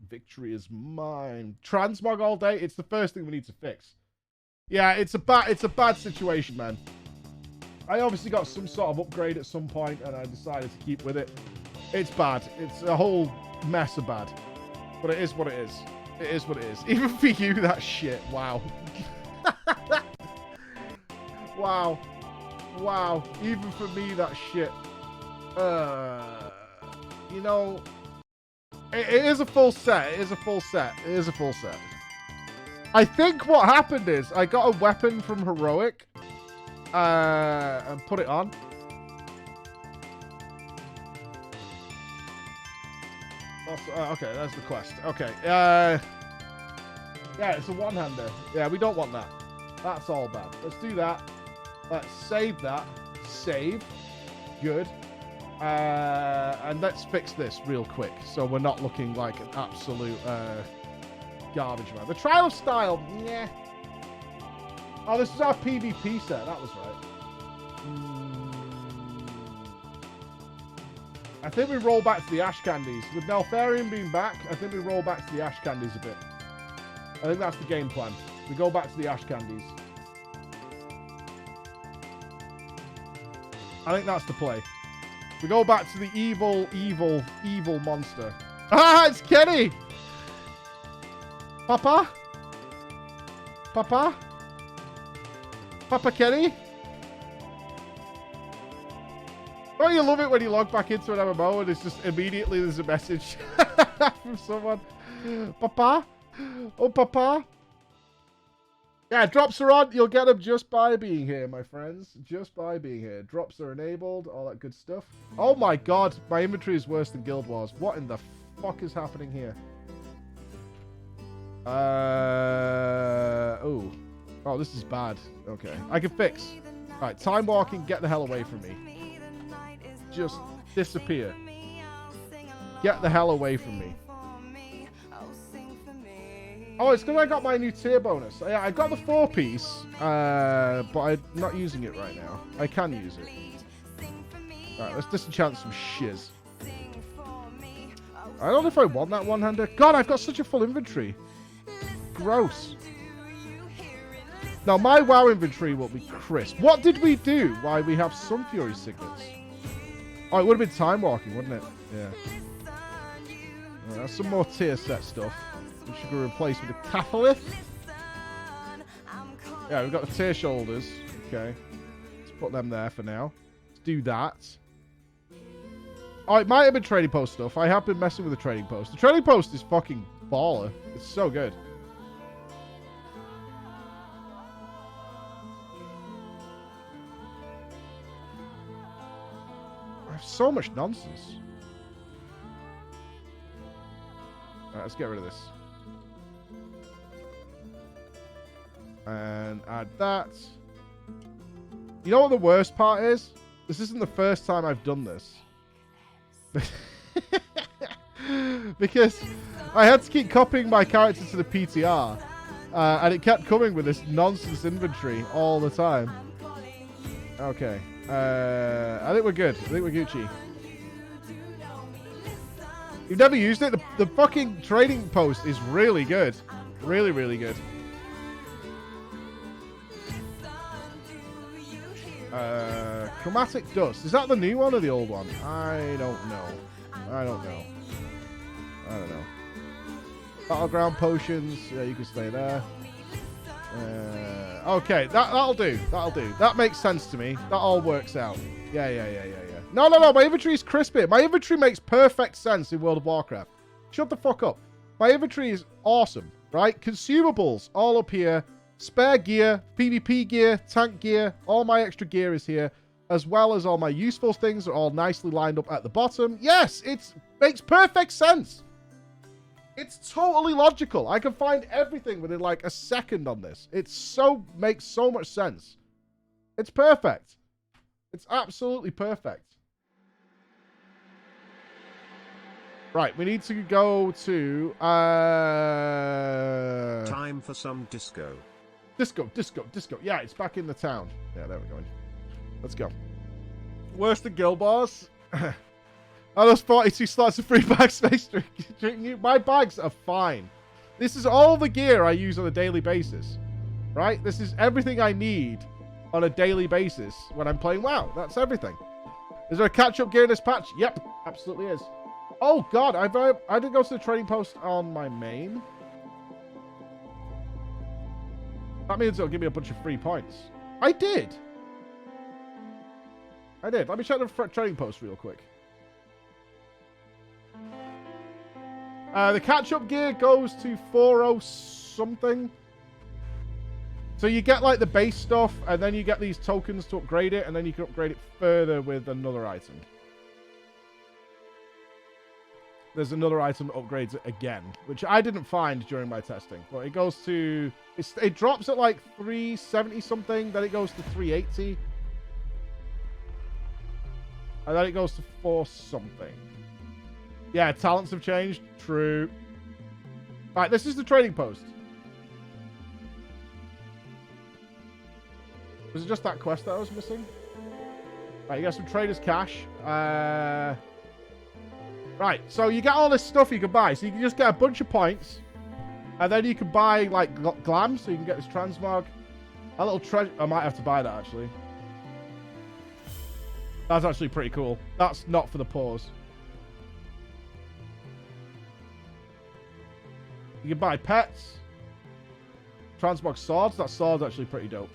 Victory is mine. Transmog all day. It's the first thing we need to fix. Yeah, it's a bad situation, man. I obviously got some sort of upgrade at some point, and I decided to keep with it. It's bad. It's a whole mess of bad. But it is what it is. It is what it is. Even for you, that shit. Wow. Wow. Wow. Even for me, that shit. You know, it is a full set. It is a full set. It is a full set. I think what happened is I got a weapon from Heroic and put it on. Okay, that's the quest. Okay. Yeah, it's a one-hander. Yeah, we don't want that. That's all bad. Let's do that. Let's save that. Save. Good. And let's fix this real quick so we're not looking like an absolute garbage man. The Trial of Style. Yeah. Oh, this is our PvP set. That was right. I think we roll back to the Ash Candies. With Neltharion being back, I think we roll back to the Ash Candies a bit. I think that's the game plan. We go back to the Ash Candies. I think that's the play. We go back to the evil, evil, evil monster. Ah, it's Kenny! Papa? Papa? Papa Kenny? Oh, you love it when you log back into an MMO and it's just immediately there's a message from someone. Papa? Oh, Papa? Yeah, drops are on. You'll get them just by being here, my friends. Just by being here. Drops are enabled. All that good stuff. Oh my god. My inventory is worse than Guild Wars. What in the fuck is happening here? Oh. Oh, this is bad. Okay. I can fix. Alright, time walking. Get the hell away from me. Just disappear. Get the hell away from me. Oh, it's because I got my new tier bonus. Yeah, I got the 4-piece, but I'm not using it right now. I can use it. Alright, let's disenchant some shiz. I don't know if I want that one-hander. God, I've got such a full inventory. Gross. Now, my WoW inventory will be crisp. What did we do? Why, we have some Fury Signets. Oh, it would have been time walking, wouldn't it? Yeah. That's some more tier set stuff. Which should be replaced with a Catholith. Yeah, we've got the tier shoulders. Okay. Let's put them there for now. Let's do that. Oh, it might have been trading post stuff. I have been messing with the trading post. The trading post is fucking baller. It's so good. I have so much nonsense. Alright, let's get rid of this. And add that. You know what the worst part is? This isn't the first time I've done this. Because I had to keep copying my character to the PTR. And it kept coming with this nonsense inventory all the time. Okay. I think we're good. I think we're Gucci. You've never used it? The fucking trading post is really good. Really, really good. Chromatic Dust. Is that the new one or the old one? I don't know. I don't know. I don't know. Battleground Potions. Yeah, you can stay there. Okay, that'll do. That'll do. That makes sense to me. That all works out. Yeah. No. My inventory is crispy. My inventory makes perfect sense in World of Warcraft. Shut the fuck up. My inventory is awesome, right? Consumables all up here. Spare gear, PvP gear, tank gear. All my extra gear is here. As well as all my useful things are all nicely lined up at the bottom. Yes, it makes perfect sense. It's totally logical. I can find everything within like a second on this. Makes so much sense. It's perfect. It's absolutely perfect. Right, we need to go to... Time for some disco. Disco. Yeah, it's back in the town. Yeah, there we go. Let's go. Worse than Guild Wars? Oh, those 42 slots of free bag space. My bags are fine. This is all the gear I use on a daily basis. Right? This is everything I need on a daily basis when I'm playing WoW. That's everything. Is there a catch-up gear in this patch? Yep, absolutely is. Oh, God. I didn't go to the trading post on my main. That means it'll give me a bunch of free points. I did. Let me check the trading post real quick. The catch-up gear goes to 40 something. So you get like the base stuff, and then you get these tokens to upgrade it, and then you can upgrade it further with another item. There's another item that upgrades it again, which I didn't find during my testing. But it goes to... It drops at like 370 something, then it goes to 380. And then it goes to 4 something. Yeah, talents have changed. True. Alright, this is the trading post. Was it just that quest that I was missing? Right, you got some trader's cash. Right, so you get all this stuff you can buy. So you can just get a bunch of points. And then you can buy, like, glam. So you can get this transmog. A little treasure. I might have to buy that, actually. That's actually pretty cool. That's not for the pause. You can buy pets. Transmog swords. That sword's actually pretty dope.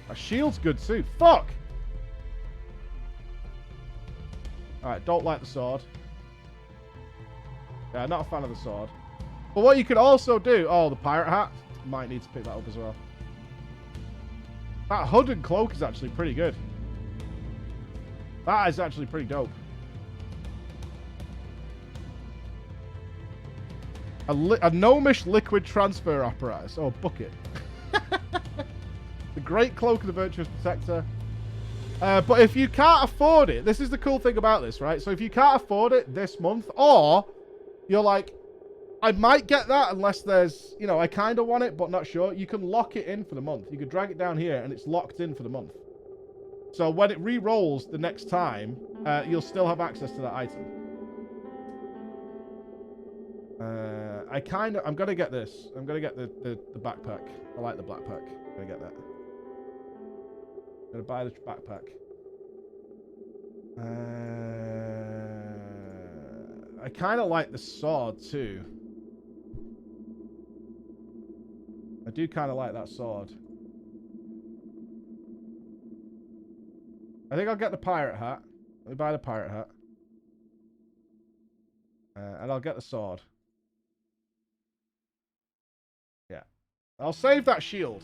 A shield's good too. Fuck! Alright, don't like the sword. Yeah, not a fan of the sword. But what you could also do... Oh, the pirate hat. Might need to pick that up as well. That hood and cloak is actually pretty good. That is actually pretty dope. A gnomish liquid transfer apparatus. Oh, bucket. The great cloak of the virtuous protector. But if you can't afford it, this is the cool thing about this, right? So if you can't afford it this month, or you're like, I might get that unless there's, you know, I kind of want it, but not sure. You can lock it in for the month. You could drag it down here and it's locked in for the month. So when it re-rolls the next time, you'll still have access to that item. I'm going to get this. I'm going to get the backpack. I like the backpack. I'm going to get that. I'm going to buy the backpack. I kind of like the sword too. I do kind of like that sword. I think I'll get the pirate hat. Let me buy the pirate hat. And I'll get the sword. Yeah. I'll save that shield.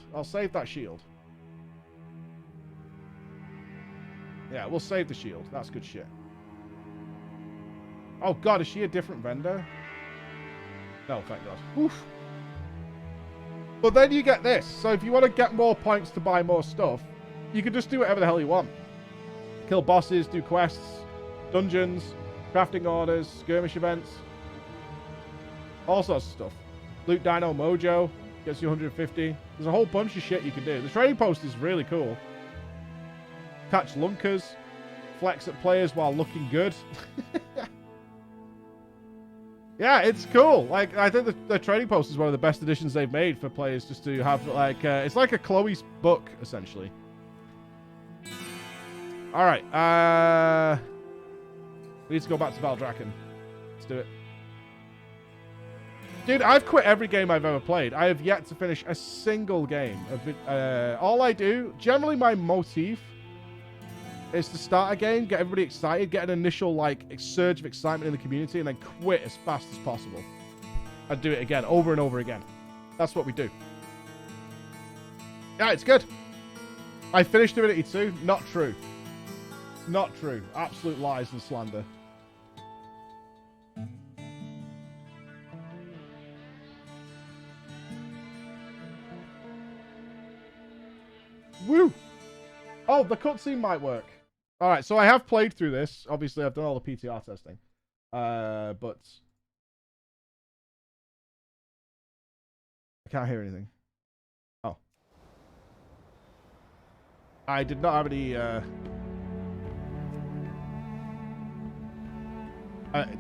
Yeah, we'll save the shield. That's good shit. Oh god, is she a different vendor? No, thank god. Oof. But then you get this. So if you want to get more points to buy more stuff, you can just do whatever the hell you want. Kill bosses, do quests, dungeons, crafting orders, skirmish events. All sorts of stuff. Loot Dino Mojo gets you 150. There's a whole bunch of shit you can do. The trading post is really cool. Catch lunkers. Flex at players while looking good. Yeah, it's cool. Like, I think the trading post is one of the best additions they've made for players, just to have, like, it's like a Chloe's book, essentially. Alright, we need to go back to Valdrakken. Let's do it. Dude, I've quit every game I've ever played. I have yet to finish a single game. All I do, generally my motif, is to start a game, get everybody excited, get an initial, like, surge of excitement in the community, and then quit as fast as possible. And do it again, over and over again. That's what we do. Yeah, it's good. I finished Divinity 2. Not true. Not true. Absolute lies and slander. Woo! Oh, the cutscene might work. Alright, so I have played through this. Obviously, I've done all the PTR testing. But I can't hear anything. Oh. I did not have any,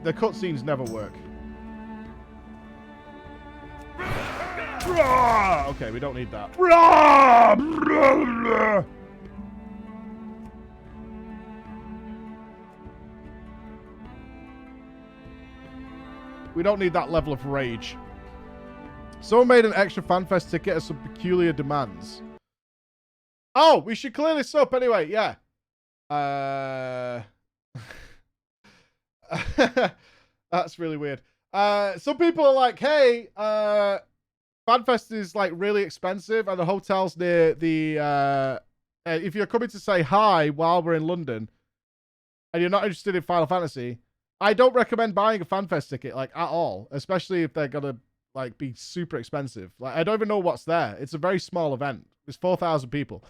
The cutscenes never work. Okay, we don't need that. We don't need that level of rage. Someone made an extra FanFest ticket as some peculiar demands. Oh, we should clear this up anyway. Yeah. That's really weird. Some people are like, hey, FanFest is like really expensive and the hotel's near the if you're coming to say hi while we're in London and you're not interested in Final Fantasy, I don't recommend buying a FanFest ticket like at all, especially if they're gonna like be super expensive. Like I don't even know what's there. It's a very small event. It's 4,000 people.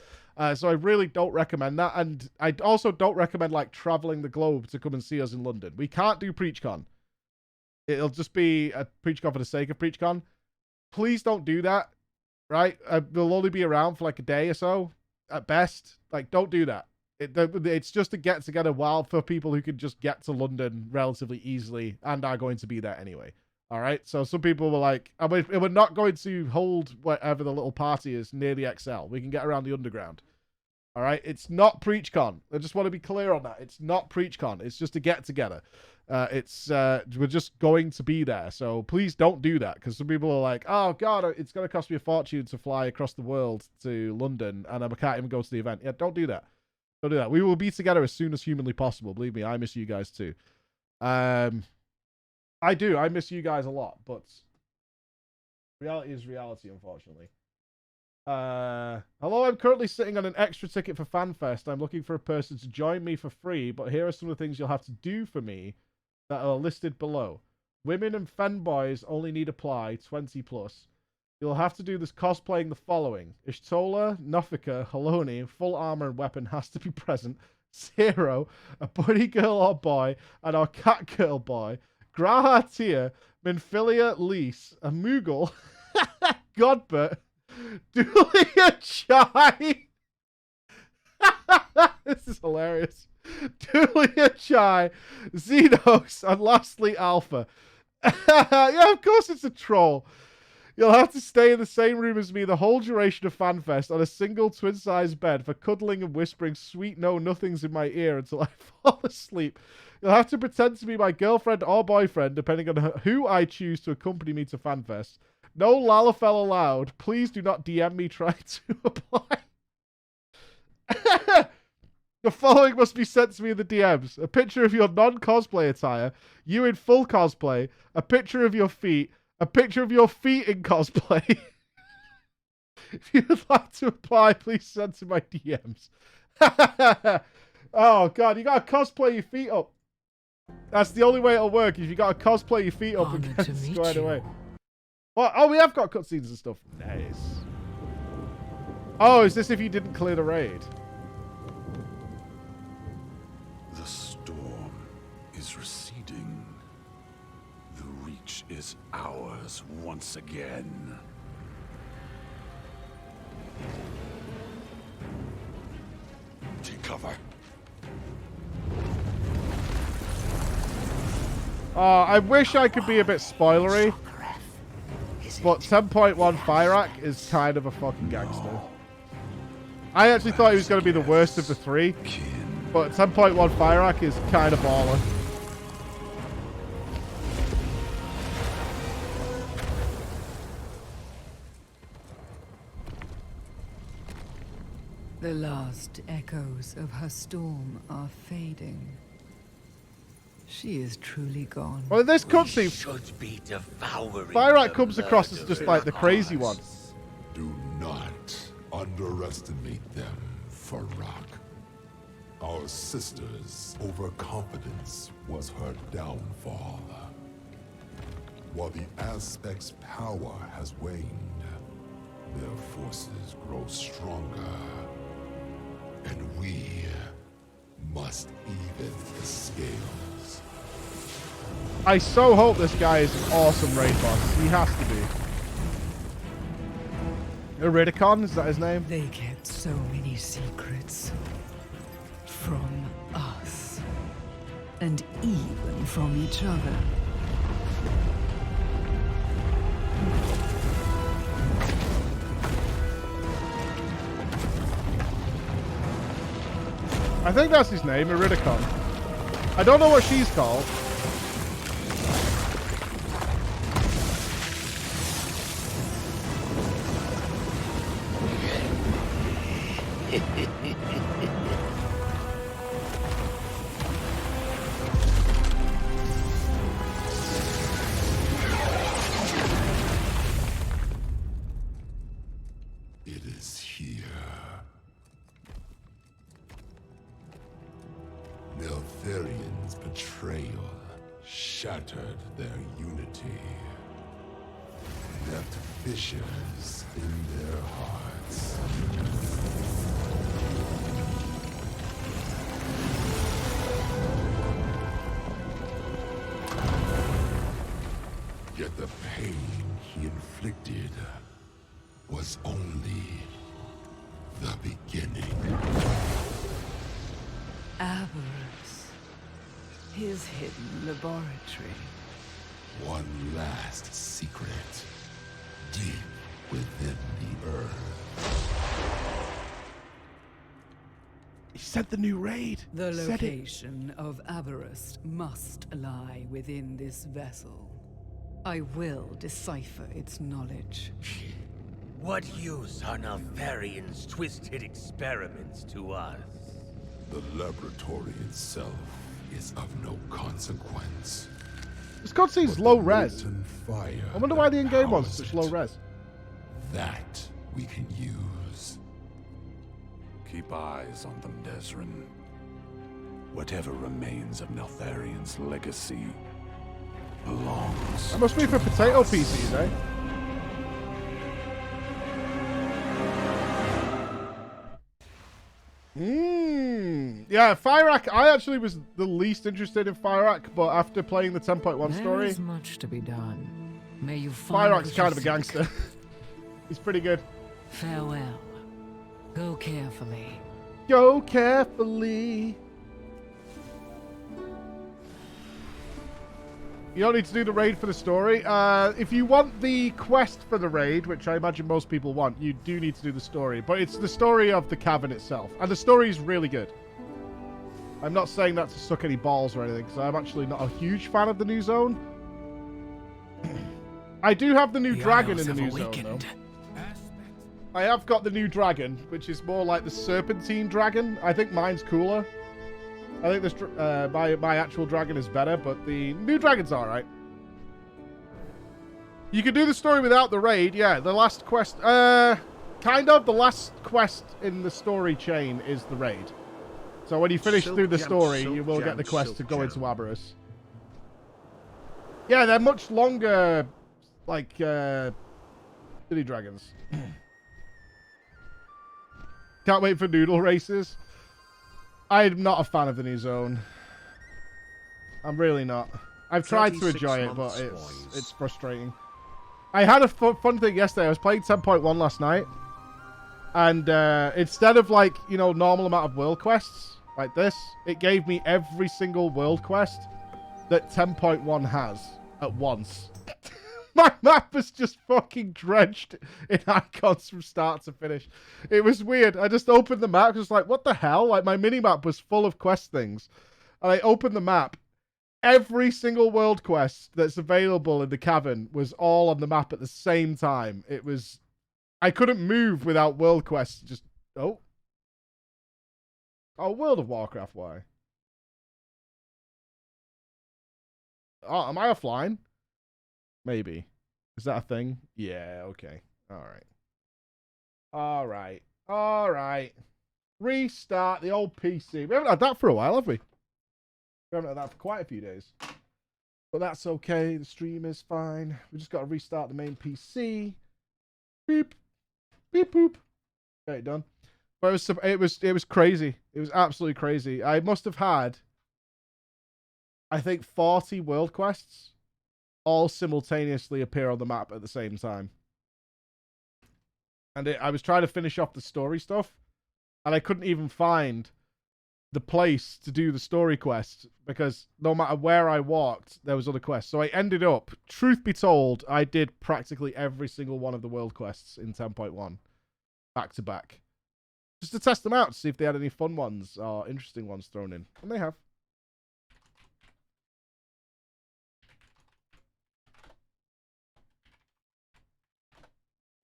So I really don't recommend that. And I also don't recommend like traveling the globe to come and see us in London. We can't do PreachCon. It'll just be a PreachCon for the sake of PreachCon. Please don't do that, right? We'll only be around for like a day or so at best. Like, don't do that. It's just a get together for people who can just get to London relatively easily and are going to be there anyway. All right. So some people were like, we're not going to hold whatever the little party is near the XL. We can get around the underground. All right. It's not PreachCon. I just want to be clear on that. It's not PreachCon. It's just a get together. We're just going to be there. So please don't do that, because some people are like, oh God, it's going to cost me a fortune to fly across the world to London and I can't even go to the event. Yeah, don't do that. Don't do that. We will be together as soon as humanly possible. Believe me, I miss you guys too. I do. I miss you guys a lot, but reality is reality, unfortunately. Hello, I'm currently sitting on an extra ticket for FanFest. I'm looking for a person to join me for free, but here are some of the things you'll have to do for me that are listed below. Women and fanboys only need apply, 20 plus. You'll have to do this cosplaying the following. Ishtola, Nofika, Haloni, full armor and weapon has to be present. Zero, a bunny girl or boy, and our cat girl boy. Graha Tia, Minfilia Lise, a Moogle, Godbert, Dulia Chai. This is hilarious. Dulia Chai, Xenos, and lastly Alpha. Yeah, of course it's a troll. You'll have to stay in the same room as me the whole duration of FanFest on a single twin-sized bed for cuddling and whispering sweet no-nothings in my ear until I fall asleep. You'll have to pretend to be my girlfriend or boyfriend, depending on who I choose to accompany me to FanFest. No Lalafell allowed. Please do not DM me trying to apply. The following must be sent to me in the DMs. A picture of your non-cosplay attire, you in full cosplay, a picture of your feet, a picture of your feet in cosplay. If you would like to apply, please send to my DMs. Oh, God, you got to cosplay your feet up. That's the only way it'll work, if you got to cosplay your feet up and get squared away. What? Oh, we have got cutscenes and stuff. Nice. Oh, is this if you didn't clear the raid? The storm is receding. The reach is ours once again. Take cover. I wish I could be a bit spoilery, but 10.1 Fyrak is kind of a fucking gangster. I actually thought he was going to be the worst of the three, but 10.1 Fyrak is kind of baller. The last echoes of her storm are fading. She is truly gone. Well, in this cutscene, Fyrak comes across as just like the crazy one. Do not underestimate them, Farak. Our sister's overconfidence was her downfall. While the Aspect's power has waned, their forces grow stronger. And we must even the scales. I so hope this guy is an awesome raid boss. He has to be. Iridicon, is that his name? They kept so many secrets from us. and even from each other. I think that's his name, Iridicon. I don't know what she's called. It is here. Neltharian's betrayal shattered their unity, left fissures in their hearts. Yet the pain he inflicted was only the beginning. Avarice. His hidden laboratory. One last secret, deep within the earth. He said the new raid. The He said it. location of Avarice must lie within this vessel. I will decipher its knowledge. What use are Neltharian's twisted experiments to us? The laboratory itself is of no consequence. This cutscene's low res. Molten fire I wonder why the in-game one's powers such it. low res. That we can use. Keep eyes on them, Desrin. Whatever remains of Neltharian's legacy belongs. That must be for potato PCs, eh? Yeah, Fyrak. I actually was the least interested in Fyrak, but after playing the 10.1 There story, is much to be done. May you find Fyrak's what kind you of a seek. gangster. He's pretty good. Farewell. Go carefully. Go carefully. You don't need to do the raid for the story. If you want the quest for the raid, which I imagine most people want, you do need to do the story. But it's the story of the cavern itself. And the story is really good. I'm not saying that to suck any balls or anything, because I'm actually not a huge fan of the new zone. I do have the new dragon in the new zone, though. I have got the new dragon, which is more like the serpentine dragon. I think mine's cooler. I think this my actual dragon is better, but the new dragon's alright. You can do the story without the raid, yeah. The last quest, kind of. The last quest in the story chain is the raid. So when you finish through the story, you will get the quest to go into Aberus. Yeah, they're much longer, like, city dragons. Can't wait for noodle races. I'm not a fan of the new zone. I'm really not. I've tried to 36 enjoy it, but months it's boys. frustrating. I had a fun thing yesterday. I was playing 10.1 last night. And instead of, like, you know, normal amount of world quests like this, it gave me every single world quest that 10.1 has at once. My map was just fucking drenched in icons from start to finish. It was weird. I just opened the map, just like, what the hell? Like, my mini-map was full of quest things. And I opened the map. Every single world quest that's available in the cavern was all on the map at the same time. It was... I couldn't move without world quests. Just... Oh. Oh, World of Warcraft, why? Oh, am I offline? Maybe. Is that a thing? Yeah, okay. Alright. Alright. Alright. Restart the old PC. We haven't had that for a while, have we? We haven't had that for quite a few days. But that's okay. The stream is fine. We just got to restart the main PC. Beep. Beep boop. Okay, done. But it was crazy. It was absolutely crazy. I must have had, I think, 40 world quests all simultaneously appear on the map at the same time. And I was trying to finish off the story stuff, and I couldn't even find the place to do the story quest because no matter where I walked, there was other quests. So I ended up, truth be told, I did practically every single one of the world quests in 10.1 back to back. Just to test them out, to see if they had any fun ones or interesting ones thrown in. And they have.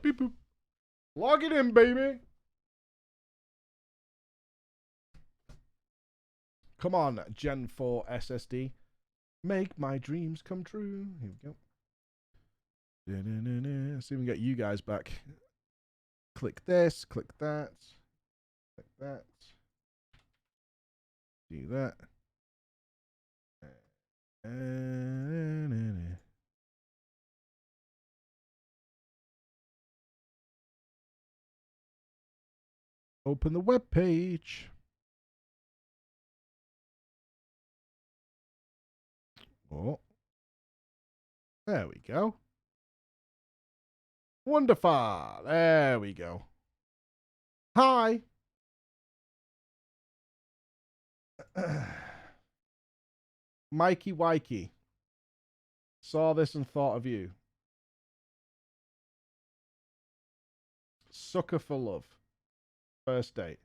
Beep boop. Log it in, baby. Come on, Gen 4 SSD. Make my dreams come true. Here we go. See if we can get you guys back. Click this, click that. Click that. Do that. Open the web page. Oh. There we go. Wonderful. There we go. Hi. Mikey Wikey. Saw this and thought of you. Sucker for love. First date.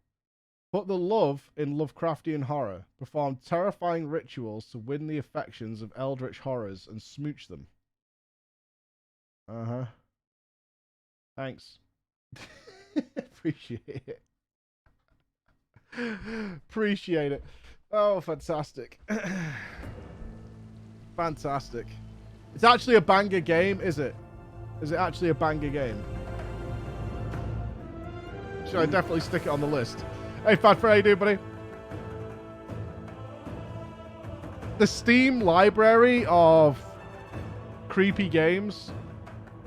Put the love in Lovecraftian horror. Perform terrifying rituals to win the affections of eldritch horrors and smooch them. Uh-huh. Thanks. Appreciate it. Appreciate it. Oh, fantastic. Fantastic. It's actually a banger game, is it? Is it actually a banger game? Should I definitely stick it on the list? Hey, Fat Fred, how you doing, buddy? The Steam library of creepy games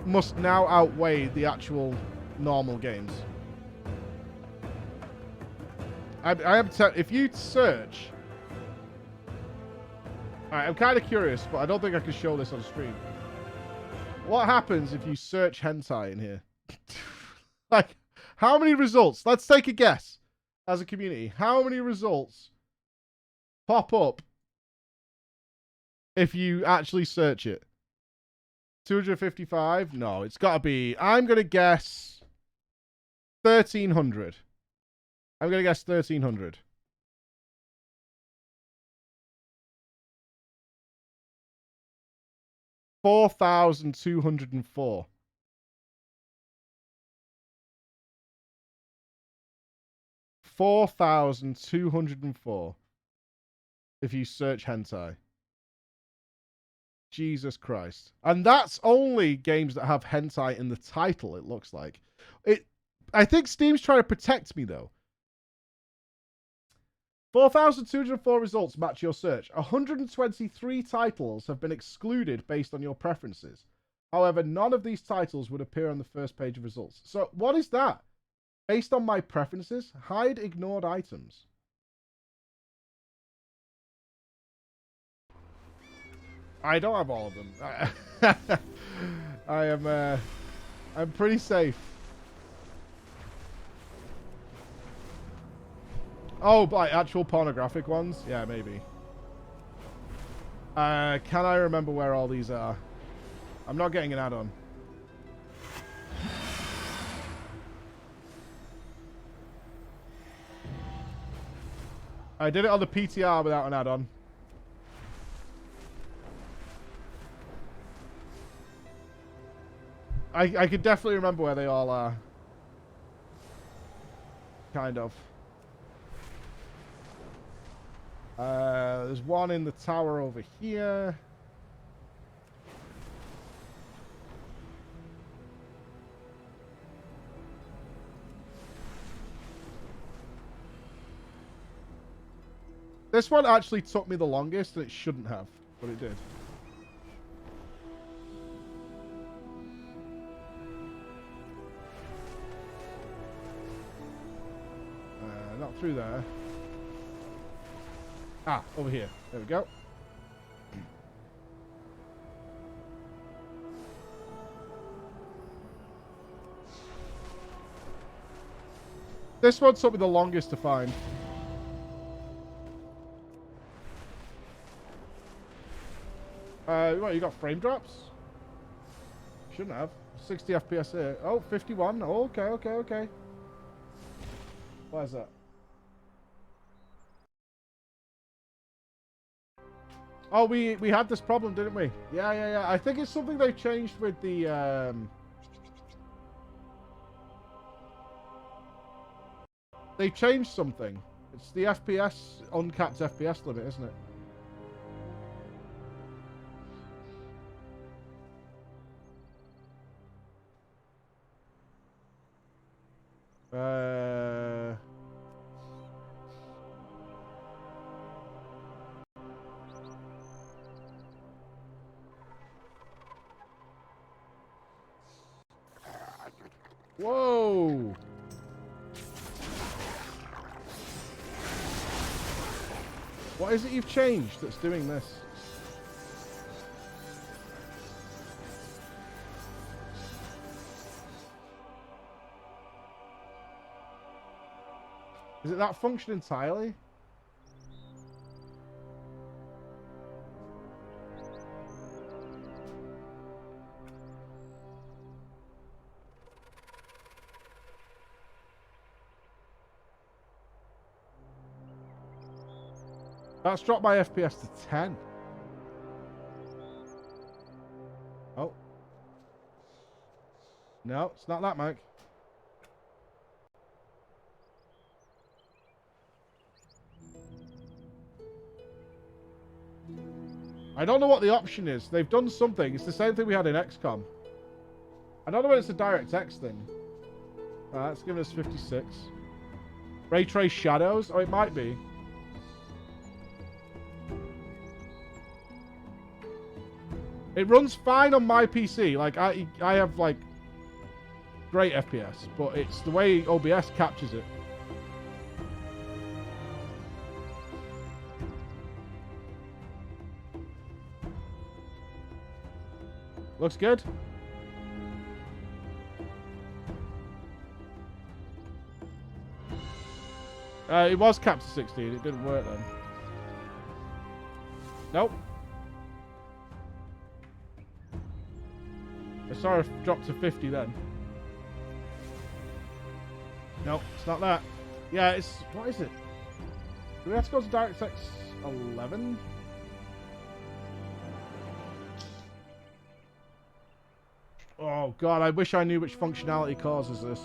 must now outweigh the actual normal games. If you search... Alright, I'm kind of curious, but I don't think I can show this on stream. What happens if you search hentai in here? Like, how many results? Let's take a guess as a community. How many results pop up if you actually search it? 255? No, it's got to be... I'm going to guess 1,300. I'm going to guess 1,300. $4,204. 4,204 if you search hentai. Jesus Christ. And that's only games that have hentai in the title, it looks like. I think Steam's trying to protect me, though. 4,204 results match your search. 123 titles have been excluded based on your preferences. However, none of these titles would appear on the first page of results. So, what is that? Based on my preferences, hide ignored items. I don't have all of them. I'm pretty safe. Oh, like actual pornographic ones? Yeah, maybe. Can I remember where all these are? I'm not getting an add-on. I did it on the PTR without an add-on. I could definitely remember where they all are. Kind of. There's one in the tower over here. This one actually took me the longest, and it shouldn't have, but it did. Not through there. Ah, over here. There we go. This one took me the longest to find. What, you got frame drops? Shouldn't have. 60 FPS here. Oh, 51. Oh, okay, okay, okay. Why is that? Oh, we had this problem, didn't we? Yeah, yeah, yeah. I think it's something they changed with the... They changed something. It's the FPS, uncapped FPS limit, isn't it? Whoa! What is it you've changed that's doing this? Is it that function entirely? That's dropped my FPS to 10. Oh. No, it's not that, Mike. I don't know what the option is. They've done something. It's the same thing we had in XCOM. I don't know whether it's a DirectX thing. It's giving us 56. Ray trace shadows? Oh, it might be. It runs fine on my PC. Like, I have, like, great FPS. But it's the way OBS captures it. Looks good. It was capped to 16. It didn't work then. Nope. I saw it drop to 50 then. Nope, it's not that. Yeah, it's... What is it? Do we have to go to DirectX 11? Oh god, I wish I knew which functionality causes this.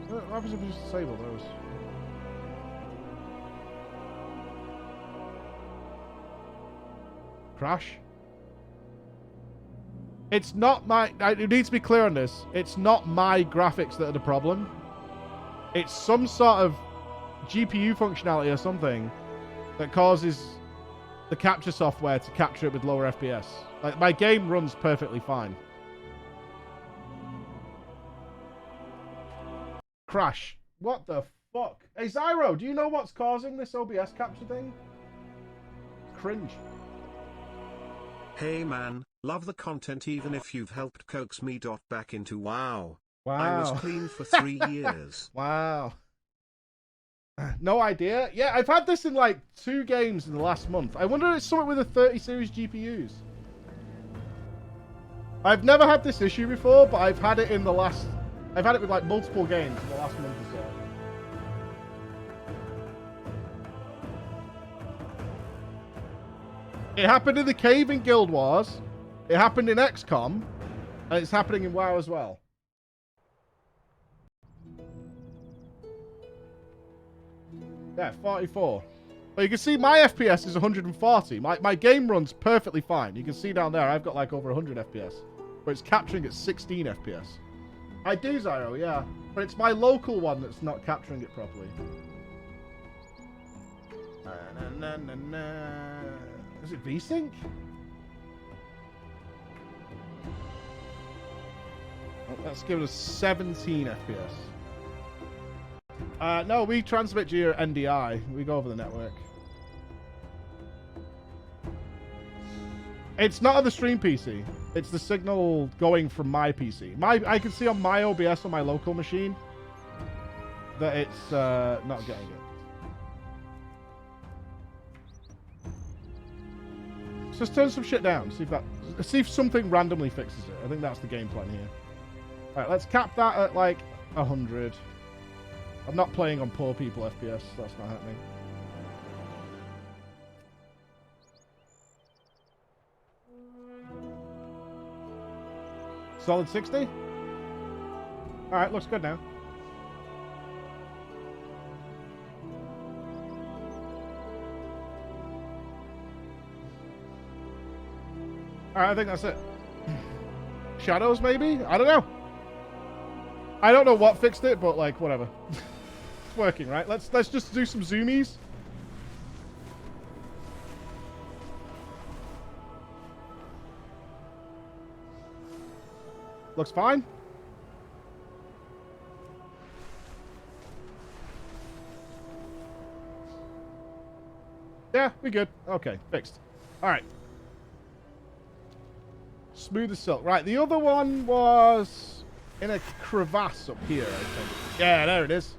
What happens if we just disable those? Crash? It's not my... It needs to be clear on this. It's not my graphics that are the problem. It's some sort of GPU functionality or something that causes the capture software to capture it with lower FPS. Like, my game runs perfectly fine. Crash. What the fuck? Hey, Zyro, do you know what's causing this OBS capture thing? Cringe. Hey man, love the content even if you've helped coax me back into WoW. Wow. I was clean for 3 years. Wow. No idea. Yeah, I've had this in like 2 games in the last month. I wonder if it's something with the 30 series GPUs. I've never had this issue before, but I've had it in the last... I've had it with like multiple games in the last month or so. It happened in the cave in Guild Wars. It happened in XCOM. And it's happening in WoW as well. Yeah, 44. But you can see my FPS is 140. My game runs perfectly fine. You can see down there I've got like over 100 FPS. But it's capturing at 16 FPS. I do, Zyro, yeah. But it's my local one that's not capturing it properly. Is it VSync? Oh, that's giving us 17 FPS. No, we transmit to your NDI. We go over the network. It's not on the stream PC. It's the signal going from my PC. I can see on my OBS on my local machine that it's not getting it. Just turn some shit down. See if something randomly fixes it. I think that's the game plan here. All right, let's cap that at like 100. I'm not playing on poor people FPS. That's not happening. Solid 60? All right, looks good now. All right, I think that's it. Shadows, maybe? I don't know. I don't know what fixed it, but like, whatever. It's working, right? Let's just do some zoomies. Looks fine. Yeah, we good. Okay, fixed. All right. Smooth as silk. Right, the other one was in a crevasse up here, I think. Yeah, there it is.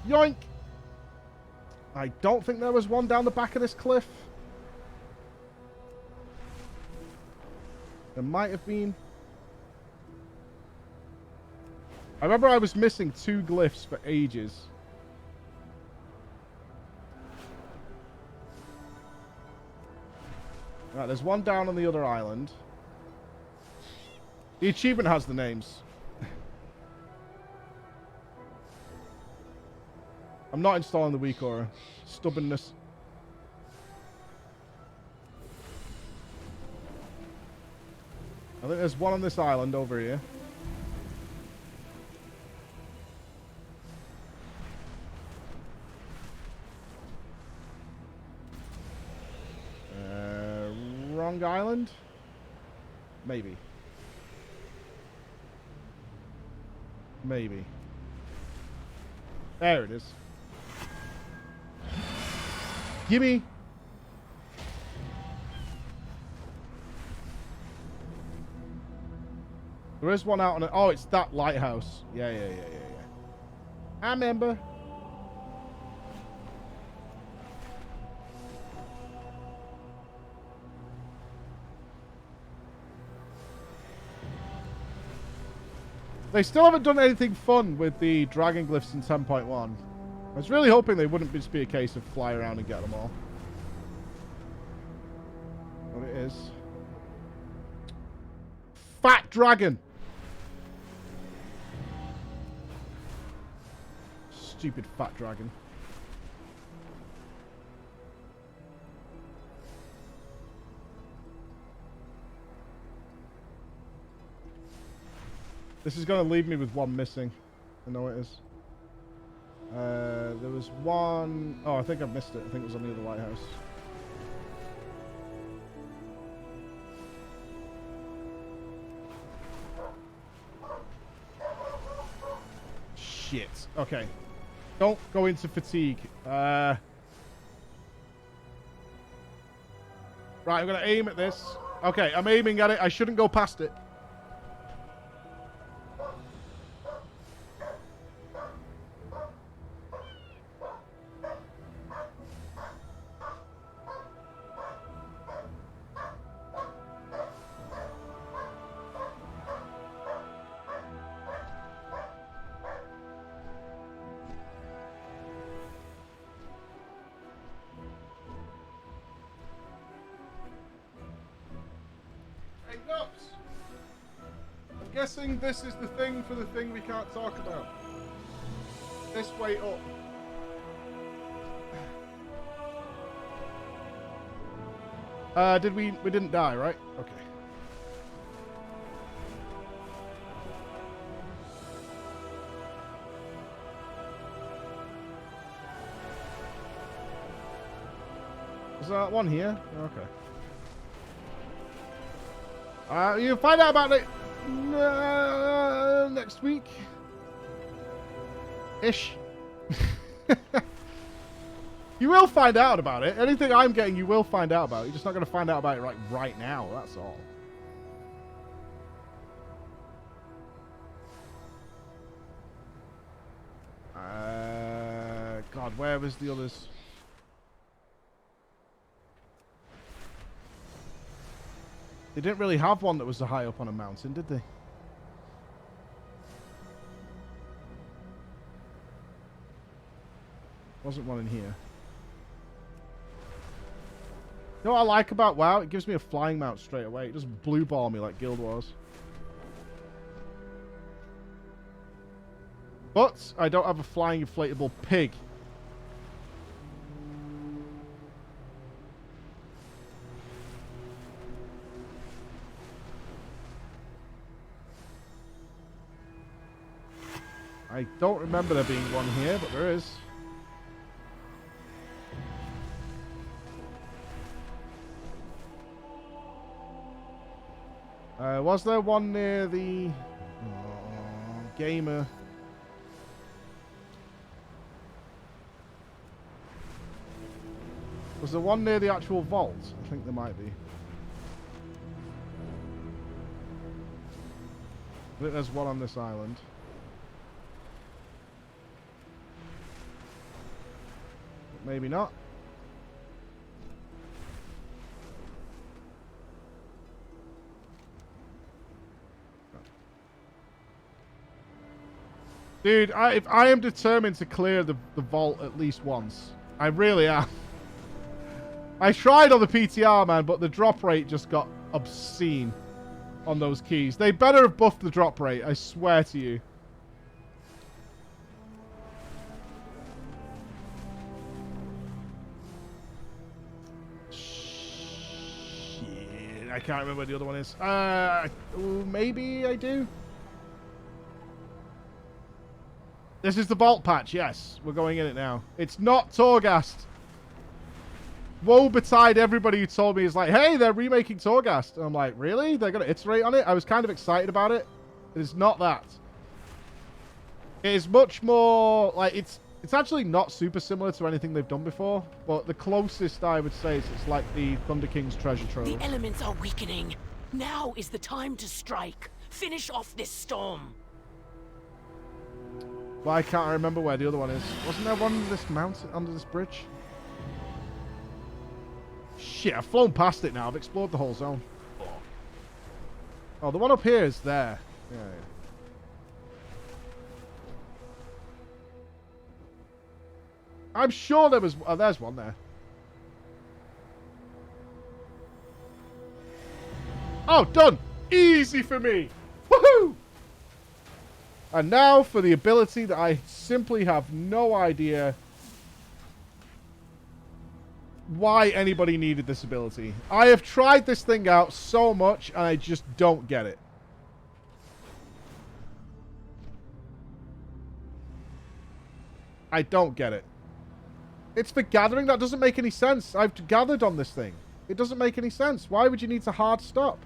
Yoink! I don't think there was one down the back of this cliff. There might have been. I remember I was missing 2 glyphs for ages. Right, there's one down on the other island. The achievement has the names. I'm not installing the weak aura. Stubbornness. I think there's one on this island over here. Wrong island? Maybe. Maybe. There it is. Gimme. There is one out on it. Oh, it's that lighthouse. Yeah. I remember. They still haven't done anything fun with the dragon glyphs in 10.1. I was really hoping they wouldn't just be a case of fly around and get them all. But it is. Fat dragon! Stupid fat dragon. This is going to leave me with one missing. I know it is. There was one... Oh, I think I missed it. I think it was on the other lighthouse. Shit. Okay. Don't go into fatigue. Right, I'm going to aim at this. Okay, I'm aiming at it. I shouldn't go past it. Guessing this is the thing for the thing we can't talk about. This way up. We didn't die, right? Okay. Is that one here? Okay. You'll find out about it next week. Ish. You will find out about it. Anything I'm getting, you will find out about. You're just not going to find out about it right now. That's all. God, where was the others? They didn't really have one that was so high up on a mountain, did they? Wasn't one in here. You know what I like about WoW? It gives me a flying mount straight away. It doesn't blue ball me like Guild Wars. But I don't have a flying inflatable pig. I don't remember there being one here, but there is. Was there one near the gamer? Was there one near the actual vault? I think there might be. I think there's one on this island. Maybe not. Dude, I am determined to clear the vault at least once. I really am. I tried on the PTR, man, but the drop rate just got obscene on those keys. They better have buffed the drop rate, I swear to you. Shit, I can't remember where the other one is. Maybe I do. This is the vault patch, yes. We're going in it now. It's not Torghast. Woe betide everybody who told me, is like, hey, they're remaking Torghast. And I'm like, really? They're going to iterate on it? I was kind of excited about it. It is not that. It is much more, like, it's actually not super similar to anything they've done before. But the closest I would say is it's like the Thunder King's treasure trove. The elements are weakening. Now is the time to strike. Finish off this storm. Why can't I remember where the other one is? Wasn't there one on this mountain, under this bridge? Shit, I've flown past it now. I've explored the whole zone. Oh, the one up here is there. Yeah, yeah. I'm sure there was... Oh, there's one there. Oh, done! Easy for me! Woohoo! And now for the ability that I simply have no idea why anybody needed this ability. I have tried this thing out so much and I just don't get it. I don't get it. It's for gathering. That doesn't make any sense. I've gathered on this thing. It doesn't make any sense. Why would you need to hard stop?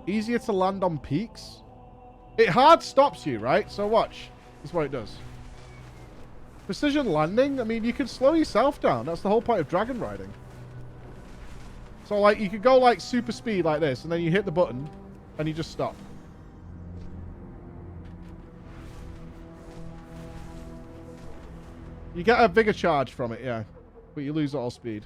Easier to land on peaks. It hard stops you, right? So watch. This is what it does. Precision landing. I mean, you can slow yourself down. That's the whole point of dragon riding. So, like, you could go, like, super speed like this, and then you hit the button, and you just stop. You get a bigger charge from it, yeah. But you lose all speed.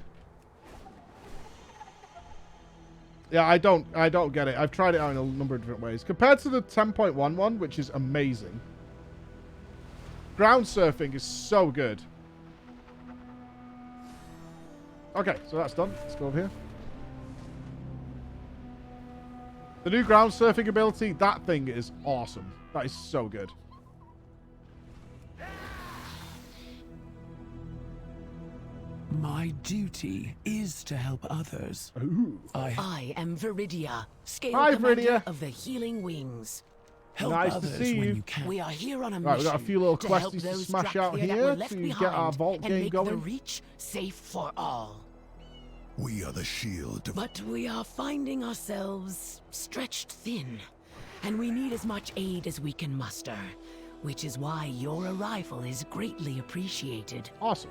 Yeah, I don't get it. I've tried it out in a number of different ways. Compared to the 10.1 one, which is amazing. Ground surfing is so good. Okay, so that's done. Let's go over here. The new ground surfing ability, that thing is awesome. That is so good. My duty is to help others. Ooh. I am Viridia, scale Hi, commander Viridia. of the Healing Wings. Help Nice to others see when you. you can. We are here on a Right, mission we've got a few little to help questies to those smash trapped out here that here were left to behind get our vault and game make the going. reach safe for all. We are the shield. But we are finding ourselves stretched thin. and we need as much aid as we can muster, which is why your arrival is greatly appreciated. Awesome.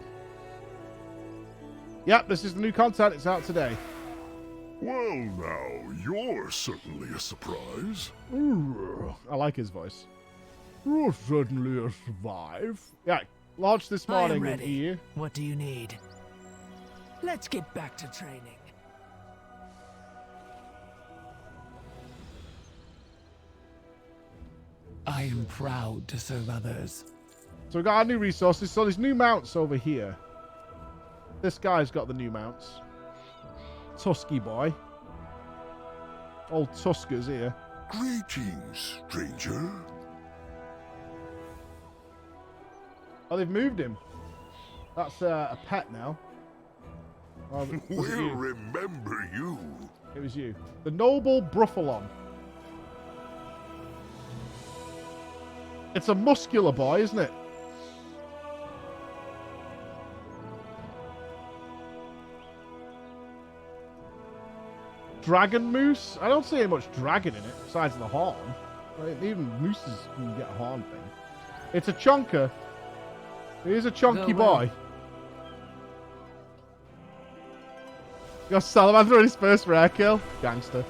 Yep, this is the new content. It's out today. Well, now, you're certainly a surprise. Ooh, I like his voice. You're certainly a survive. Yeah, launched this I am morning in ready. EU. What do you need? Let's get back to training. I am proud to serve others. So we got our new resources. So there's new mounts over here. This guy's got the new mounts. Tusky boy. Old Tuskers here. Greetings, stranger. Oh, they've moved him. That's a pet now. Oh, was it We'll you? remember you. It was you. The noble Bruffalon. It's a muscular boy, isn't it? Dragon moose? I don't see much dragon in it, besides the horn. Right? Even mooses can get a horn thing. It's a chonker. He's a chunky Go well. boy. Got Salamander on his first rare kill. Gangster.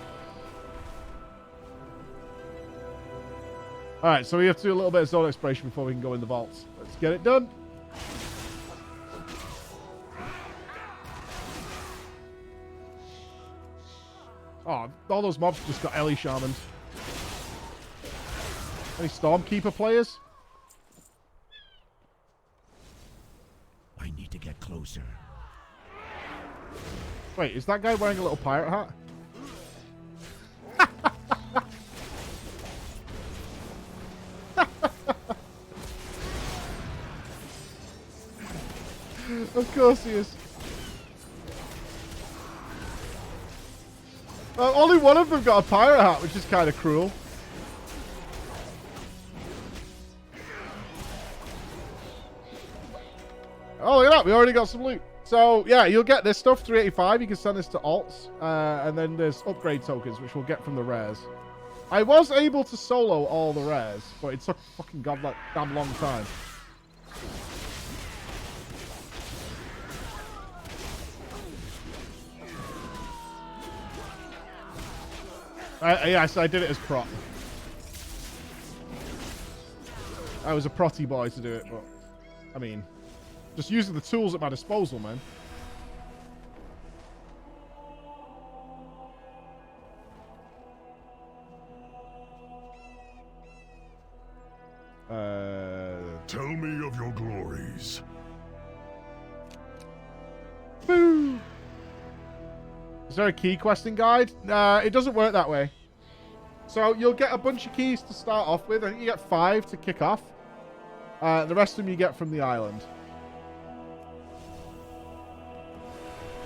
Alright, so we have to do a little bit of zone exploration before we can go in the vaults. Let's get it done. Oh, all those mobs just got Ellie Shamans. Any Stormkeeper players? I need to get closer. Wait, is that guy wearing a little pirate hat? Of course he is. Only one of them got a pirate hat, which is kind of cruel. Oh, look at that. We already got some loot. So, yeah, you'll get this stuff, 385. You can send this to alts. And then there's upgrade tokens, which we'll get from the rares. I was able to solo all the rares, but it took a fucking damn long time. Yes, I did it as prot. I was a protty boy to do it, but... I mean... Just using the tools at my disposal, man. Tell me of your glories. Boo! Is there a key questing guide? It doesn't work that way. So you'll get a bunch of keys to start off with. I think you get 5 to kick off. The rest of them you get from the island.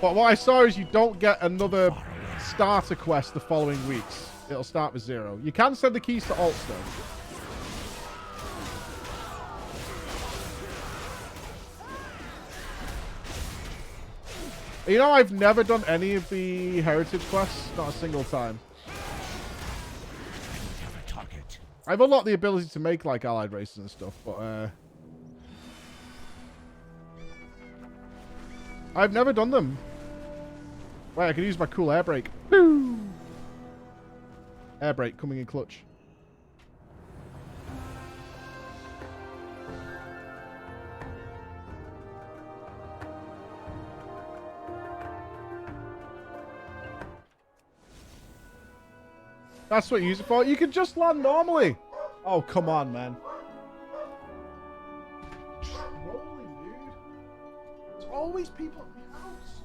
But what I saw is you don't get another starter quest the following weeks. It'll start with 0. You can send the keys to alts though. You know, I've never done any of the heritage quests. Not a single time. I've unlocked the ability to make, like, allied races and stuff, but, I've never done them. Wait, I can use my cool air brake. Woo! Air brake coming in clutch. That's what you use it for. You can just land normally. Oh, come on, man. Trolling, dude. There's always people at my house.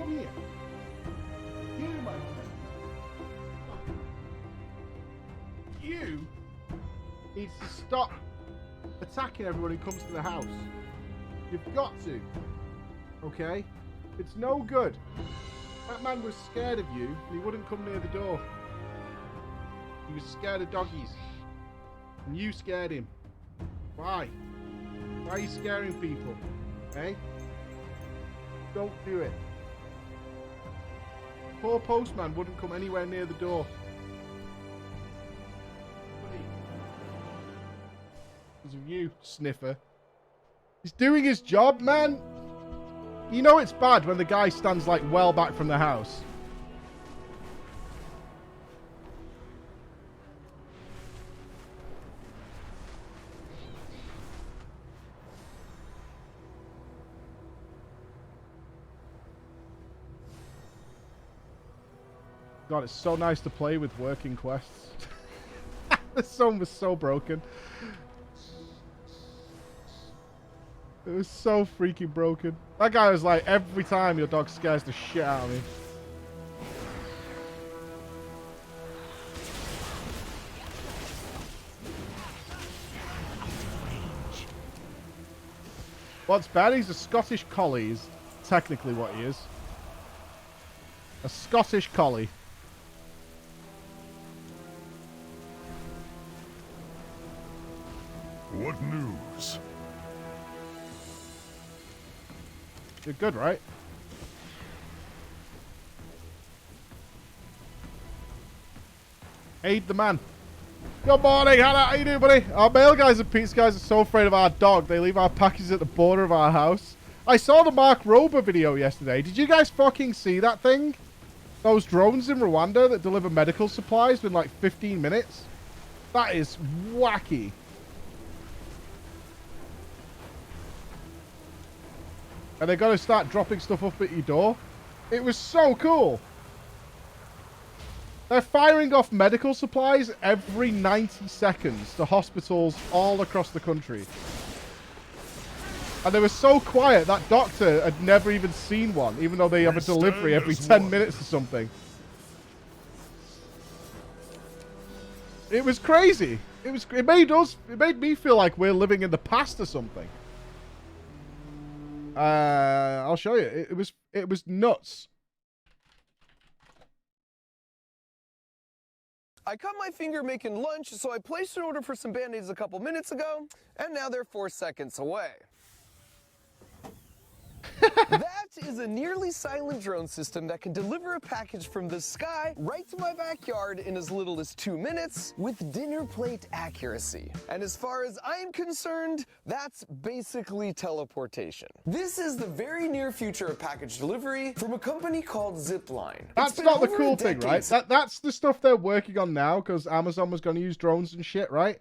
here. You, my friend. You need to stop attacking everyone who comes to the house. You've got to. Okay? It's no good. That man was scared of you, and he wouldn't come near the door. He was scared of doggies. And you scared him. Why? Why are you scaring people? Eh? Don't do it. Poor postman wouldn't come anywhere near the door. Because of you, sniffer. He's doing his job, man. You know it's bad when the guy stands like well back from the house. God, it's so nice to play with working quests. The song was so broken. It was so freaking broken. That guy was like, every time your dog scares the shit out of me. What's bad? He's a Scottish collie, is technically what he is. A Scottish collie. What news? You're good, right? Aid the man. Good morning, Hannah. How you doing, buddy? Our mail guys and pizza guys are so afraid of our dog. They leave our packages at the border of our house. I saw the Mark Rober video yesterday. Did you guys fucking see that thing? Those drones in Rwanda that deliver medical supplies in like 15 minutes? That is wacky. And they're going to start dropping stuff up at your door. It was so cool. They're firing off medical supplies every 90 seconds to hospitals all across the country. And they were so quiet, that doctor had never even seen one, even though they have a delivery every 10 minutes or something. It was crazy. It made me feel like we're living in the past or something. I'll show you. It was nuts. I cut my finger making lunch, so I placed an order for some Band-Aids a couple minutes ago, and now they're 4 seconds away. That is a nearly silent drone system that can deliver a package from the sky right to my backyard in as little as 2 minutes with dinner plate accuracy. And as far as I'm concerned, that's basically teleportation. This is the very near future of package delivery from a company called Zipline. That's not the cool thing, right? That's the stuff they're working on now because Amazon was going to use drones and shit, right?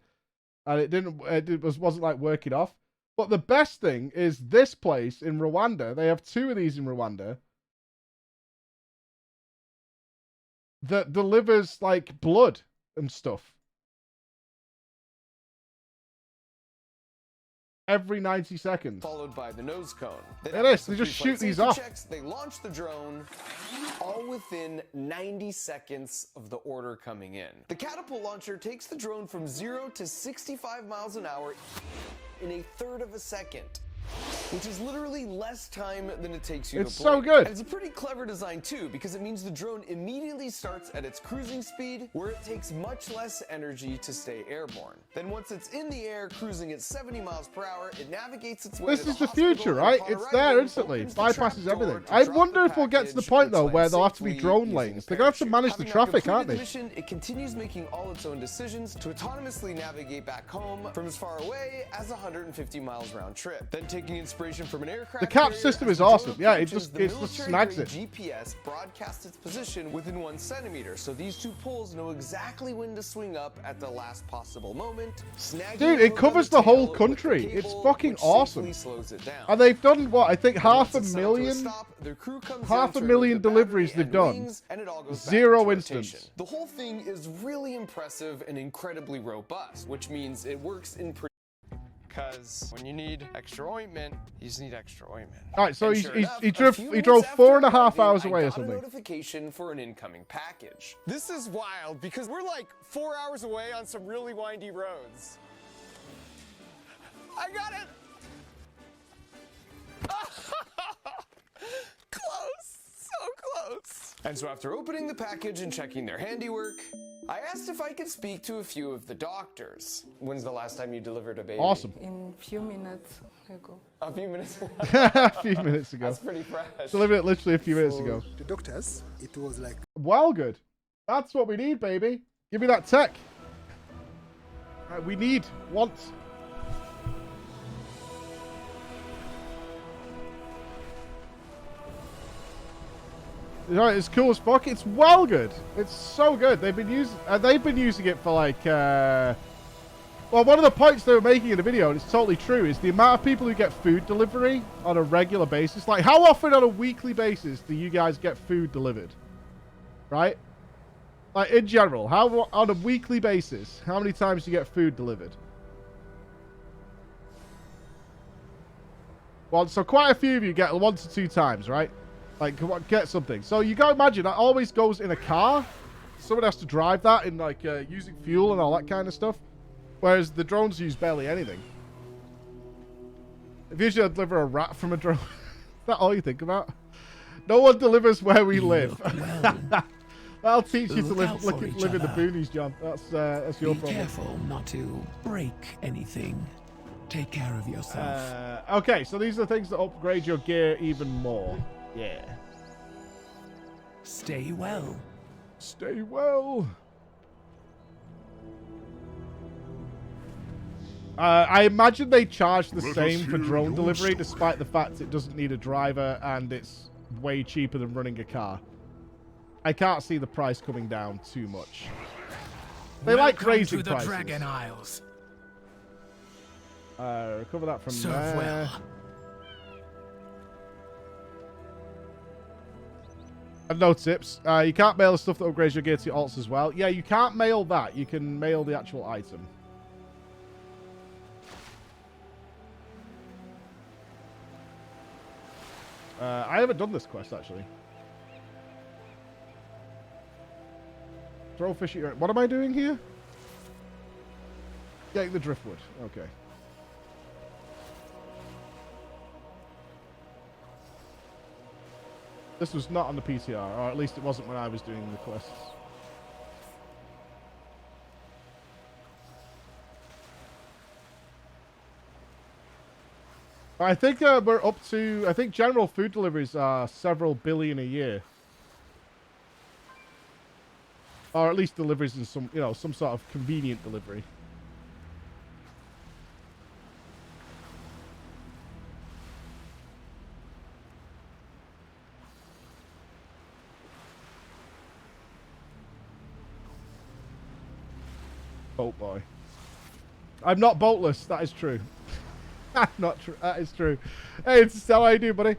And it wasn't like working off. But the best thing is this place in Rwanda. They have 2 of these in Rwanda that delivers like blood and stuff every 90 seconds. Followed by the nose cone. It is. They just shoot these off. Checks, they launch the drone all within 90 seconds of the order coming in. The catapult launcher takes the drone from 0 to 65 miles an hour in a third of a second, which is literally less time than it takes you to blink. It's so good. And it's a pretty clever design too, because it means the drone immediately starts at its cruising speed, where it takes much less energy to stay airborne. Then once it's in the air, cruising at 70 miles per hour, it navigates its way to This is the future, right? It's there instantly. Bypasses everything. I wonder if we'll get to the point though where there'll have to be drone lanes. They're going to have to manage the traffic, aren't they? Mission, it continues making all its own decisions to autonomously navigate back home from as far away as 150 miles round trip. Then taking inspiration from an aircraft. The cap system is awesome. Yeah, it just snags it. GPS broadcasts its position within 1 centimeter, so these 2 poles know exactly when to swing up at the last possible moment. Dude, it covers the whole country. It's fucking awesome. And they've done what? I think half a million deliveries they've done. 0 instance. The whole thing is really impressive and incredibly robust, which means it works in because when you need extra ointment, you just need extra ointment. All right, so And he sure enough, he a drove few he drove minutes 4.5 after hours arriving, away I or got a something. notification for an incoming package. This is wild because we're like 4 hours away on some really windy roads. I got it. Close, so close. And so after opening the package and checking their handiwork, I asked if I could speak to a few of the doctors. When's the last time you delivered a baby? Awesome. In few minutes ago. A few minutes. A few minutes ago. That's pretty fresh. Delivered it literally a few minutes ago. The doctors, it was like... Well, good. That's what we need, baby. Give me that tech. We need, want. It's cool as fuck. It's well good. It's so good. They've been using it for like well, one of the points they were making in the video, and it's totally true, is the amount of people who get food delivery on a regular basis. Like, how often on a weekly basis do you guys get food delivered? Right? Like, in general, how on a weekly basis, how many times do you get food delivered? Well, so quite a few of you get 1 to 2 times, right? Like, come on, get something. So you gotta imagine that always goes in a car. Someone has to drive that in, like, using fuel and all that kind of stuff. Whereas the drones use barely anything. If you should deliver a rat from a drone, is that all you think about? No one delivers where we live. That'll teach you to live in the boonies, John. That's your problem. Be careful not to break anything. Take care of yourself. Okay, so these are the things that upgrade your gear even more. Yeah. Stay well. Stay well. I imagine they charge the same for drone delivery, despite the fact it doesn't need a driver and it's way cheaper than running a car. I can't see the price coming down too much. They like raising prices. Welcome to the Dragon Isles. Recover that from Serve there. well. And no tips. You can't mail the stuff that upgrades your gear to your alts as well. Yeah, you can't mail that. You can mail the actual item. I haven't done this quest, actually. Throw fish at your... What am I doing here? Getting the driftwood. Okay. This was not on the PTR, or at least it wasn't when I was doing the quests. I think we're up to... I think general food deliveries are several billion a year. Or at least deliveries in some, you know, some sort of convenient delivery. Boat boy. I'm not boatless. That is true. Not true. That is true. Hey, it's how I do, buddy.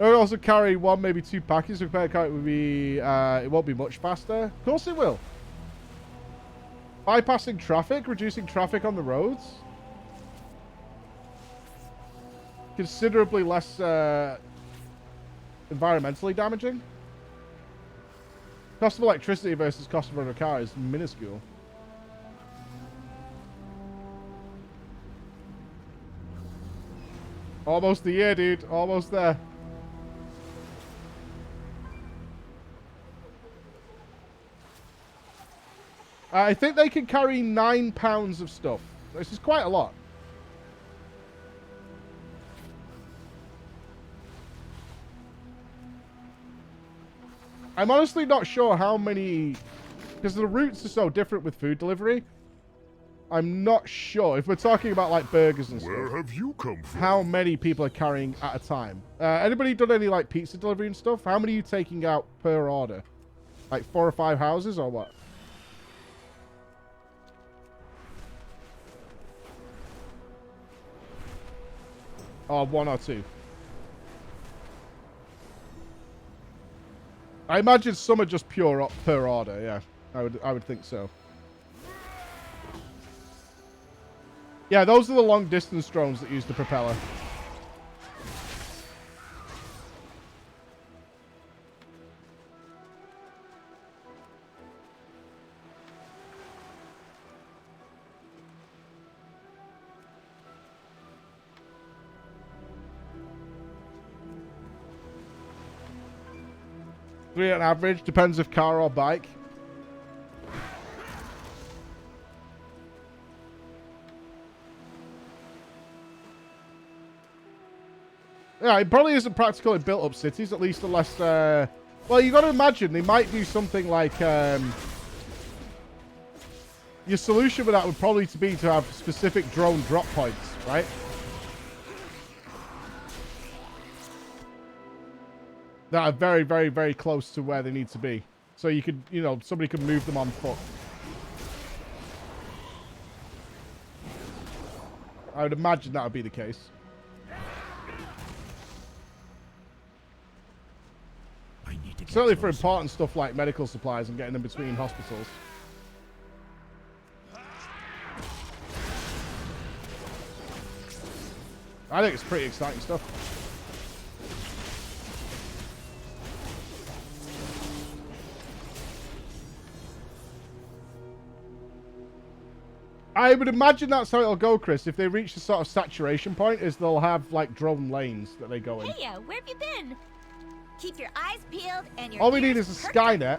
I would also carry 1, maybe 2 packages. So compare car, it would be. It won't be much faster. Of course, it will. Bypassing traffic, reducing traffic on the roads. Considerably less environmentally damaging. Cost of electricity versus cost of running a car is minuscule. Almost the year, dude. Almost there. I think they can carry 9 pounds of stuff. This is quite a lot. I'm honestly not sure how many... Because the routes are so different with food delivery. I'm not sure, if we're talking about like burgers and stuff, Where have you come from? how many people are carrying at a time. Anybody done any like pizza delivery and stuff? How many are you taking out per order? Like 4 or 5 houses or what? Or 1 or 2? I imagine some are just pure per order, yeah. I would think so. Yeah, those are the long distance drones that use the propeller. Three on average, depends if car or bike. Yeah, it probably isn't practical in built-up cities, at least unless... well, you got to imagine they might do something like... your solution with that would probably be to have specific drone drop points, right? That are very, very, very close to where they need to be. So you could, you know, somebody could move them on foot. I would imagine that would be the case. Certainly for important stuff like medical supplies and getting them between hospitals. I think it's pretty exciting stuff. I would imagine that's how it'll go, Chris. If they reach the sort of saturation point, is they'll have like drone lanes that they go in. Hey, where have you been? Keep your eyes peeled and your all we need is a Skynet.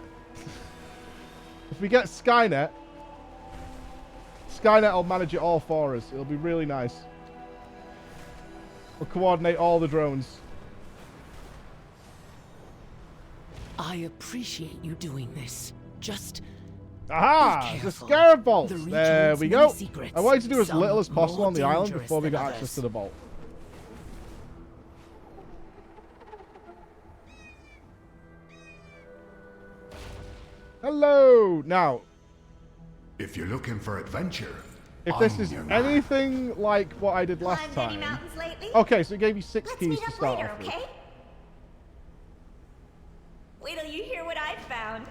If we get Skynet, Skynet will manage it all for us. It'll be really nice. We'll coordinate all the drones. I appreciate you doing this. Just aha! The Scarab Vault. There we go. I wanted to do as little as possible on the island before we got access to the vault. Hello! Now, if you're looking for adventure, if this is anything like what I did last time... Okay, so it gave you 6 keys to start off with. Wait till you hear what I found.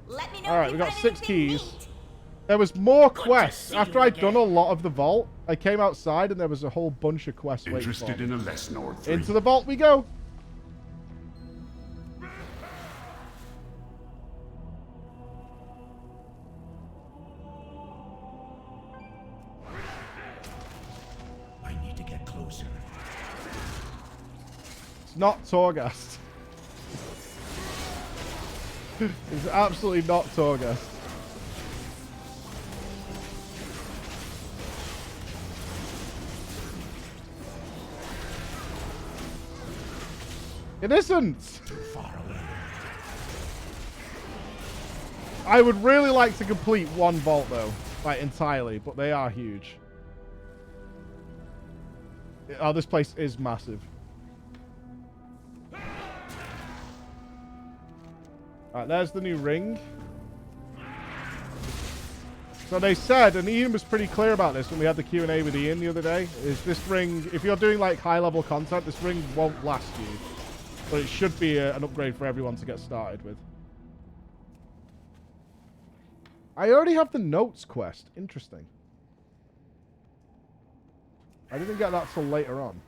Let me know. Alright, we got 6 keys. There was more quests. After I'd done a lot of the vault, I came outside and there was a whole bunch of quests waiting for me. Interested in a lesson or 3? Into the vault we go. It's not Torghast. It's absolutely not Torghast. It isn't! Too far away. I would really like to complete one vault though, like entirely, but they are huge. Oh, this place is massive. Alright, there's the new ring. So they said, and Ian was pretty clear about this when we had the Q&A with Ian the other day, is this ring, if you're doing like high-level content, this ring won't last you. But it should be an upgrade for everyone to get started with. I already have the notes quest. Interesting. I didn't get that till later on.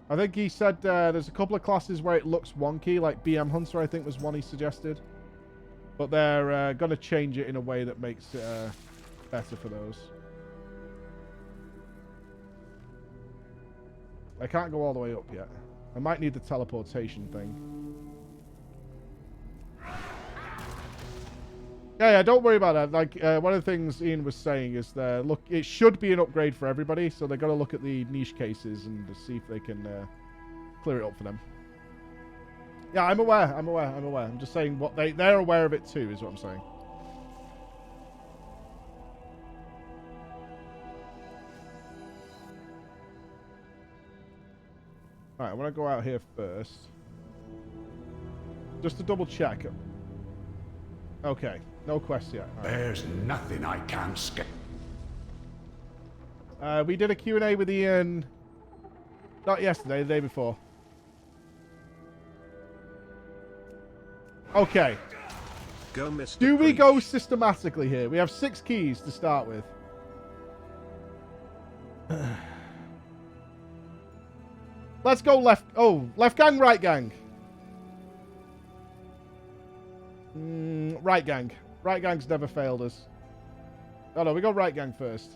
I think he said there's a couple of classes where it looks wonky, like BM Hunter I think was one he suggested. But they're going to change it in a way that makes it better for those. I can't go all the way up yet. I might need the teleportation thing. Yeah, don't worry about that. Like, one of the things Ian was saying is that, look, it should be an upgrade for everybody, so they've got to look at the niche cases and see if they can clear it up for them. Yeah, I'm aware. I'm just saying what they're aware of it too, is what I'm saying. Alright, I want to go out here first. Just to double check. Okay, no quest yet. Right. There's nothing I can't skip. We did a Q&A with Ian, not yesterday, the day before. Okay. go, Mr. Do we Preach. go systematically here? We have 6 keys to start with. Let's go left. Oh, left gang, right gang. Right gang. Right gang's never failed us. Oh no, we go right gang first.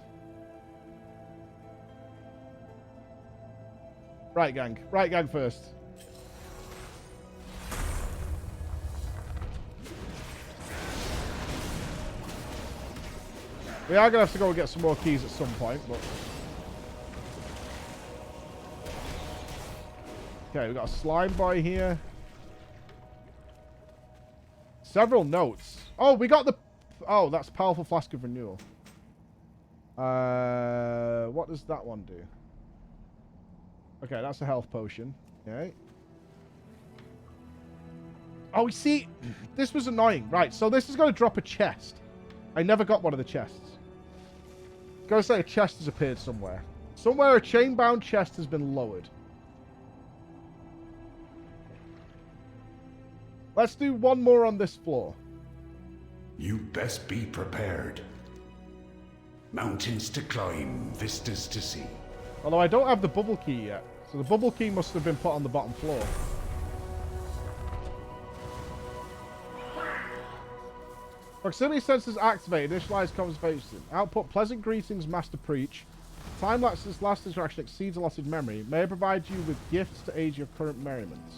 Right gang. Right gang first. We are going to have to go and get some more keys at some point, but... Okay, we've got a slime boy here. Several notes. Oh, we got the... Oh, that's powerful flask of renewal. What does that one do? Okay, that's a health potion. Okay. Oh, we see... This was annoying. Right, so this is going to drop a chest. I never got one of the chests. It's going to say a chest has appeared somewhere. Somewhere a chain-bound chest has been lowered. Let's do one more on this floor. You best be prepared. Mountains to climb, vistas to see. Although I don't have the bubble key yet. So the bubble key must have been put on the bottom floor. Proximity sensors activated. Initialize conversation. Output pleasant greetings, Master Preach. Time lapse this last interaction exceeds allotted memory. May I provide you with gifts to aid your current merriments.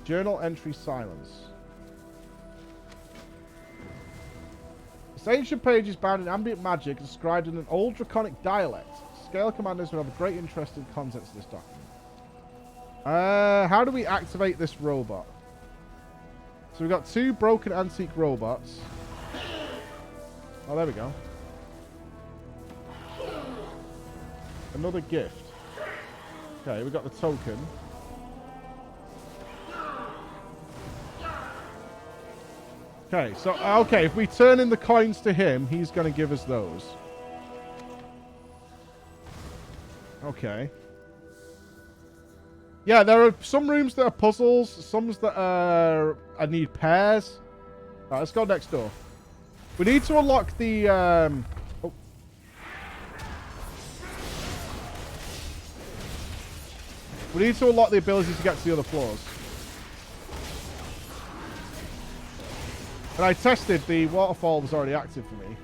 Journal entry silence. This ancient page is bound in ambient magic described in an old draconic dialect. Scale commanders would have a great interest in the contents of this document. How do we activate this robot? So we've got 2 broken antique robots. Oh, there we go. Another gift. Okay, we got the token. Okay, so, okay, if we turn in the coins to him, he's going to give us those. Okay. Yeah, there are some rooms that are puzzles, some that are... I need pairs. Alright, let's go next door. We need to unlock the... Oh. We need to unlock the ability to get to the other floors. And I tested the waterfall was already active for me.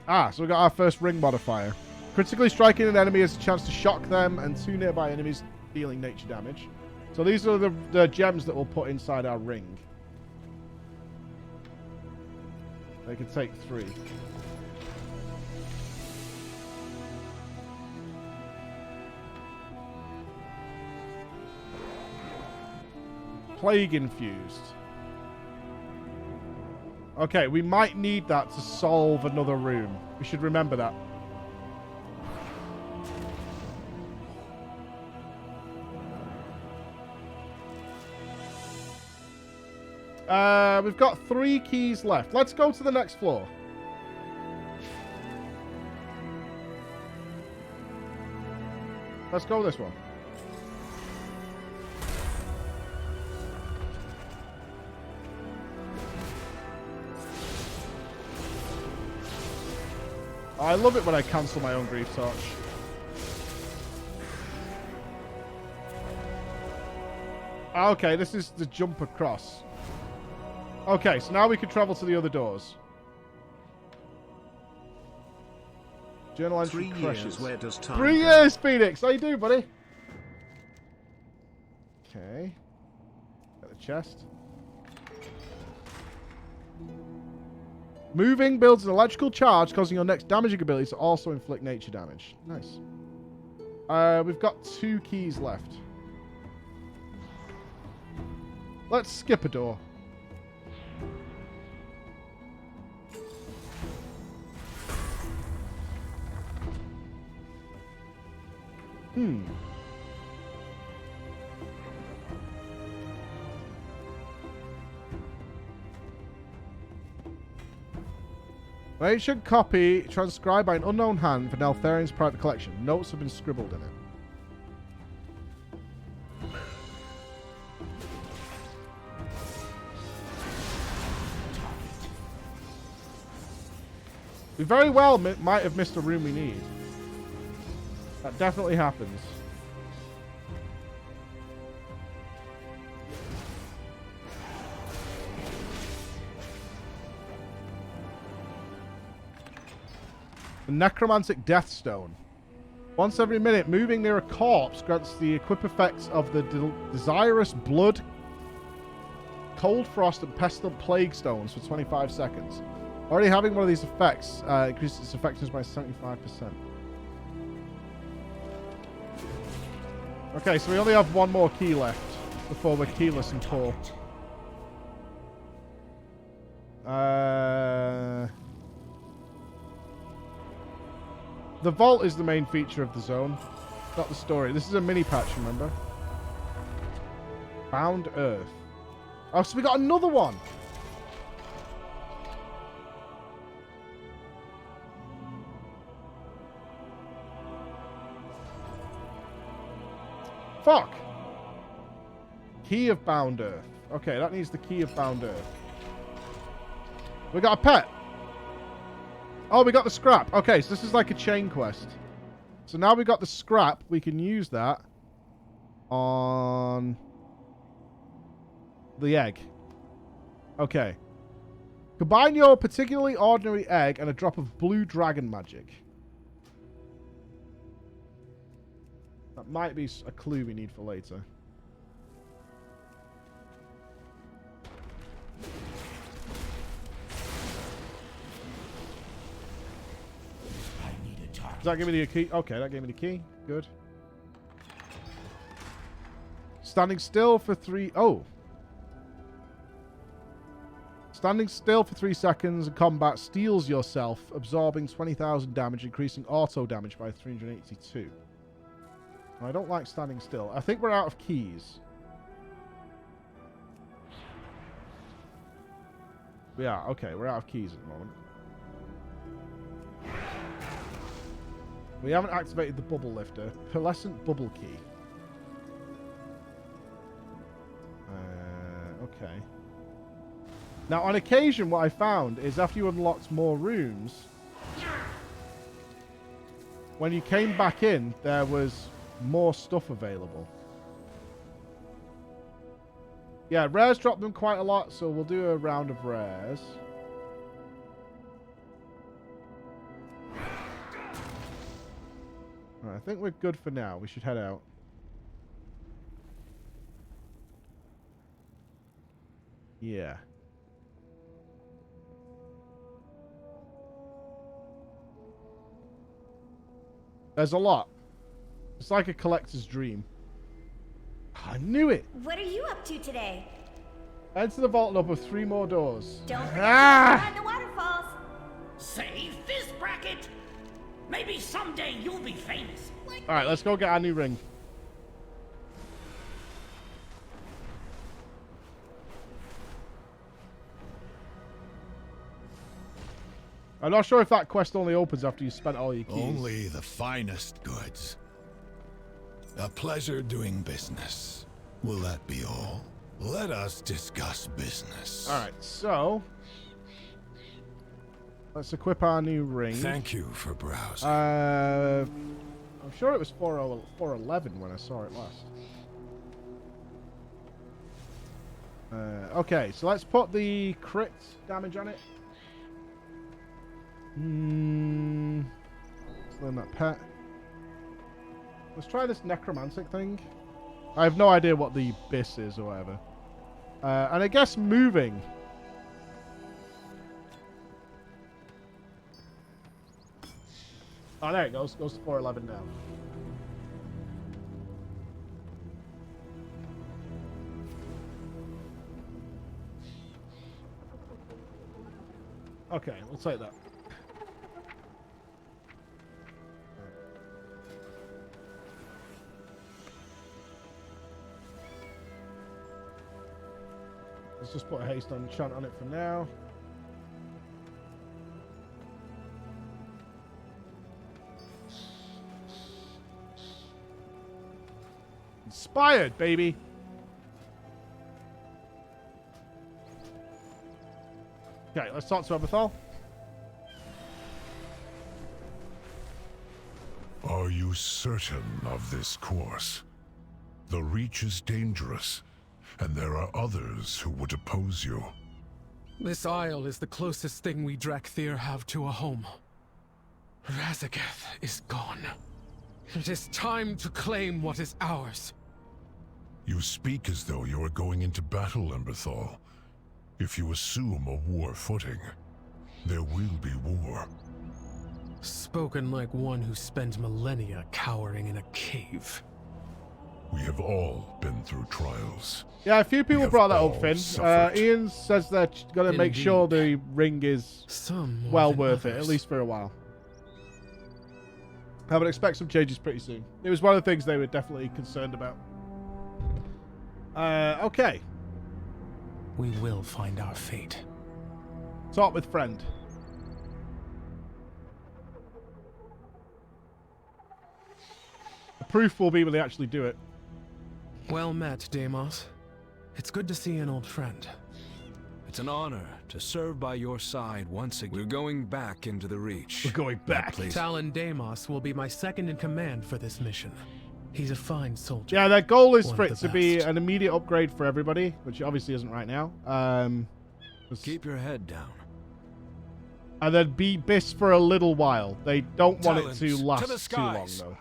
Ah, so we got our first ring modifier. Critically striking an enemy has a chance to shock them and 2 nearby enemies dealing nature damage. So these are the gems that we'll put inside our ring. They can take 3. Plague infused. Okay, we might need that to solve another room. We should remember that. We've got 3 keys left. Let's go to the next floor. Let's go this one. I love it when I cancel my own grief torch. Okay, this is the jump across. Okay, so now we can travel to the other doors. Journal entry 3 crashes. years, where does time 3 go? years, Phoenix! How you doing, buddy? Okay. Got the chest. Moving builds an electrical charge, causing your next damaging ability to also inflict nature damage. Nice. We've got 2 keys left. Let's skip a door. An ancient copy transcribed by an unknown hand for Neltharian's private collection. Notes have been scribbled in it. We very well might have missed a room we need. That definitely happens. The Necromantic Death Stone. Once every minute, moving near a corpse grants the equip effects of the Desirous Blood, Cold Frost, and Pestilent Plague Stones for 25 seconds. Already having one of these effects increases its effectiveness by 75%. Okay, so we only have one more key left before we're keyless and poor. The vault is the main feature of the zone, not the story. This is a mini patch, remember? Bound Earth. Oh, so we got another one. Fuck. Key of Bound Earth. Okay, that needs the key of Bound Earth. We got a pet. Oh, we got the scrap. Okay, so this is like a chain quest. So now we got the scrap. We can use that on the egg. Okay. Combine your particularly ordinary egg and a drop of blue dragon magic. That might be a clue we need for later. Does that give me the key? Okay, that gave me the key. Good. Standing still for 3... Oh. Standing still for 3 seconds in combat steals yourself, absorbing 20,000 damage, increasing auto damage by 382. I don't like standing still. I think we're out of keys. We are. Okay, we're out of keys at the moment. We haven't activated the bubble lifter. Pearlescent bubble key. Okay. Now, on occasion, what I found is after you unlocked more rooms, when you came back in, there was more stuff available. Yeah, rares drop them quite a lot, so we'll do a round of rares. Alright, I think we're good for now. We should head out. Yeah. There's a lot. It's like a collector's dream. I knew it! What are you up to today? Enter the vault up with 3 more doors. Don't forget to run the waterfalls. Save this bracket. Maybe someday you'll be famous. Alright, let's go get our new ring. I'm not sure if that quest only opens after you spent all your keys. Only the finest goods. A pleasure doing business. Will that be all? Let us discuss business. Alright, so let's equip our new ring. Thank you for browsing. I'm sure it was 411 when I saw it last. Okay, so let's put the crit damage on it. Let's learn that pet. Let's try this necromantic thing. I have no idea what the bis is or whatever. And I guess moving. Oh, there it goes. Goes to 411 now. Okay, we'll take that. Let's just put a haste on enchant on it for now. Inspired, baby. Okay, let's talk to Abathal. Are you certain of this course? The Reach is dangerous, and there are others who would oppose you. This isle is the closest thing we Drakthir have to a home. Razageth is gone. It is time to claim what is ours. You speak as though you are going into battle, Emberthal. If you assume a war footing, there will be war. Spoken like one who spent millennia cowering in a cave. We have all been through trials. Yeah, a few people brought that up, Finn. Ian says they're going to make sure the ring is well worth it, at least for a while. I would expect some changes pretty soon. It was one of the things they were definitely concerned about. Okay. We will find our fate. Talk with friend. The proof will be when they actually do it. Well met, Deimos. It's good to see an old friend. It's an honor to serve by your side once again. We're going back into the Reach. We're going back. Talon Deimos will be my second in command for this mission. He's a fine soldier. Yeah, their goal is for it to be an immediate upgrade for everybody, which obviously isn't right now. Keep your head down. And then be bis for a little while. They don't want it to last too long, though.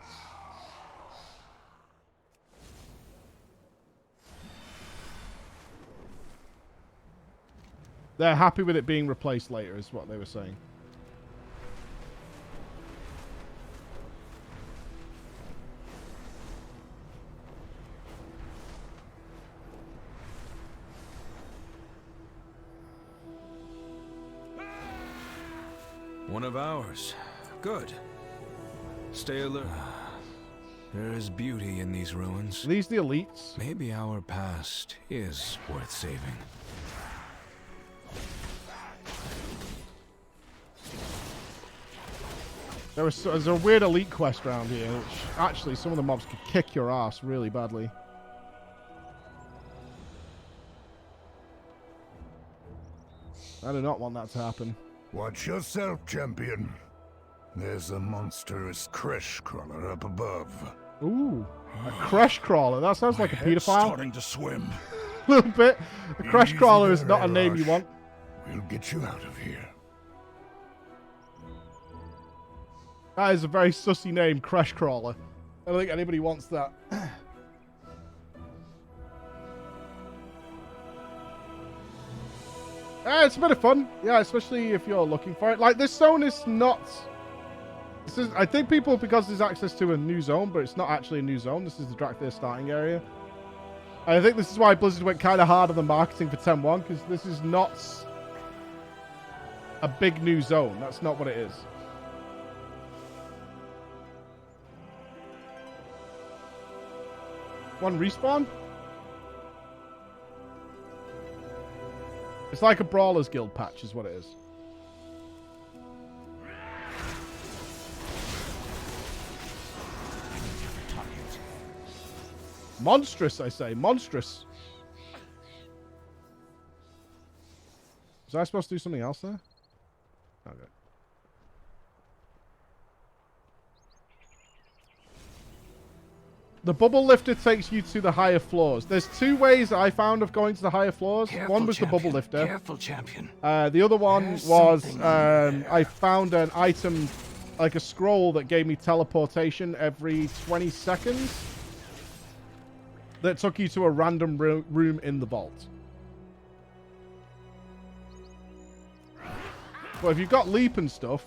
They're happy with it being replaced later, is what they were saying. One of ours. Good. Stay alert. There is beauty in these ruins. Are these the elites? Maybe our past is worth saving. There's a weird elite quest around here, which actually some of the mobs could kick your ass really badly. I do not want that to happen. Watch yourself, champion. There's a monstrous crash crawler up above. Ooh, a crash crawler. That sounds like a pedophile. Starting to swim. A little bit. A crash crawler is not a name you want. We'll get you out of here. That is a very sussy name, Crash Crawler. I don't think anybody wants that. It's a bit of fun. Yeah, especially if you're looking for it. Like, this zone is not... I think people, because there's access to a new zone, but it's not actually a new zone. This is the Drakthir starting area. I think this is why Blizzard went kind of hard on the marketing for 10.1, because this is not a big new zone. That's not what it is. One respawn? It's like a Brawlers Guild patch is what it is. Monstrous, I say. Monstrous. Was I supposed to do something else there? Okay. The bubble lifter takes you to the higher floors. There's two ways I found of going to the higher floors. One was the bubble lifter. Careful, champion. The other one was I found an item, like a scroll that gave me teleportation every 20 seconds. That took you to a random room in the vault. But if you've got leap and stuff,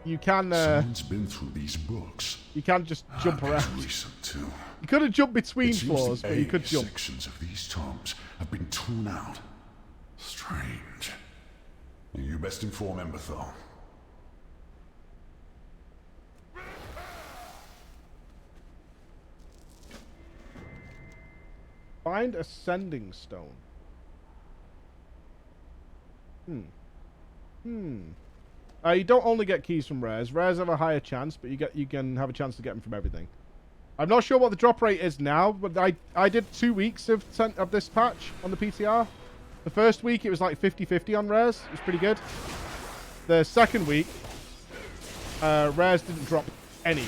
you can. Someone's been through these books. You can just jump around. Listen to. You could have jumped between floors, but you could jump. Sections of these tomes have been torn out. Strange. You best inform Emberthal. Find ascending stone. You don't only get keys from rares. Rares have a higher chance, but you can have a chance to get them from everything. I'm not sure what the drop rate is now, but I did 2 weeks of this patch on the PTR. The first week, it was like 50-50 on rares. It was pretty good. The second week, rares didn't drop any.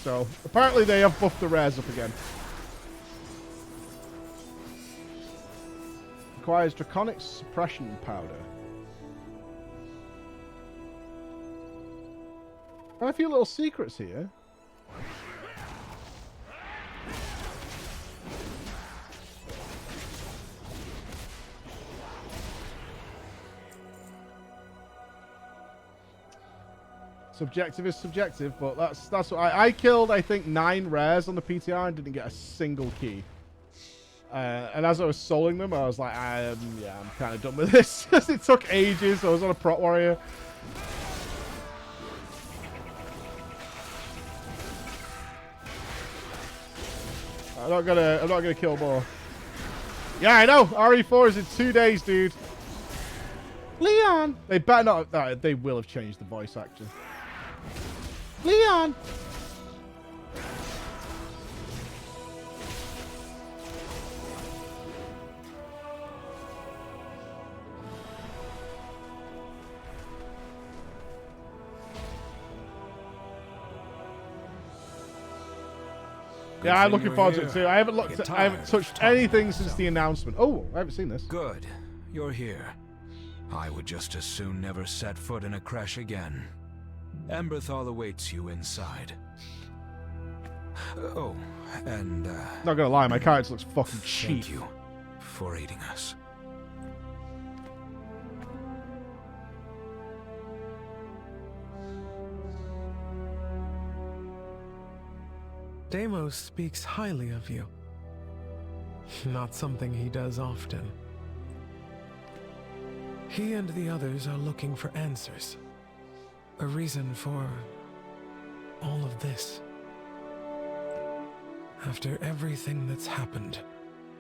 So, apparently they have buffed the rares up again. Requires Draconic Suppression Powder. A few little secrets here. Subjective is subjective, but that's what I killed. I think 9 rares on the PTR and didn't get a single key. And as I was soloing them, I was like, yeah, I'm kind of done with this. It took ages. I was on a prot warrior. I'm not gonna kill more. Yeah, I know. RE4 is in 2 days, dude. Leon. They better not. They will have changed the voice actor. Leon. Yeah, I'm looking forward to it too. I haven't touched anything since the announcement. Oh, I haven't seen this. Good. You're here. I would just as soon never set foot in a crash again. Emberthal awaits you inside. Oh, and not gonna lie, my character looks fucking cheap. Thank you for aiding us. Deimos speaks highly of you. Not something he does often. He and the others are looking for answers. A reason for all of this. After everything that's happened,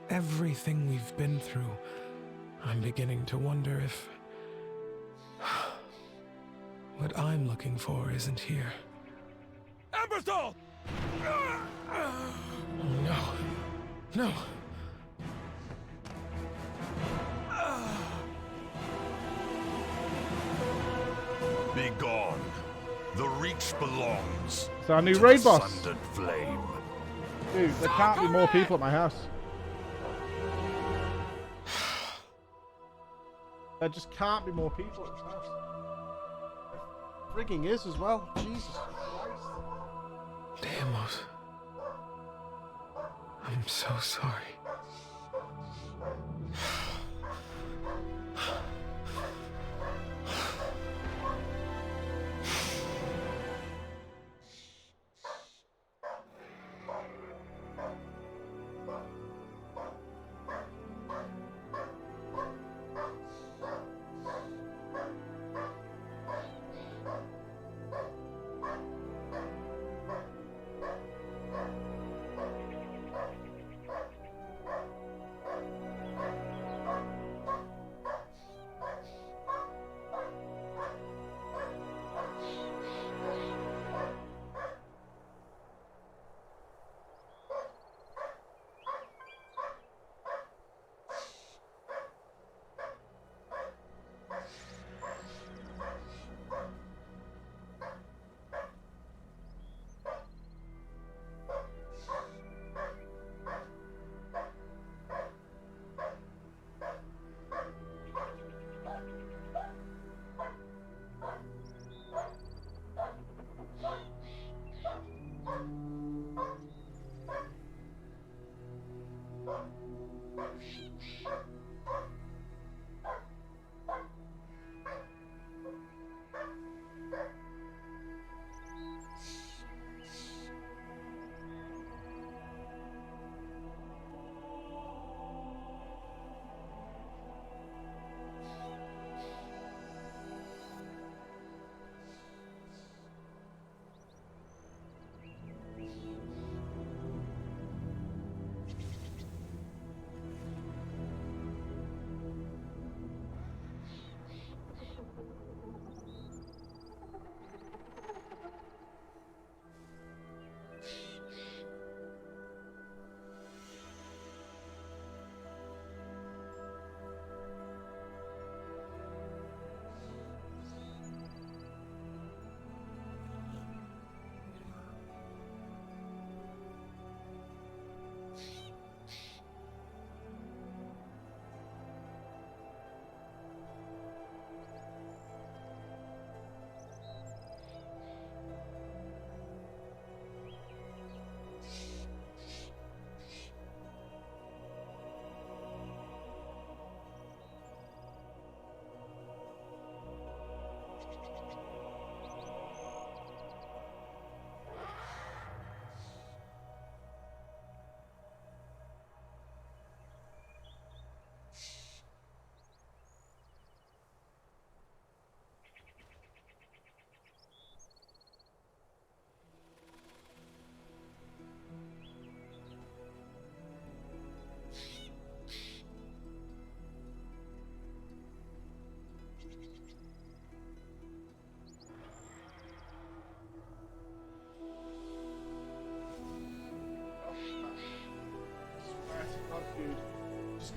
everything we've been through, I'm beginning to wonder if what I'm looking for isn't here. Emberthal! No. No. Be gone. The Reach belongs. It's our new to raid the boss. Sundered Flame. Dude, there can't be more people at my house. There just can't be more people at this house. Frigging is as well. Jesus Christ. Deimos. I'm so sorry.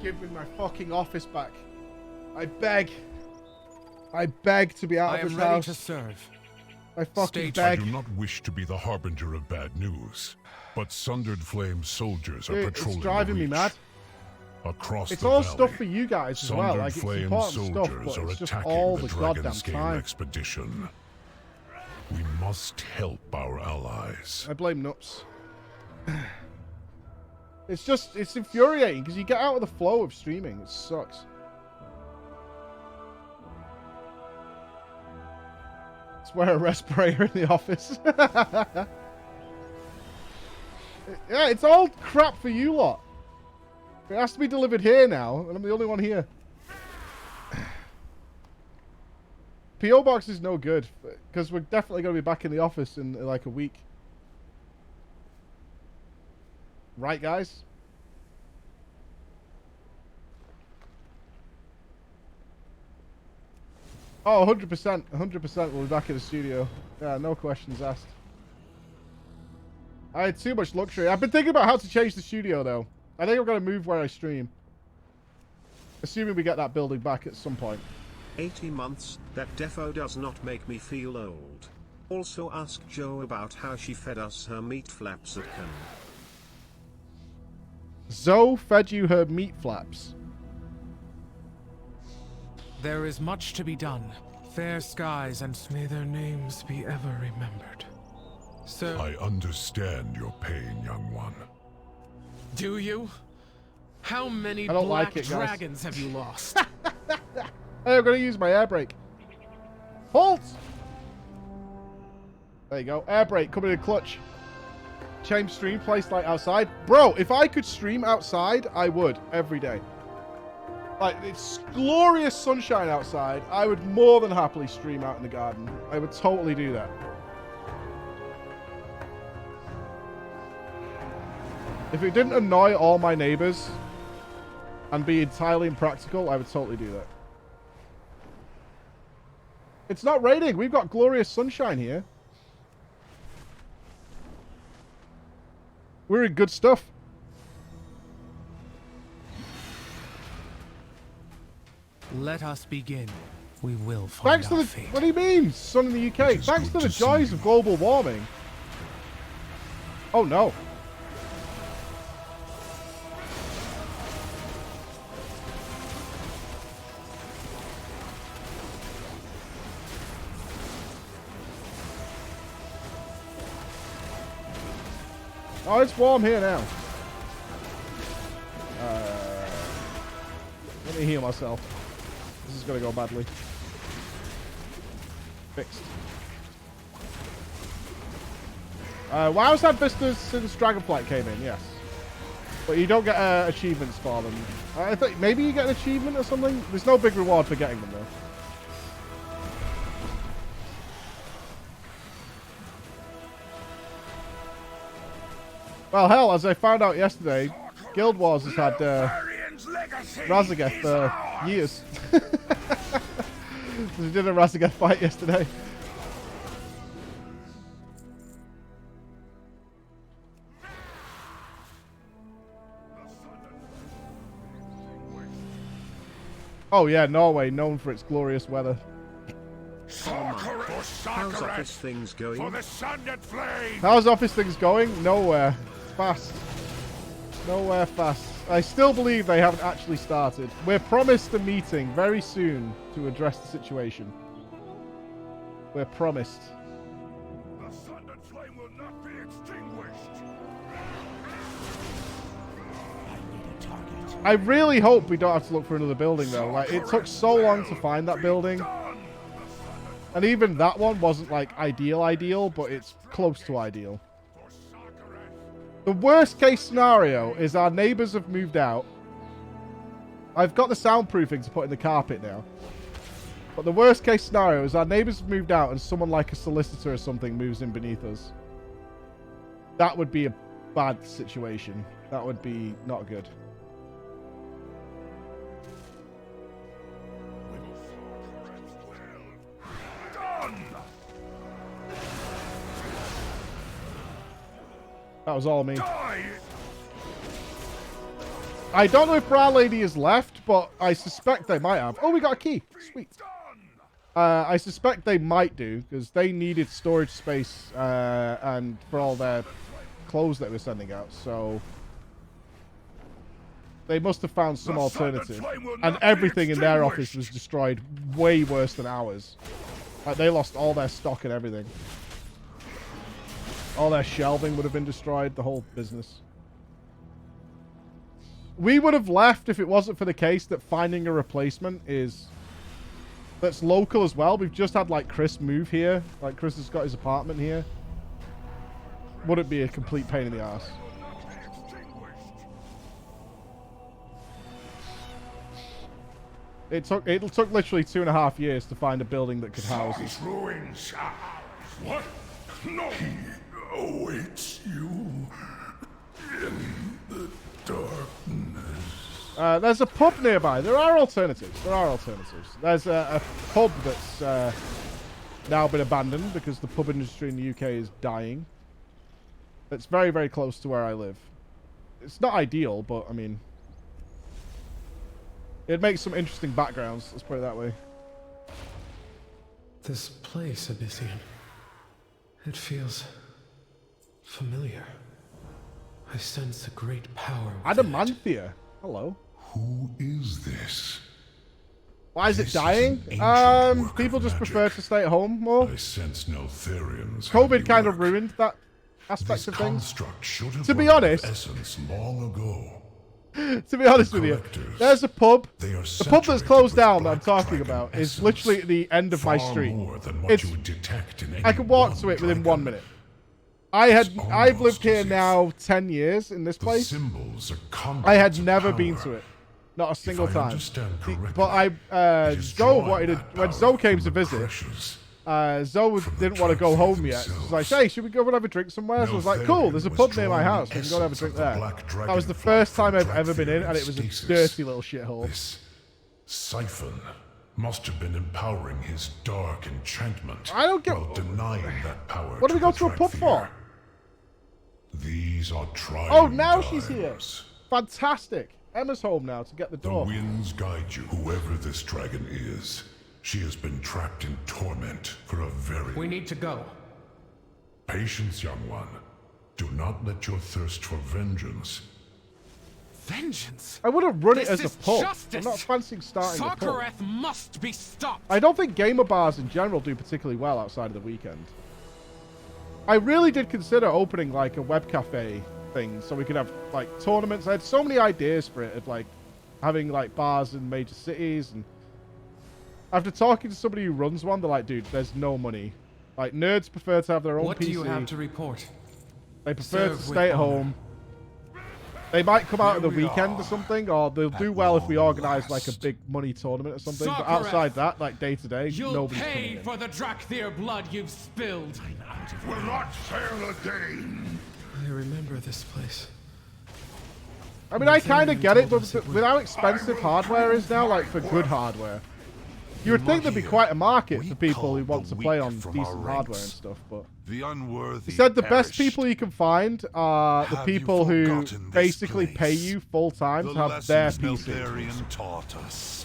give me my fucking office back. I beg. I beg to be out of this house. I am ready to serve. I fucking I beg. do not wish to be the harbinger of bad news, but Sundered Flame soldiers are patrolling It's driving me mad. Across it's the all valley, stuff for you guys as well. Like, it's Flame important stuff, soldiers but are it's just attacking all the the goddamn Dragonscale time. expedition. We must help our allies. I blame Nupss. It's infuriating because you get out of the flow of streaming. It sucks. Let's wear a respirator in the office. Yeah, it's all crap for you lot. It has to be delivered here now, and I'm the only one here. P.O. Box is no good, because we're definitely going to be back in the office in like a week. Right, guys? Oh, 100%. 100% we'll be back in the studio. Yeah, no questions asked. I had too much luxury. I've been thinking about how to change the studio, though. I think I'm going to move where I stream. Assuming we get that building back at some point. 80 months, that defo does not make me feel old. Also ask Jo about how she fed us her meat flaps at camp. Zoe fed you her meat flaps. There is much to be done. Fair skies, and may their names be ever remembered. So I understand your pain, young one. Do you? How many I don't black like it, guys. dragons have you lost? Hey, I'm going to use my air brake. Halt! There you go. Air brake coming in clutch. Change stream, playstyle outside. Bro, if I could stream outside, I would every day. Like, it's glorious sunshine outside. I would more than happily stream out in the garden. I would totally do that. If it didn't annoy all my neighbors and be entirely impractical, I would totally do that. It's not raining. We've got glorious sunshine here. We're in good stuff. Let us begin. We will find Thanks to our the... fate. What do you mean, sun in the UK? Thanks to the joys of global warming. Oh, no. Oh, it's warm here now. Let me heal myself. This is going to go badly. Fixed. WoW's had vistas since Dragonflight came in, yes. But you don't get achievements for them. I think maybe you get an achievement or something. There's no big reward for getting them, though. Well, hell, as I found out yesterday, Guild Wars has had Razageth for years. We did a Razageth fight yesterday. Oh yeah, Norway, known for its glorious weather. How's office things going? How's office things going? Nowhere. Fast. Nowhere fast. I still believe they haven't actually started. We're promised a meeting very soon to address the situation. We're promised. The Sundered Flame will not be extinguished. I really hope we don't have to look for another building though. Like, it took so long to find that building. And even that one wasn't like ideal, but it's close to ideal. The worst case scenario is our neighbors have moved out. I've got the soundproofing to put in the carpet now. But the worst case scenario is our neighbors have moved out and someone like a solicitor or something moves in beneath us. That would be a bad situation. That would be not good. That was all me. I don't know if Brown Lady is left, but I suspect they might have. Oh, we got a key. Sweet. I suspect they might do, because they needed storage space and for all their clothes that we're sending out, so they must have found some alternative. And everything in their office was destroyed way worse than ours. Like, they lost all their stock and everything. All their shelving would have been destroyed, the whole business. We would have left if it wasn't for the case that finding a replacement that's local as well. We've just had, like, Chris move here. Like, Chris has got his apartment here. Wouldn't be a complete pain in the ass. It took literally 2.5 years to find a building that could house us. What? No. He awaits you in the darkness. There's a pub nearby. There are alternatives. There's a pub that's now been abandoned because the pub industry in the UK is dying. It's very, very close to where I live. It's not ideal, but, I mean, it makes some interesting backgrounds, let's put it that way. This place, Abyssian, it feels familiar. I sense a great power. Adamanthia. Hello. Who is this? Why is it dying? People just prefer to stay at home more. I sense no Therians. COVID kind of ruined that aspect of things. To be honest, long ago. To be honest with you, there's a pub. The pub that's closed down that I'm talking about is literally at the end of my street. I could walk to it within 1 minute. I've lived here now 10 years in this place. I had never been to it. Not a single time. But Zoe wanted to, when Zoe came to visit, Zoe didn't want to go home yet. She was like, hey, should we go and have a drink somewhere? So I was like, cool, there's a pub near my house. We can go and have a drink there. That was the first time I've ever been in, and it was a dirty little shithole. This siphon must have been empowering his dark enchantment. I don't get... while denying that power. What do we go to a pub for? These are trying Oh, now times. she's here. Fantastic. Emma's home now to get the door. The winds guide you. Whoever this dragon is, she has been trapped in torment for a very... We need to go. Patience, young one. Do not let your thirst for vengeance... Vengeance? I wouldn't run it as a pub. Justice. I'm not fancying starting a pub. Sarkareth must be stopped. I don't think gamer bars in general do particularly well outside of the weekend. I really did consider opening like a web cafe thing so we could have like tournaments. I had so many ideas for it, of like having like bars in major cities, and after talking to somebody who runs one, they're like, dude, there's no money. Like, nerds prefer to have their own PC. What do you have to report? They prefer to stay at home. They might come out on the weekend or something, or they'll do well if we organize like a big money tournament or something. But outside that, like day to day, nobody's coming in. You'll pay for the Drakthir blood you've spilled. Will not fail again. I remember this place. I mean, I kind of get it, but with how expensive hardware is now, like for good hardware, you would think there'd be quite a market for people who want to play on decent hardware and stuff, but... The unworthy he said the best people you can find are the people who basically pay you full-time to have their PC. Taught us.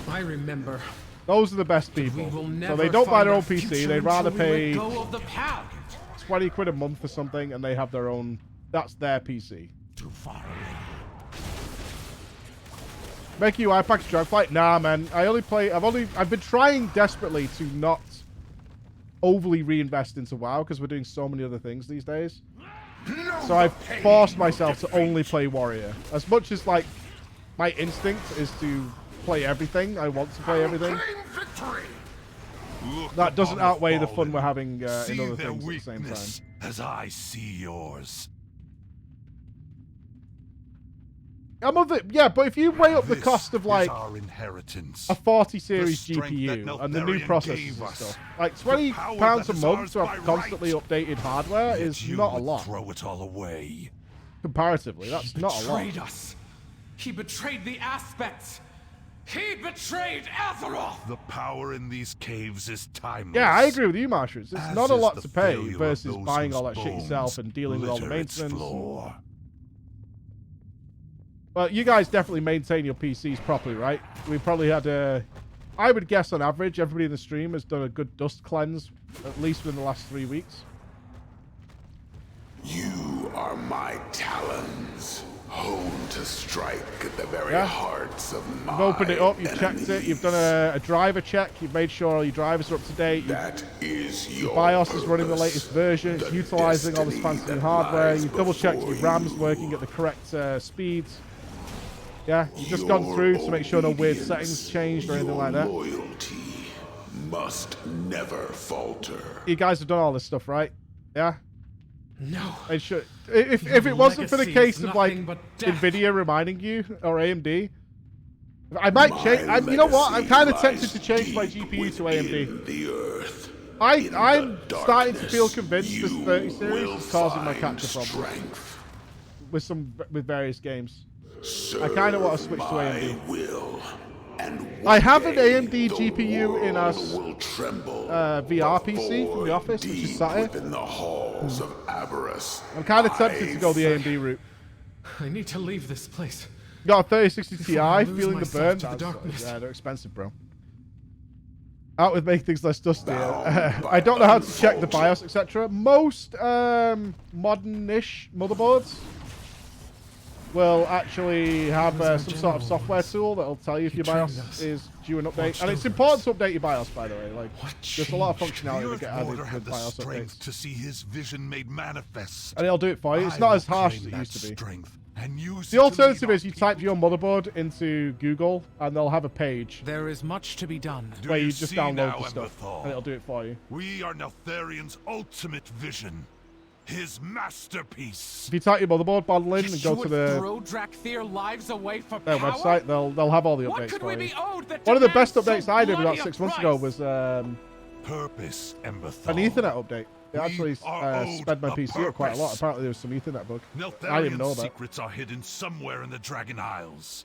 I remember. Those are the best people. So they don't buy their own PC, they'd rather pay 20 quid a month or something, and they have their own... That's their PC. Too far. Make you package Dragonflight? Nah, man. I've been trying desperately to not overly reinvest into WoW because we're doing so many other things these days. So I've forced myself to only play Warrior. As much as like my instinct is to play everything, I want to play everything. That doesn't outweigh the fun we're having in other things at the same time. As I see yours. Yeah, but if you weigh up the cost of like a 40 series GPU and the new processors and stuff, like £20 a month to have constantly updated hardware is not a lot. Throw it all away. Comparatively, that's not a lot. He betrayed us. He betrayed the aspects. He betrayed Azeroth. The power in these caves is timeless. Yeah, I agree with you, Marshals. It's not a lot to pay versus buying all that shit yourself and dealing with all the maintenance. Well, you guys definitely maintain your PCs properly, right? We probably had I would guess on average, everybody in the stream has done a good dust cleanse, at least within the last 3 weeks. You are my talons, honed to strike at the very hearts of my You've opened it up, you've enemies. checked it, you've done a driver check, you've made sure all your drivers are up to date. That is your BIOS is running the latest version, it's utilizing all this fancy new hardware, you've double checked your RAM's working at the correct speeds. Yeah, you've just gone through to make sure no weird settings changed or anything like that. Loyalty must never falter. You guys have done all this stuff, right? Yeah? No. It should. If it wasn't for the case of like Nvidia reminding you or AMD, I might change. You know what? I'm kind of tempted to change my GPU to AMD. I'm starting to feel convinced this 30 series is causing my capture problems with various games. I kind of want to switch to AMD. I have an AMD GPU in our VR PC from the office, which is sat here. I'm kind of tempted to go the AMD route. I need to leave this place. Got a 3060 Ti, feeling the burn. Yeah, they're expensive, bro. Out with making things less dusty. I don't know how to check the BIOS, etc. Most modern-ish motherboards will actually have some sort of software tool that'll tell you if your BIOS is due an update. And it's important to update your BIOS, by the way. Like, there's a lot of functionality to get added with BIOS updates. To see his vision made manifest. And it'll do it for you. It's not as harsh as it used to be. The alternative is you type your motherboard into Google, and they'll have a page. There is much to be done. Where you just download the stuff, and it'll do it for you. We are Neltharion's ultimate vision. His masterpiece. If you type your motherboard model in and go to the their website, they'll have all the updates for you. One of the best updates I did about 6 months ago was an Ethernet update. It actually sped my PC up quite a lot. Apparently there was some Ethernet bug. I didn't know that. Secrets are hidden somewhere in the Dragon Isles.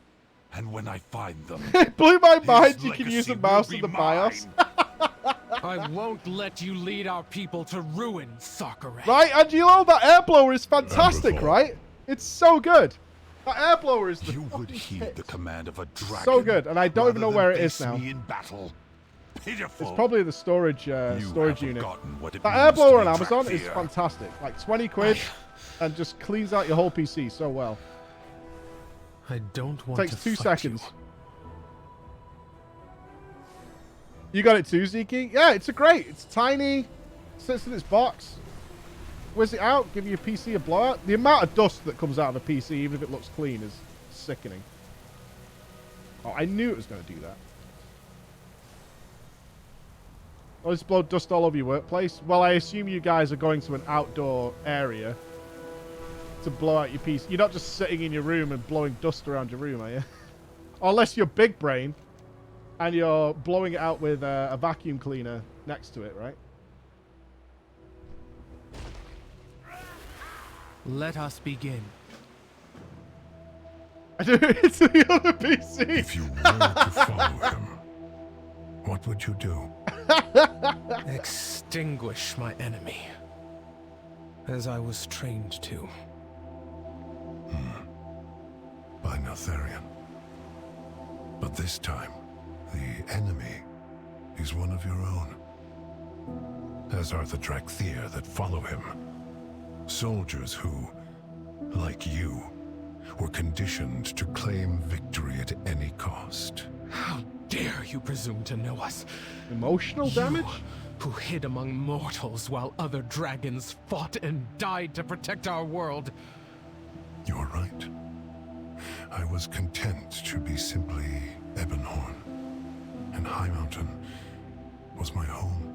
And when I find them, it blew my mind you can use a mouse in the BIOS. I won't let you lead our people to ruin, Sakura. Right, and you know that air blower is fantastic, right? It's so good. That air blower is the you would heed the command of a dragon. So good, and I don't even know where it is now. In battle. Pitiful. It's probably the storage unit. That air blower on Amazon is fantastic. Like 20 quid, and just cleans out your whole PC so well. I don't want to Takes 2 seconds. You got it too, Zeke? Yeah, it's it's tiny, sits in its box. Whiz it out, give your PC a blowout. The amount of dust that comes out of a PC, even if it looks clean, is sickening. Oh, I knew it was going to do that. Oh, just blow dust all over your workplace? Well, I assume you guys are going to an outdoor area to blow out your PC. You're not just sitting in your room and blowing dust around your room, are you? Unless you're big brain and you're blowing it out with a vacuum cleaner next to it, right? Let us begin. I do it to the other PC. If you were to follow him, what would you do? Extinguish my enemy, as I was trained to. By Neltharion. But this time, the enemy is one of your own. As are the Drakthir that follow him. Soldiers who, like you, were conditioned to claim victory at any cost. How dare you presume to know us? Emotional damage? Who hid among mortals while other dragons fought and died to protect our world. You're right. I was content to be simply Ebonhorn, and High Mountain was my home.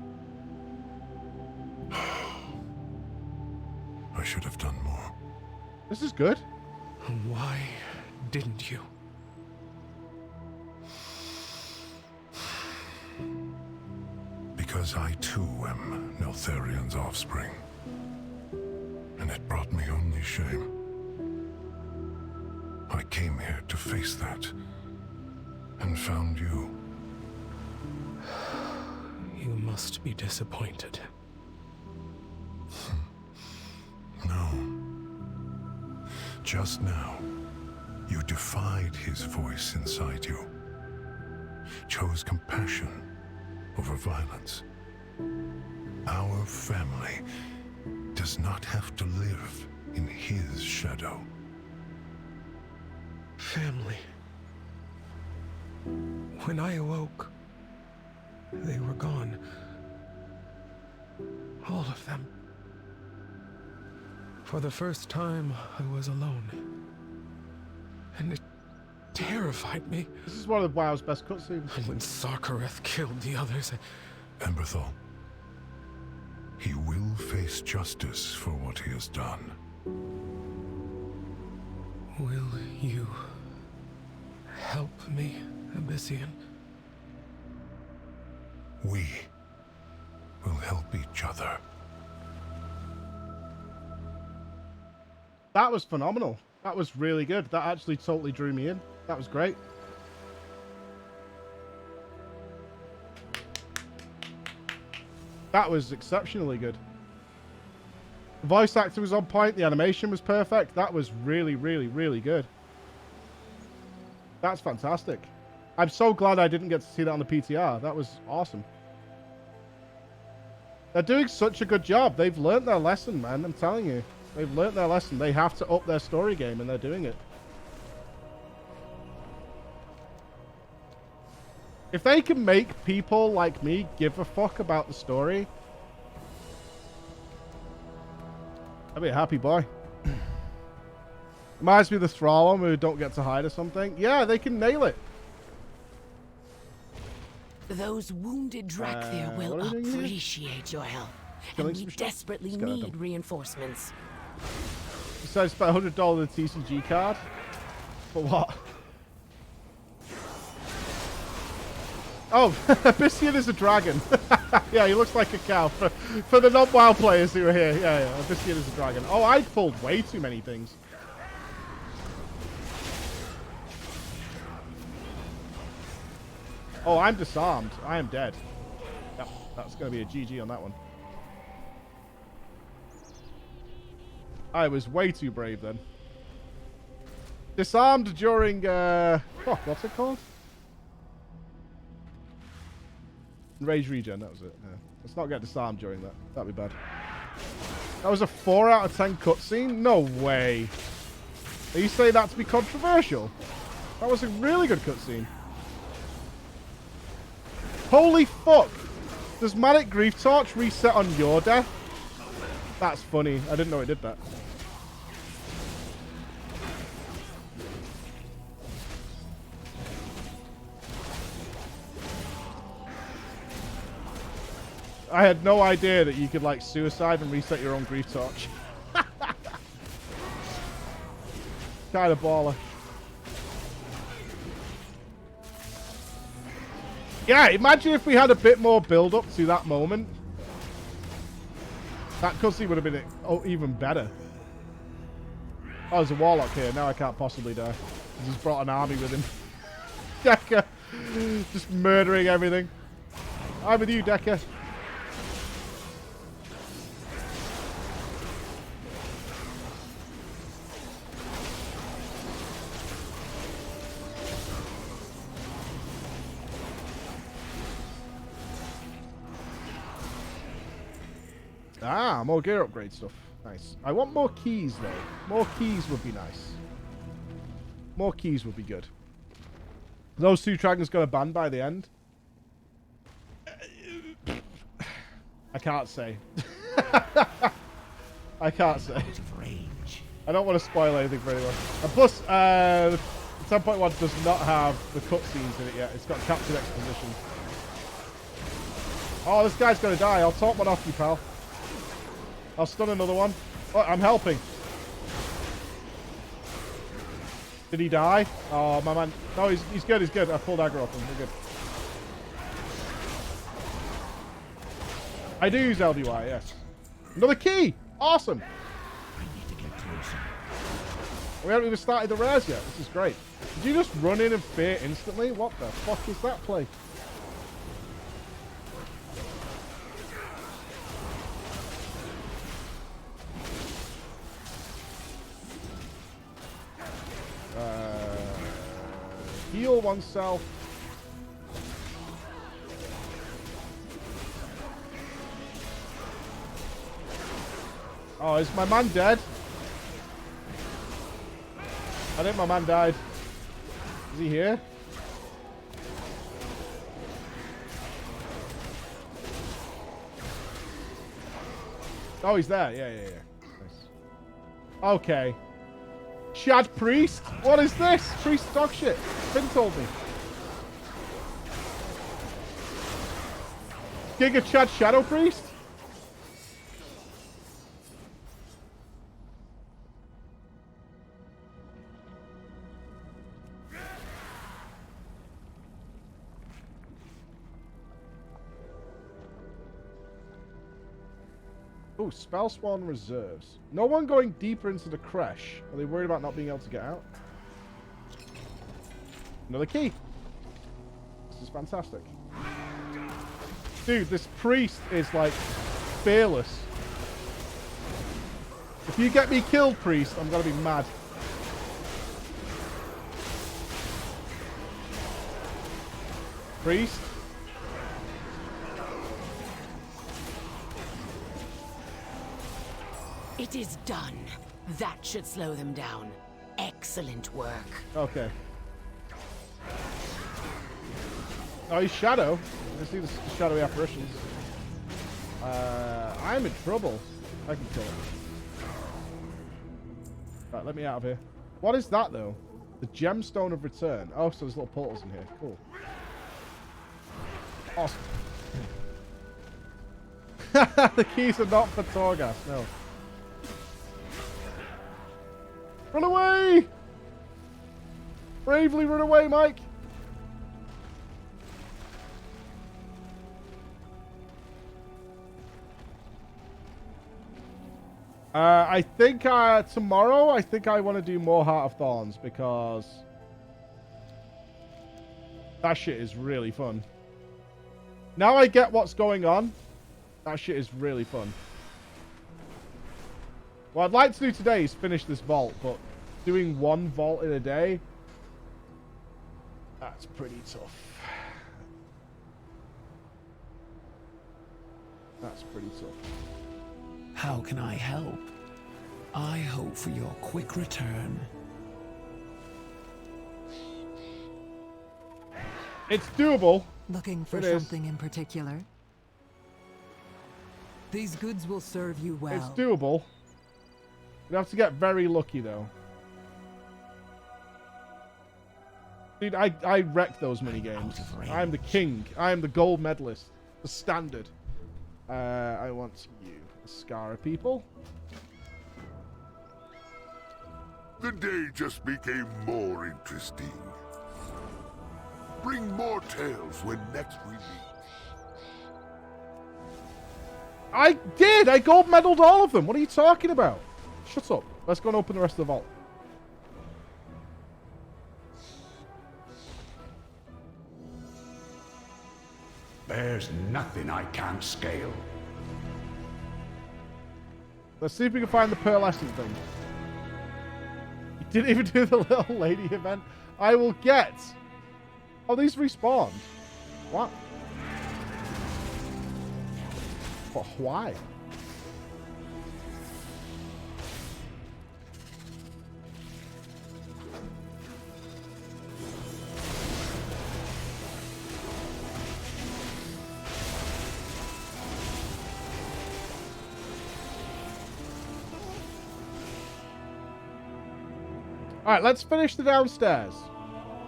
I should have done more. This is good. Why didn't you? Because I too am Neltharion's offspring. And it brought me only shame. I came here to face that, and found you. You must be disappointed. No. Just now, You defied his voice inside you, chose compassion over violence. Our family does not have to live in his shadow. Family. When I awoke, they were gone. All of them. For the first time, I was alone. And it terrified me. This is one of WoW's best cutscenes. And when Sarkareth killed the others, Emberthal, he will face justice for what he has done. Will you help me, Abyssian? We will help each other. That was phenomenal. That was really good. That actually totally drew me in. That was great. That was exceptionally good. The voice actor was on point. The animation was perfect. That was really, really, really good. That's fantastic. I'm so glad I didn't get to see that on the PTR. That was awesome. They're doing such a good job. They've learned their lesson, man. I'm telling you. They've learned their lesson. They have to up their story game, and they're doing it. If they can make people like me give a fuck about the story, I'd be a happy boy. Reminds me of the Thrall one where we don't get to hide or something. Yeah, they can nail it. Those wounded Drakthir will appreciate your help. And we desperately need reinforcements. Besides, spent $100 on the TCG card. For what? Oh, Abyssian is a dragon. Yeah, he looks like a cow. For the non-WoW players who are here. Yeah, Abyssian is a dragon. Oh, I pulled way too many things. Oh, I'm disarmed. I am dead. Yep, that's going to be a GG on that one. I was way too brave then. Disarmed during, what's it called? Rage regen, that was it. Yeah. Let's not get disarmed during that. That'd be bad. That was a 4 out of 10 cutscene? No way. Are you saying that to be controversial? That was a really good cutscene. Holy fuck! Does Manic Grief Torch reset on your death? That's funny. I didn't know it did that. I had no idea that you could, like, suicide and reset your own Grief Torch. Kind of baller. Yeah, imagine if we had a bit more build-up to that moment. That cutscene would have been even better. Oh, there's a Warlock here. Now I can't possibly die. He's brought an army with him. Decker. Just murdering everything. I'm with you, Decker. Ah, more gear upgrade stuff. Nice. I want more keys, though. More keys would be nice. More keys would be good. Those two dragons got a ban by the end? I can't say. I can't say. I don't want to spoil anything for anyone. And plus, 10.1 does not have the cutscenes in it yet. It's got captured exposition. Oh, this guy's going to die. I'll top one off you, pal. I'll stun another one. Oh, I'm helping. Did he die? Oh, my man. No, he's good. He's good. I pulled aggro off him. We're good. I do use LDY, yes. Another key. Awesome. We haven't even started the rares yet. This is great. Did you just run in and fear instantly? What the fuck is that play? Heal oneself. Oh, is my man dead? I think my man died. Is he here? Oh, he's there. Yeah. Nice. Okay. Chad Priest? What is this? Priest dog shit. Finn told me. Giga Chad Shadow Priest? Oh, spell spawn reserves. No one going deeper into the creche. Are they worried about not being able to get out? Another key. This is fantastic. Dude, this priest is like fearless. If you get me killed, priest, I'm gonna be mad. Priest? It is done. That should slow them down. Excellent work. Okay. Oh, he's Shadow. You can see the shadowy apparitions. I'm in trouble. I can kill him. Right, let me out of here. What is that, though? The Gemstone of Return. Oh, so there's little portals in here. Cool. Awesome. The keys are not for Torghast, no. Run away! Bravely run away, Mike! I think tomorrow, I think I want to do more Heart of Thorns because that shit is really fun. Now I get what's going on. That shit is really fun. What I'd like to do today is finish this vault, but doing one vault in a day, that's pretty tough. That's pretty tough. How can I help? I hope for your quick return. It's doable. Looking for something in particular? These goods will serve you well. It's doable. You have to get very lucky, though. Dude, I wreck those minigames. I'm the king. I am the gold medalist. The standard. I want you. Scara people. The day just became more interesting. Bring more tales when next we meet. I did! I gold medaled all of them. What are you talking about? Shut up. Let's go and open the rest of the vault. There's nothing I can't scale. Let's see if we can find the pearlescent thing. You didn't even do the little lady event. I will get... Oh, these respawned. What? But why? All right, let's finish the downstairs.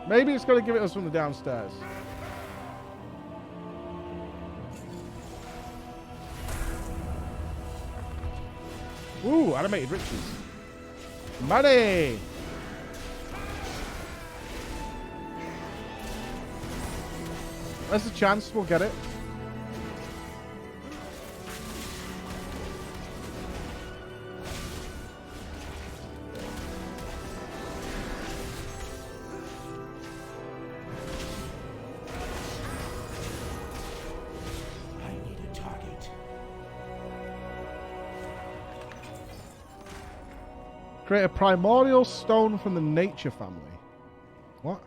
Maybe it's going to give it us from the downstairs. Ooh, animated riches. Money! There's a chance we'll get it. Create a primordial stone from the nature family. What?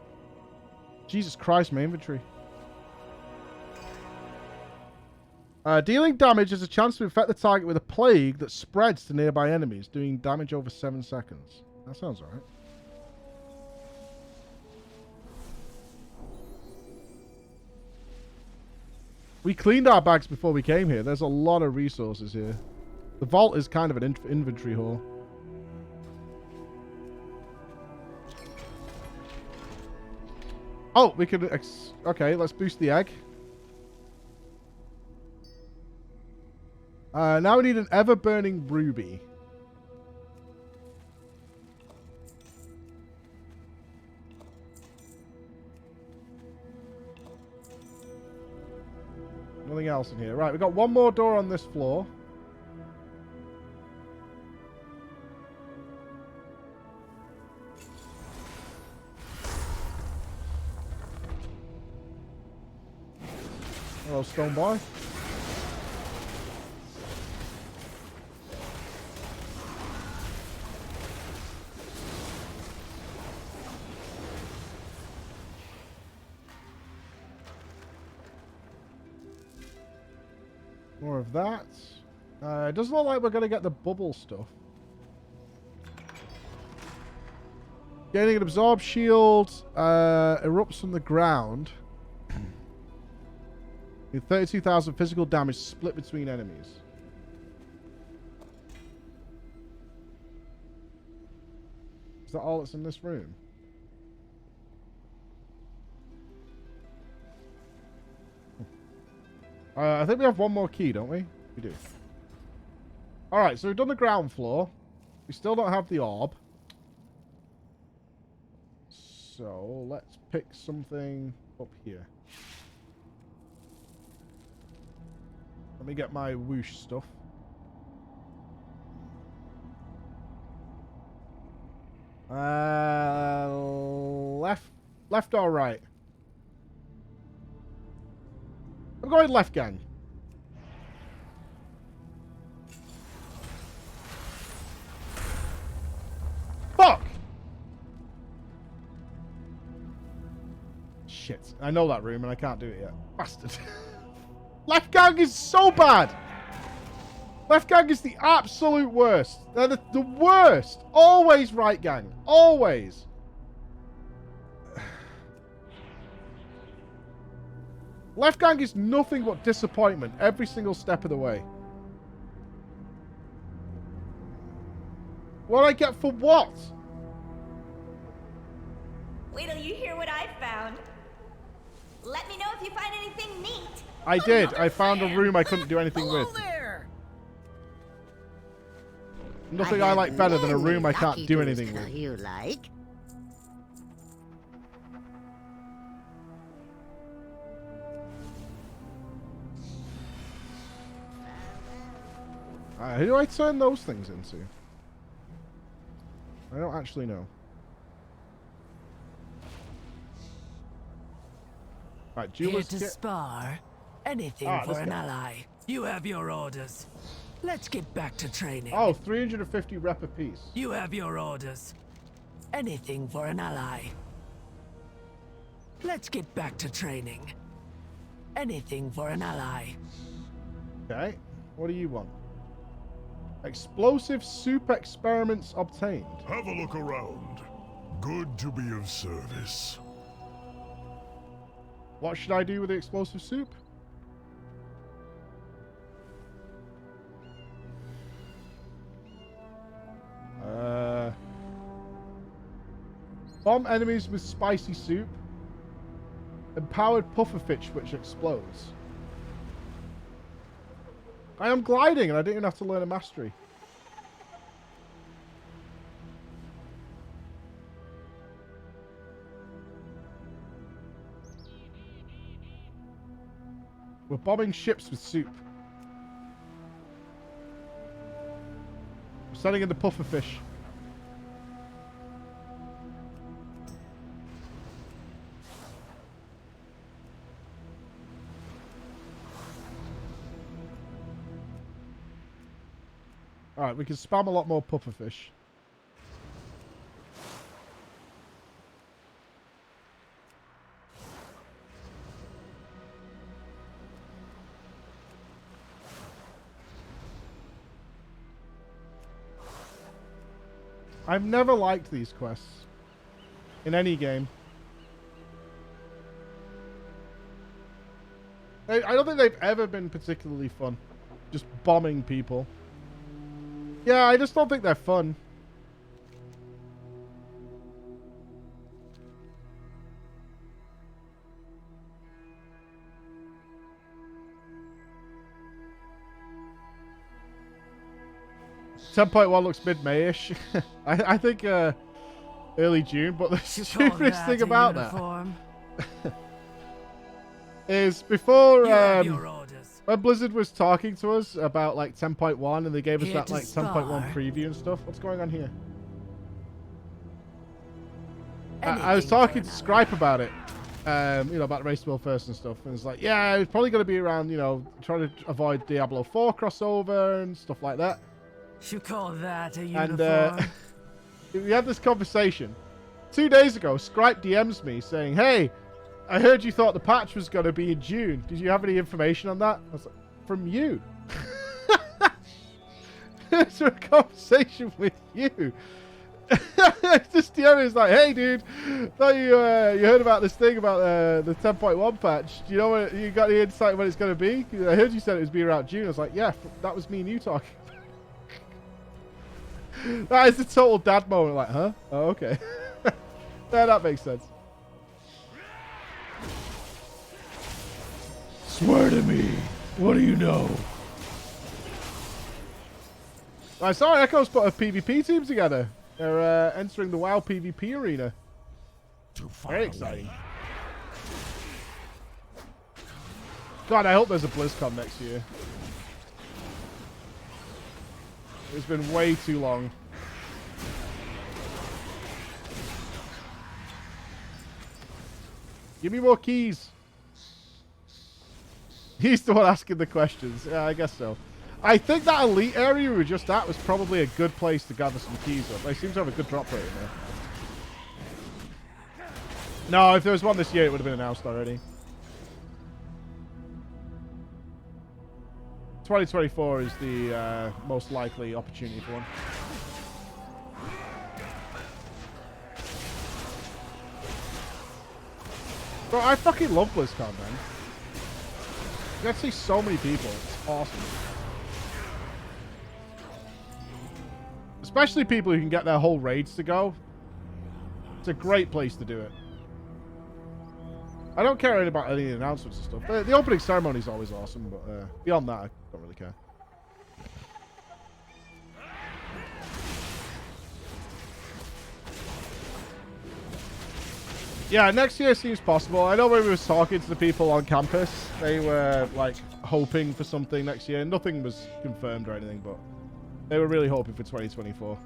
Jesus Christ, my inventory. Dealing damage has a chance to infect the target with a plague that spreads to nearby enemies, doing damage over 7 seconds. That sounds alright. We cleaned our bags before we came here. There's a lot of resources here. The vault is kind of an inventory hall. Oh, we could... okay, let's boost the egg. Now we need an ever-burning ruby. Nothing else in here. Right, we've got one more door on this floor. Hello, stone boy. More of that. It doesn't look like we're going to get the bubble stuff. Gaining an absorb shield erupts from the ground. 32,000 physical damage split between enemies. Is that all that's in this room? I think we have one more key, don't we? We do. Alright, so we've done the ground floor. We still don't have the orb. So, let's pick something up here. Let me get my whoosh stuff. Left or right? I'm going left, gang. Fuck! Shit. I know that room and I can't do it yet. Bastard. Left gang is so bad. Left gang is the absolute worst. They're the worst. Always right gang. Always. Left gang is nothing but disappointment every single step of the way. What I get for what? Wait till you hear what I found. Let me know if you find anything neat. I did. I found a room I couldn't do anything with. There. Nothing I like better than a room I can't do anything with. You like? Who do I turn those things into? I don't actually know. Right, Here to spar. Anything for an ally. You have your orders. Let's get back to training. Oh, 350 rep apiece. You have your orders. Anything for an ally. Let's get back to training. Anything for an ally. Okay. What do you want? Explosive soup experiments obtained. Have a look around. Good to be of service. What should I do with the explosive soup? Bomb enemies with spicy soup. Empowered pufferfish which explodes. I am gliding and I didn't even have to learn a mastery. We're bombing ships with soup. We're sending in the pufferfish. Alright, we can spam a lot more pufferfish. I've never liked these quests in any game. I don't think they've ever been particularly fun. Just bombing people. Yeah, I just don't think they're fun. .1 looks mid-May-ish. I think early June, but the stupidest thing about that is before when Blizzard was talking to us about like 10.1 and they gave us that like 10.1 preview and stuff. What's going on here? I was talking to Scripe about it, you know, about Race to Build First and stuff, and it's like, yeah, it's probably going to be around, you know, trying to avoid Diablo 4 crossover and stuff like that. You call that a uniform? And we had this conversation 2 days ago. Scripe DMs me saying, "Hey, I heard you thought the patch was going to be in June. Did you have any information on that?" I was like, "From you?" It's a conversation with you. Just DMing is like, "Hey, dude, thought you heard about this thing about the 10.1 patch. Do you know what you got any insight when it's going to be? I heard you said it was being around June." I was like, "Yeah, that was me and you talking." That is the total dad moment. Like, huh? Oh, okay. Yeah, that makes sense. Swear to me. What do you know? I saw Echo's put a PvP team together. They're entering the WoW PvP arena. Very exciting. God, I hope there's a BlizzCon next year. It's been way too long. Give me more keys. He's the one asking the questions. Yeah, I guess so. I think that elite area we were just at was probably a good place to gather some keys up. They seem to have a good drop rate in there. No, if there was one this year, it would have been announced already. 2024 is the most likely opportunity for one. Bro, I fucking love BlizzCon, man. You get to see so many people. It's awesome. Especially people who can get their whole raids to go. It's a great place to do it. I don't care about any announcements and stuff. The opening ceremony is always awesome, but beyond that, I don't really care. Yeah, next year seems possible. I know when we were talking to the people on campus, they were like hoping for something next year. Nothing was confirmed or anything, but they were really hoping for 2024.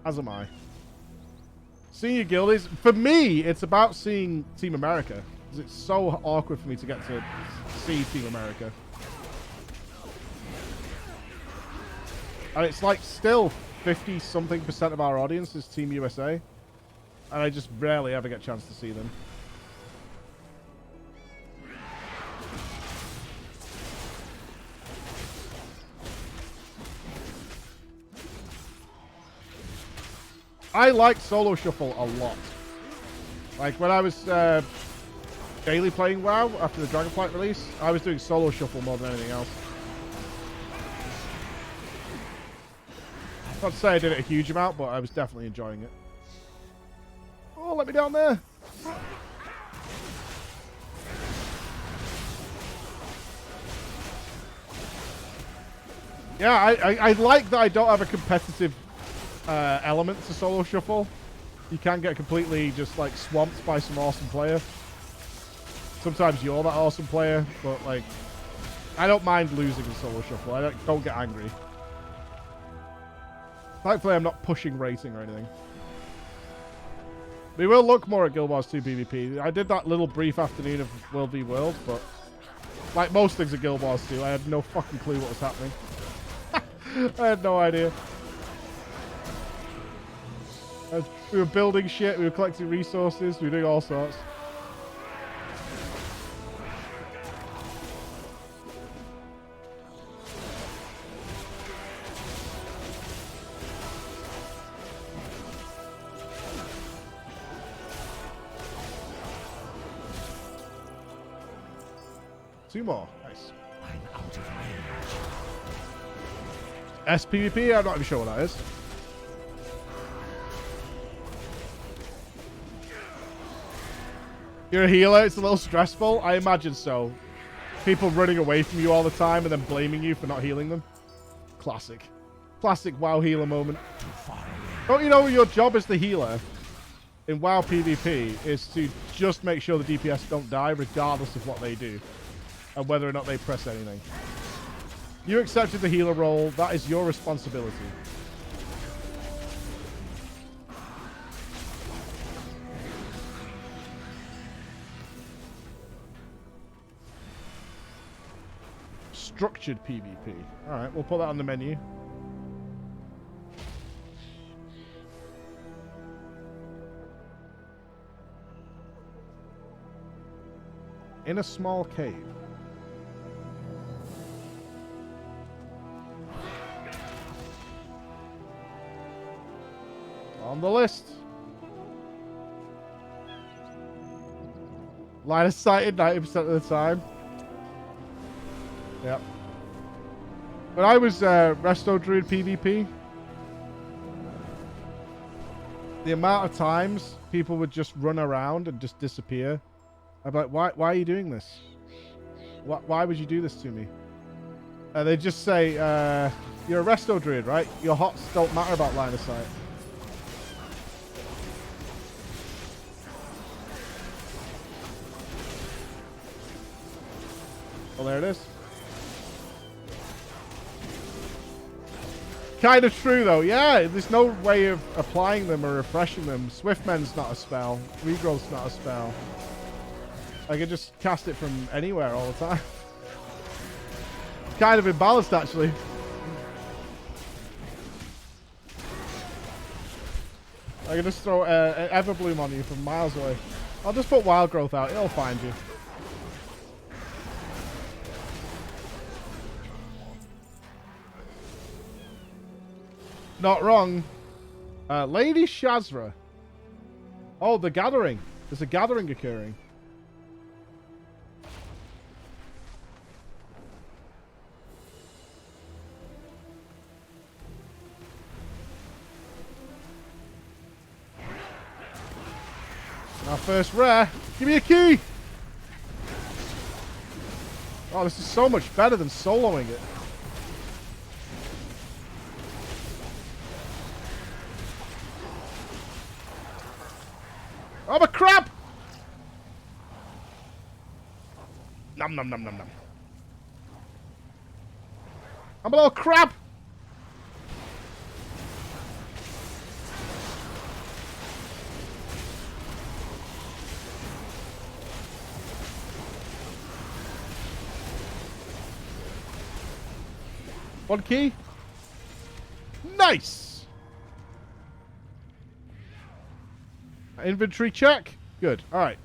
As am I. Senior guildies, for me, it's about seeing Team America. Because it's so awkward for me to get to see Team America. And it's like still 50-something% of our audience is Team USA. And I just rarely ever get a chance to see them. I like Solo Shuffle a lot. Like when I was daily playing WoW after the Dragonflight release, I was doing Solo Shuffle more than anything else. Not to say I did it a huge amount, but I was definitely enjoying it. Oh, let me down there. Yeah, I like that I don't have a competitive element to Solo Shuffle. You can get completely just like swamped by some awesome player. Sometimes you're that awesome player, but like I don't mind losing in Solo Shuffle. I don't get angry. Thankfully, I'm not pushing rating or anything. We will look more at Guild Wars 2 PvP. I did that little brief afternoon of World v World, but like most things at Guild Wars 2, I had no fucking clue what was happening. I had no idea. We were building shit, we were collecting resources, we were doing all sorts. 2 more. Nice. I'm out of range. SPVP? I'm not even sure what that is. You're a healer? It's a little stressful? I imagine so. People running away from you all the time and then blaming you for not healing them. Classic. Classic WoW healer moment. Don't you know your job as the healer in WoW PvP is to just make sure the DPS don't die regardless of what they do and whether or not they press anything. You accepted the healer role. That is your responsibility. Structured PvP. Alright, we'll put that on the menu. In a small cave. On the list. Line of sighted 90% of the time. Yep. When I was Resto Druid PvP, the amount of times people would just run around and just disappear. I'd be like, why are you doing this? Why would you do this to me? They just say, you're a Resto Druid, right? Your hots don't matter about line of sight. Well, there it is. Kind of true, though. Yeah, there's no way of applying them or refreshing them. Swiftmend's not a spell. Regrowth's not a spell. I can just cast it from anywhere all the time. Kind of imbalanced, actually. I can just throw Everbloom on you from miles away. I'll just put Wild Growth out. It'll find you. Not wrong. Lady Shazra. Oh, the gathering. There's a gathering occurring. Our first rare. Give me a key. Oh, this is so much better than soloing it. I'm a crab! Nom nom nom nom nom. I'm a little crab! One key. Nice! Inventory check. Good. All right.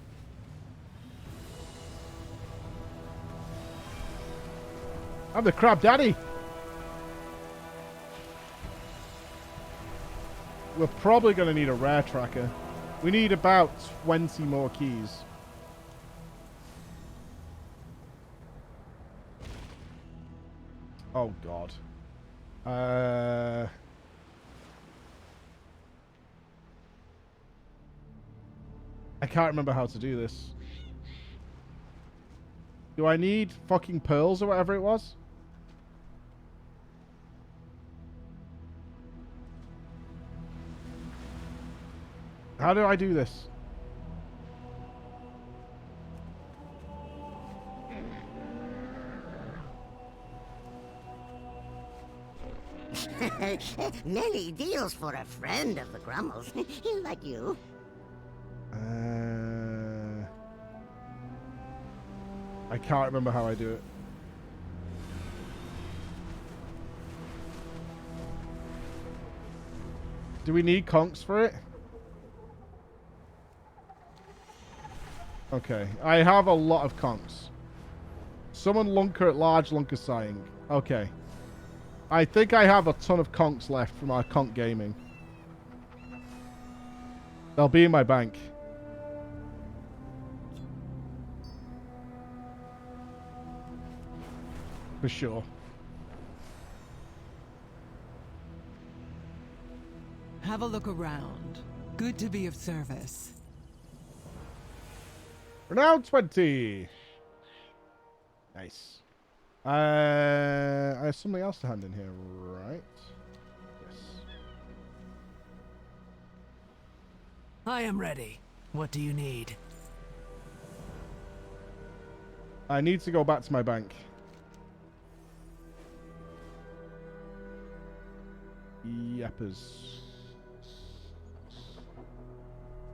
I'm the crab daddy. We're probably going to need a rare tracker. We need about 20 more keys. Oh, God. I can't remember how to do this. Do I need fucking pearls or whatever it was? How do I do this? Many deals for a friend of the Grummles, like you. I can't remember how I do it. Do we need conks for it? Okay, I have a lot of conks. Summon Lunker at large Lunker sighing. Okay. I think I have a ton of conks left from our conk gaming. They'll be in my bank. For sure. Have a look around. Good to be of service. Renown 20. Nice. I have something else to hand in here, right? Yes. I am ready. What do you need? I need to go back to my bank. Yeppers.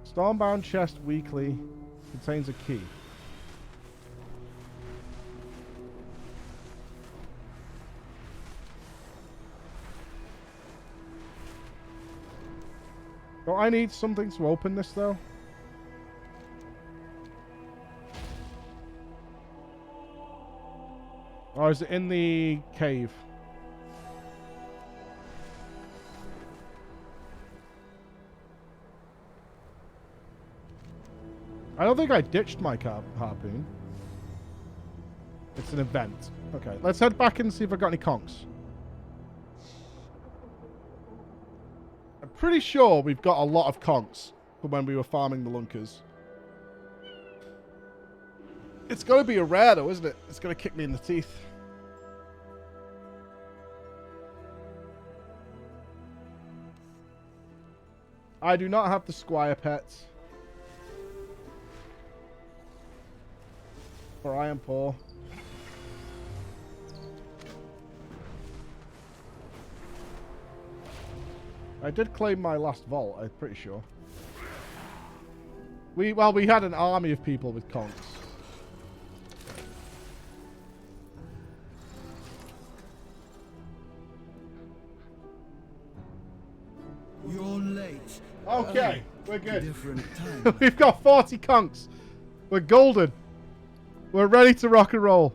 Stormbound chest weekly contains a key. Don't I need something to open this though? Or is it in the cave? I don't think I ditched my harpoon. It's an event. Okay, let's head back and see if I got any conchs. I'm pretty sure we've got a lot of conchs from when we were farming the lunkers. It's got to be a rare though, isn't it? It's going to kick me in the teeth. I do not have the squire pets. For I am poor. I did claim my last vault, I'm pretty sure. We had an army of people with conchs. You're late. Okay, we're good. Different time. We've got 40 conchs. We're golden. We're ready to rock and roll.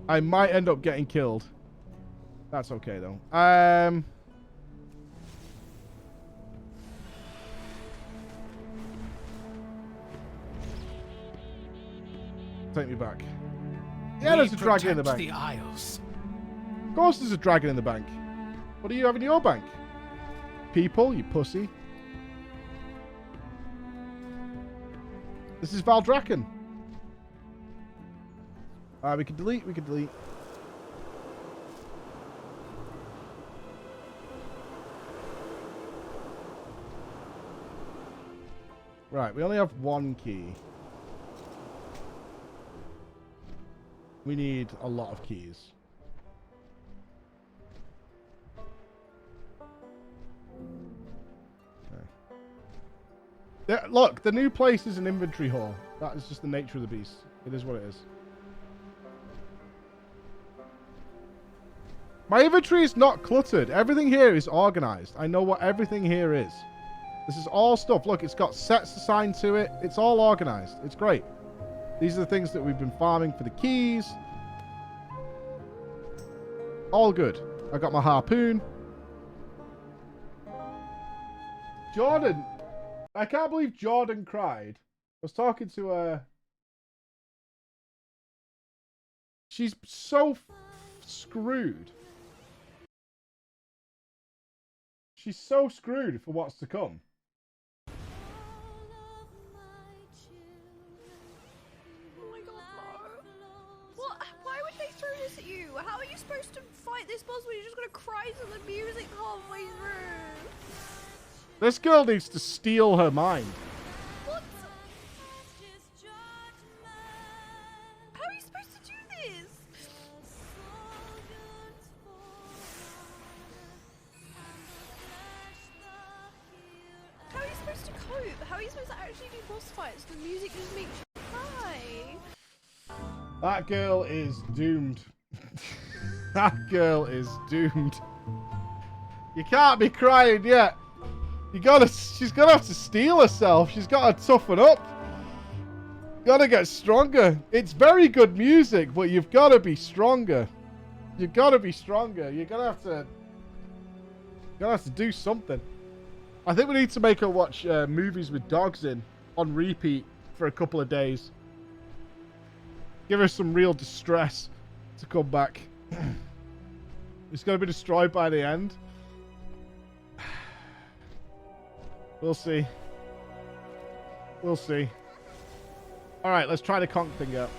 I might end up getting killed. That's okay though. Take me back. Yeah, there's a dragon in the bank. The Isles. Of course there's a dragon in the bank. What do you have in your bank? People, you pussy. This is Valdraken. We can delete, we can delete. Right, we only have one key. We need a lot of keys. Look, the new place is an inventory hall. That is just the nature of the beast. It is what it is. My inventory is not cluttered. Everything here is organized. I know what everything here is. This is all stuff. Look, it's got sets assigned to it. It's all organized. It's great. These are the things that we've been farming for the keys. All good. I got my harpoon. Jordan. I can't believe Jordan cried. I was talking to her. She's so screwed. She's so screwed for what's to come. Oh my god, no. What? Why would they throw this at you? How are you supposed to fight this boss when you're just gonna cry to the music halfway through? This girl needs to steal her mind. What? How are you supposed to do this? How are you supposed to cope? How are you supposed to actually do boss fights? The music just makes you cry. That girl is doomed. That girl is doomed. You can't be crying yet. She's gonna have to steel herself. She's gotta toughen up. Gotta get stronger. It's very good music, but you've gotta be stronger. You've gotta be stronger. You're gonna have to do something. I think we need to make her watch movies with dogs in on repeat for a couple of days. Give her some real distress to come back. It's going to be destroyed by the end. We'll see. We'll see. Alright, let's try the conch thing out.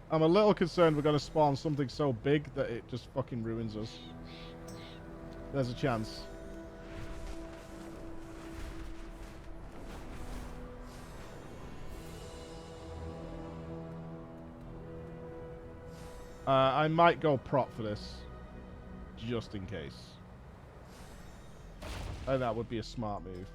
I'm a little concerned we're going to spawn something so big that it just fucking ruins us. There's a chance. I might go prop for this. Just in case. I think that would be a smart move.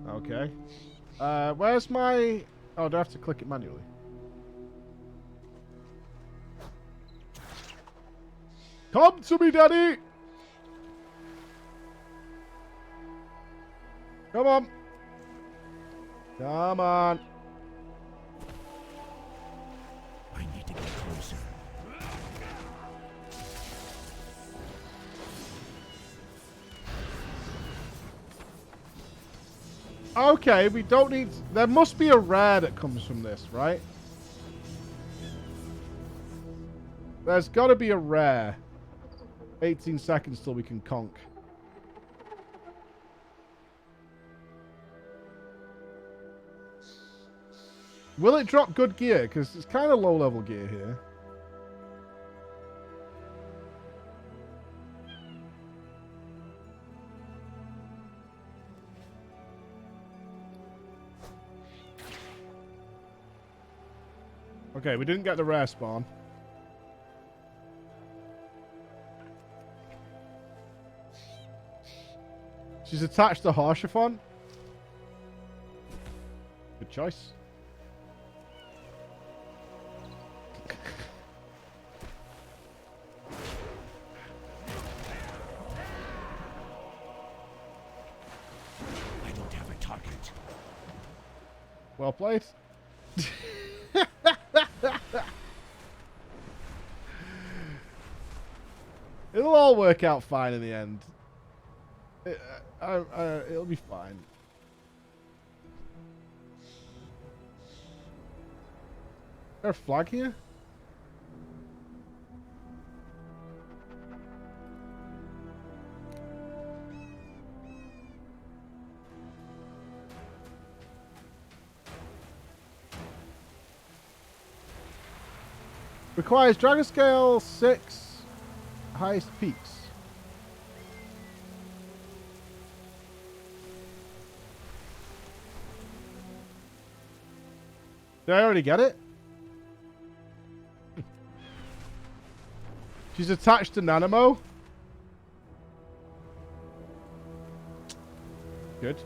Okay. Where's my... Oh, do I have to click it manually? Come to me, Daddy! Come on. Come on. I need to get closer. Okay, we don't need... There must be a rare that comes from this, right? There's got to be a rare. 18 seconds till we can conch. Will it drop good gear? Because it's kind of low-level gear here. Okay, we didn't get the rare spawn. She's attached to Harshathon. Good choice. I don't have a target. Well played. It'll all work out fine in the end. It'll be fine. Is there a flag here? Requires Dragon Scale 6 highest peaks. Did I already get it? She's attached to Nanamo. Good.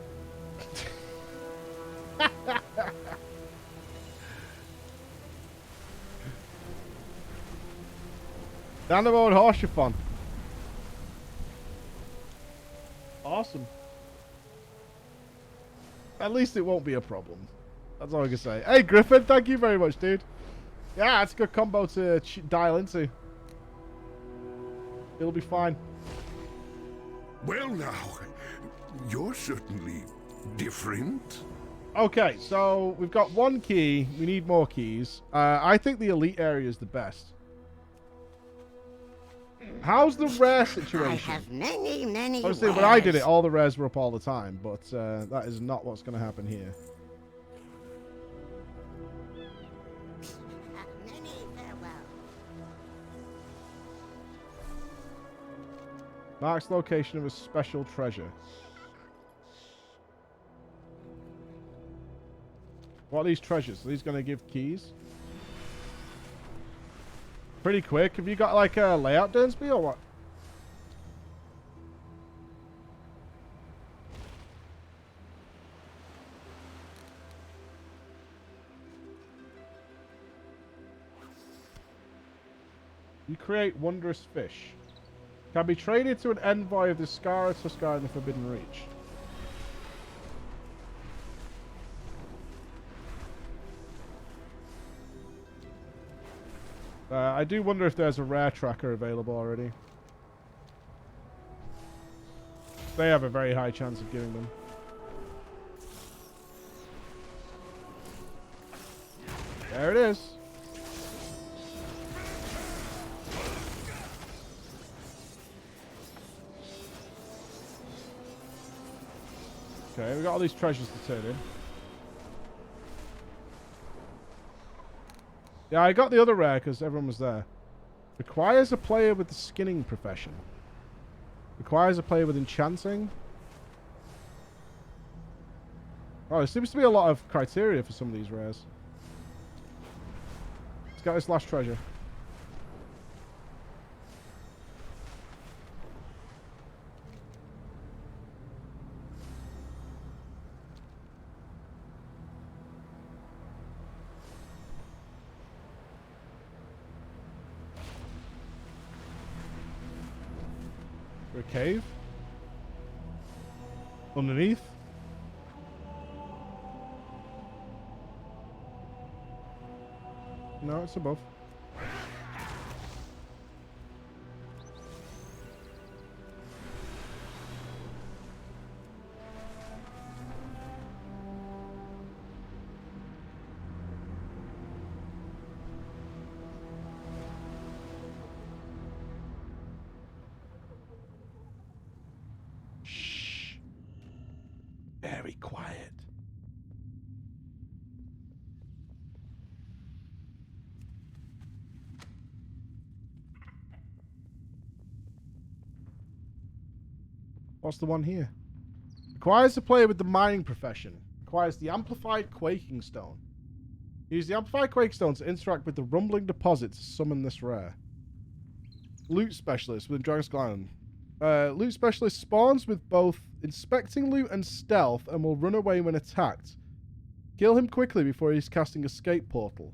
Nanamo and Harshathon. Awesome. At least it won't be a problem. That's all I can say. Hey, Griffin, thank you very much, dude. Yeah, it's a good combo to dial into. It'll be fine. Well now, you're certainly different. Okay, so we've got one key. We need more keys. I think the elite area is the best. How's the rare situation? I have many Obviously, when I did it, all the rares were up all the time, but that is not what's going to happen here. Marks location of a special treasure. What are these treasures? Are these going to give keys? Pretty quick. Have you got like a layout, Durnsby, or what? You create wondrous fish. Can be traded to an envoy of the Skara Tuskar in the Forbidden Reach. I do wonder if there's a rare tracker available already. They have a very high chance of giving them. There it is. Okay, we got all these treasures to turn in. Yeah, I got the other rare because everyone was there. Requires a player with the skinning profession. Requires a player with enchanting. Oh, there seems to be a lot of criteria for some of these rares. Let's get this last treasure. A cave underneath. No, it's above. Very quiet. What's the one here? Requires a player with the mining profession. Requires the amplified quaking stone. Use the amplified quaking stone to interact with the rumbling deposit to summon this rare. Loot specialist within Dragon's Island. Loot specialist spawns with both inspecting loot and stealth and will run away when attacked. Kill him quickly before he's casting escape portal.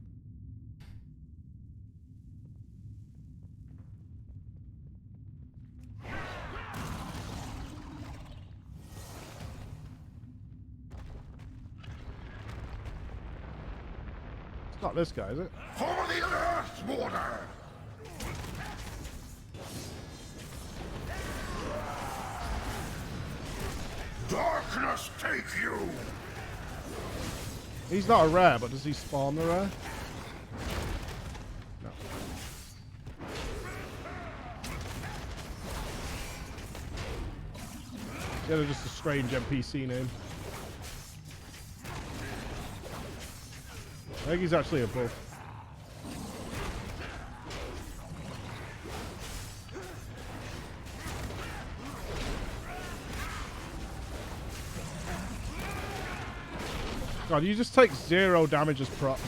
It's not this guy, is it? For the Earth Water! Darkness take you! He's not a rare, but does he spawn the rare? No. Yeah, they're just a strange NPC name. I think he's actually above. God, you just take 0 damage as prop.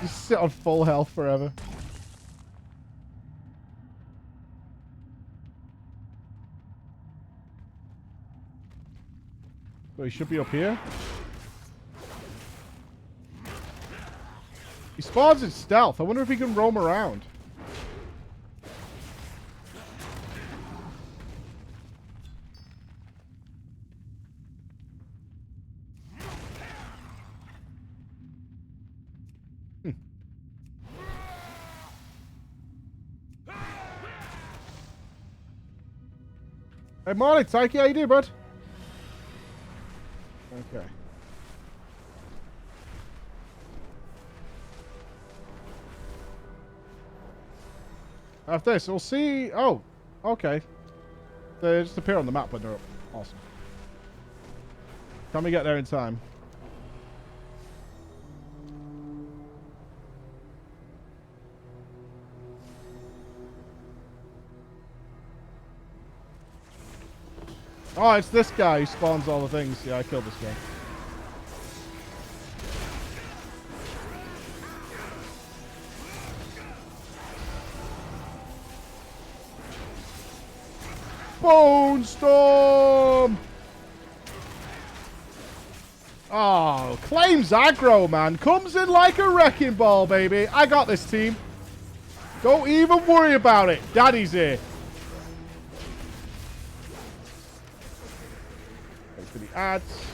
You sit on full health forever. So he should be up here. He spawns in stealth. I wonder if he can roam around. Hey, morning, Taiki. How you doing, bud? Okay. After this, we'll see. Oh, okay. They just appear on the map when they're up. Awesome. Can we get there in time? Oh, it's this guy who spawns all the things. Yeah, I killed this guy. Bone Storm! Oh, claims aggro, man. Comes in like a wrecking ball, baby. I got this team. Don't even worry about it. Daddy's here. Thanks for the ads.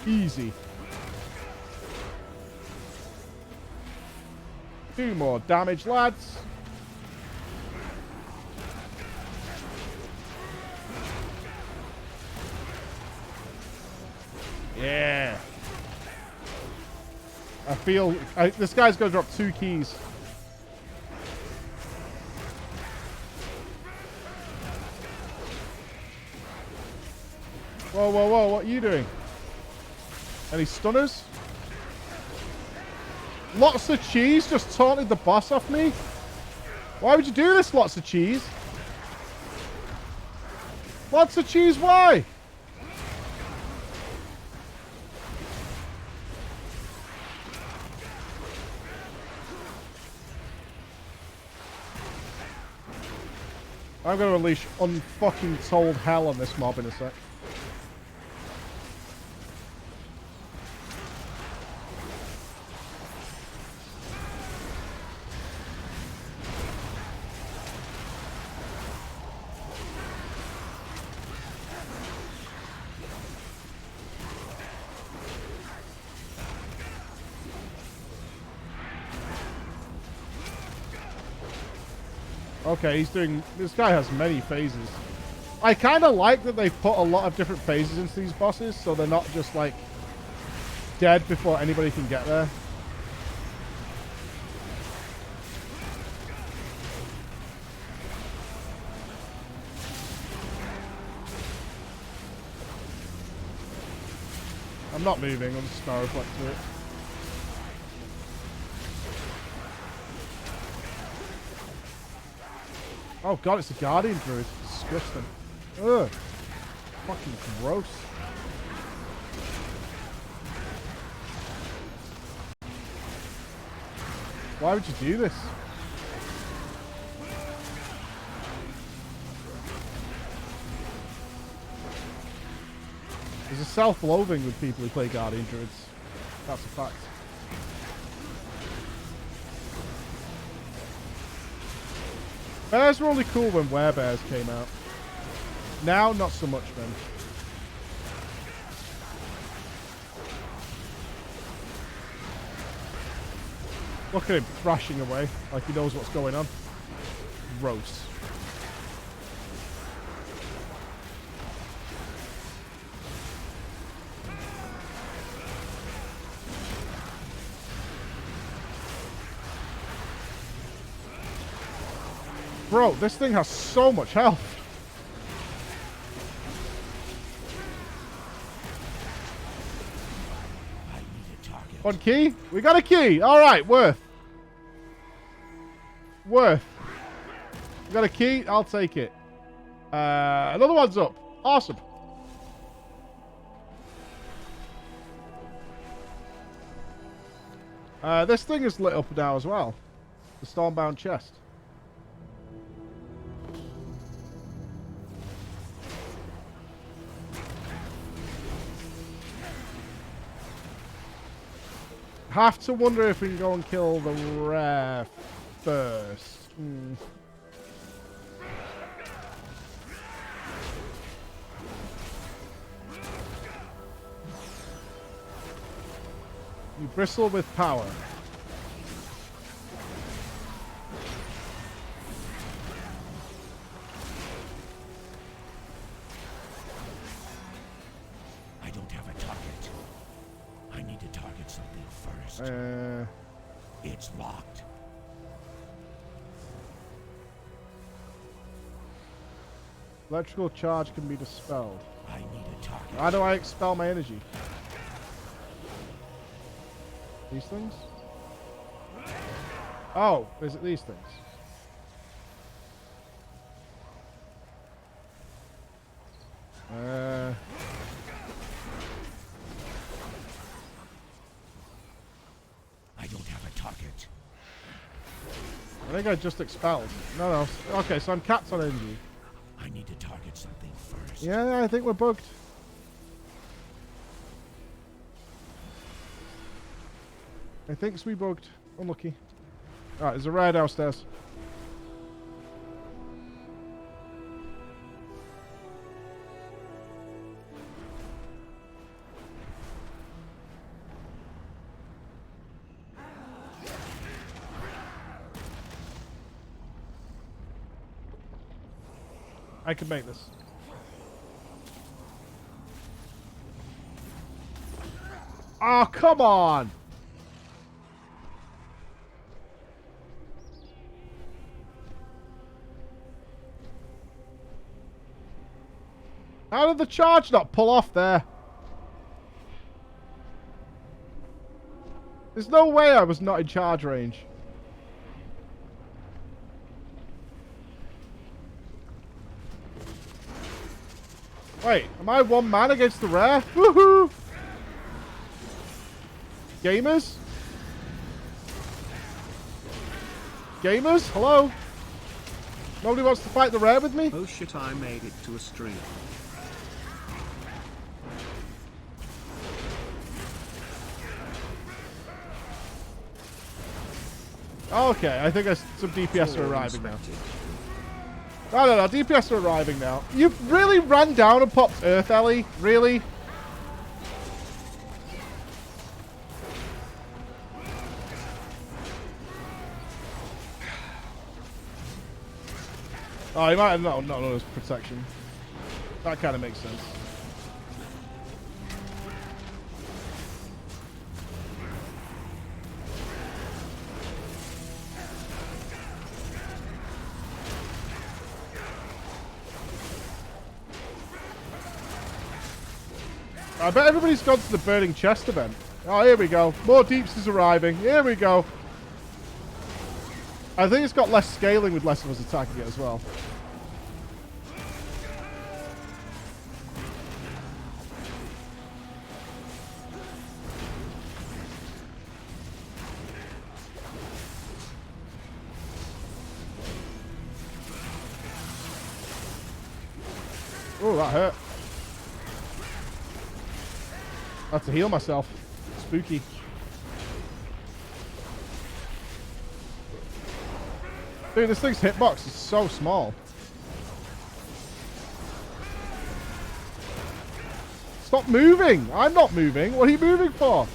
Easy. 2 more damage, lads. Yeah. I feel... this guy's going to drop 2 keys. Whoa, whoa, whoa. What are you doing? Any stunners? Lots of cheese just taunted the boss off me. Why would you do this, lots of cheese? Lots of cheese, why? I'm going to unleash unfucking told hell on this mob in a sec. Okay, he's doing... This guy has many phases. I kind of like that they put a lot of different phases into these bosses, so they're not just, like, dead before anybody can get there. I'm not moving, I'm just Star Reflect to it. Oh god, it's a Guardian Druid. It's disgusting. Ugh. Fucking gross. Why would you do this? There's a self-loathing with people who play Guardian Druids. That's a fact. Bears were only cool when werebears came out. Now, not so much, man. Look at him thrashing away like he knows what's going on. Gross. Bro, this thing has so much health. One key? We got a key. All right, worth. Worth. We got a key. I'll take it. Another one's up. Awesome. This thing is lit up now as well. The Stormbound chest. Have to wonder if we can go and kill the rare first. You bristle with power. I don't have a target. I need to target something first. It's locked. Electrical charge can be dispelled. I need a target. How do I expel my energy? These things? Oh, is it these things? I don't have a target. I think I just expelled. No. Okay, so I'm capped on energy. I need to target something first. Yeah, I think we're bugged. I think we bugged. Unlucky. Alright, there's a rare downstairs. I can make this. Oh, come on! How did the charge not pull off there? There's no way I was not in charge range. Wait, am I one man against the rare? Woohoo! Gamers? Gamers? Hello? Nobody wants to fight the rare with me? Oh shit, I made it to a stream. Okay, I think some DPS are arriving now. No, DPS are arriving now. You really ran down and popped Earth, Ellie? Really? Oh, he might have not noticed protection. That kind of makes sense. I bet everybody's gone to the Burning Chest event. Oh, here we go. More Deeps is arriving. Here we go. I think it's got less scaling with less of us attacking it as well. Oh, that hurt. I have to heal myself. Spooky. Dude, this thing's hitbox is so small. Stop moving! I'm not moving. What are you moving for?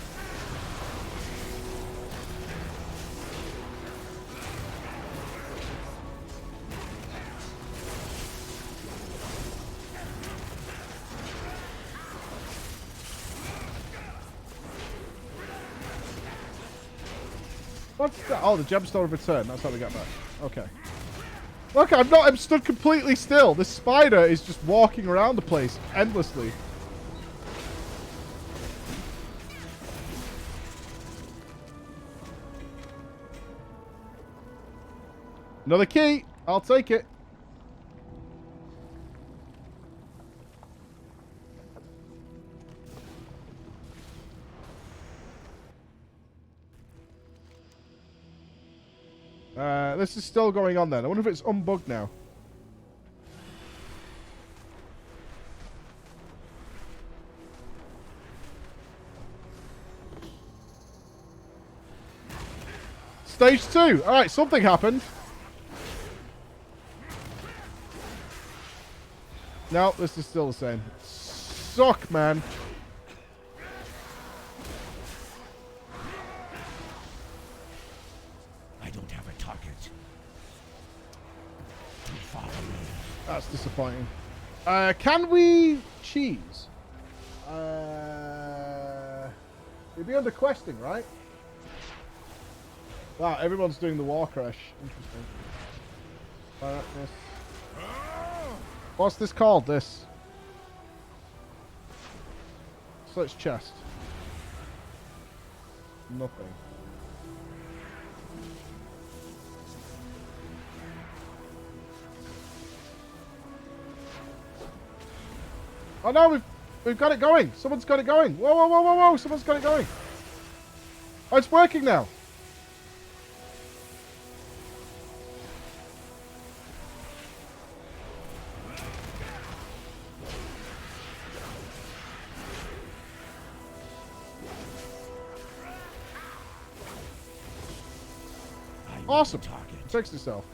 What's that? Oh, the gemstone of return. That's how we get back. Okay. Look, I'm stood completely still. This spider is just walking around the place endlessly. Another key. I'll take it. This is still going on then. I wonder if it's unbugged now. Stage 2. Alright, something happened. No, this is still the same. Suck, man. That's disappointing. Can we cheese? It'd be under questing, right? Wow, everyone's doing the Warcraft. Interesting. This. What's this called? This. Search chest. Nothing. Oh no, we've got it going. Someone's got it going. Whoa, whoa, whoa, whoa, whoa. Someone's got it going. Oh, it's working now. Awesome. Fixed itself.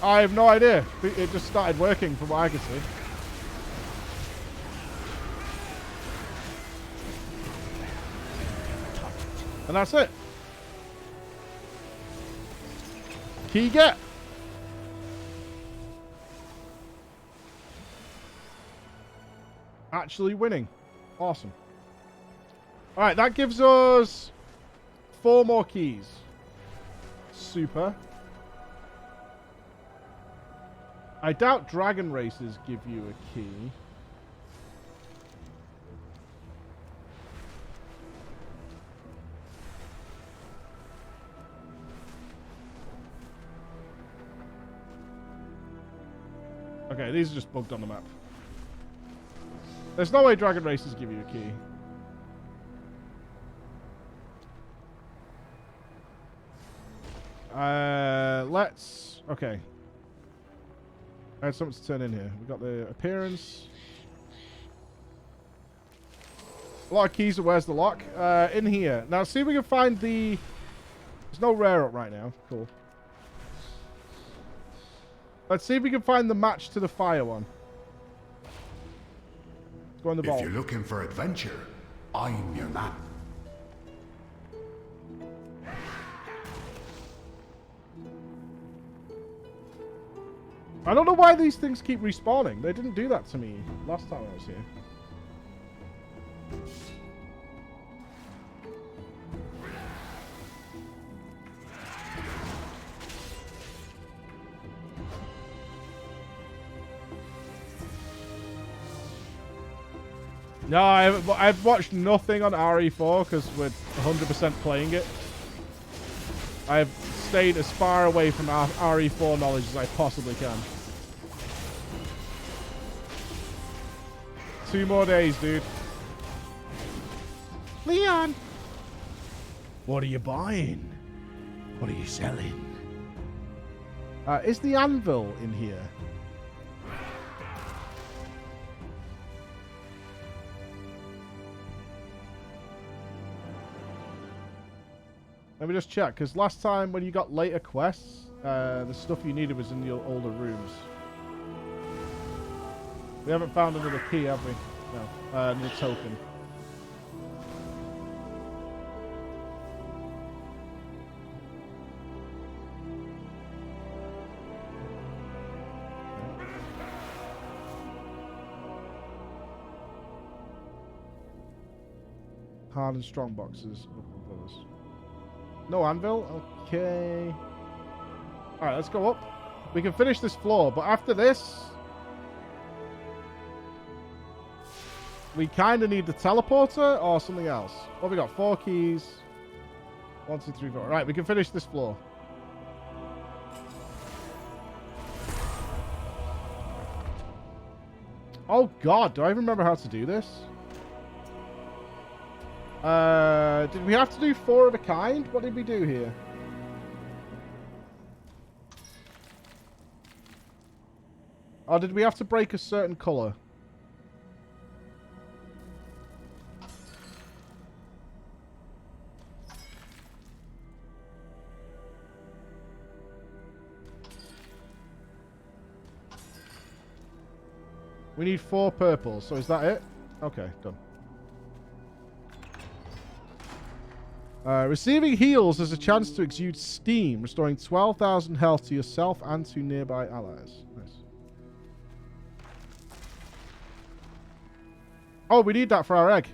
I have no idea. It just started working from what I can see. And that's it. Key get. Actually winning. Awesome. Alright, that gives us 4 more keys. Super. I doubt dragon races give you a key. Okay, these are just bugged on the map. There's no way dragon races give you a key. Let's... Okay. I had something to turn in here. We've got the appearance. A lot of keys. Where's the lock? In here. Now, see if we can find the... There's no rare up right now. Cool. Let's see if we can find the match to the fire one. Let's go in the vault. If you're looking for adventure, I'm your man. I don't know why these things keep respawning. They didn't do that to me last time I was here. No, I've watched nothing on RE4 because we're 100% playing it. I've stayed as far away from RE4 knowledge as I possibly can. 2 more days, dude. Leon! What are you buying? What are you selling? Is the anvil in here? Let me just check, because last time when you got later quests, the stuff you needed was in the older rooms. We haven't found another key, have we? No. Another token. Hard and strong boxes. No anvil? Okay. Alright, let's go up. We can finish this floor, but after this... we kind of need the teleporter or something else. What have we got? 4 keys. 1, 2, 3, 4. Right, we can finish this floor. Oh god, do I remember how to do this? Did we have to do 4 of a kind? What did we do here? Or did we have to break a certain color? We need 4 purples, so is that it? Okay, done. Receiving heals has a chance to exude steam, restoring 12,000 health to yourself and to nearby allies. Nice. Oh, we need that for our egg.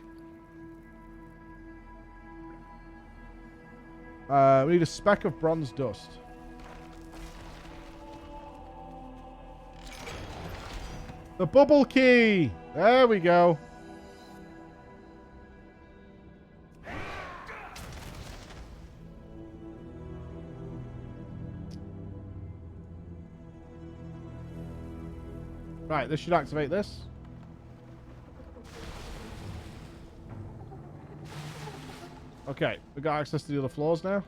We need a speck of bronze dust. The bubble key! There we go. Right, this should activate this. Okay, we got access to the other floors now.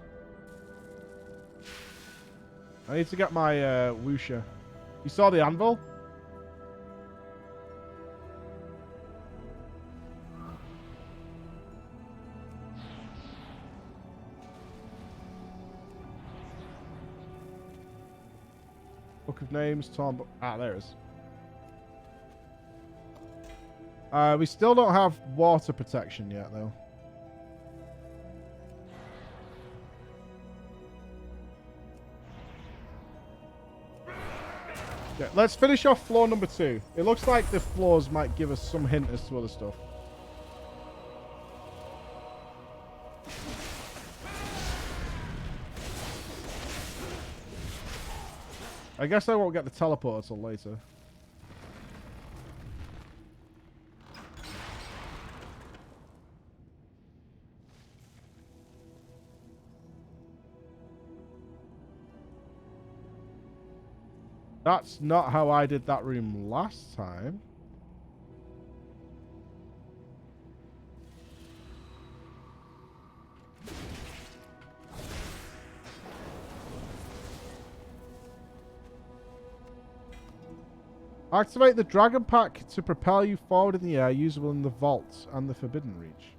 I need to get my Wusha. You saw the anvil? Book of Names, Tom. Ah, there it is. We still don't have water protection yet, though. Yeah, let's finish off floor number 2. It looks like the floors might give us some hint as to other stuff. I guess I won't get the teleporter till later. That's not how I did that room last time. Activate the Dragon Pack to propel you forward in the air, usable in the Vault and the Forbidden Reach.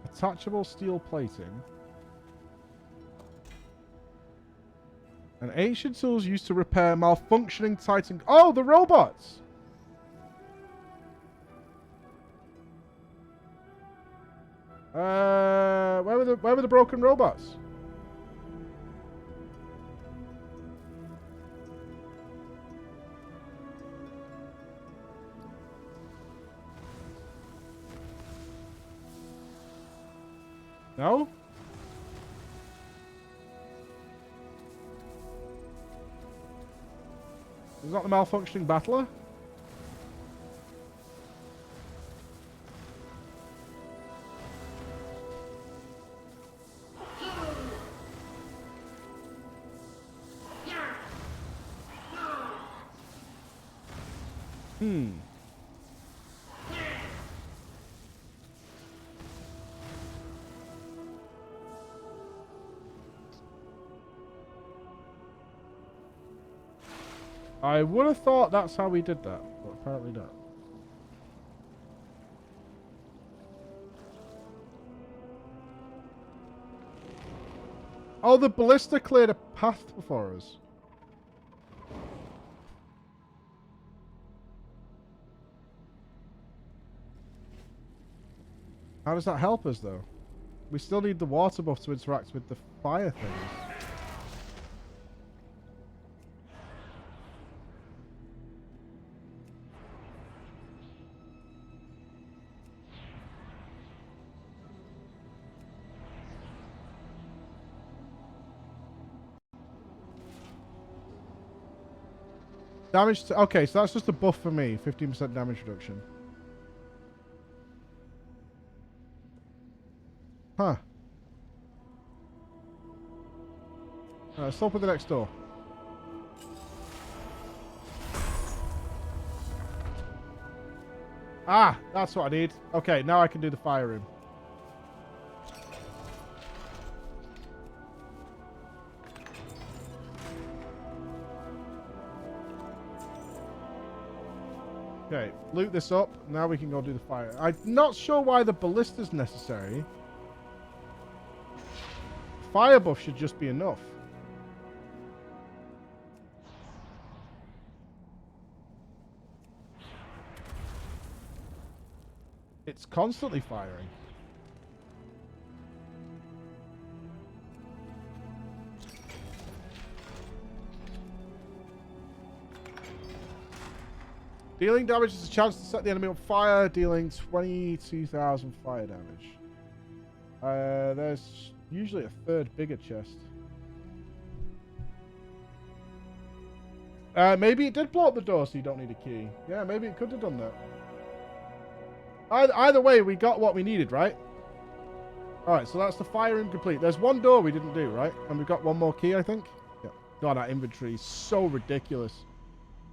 Attachable steel plating. An ancient tools used to repair malfunctioning Titan... Oh, the robots! Where were the broken robots? No? Is that the malfunctioning battler? I would have thought that's how we did that, but apparently not. Oh, the ballista cleared a path before us. How does that help us, though? We still need the water buff to interact with the fire things. Damage to... Okay, so that's just a buff for me. 15% damage reduction. Huh. Let's open the next door. Ah, that's what I need. Okay, now I can do the fire room. Okay, loot this up. Now we can go do the fire. I'm not sure why the ballista's necessary. Fire buff should just be enough. It's constantly firing. Dealing damage is a chance to set the enemy on fire, dealing 22,000 fire damage. There's usually a third bigger chest. Maybe it did blow up the door so you don't need a key. Yeah, maybe it could have done that. Either way, we got what we needed, right? Alright, so that's the fire room complete. There's one door we didn't do, right? And we've got one more key, I think. Yeah. God, that inventory is so ridiculous.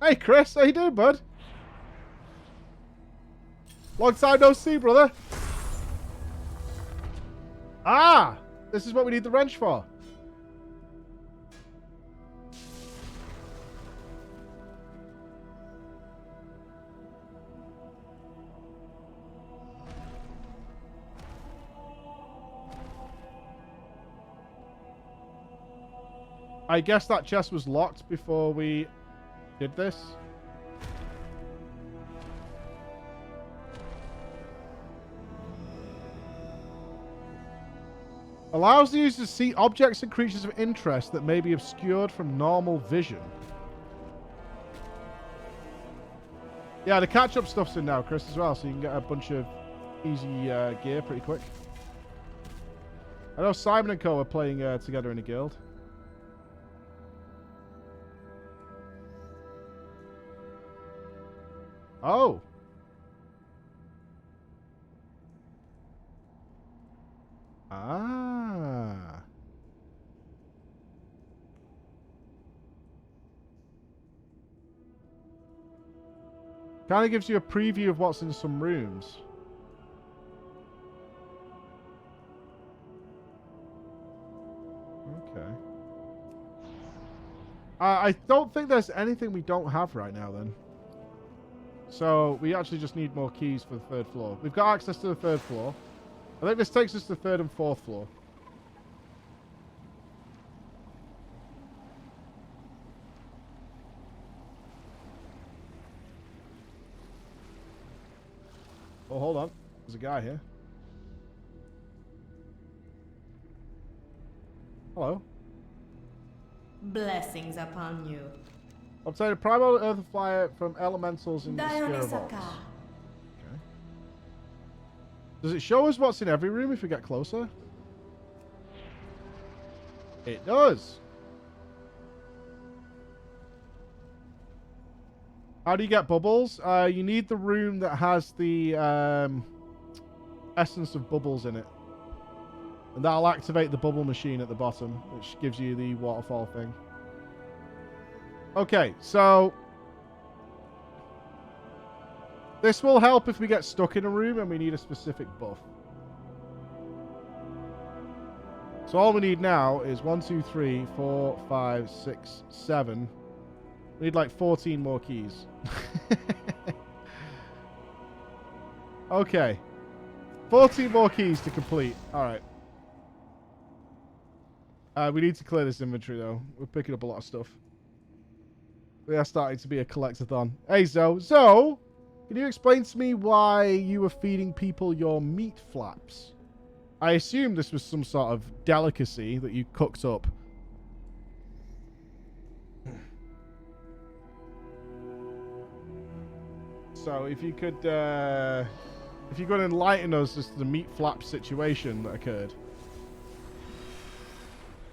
Hey, Chris, how you doing, bud? Long time no see, brother. Ah! This is what we need the wrench for. I guess that chest was locked before we did this. Allows the user to see objects and creatures of interest that may be obscured from normal vision. Yeah, the catch-up stuff's in now, Chris, as well, so you can get a bunch of easy gear pretty quick. I know Simon and Co are playing together in a guild. Oh. Ah. Kind of gives you a preview of what's in some rooms. Okay. I don't think there's anything we don't have right now then. So we actually just need more keys for the third floor. We've got access to the third floor. I think this takes us to the third and fourth floor. Oh, hold on. There's a guy here. Hello. Blessings upon you. Obtain a primal earth flyer from elementals in the sphere vaults. Okay. Does it show us what's in every room if we get closer? It does. How do you get bubbles? You need the room that has the essence of bubbles in it. And that'll activate the bubble machine at the bottom, which gives you the waterfall thing. Okay, so this will help if we get stuck in a room and we need a specific buff. So all we need now is 1, 2, 3, 4, 5, 6, 7. We need like 14 more keys. Okay. 14 more keys to complete. Alright. We need to clear this inventory though. We're picking up a lot of stuff. We are starting to be a collectathon. Hey Zoe. Zoe, can you explain to me why you were feeding people your meat flaps? I assume this was some sort of delicacy that you cooked up. So if you could enlighten us as to the meat flap situation that occurred,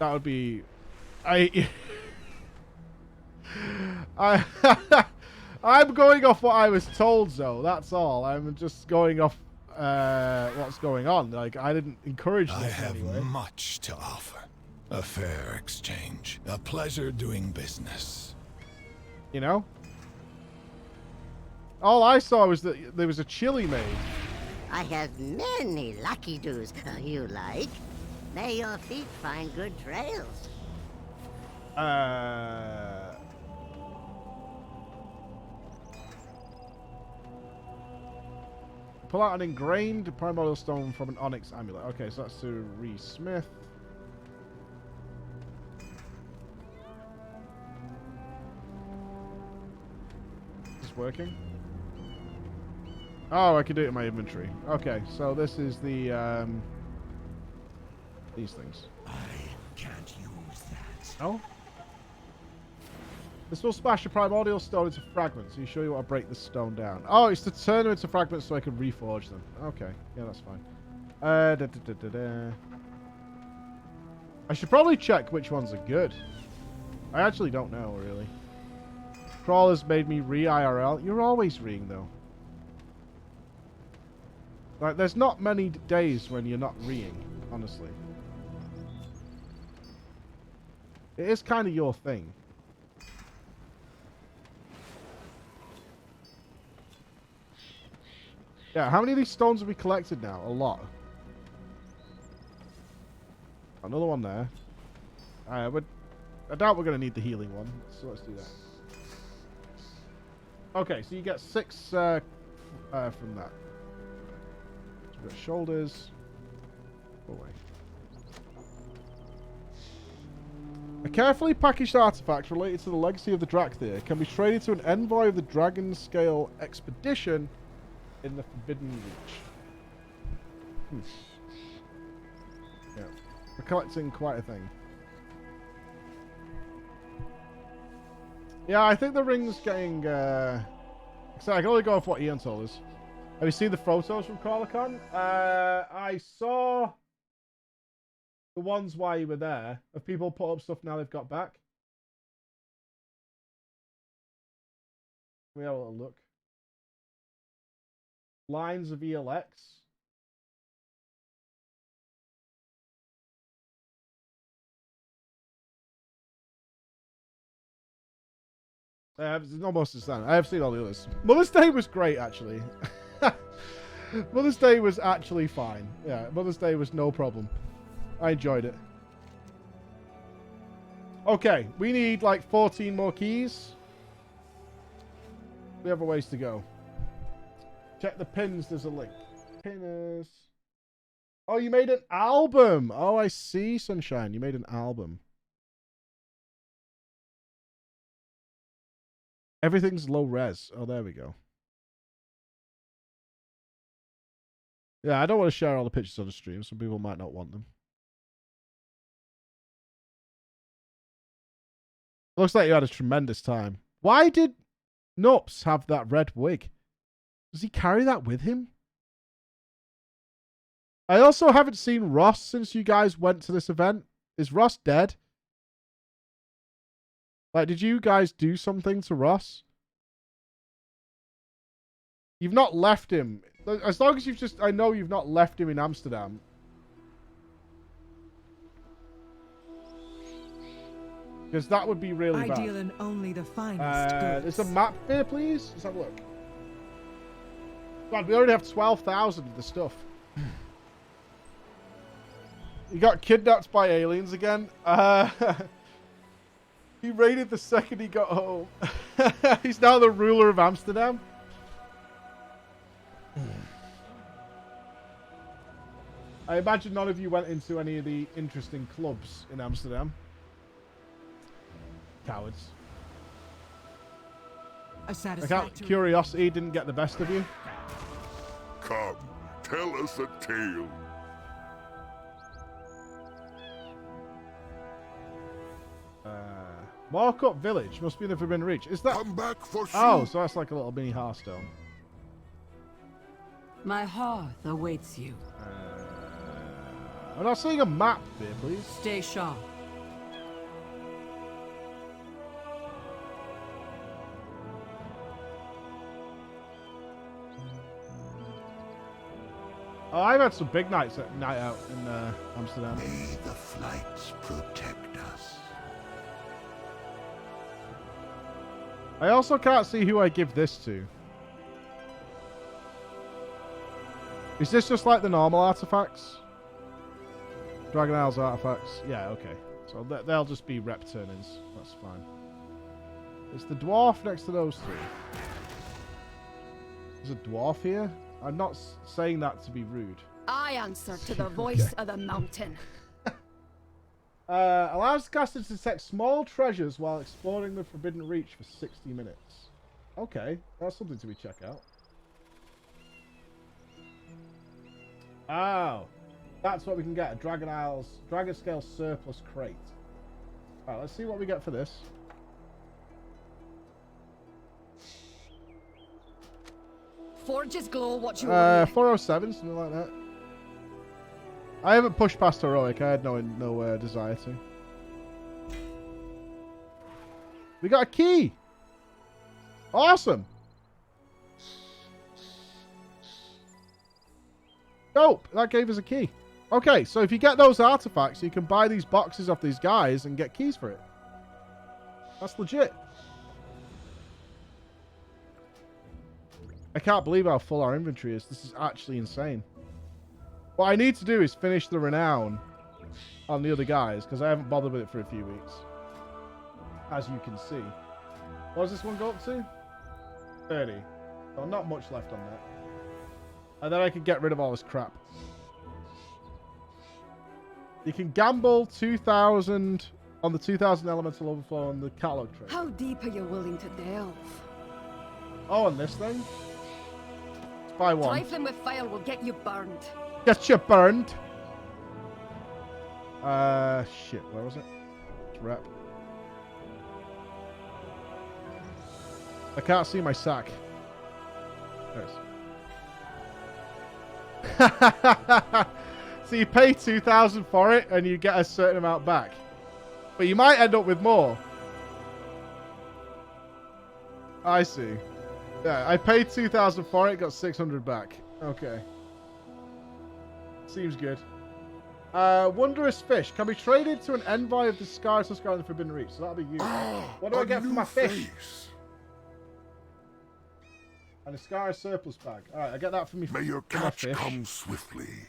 that would be. I'm going off what I was told, though. That's all. I'm just going off what's going on. Like, I didn't encourage this. I have anyway. much to offer. A fair exchange. A pleasure doing business. You know? All I saw was that there was a chili made. I have many lucky doos you like. May your feet find good trails. Pull out an ingrained primordial stone from an onyx amulet. Okay, so that's to re-smith. Is this working? Oh, I can do it in my inventory. Okay, so this is the these things. I can't use that. No? This will smash a primordial stone into fragments. Are you sure you want to break this stone down? Oh, it's to turn them into fragments so I can reforge them. Okay, yeah, that's fine. I should probably check which ones are good. I actually don't know, really. Crawlers made me re-IRL. You're always reing, though. Like, there's not many days when you're not reeing, honestly. It is kind of your thing. Yeah, how many of these stones have we collected now? A lot. Another one there. I doubt we're going to need the healing one, so let's do that. Okay, so you get 6 from that. So we've got shoulders. Go away. A carefully packaged artifact related to the legacy of the Drakthir can be traded to an envoy of the Dragon Scale expedition in the Forbidden Reach. Yeah. We're collecting quite a thing. Yeah, I think the ring's getting... So I can only go off what Ian told us. Have you seen the photos from Corlicon? I saw the ones while you were there of people put up stuff now they've got back. We have a little look. Lines of ELX. It's almost the same. I have seen all the others. Mother's Day was great, actually. Mother's Day was actually fine. Yeah, Mother's Day was no problem. I enjoyed it. Okay, we need like 14 more keys. We have a ways to go. Check the pins, there's a link. Pinners. Oh, you made an album. Oh, I see, Sunshine. You made an album. Everything's low res. Oh, there we go. Yeah, I don't want to share all the pictures on the stream. Some people might not want them. Looks like you had a tremendous time. Why did Nupss have that red wig? Does he carry that with him? I also haven't seen Ross since you guys went to this event. Is Ross dead? Like, did you guys do something to Ross? You've not left him. As long as you've just... I know you've not left him in Amsterdam. Because that would be really bad. I deal in only the finest goods. There's a map here, please. Let's have a look. God, we already have 12,000 of the stuff. He got kidnapped by aliens again. He raided the second he got home. He's now the ruler of Amsterdam. I imagine none of you went into any of the interesting clubs in Amsterdam. Cowards. Curiosity didn't get the best of you. Come, tell us a tale. Markup Village must be in the Forbidden Reach. Is that? Come back for Oh, so that's like a little mini Hearthstone. My hearth awaits you. I'm not seeing a map there, please. Stay sharp. Oh, I've had some big nights at night out in Amsterdam. May the flights protect us. I also can't see who I give this to. Is this just like the normal artifacts? Dragon Isles artifacts? Yeah, okay. So they'll just be rep turn-ins. That's fine. It's the dwarf next to those three. There's a dwarf here? I'm not saying that to be rude. I answer to the voice of the mountain. Allows the caster to detect small treasures while exploring the Forbidden Reach for 60 minutes. Okay, that's something to be check out. Oh, that's what we can get. A Dragon Scale Surplus Crate. Alright, let's see what we get for this. Forges glow, what you 407, something like that. I haven't pushed past heroic. I had no desire to. We got a key. Awesome. Dope. That gave us a key. Okay, so if you get those artifacts, you can buy these boxes off these guys and get keys for it. That's legit. I can't believe how full our inventory is. This is actually insane. What I need to do is finish the Renown on the other guys because I haven't bothered with it for a few weeks. As you can see. What does this one go up to? 30. So not much left on that. And then I can get rid of all this crap. You can gamble 2,000 on the 2,000 elemental overflow on the catalog trade. How deep are you willing to delve? Oh, and this thing? Let's buy one. Trifling with fire will get you burned. Get you burned. Shit, where was it? It's rep. I can't see my sack. There it is. So you pay 2,000 for it and you get a certain amount back. But you might end up with more. I see. Yeah, I paid 2,000 for it, got 600 back. Okay. Seems good. Wondrous fish. Can be traded to an envoy of the Scar to Scar in the Forbidden Reach. So that'll be you. What do I get for my fish? And a Scar surplus bag. Alright, I get that for me. May your catch come swiftly.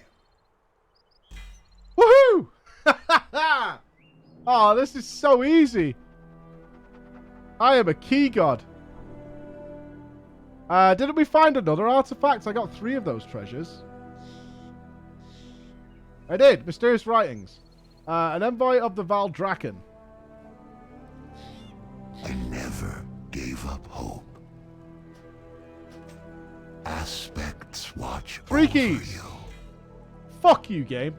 Woohoo! Oh, this is so easy. I am a key god. Didn't we find another artifact? I got 3 of those treasures. I did. Mysterious writings. An envoy of the Val Draken. I never gave up hope. Aspects watch Free keys. over you. Fuck you, game.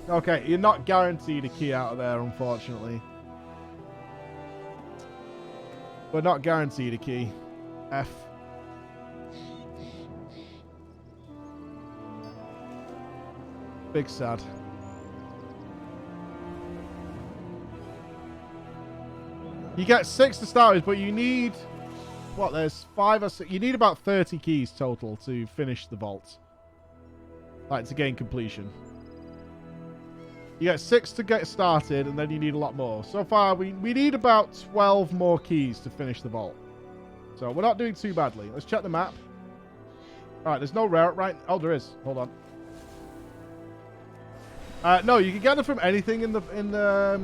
Okay, you're not guaranteed a key out of there, unfortunately. We're not guaranteed a key. F. Big sad. You get 6 to start with, but you need... What, there's 5 or 6... You need about 30 keys total to finish the vault. Like, to gain completion. You get 6 to get started, and then you need a lot more. So far, we need about 12 more keys to finish the vault. So, we're not doing too badly. Let's check the map. Alright, there's no rare... Right... Oh, there is. Hold on. No, you can get them from anything in the...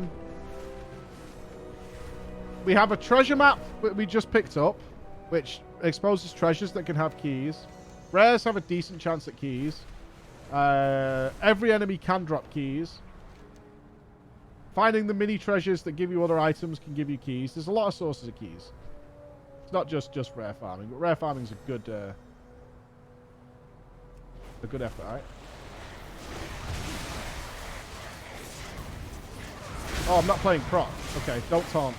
We have a treasure map that we just picked up, which exposes treasures that can have keys. Rares have a decent chance at keys. Every enemy can drop keys. Finding the mini treasures that give you other items can give you keys. There's a lot of sources of keys. It's not just rare farming, but rare farming is a good effort, right? Oh, I'm not playing proc. Okay, don't taunt.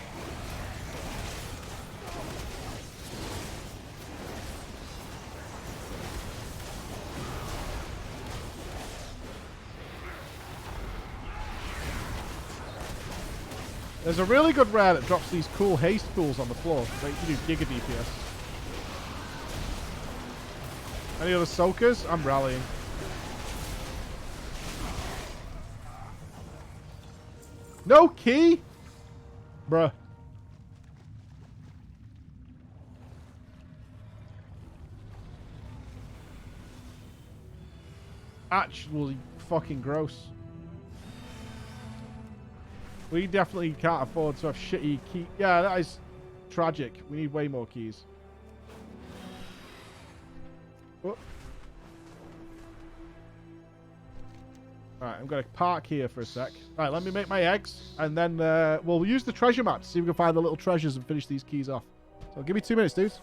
There's a really good rare that drops these cool haste pools on the floor. That you can do Giga DPS. Any other soakers? I'm rallying. No key? Bruh. Actually fucking gross. We definitely can't afford to have shitty key. Yeah, that is tragic. We need way more keys. Oh. Alright, I'm going to park here for a sec. Alright, let me make my eggs. And then we'll use the treasure map to see if we can find the little treasures and finish these keys off. So give me 2 minutes, dudes.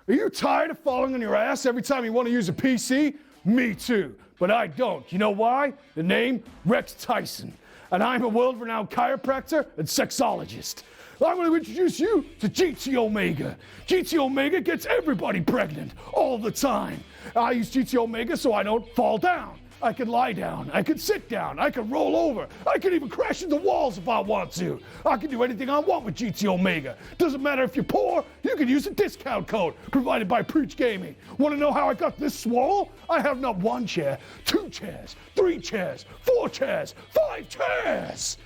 Are you tired of falling on your ass every time you want to use a PC? Me too, but I don't. You know why? The name? Rex Tyson. and I'm a world-renowned chiropractor and sexologist. I'm going to introduce you to GT Omega. GT Omega gets everybody pregnant all the time. I use GT Omega so I don't fall down. I can lie down, I can sit down, I can roll over, I can even crash into walls if I want to. I can do anything I want with GT Omega. Doesn't matter if you're poor, you can use a discount code provided by Preach Gaming. Want to know how I got this swole? I have not 1 chair, 2 chairs, 3 chairs, 4 chairs, 5 chairs.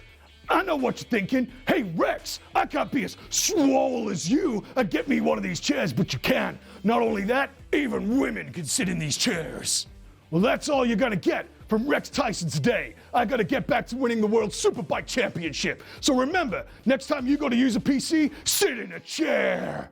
I know what you're thinking. Hey, Rex, I can't be as swole as you and get me one of these chairs, but you can. Not only that, even women can sit in these chairs. Well, that's all you're gonna get from Rex Tyson today. I gotta get back to winning the World Superbike Championship. So remember, next time you go to use a PC, sit in a chair.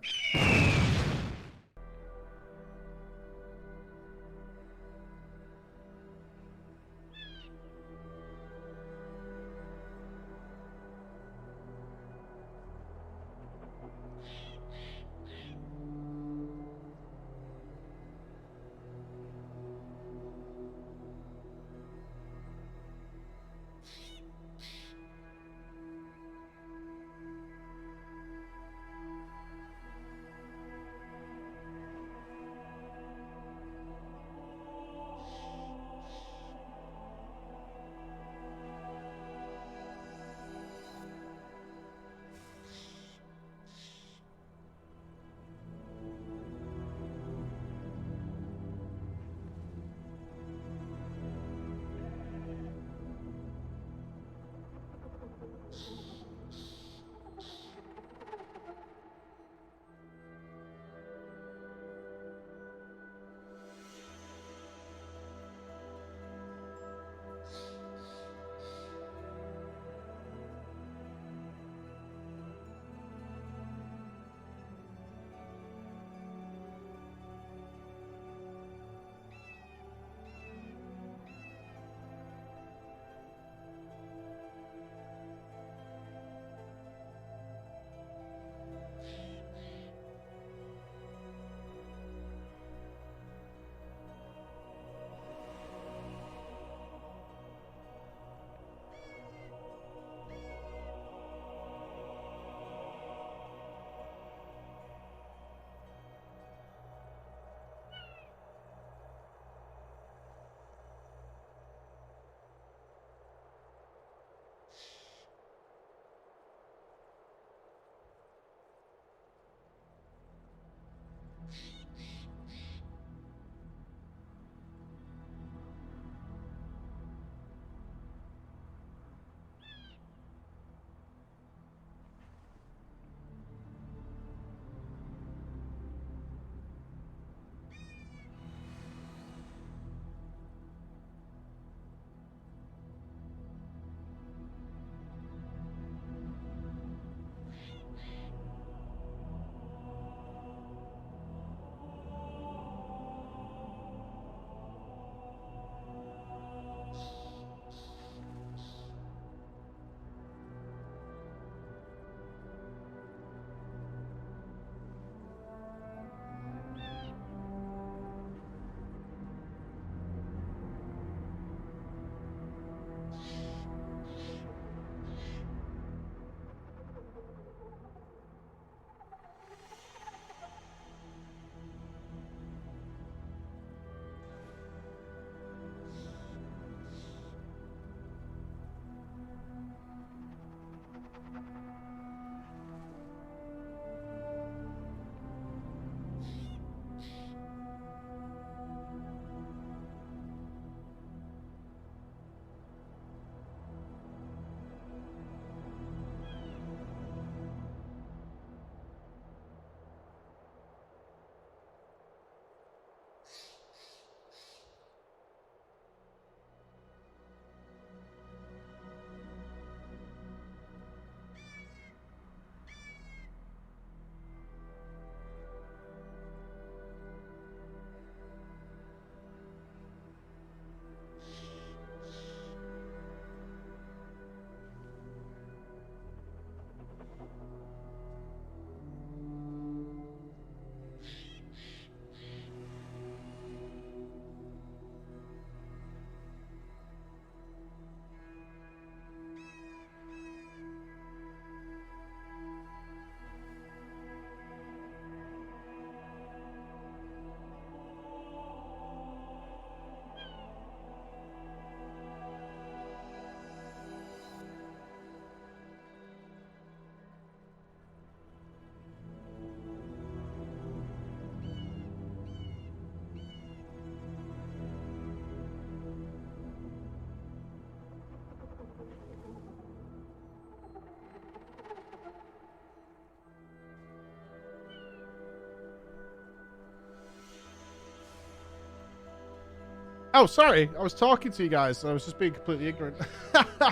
Oh, sorry. I was talking to you guys. I was just being completely ignorant. I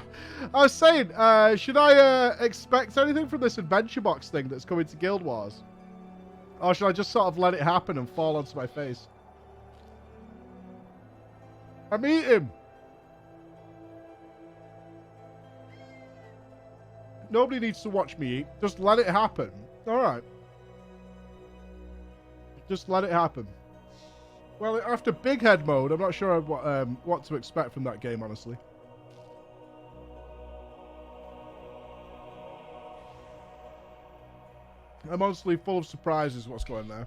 was saying, should I expect anything from this adventure box thing that's coming to Guild Wars? Or should I just sort of let it happen and fall onto my face? I'm eating. Nobody needs to watch me eat. Just let it happen. All right. Just let it happen. Well, after Big Head mode, I'm not sure what to expect from that game, honestly. I'm honestly full of surprises what's going there.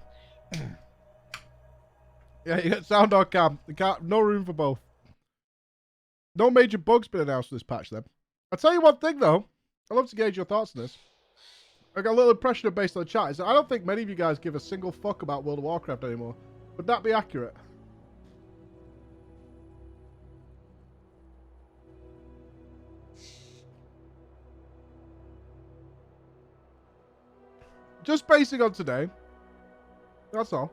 Yeah, you get sound or cam. No room for both. No major bugs been announced for this patch, then. I'll tell you one thing, though. I'd love to gauge your thoughts on this. I got a little impression based on the chat. Is I don't think many of you guys give a single fuck about World of Warcraft anymore. Would that be accurate? Just basing on today. That's all.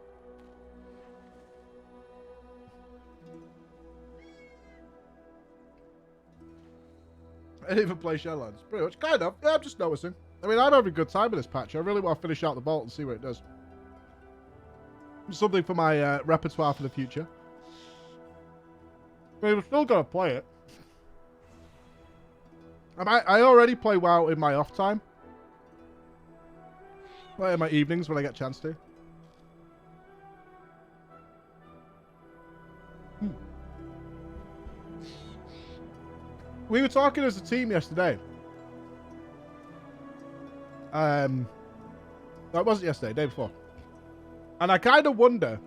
I didn't even play Shadowlands. Pretty much. Kind of. Yeah, I'm just noticing. I mean, I'm having a good time with this patch. I really want to finish out the vault and see what it does. Something for my repertoire for the future. I mean, we've still got to play it. I already play WoW in my off time. Like in my evenings when I get a chance to. We were talking as a team yesterday. That wasn't yesterday, day before. And I kind of wonder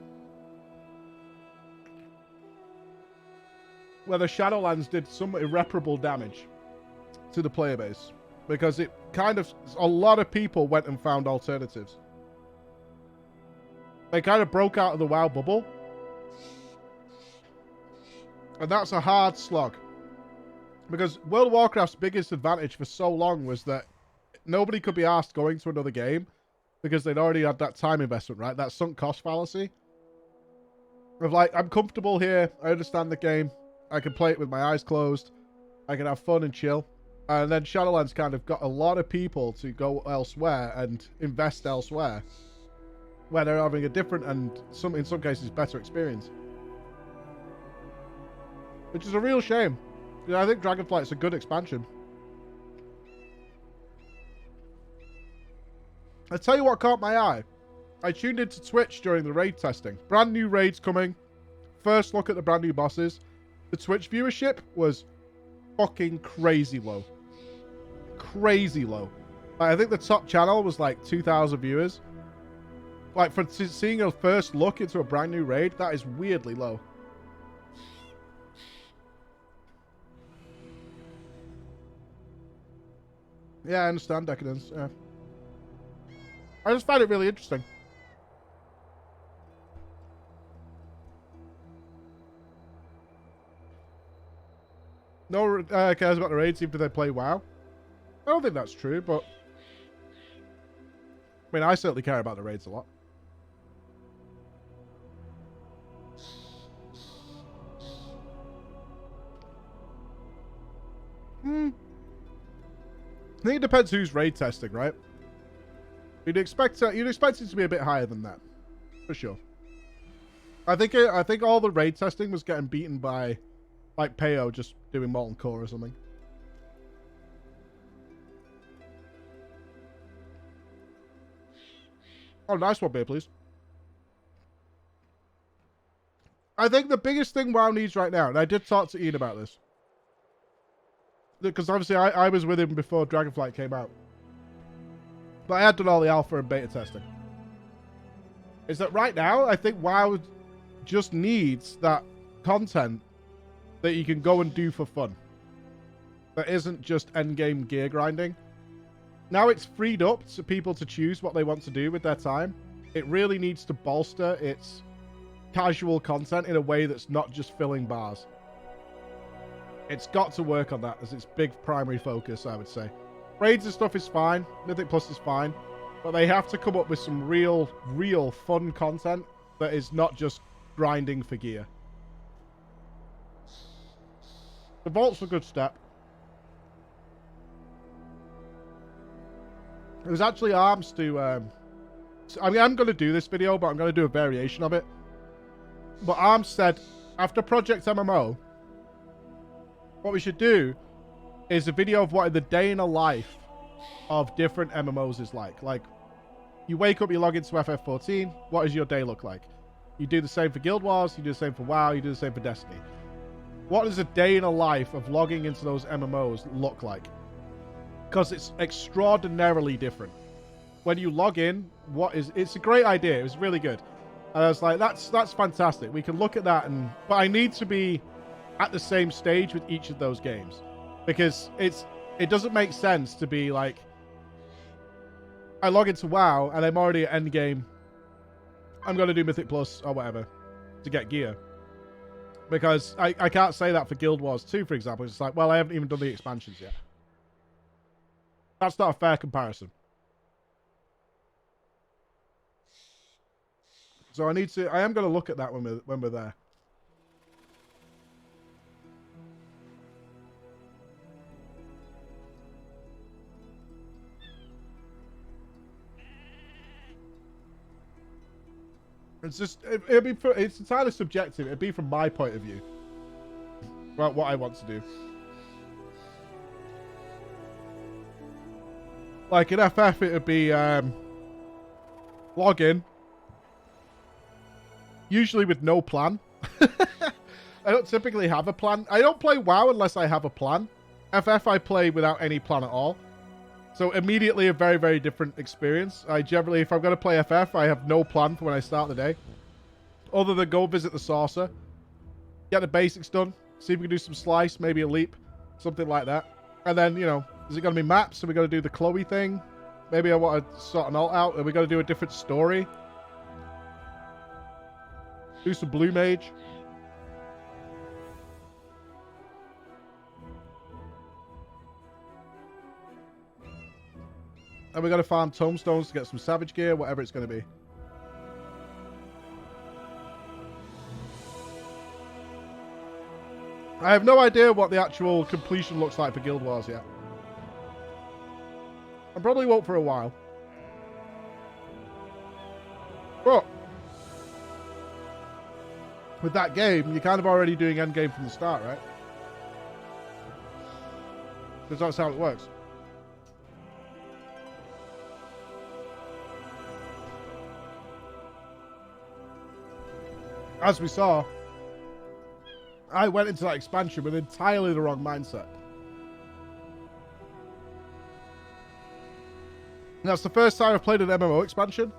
whether Shadowlands did some irreparable damage to the player base. Because it kind of, a lot of people went and found alternatives. They kind of broke out of the WoW bubble. And that's a hard slog. Because World of Warcraft's biggest advantage for so long was that nobody could be asked going to another game because they'd already had that time investment, right? That sunk cost fallacy. Of like, I'm comfortable here. I understand the game. I can play it with my eyes closed. I can have fun and chill. And then Shadowlands kind of got a lot of people to go elsewhere and invest elsewhere, where they're having a different and in some cases better experience. Which is a real shame. You know, I think Dragonflight's a good expansion. I'll tell you what caught my eye. I tuned into Twitch during the raid testing. Brand new raids coming. First look at the brand new bosses. The Twitch viewership was fucking crazy low. Crazy low. Like, I think the top channel was like 2,000 viewers. Like, for seeing a first look into a brand new raid, that is weirdly low. Yeah, I understand Decadence. Yeah. I just find it really interesting. No one cares about the raids even if they play WoW. I don't think that's true, but... I mean, I certainly care about the raids a lot. I think it depends who's raid testing, right? You'd expect it to be a bit higher than that, for sure. I think all the raid testing was getting beaten by, like, Peo just doing Molten Core or something. Oh, nice one, beer, please. I think the biggest thing WoW needs right now, and I did talk to Ian about this, because obviously I was with him before Dragonflight came out. But I had done all the alpha and beta testing. Is that right now, I think WoW just needs that content that you can go and do for fun. That isn't just endgame gear grinding. Now it's freed up to people to choose what they want to do with their time. It really needs to bolster its casual content in a way that's not just filling bars. It's got to work on that as its big primary focus, I would say. Raids and stuff is fine. Mythic Plus is fine. But they have to come up with some real fun content that is not just grinding for gear. The vault's a good step. It was actually Arms to... I mean, I'm going to do this video, but I'm going to do a variation of it. But Arms said, after Project MMO, what we should do is a video of what the day in a life of different MMOs is like. Like, you wake up, you log into FF14, what does your day look like? You do the same for Guild Wars, you do the same for WoW, you do the same for Destiny. What does a day in a life of logging into those MMOs look like? Because it's extraordinarily different. When you log in, it's a great idea. It was really good. And I was like, that's fantastic. We can look at that, but I need to be at the same stage with each of those games. Because it doesn't make sense to be like, I log into WoW and I'm already at endgame. I'm going to do Mythic Plus or whatever to get gear. Because I can't say that for Guild Wars 2, for example. It's like, well, I haven't even done the expansions yet. That's not a fair comparison. So I am going to look at that when we're there. It's just, it's entirely subjective. It'd be from my point of view. Well, what I want to do. Like in FF, it would be log in. Usually with no plan. I don't typically have a plan. I don't play WoW unless I have a plan. FF I play without any plan at all. So immediately a very, very different experience. I generally, if I'm going to play FF, I have no plan for when I start the day. Other than go visit the Saucer. Get the basics done. See if we can do some slice, maybe a leap. Something like that. And then, you know, is it going to be maps? Are we going to do the Chloe thing? Maybe I want to sort an alt out. Are we going to do a different story? Do some Blue Mage. And we're going to farm tomestones to get some savage gear, whatever it's going to be. I have no idea what the actual completion looks like for Guild Wars yet. I probably won't for a while. But with that game, you're kind of already doing endgame from the start, right? Because that's how it works. As we saw, I went into that expansion with entirely the wrong mindset. And that's the first time I've played an MMO expansion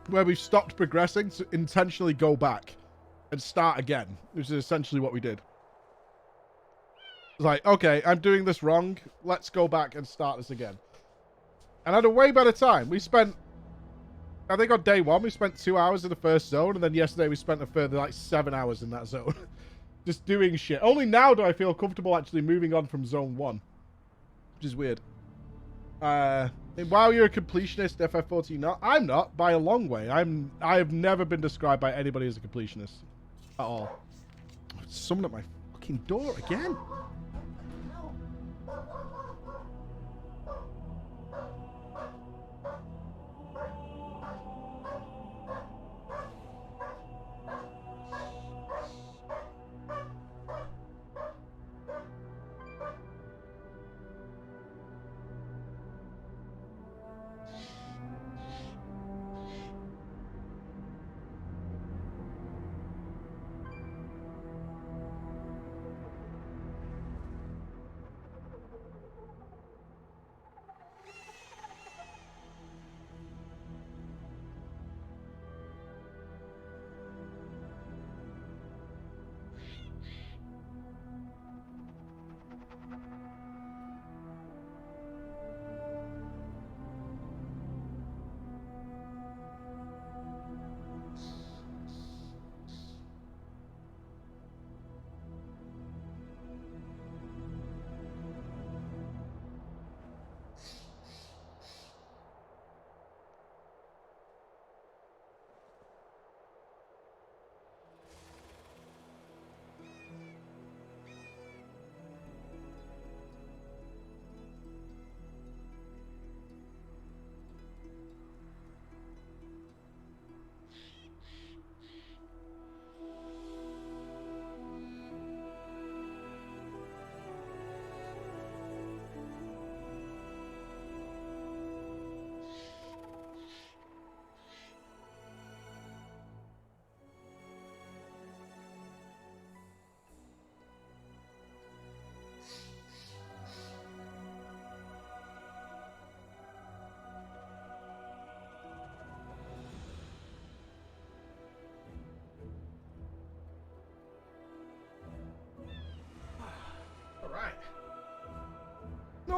where we've stopped progressing to intentionally go back and start again, which is essentially what we did. It's like, okay, I'm doing this wrong. Let's go back and start this again. And I had a way better time. We spent, I think on day one, we spent 2 hours in the first zone, and then yesterday we spent a further like 7 hours in that zone. Just doing shit. Only now do I feel comfortable actually moving on from zone 1. Which is weird. Wow, you're a completionist, FF14. No, I'm not, by a long way. I have never been described by anybody as a completionist. At all. Someone at my fucking door again.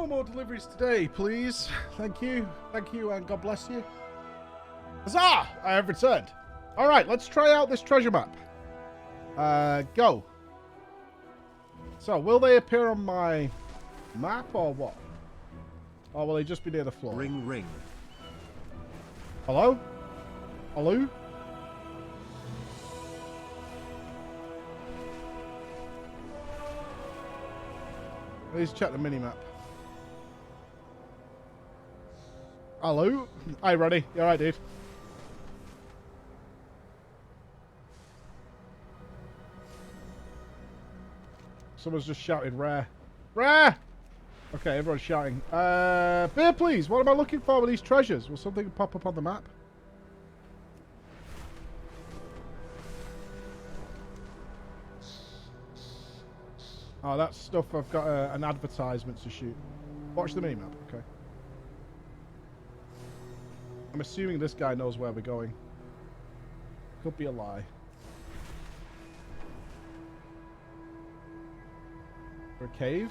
No more deliveries today, please. Thank you. Thank you, and God bless you. Huzzah! I have returned. All right, let's try out this treasure map. Go. So, will they appear on my map or what? Or will they just be near the floor? Ring, ring. Hello? Hello? Please check the mini-map. Hello? Hi, Ronnie. You alright, dude? Someone's just shouted rare. Rare! Okay, everyone's shouting. Beer, please. What am I looking for with these treasures? Will something pop up on the map? Oh, that's stuff I've got an advertisement to shoot. Watch the mini-map. Okay. I'm assuming this guy knows where we're going. Could be a lie. For a cave?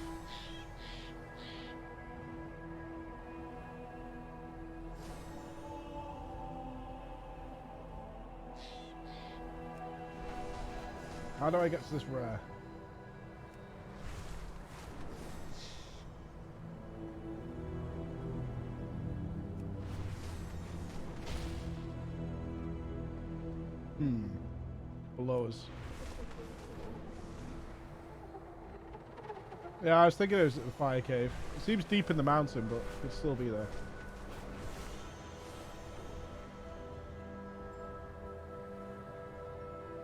How do I get to this rare? Below us. Yeah, I was thinking it was at the fire cave. It seems deep in the mountain, but it could still be there.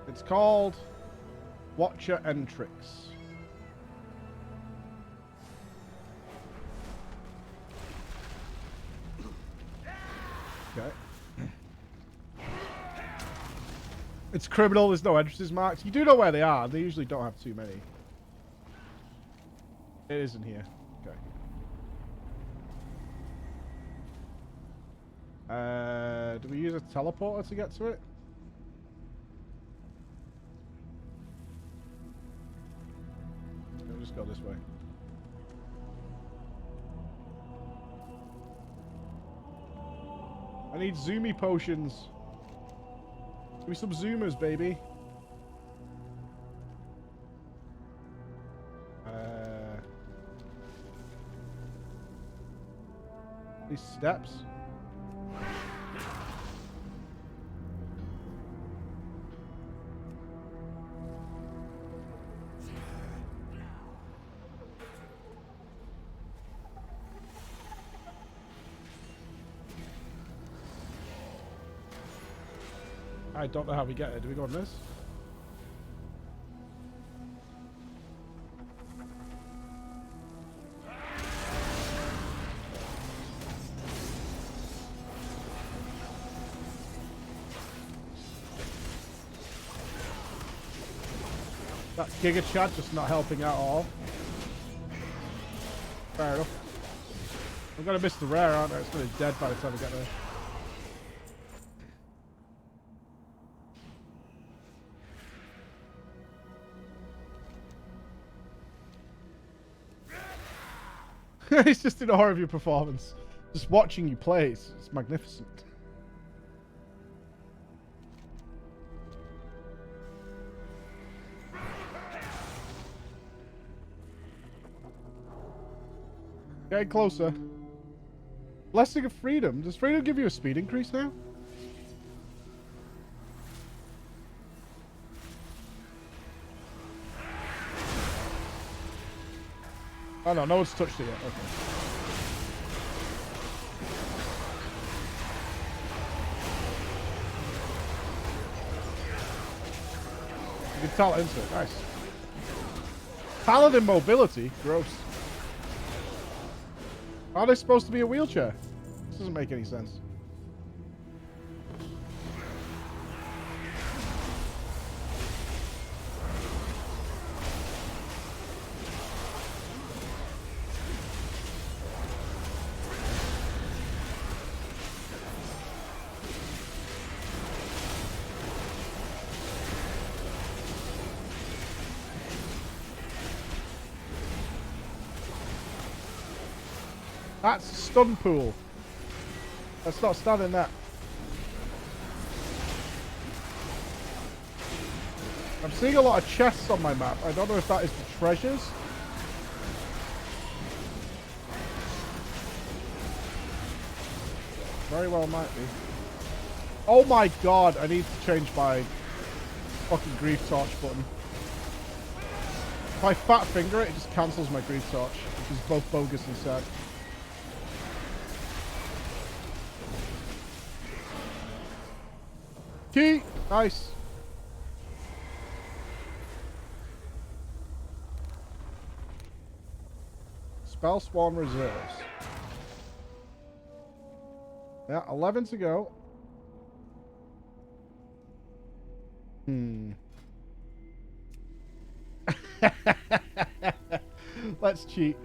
It's called Watcher and Tricks. Okay. It's criminal, there's no entrances marked. You do know where they are. They usually don't have too many. It isn't here. Okay. Do we use a teleporter to get to it? We'll just go this way. I need zoomy potions. Give me some zoomers, baby. These steps. I don't know how we get it. Do we go on this? That Giga Chad just not helping out at all. Fair enough. I'm gonna miss the rare, aren't I? It's gonna be dead by the time we get there. He's just in awe of your performance. Just watching you play, it's magnificent. Getting closer. Blessing of Freedom. Does Freedom give you a speed increase now? Oh no, no one's touched it yet. Okay. You can tell it into it. Nice. Paladin mobility. Gross. Are they supposed to be a wheelchair? This doesn't make any sense. That's stun pool. Let's not stand in that. I'm seeing a lot of chests on my map. I don't know if that is the treasures. Very well might be. Oh my god, I need to change my fucking Glyph torch button. If I fat finger it, it just cancels my Glyph torch, which is both bogus and sad. Key! Nice. Spell Swarm Reserves. Yeah, 11 to go. Let's cheat.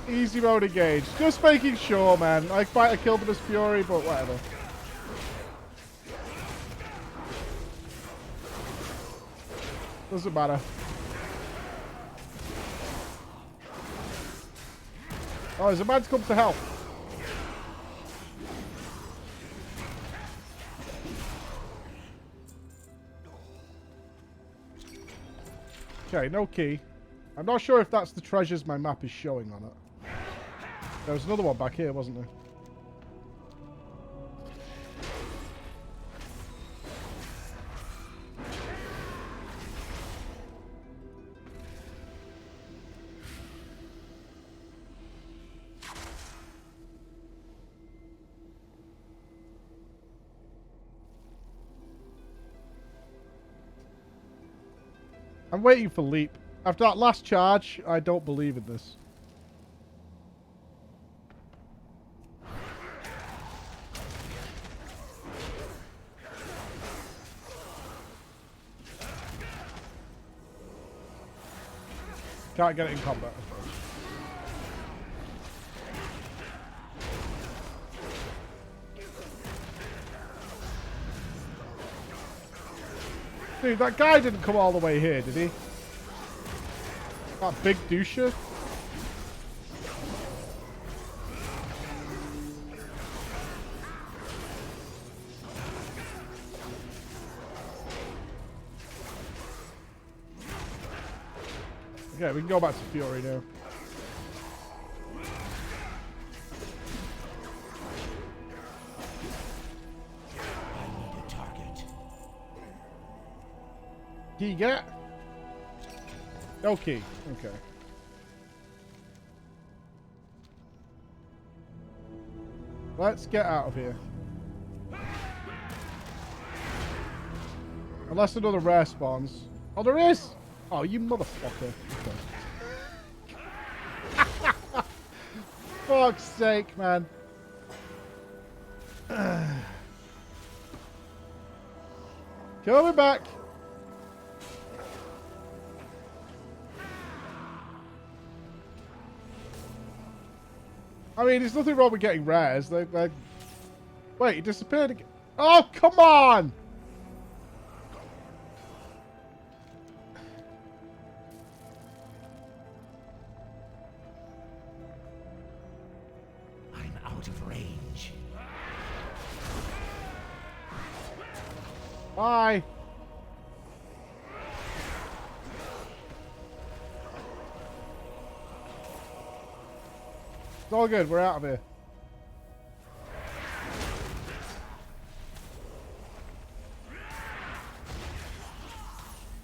Easy mode engaged. Just making sure, man. I might have killed him as Fury, but whatever. Doesn't matter. Oh, there's a man to come to help. Okay, no key. I'm not sure if that's the treasures my map is showing on it. There was another one back here, wasn't there? I'm waiting for Leap. After that last charge, I don't believe in this. Can't get it in combat. Dude, that guy didn't come all the way here, did he? That big doucher. Okay, we can go back to Fury now. I need a target. Key get? No key. Okay. Let's get out of here. Unless another rare spawns. Oh, there is! Oh, you motherfucker. Okay. Fuck's sake, man. Coming back. I mean, there's nothing wrong with getting rares. Wait, he disappeared again. Oh, come on! I'm out of range. Bye. It's all good. We're out of here.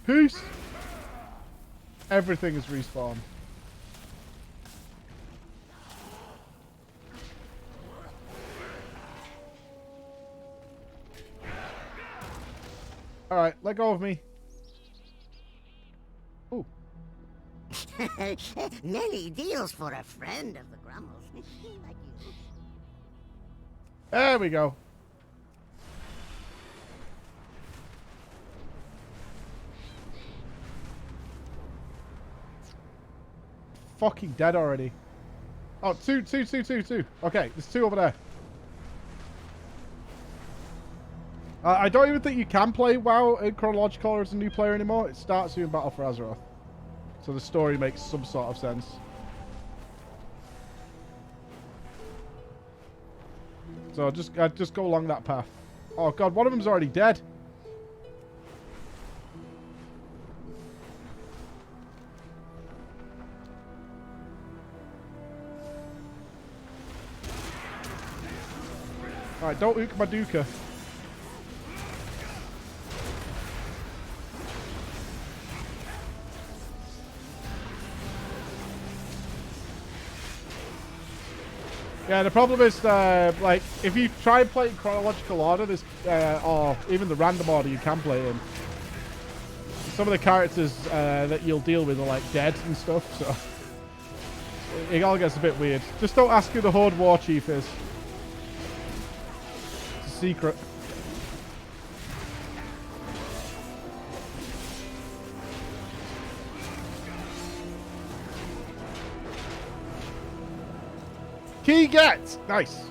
Peace. Everything is respawned. All right, let go of me. Ooh. Many deals for a friend of the Grummles. Like you. There we go. Fucking dead already. Oh, two. Okay, there's 2 over there. I don't even think you can play WoW in chronological as a new player anymore. It starts you in Battle for Azeroth. So the story makes some sort of sense. So I'd just go along that path. Oh god, one of them's already dead. Alright, don't ook my duka. Yeah, the problem is, like, if you try and play in chronological order, this, or even the random order you can play in, some of the characters that you'll deal with are, like, dead and stuff, so it all gets a bit weird. Just don't ask who the Horde War Chief is. It's a secret. Key get! Nice.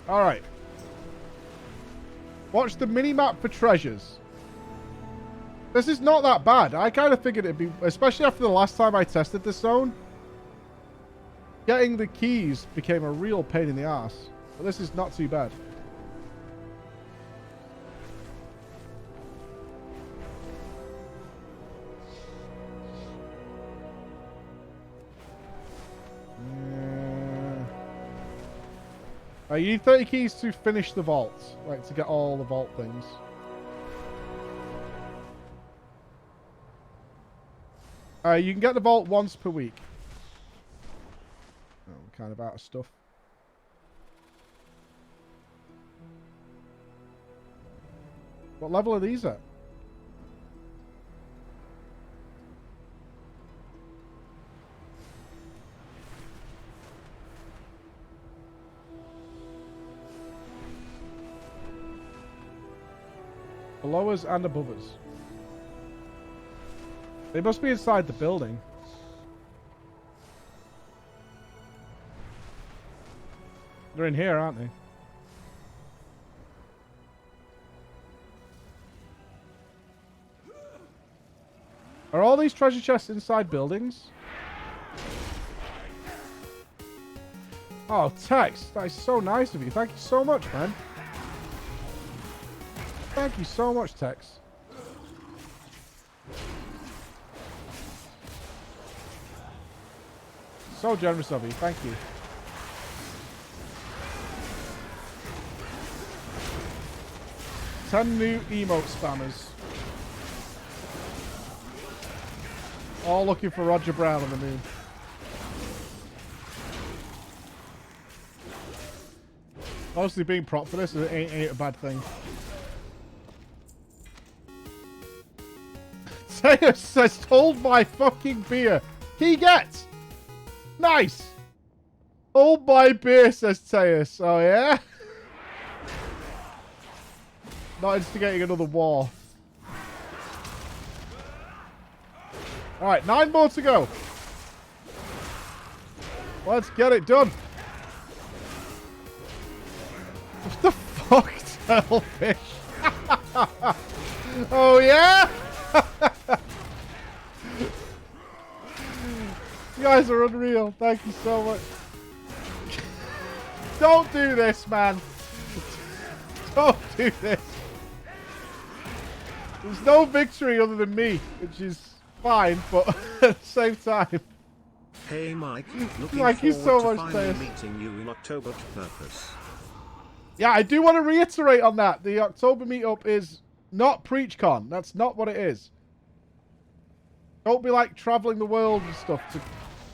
Alright. Watch the mini-map for treasures. This is not that bad. I kind of figured it'd be, especially after the last time I tested this zone. Getting the keys became a real pain in the ass. But this is not too bad. You need 30 keys to finish the vault, like to get all the vault things. You can get the vault once per week. Oh, I'm kind of out of stuff. What level are these at? Below us and above us. They must be inside the building. They're in here, aren't they? Are all these treasure chests inside buildings? Oh, Tex, that is so nice of you. Thank you so much, man. Thank you so much, Tex. So generous of you. Thank you. Ten new emote spammers. All looking for Roger Brown on the moon. Honestly, being prop for this ain't a bad thing. Teus says, hold my fucking beer. He gets. Nice. Hold my beer, says Teus. Oh, yeah? Not instigating another war. Alright, 9 more to go. Let's get it done. What the fuck, Tailfish? Oh, yeah? You guys are unreal. Thank you so much. Don't do this, man. Don't do this. There's no victory other than me, which is fine, but at the same time. Hey Mike, looking Thank you so forward much, to finally Tails. meeting you in October to purpose. Yeah, I do want to reiterate on that. The October meetup is not PreachCon. That's not what it is. Don't be like traveling the world and stuff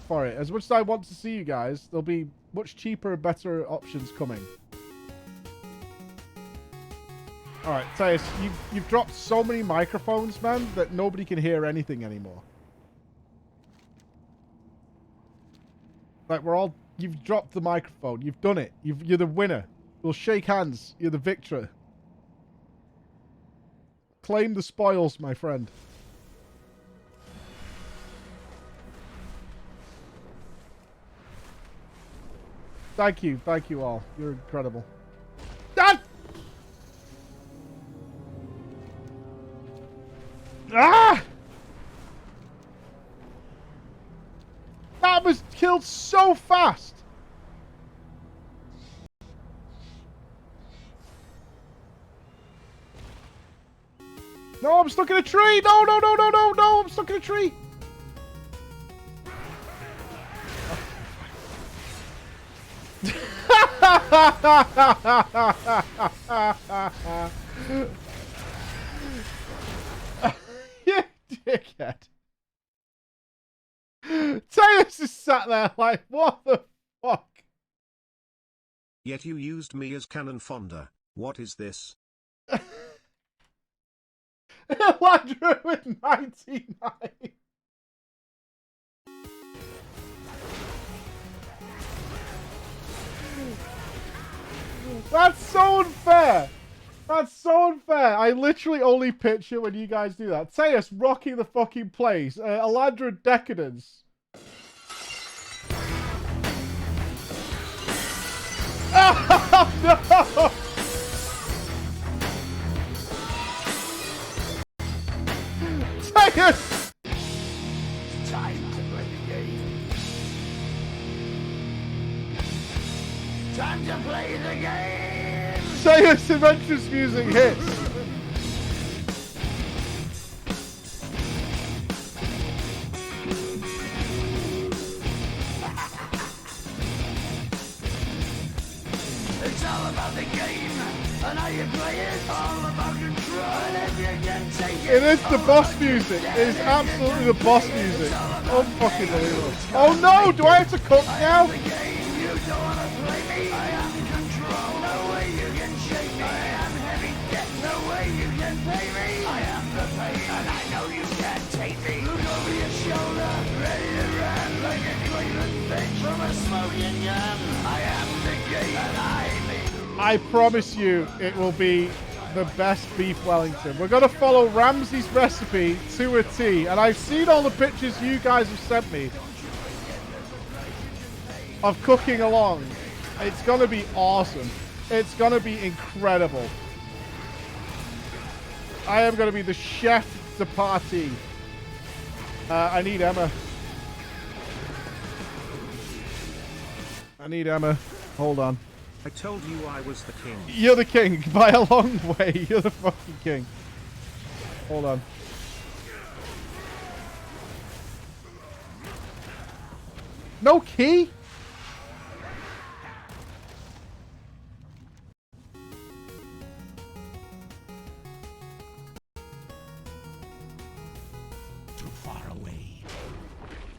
for it. As much as I want to see you guys, there'll be much cheaper and better options coming. Alright, Teus, you've dropped so many microphones, man, that nobody can hear anything anymore. Like, we're all... You've dropped the microphone. You've done it. You're the winner. We'll shake hands. You're the victor. Claim the spoils, my friend. Thank you. Thank you all. You're incredible. Ah! Ah! That was killed so fast. No, I'm stuck in a tree. No, no, no, no, no, no. I'm stuck in a tree. You dickhead. Taylor's just sat there like, what the fuck? Yet you used me as cannon fodder. What is this? Elandra with 99. That's so unfair. That's so unfair. I literally only picture when you guys do that. Teus rocking the fucking place. Elandra Decadence. Oh, no! Teus! Time to play the game. Time to play the game. Teus Adventures music hits. It's all about the game, and how you play it. All about control, and if you can take it. It is the boss music. It is absolutely the boss music. Unfucking believable. Oh no! Do I have to cook now? You don't wanna play me. I am control. No way you can shake me. I am heavy debt. No way you can pay me. I am the pain, and I know you can't take me. Look over your shoulder, ready to run like any pointless bitch from a smoking gun. I am the game, and I promise you, it will be the best beef Wellington. We're going to follow Ramsey's recipe to a T. And I've seen all the pictures you guys have sent me of cooking along. It's going to be awesome. It's going to be incredible. I am going to be the chef de partie. I need Emma. I need Emma. Hold on. I told you I was the king. You're the king by a long way. You're the fucking king. Hold on. No key? Too far away.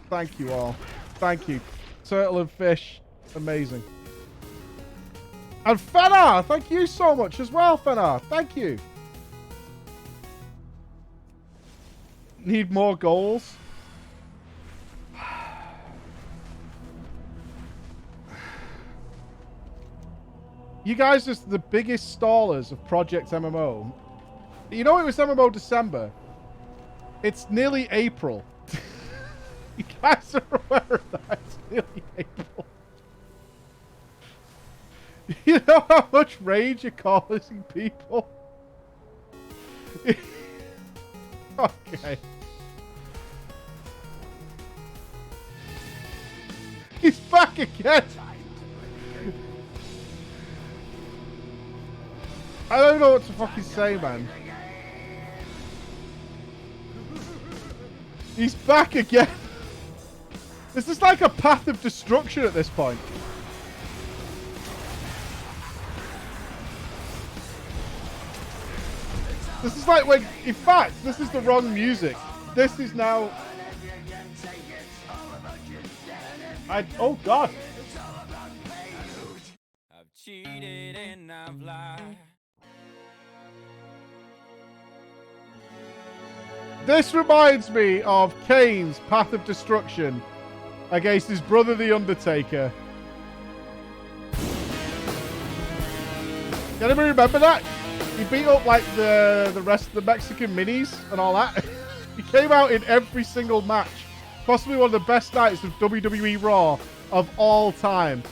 Thank you all. Thank you. Turtle and fish. Amazing. And Fenar, thank you so much as well, Fenar. Thank you. Need more goals. You guys are the biggest stallers of Project MMO. You know it was MMO December. It's nearly April. You guys are aware of that. It's nearly April. You know how much rage you're causing people? Okay. He's back again! I don't know what to fucking say, man. He's back again! This is like a path of destruction at this point. This is like when, in fact, this is the wrong music. This is now... oh God. I've cheated and I've lied. This reminds me of Kane's Path of Destruction against his brother, The Undertaker. Can anybody remember that? He beat up like the rest of the Mexican minis and all that. He came out in every single match. Possibly one of the best nights of WWE Raw of all time.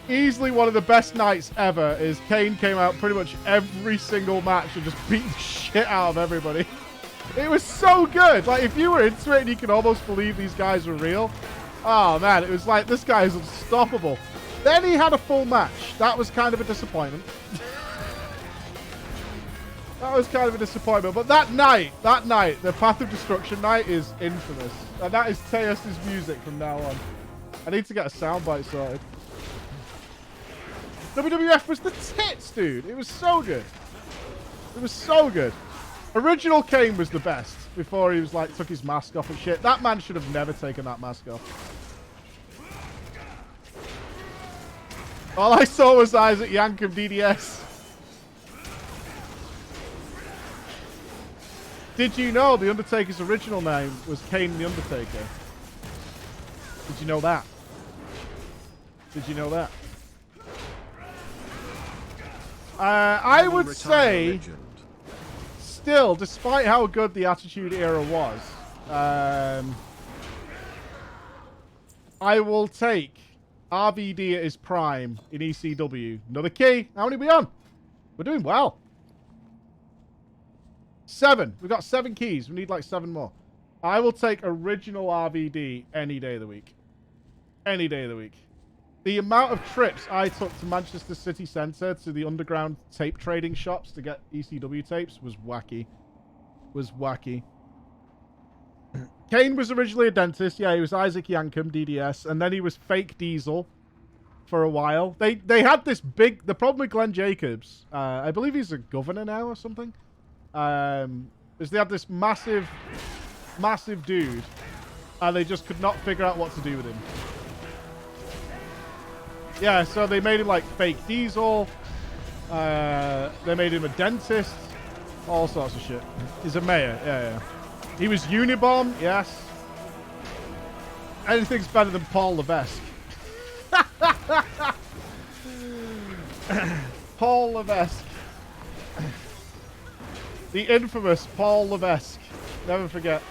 Easily one of the best nights ever is Kane came out pretty much every single match and just beat the shit out of everybody. It was so good. Like, if you were into it and you could almost believe these guys were real. Oh, man, it was like, this guy is unstoppable. Then he had a full match. That was kind of a disappointment. That was kind of a disappointment. But that night, the Path of Destruction night is infamous. And that is Teos' music from now on. I need to get a soundbite sorted. WWF was the tits, dude. It was so good. It was so good. Original Kane was the best before he was like, took his mask off and shit. That man should have never taken that mask off. All I saw was Isaac Yankem DDS. Did you know The Undertaker's original name was Kane the Undertaker? Did you know that? Did you know that? I would say, still, despite how good the Attitude Era was, I will take RVD at his prime in ECW. Another key. How many are we on? We're doing well. 7. We've got 7 keys. We need like 7 more. I will take original RVD any day of the week. Any day of the week. The amount of trips I took to Manchester City Centre to the underground tape trading shops to get ECW tapes was wacky. Was wacky. Kane was originally a dentist. Yeah, he was Isaac Yankem, DDS. And then he was Fake Diesel for a while. They had this big... The problem with Glenn Jacobs, I believe he's a governor now or something, is they had this massive dude, and they just could not figure out what to do with him. Yeah, so they made him like Fake Diesel. They made him a dentist. All sorts of shit. He's a mayor. Yeah. He was Unibomb. Yes. Anything's better than Paul Levesque. Paul Levesque. The infamous Paul Levesque. Never forget.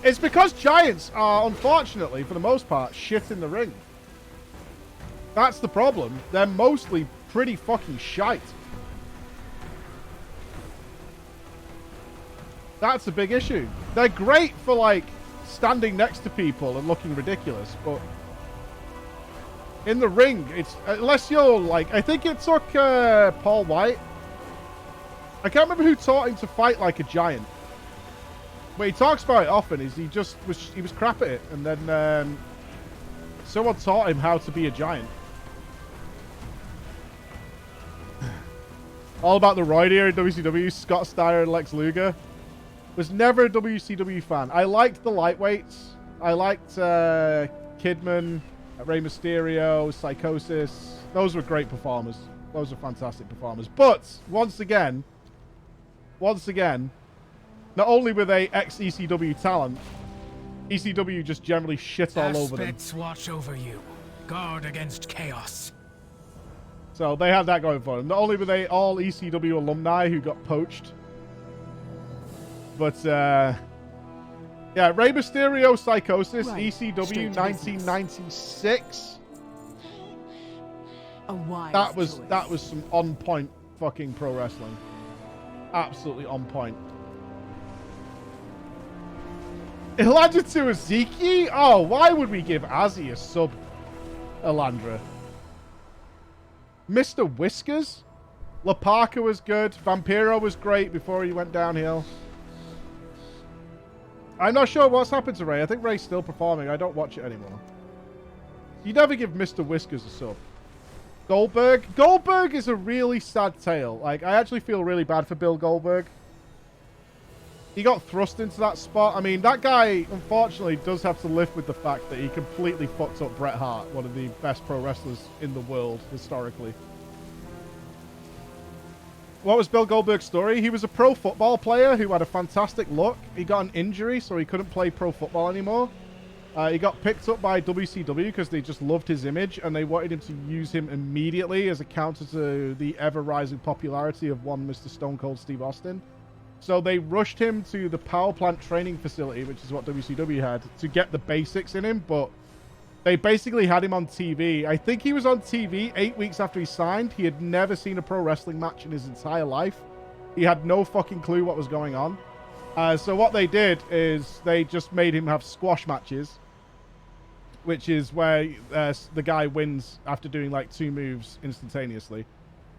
It's because Giants are, unfortunately, for the most part, shit in the ring. That's the problem. They're mostly pretty fucking shite. That's a big issue. They're great for, like, standing next to people and looking ridiculous, but in the ring, it's... Unless you're, like... I think it took Paul White. I can't remember who taught him to fight like a giant. But he talks about it often, is he was crap at it, and then someone taught him how to be a giant. All about the Royd era in WCW, Scott Steiner and Lex Luger. Was never a WCW fan. I liked the lightweights. I liked Kidman, Rey Mysterio, Psychosis. Those were great performers. Those were fantastic performers. But once again, not only were they ex-ECW talent, ECW just generally shit all over them. Aspects watch over you. Guard against chaos. So they had that going for them. Not only were they all ECW alumni who got poached, but yeah, Rey Mysterio, Psychosis, right. ECW, 1996. That was some on point fucking pro wrestling. Absolutely on point. Elijah to Ezeki? Oh, why would we give Azzy a sub, Elandra? Mr. Whiskers? La Parka was good. Vampiro was great before he went downhill. I'm not sure what's happened to Ray. I think Ray's still performing. I don't watch it anymore. You never give Mr. Whiskers a sub. Goldberg? Goldberg is a really sad tale. Like, I actually feel really bad for Bill Goldberg. He got thrust into that spot. I mean, that guy, unfortunately, does have to live with the fact that he completely fucked up Bret Hart, one of the best pro wrestlers in the world, historically. What was Bill Goldberg's story? He was a pro football player who had a fantastic look. He got an injury, so he couldn't play pro football anymore. He got picked up by WCW because they just loved his image, and they wanted him to use him immediately as a counter to the ever-rising popularity of one Mr. Stone Cold Steve Austin. So they rushed him to the power plant training facility, which is what WCW had, to get the basics in him, but they basically had him on TV. I think he was on TV 8 weeks after he signed. He had never seen a pro wrestling match in his entire life. He had no fucking clue what was going on. So what they did is they just made him have squash matches, which is where the guy wins after doing like 2 moves instantaneously.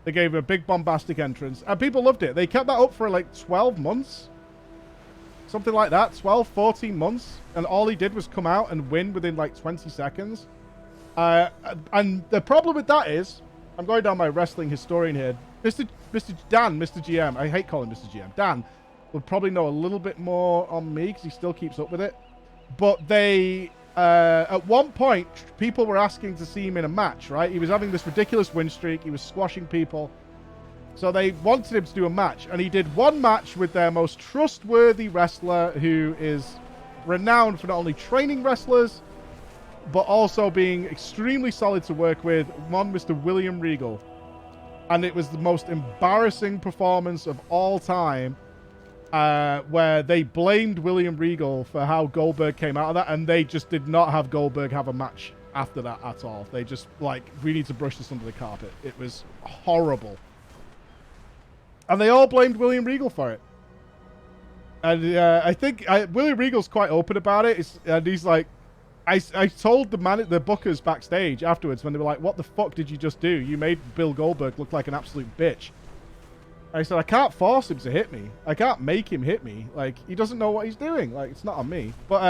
They gave him a big bombastic entrance, and people loved it. They kept that up for like 12 months. Something like that, 12, 14 months. And all he did was come out and win within like 20 seconds. And the problem with that is, I'm going down my wrestling historian here. Mr. Dan, Mr. GM, I hate calling him Mr. GM. Dan would probably know a little bit more on me because he still keeps up with it. But they, at one point, people were asking to see him in a match, right? He was having this ridiculous win streak. He was squashing people. So they wanted him to do a match, and he did one match with their most trustworthy wrestler, who is renowned for not only training wrestlers, but also being extremely solid to work with, one Mr. William Regal. And it was the most embarrassing performance of all time, where they blamed William Regal for how Goldberg came out of that, and they just did not have Goldberg have a match after that at all. They just, like, we need to brush this under the carpet. It was horrible. And they all blamed William Regal for it. And I think William Regal's quite open about it. And he's like, I told the bookers backstage afterwards when they were like, what the fuck did you just do? You made Bill Goldberg look like an absolute bitch. I said, I can't force him to hit me. I can't make him hit me. Like, he doesn't know what he's doing. Like, it's not on me. But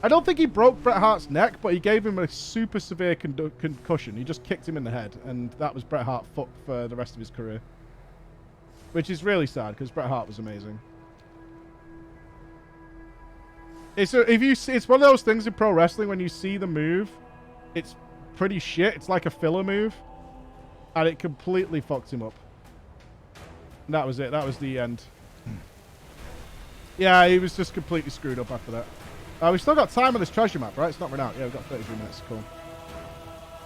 I don't think he broke Bret Hart's neck, but he gave him a super severe concussion. He just kicked him in the head, and that was Bret Hart fucked for the rest of his career. Which is really sad, because Bret Hart was amazing. It's one of those things in pro wrestling, when you see the move, it's pretty shit. It's like a filler move. And it completely fucked him up. And that was it. That was the end. Yeah, he was just completely screwed up after that. We still got time on this treasure map, right? It's not run out. Yeah, we've got 33 minutes. Cool.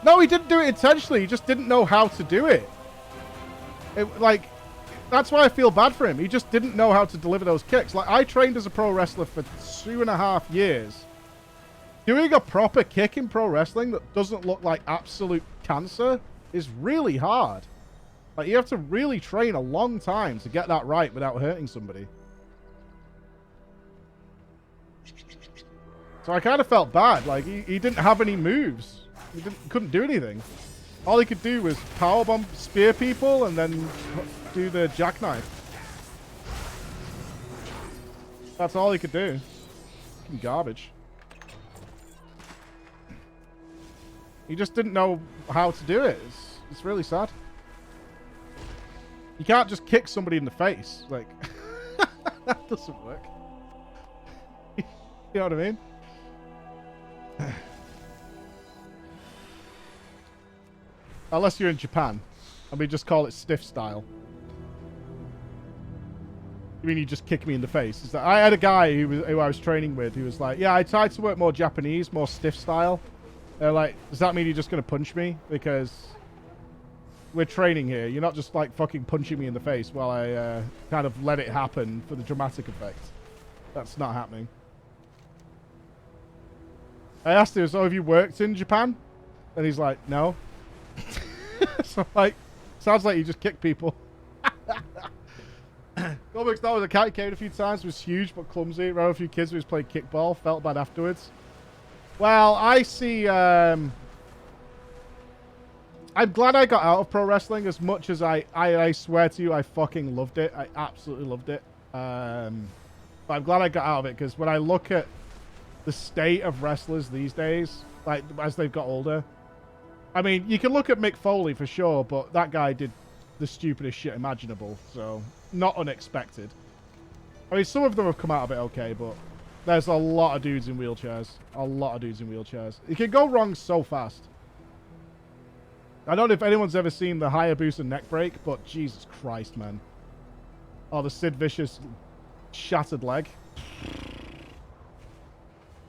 No, he didn't do it intentionally. He just didn't know how to do it. That's why I feel bad for him. He just didn't know how to deliver those kicks. Like, I trained as a pro wrestler for 2.5 years. Doing a proper kick in pro wrestling that doesn't look like absolute cancer is really hard. Like, you have to really train a long time to get that right without hurting somebody. So I kind of felt bad. Like, he didn't have any moves. He couldn't do anything. All he could do was powerbomb, spear people, and then do the jackknife. That's all he could do. Fucking garbage. He just didn't know how to do it. It's really sad. You can't just kick somebody in the face. Like, that doesn't work. You know what I mean? Unless you're in Japan, and we just call it stiff style. You mean you just kick me in the face? I had a guy who I was training with who was like, yeah, I tried to work more Japanese, more stiff style. They're like, does that mean you're just going to punch me? Because we're training here. You're not just like fucking punching me in the face while I kind of let it happen for the dramatic effect. That's not happening. I asked him, so have you worked in Japan? And he's like, no. So, like, sounds like you just kick people. Goldberg's dad was a cat. He came a few times. Was huge but clumsy. Around a few kids who was playing kickball. Felt bad afterwards. Well, I see. I'm glad I got out of pro wrestling as much as I swear to you, I fucking loved it. I absolutely loved it. But I'm glad I got out of it, because when I look at the state of wrestlers these days, like, as they've got older, I mean, you can look at Mick Foley for sure, but that guy did the stupidest shit imaginable, so not unexpected. I mean, some of them have come out of it okay, but there's a lot of dudes in wheelchairs. A lot of dudes in wheelchairs. It can go wrong so fast. I don't know if anyone's ever seen the Hayabusa neck break, but Jesus Christ, man. Oh, the Sid Vicious shattered leg.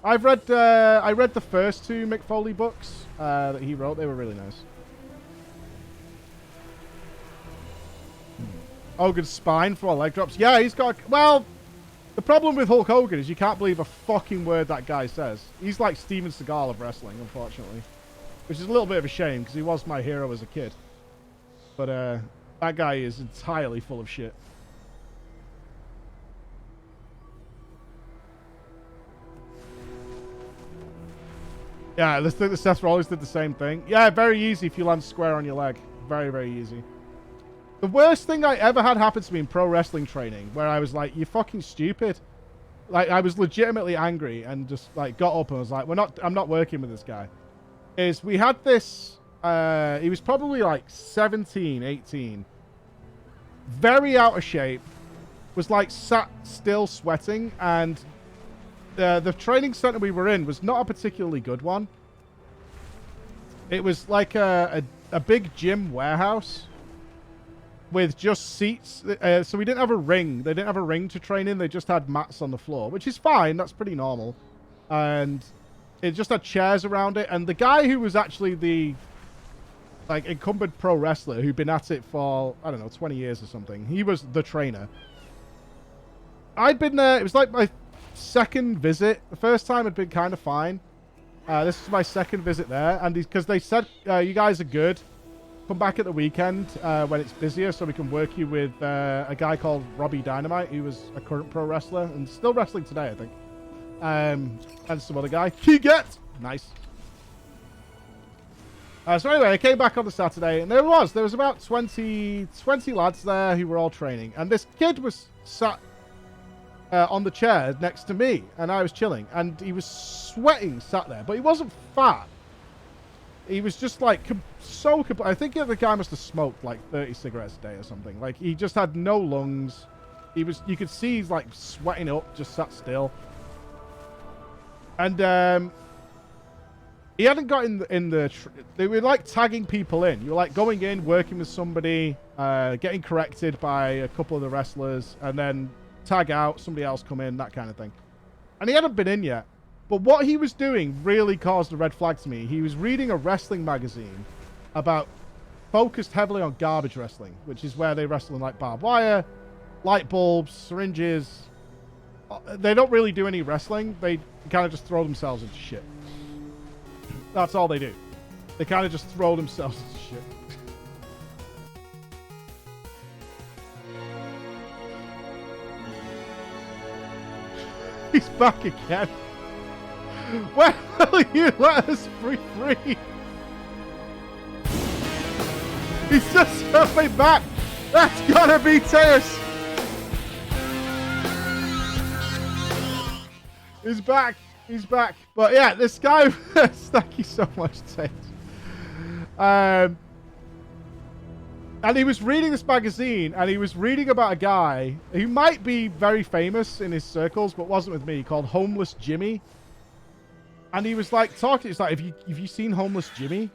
I read the first 2 Mick Foley books that he wrote. They were really nice. Hogan's spine for leg drops. Yeah, he's got... Well, the problem with Hulk Hogan is you can't believe a fucking word that guy says. He's like Steven Seagal of wrestling, unfortunately. Which is a little bit of a shame, because he was my hero as a kid. But that guy is entirely full of shit. Yeah, let's think that Seth Rollins did the same thing. Yeah, very easy if you land square on your leg. Very, very easy. The worst thing I ever had happen to me in pro wrestling training, where I was like, you're fucking stupid. Like, I was legitimately angry and just, like, got up and was like, I'm not working with this guy. Is we had this, he was probably like 17, 18. Very out of shape. Was like sat still sweating, and the training center we were in was not a particularly good one. It was like a big gym warehouse with just seats. So we didn't have a ring. They didn't have a ring to train in. They just had mats on the floor, which is fine. That's pretty normal. And it just had chairs around it. And the guy who was actually the like incumbent pro wrestler who'd been at it for, I don't know, 20 years or something. He was the trainer. I'd been there. It was like my second visit. The first time had been kind of fine. This is my second visit there. And because they said, you guys are good. Come back at the weekend when it's busier so we can work you with a guy called Robbie Dynamite, who was a current pro wrestler and still wrestling today, I think. And some other guy. He gets nice. So anyway, I came back on the Saturday, and there was about 20 lads there who were all training. And this kid was sat on the chair next to me, and I was chilling. And he was sweating sat there, but he wasn't fat. He was just like I think the guy must have smoked like 30 cigarettes a day or something. Like, he just had no lungs. You could see he's like sweating up, just sat still. And he hadn't got in the they were like tagging people in. You were like going in, working with somebody, getting corrected by a couple of the wrestlers, and then tag out, somebody else come in, that kind of thing. And he hadn't been in yet. But what he was doing really caused a red flag to me. He was reading a wrestling magazine focused heavily on garbage wrestling, which is where they wrestle in like barbed wire, light bulbs, syringes. They don't really do any wrestling. They kind of just throw themselves into shit. That's all they do. They kind of just throw themselves into shit. He's back again. Well, you let us free. He's just coming back. That's gotta be Teus. He's back. He's back. But yeah, this guy, thank you so much, Teus. And he was reading this magazine, and he was reading about a guy who might be very famous in his circles, but wasn't with me, called Homeless Jimmy. And he was like talking. He's like, have you seen Homeless Jimmy?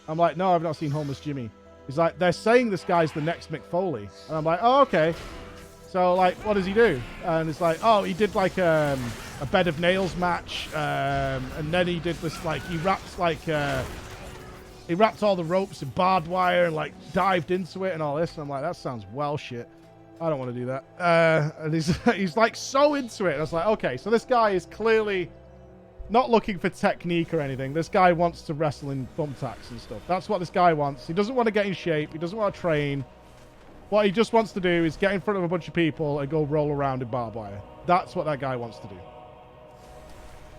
I'm like, no, I've not seen Homeless Jimmy. He's like, they're saying this guy's the next Mick Foley. And I'm like, oh, okay. So, like, what does he do? And it's like, oh, he did like a bed of nails match. And then he did this, like, he wrapped all the ropes in barbed wire and like dived into it and all this. And I'm like, that sounds well shit. I don't want to do that. And he's like so into it. And I was like, okay, so this guy is clearly not looking for technique or anything. This guy wants to wrestle in thumbtacks and stuff. That's what this guy wants. He doesn't want to get in shape. He doesn't want to train. What he just wants to do is get in front of a bunch of people and go roll around in barbed wire. That's what that guy wants to do.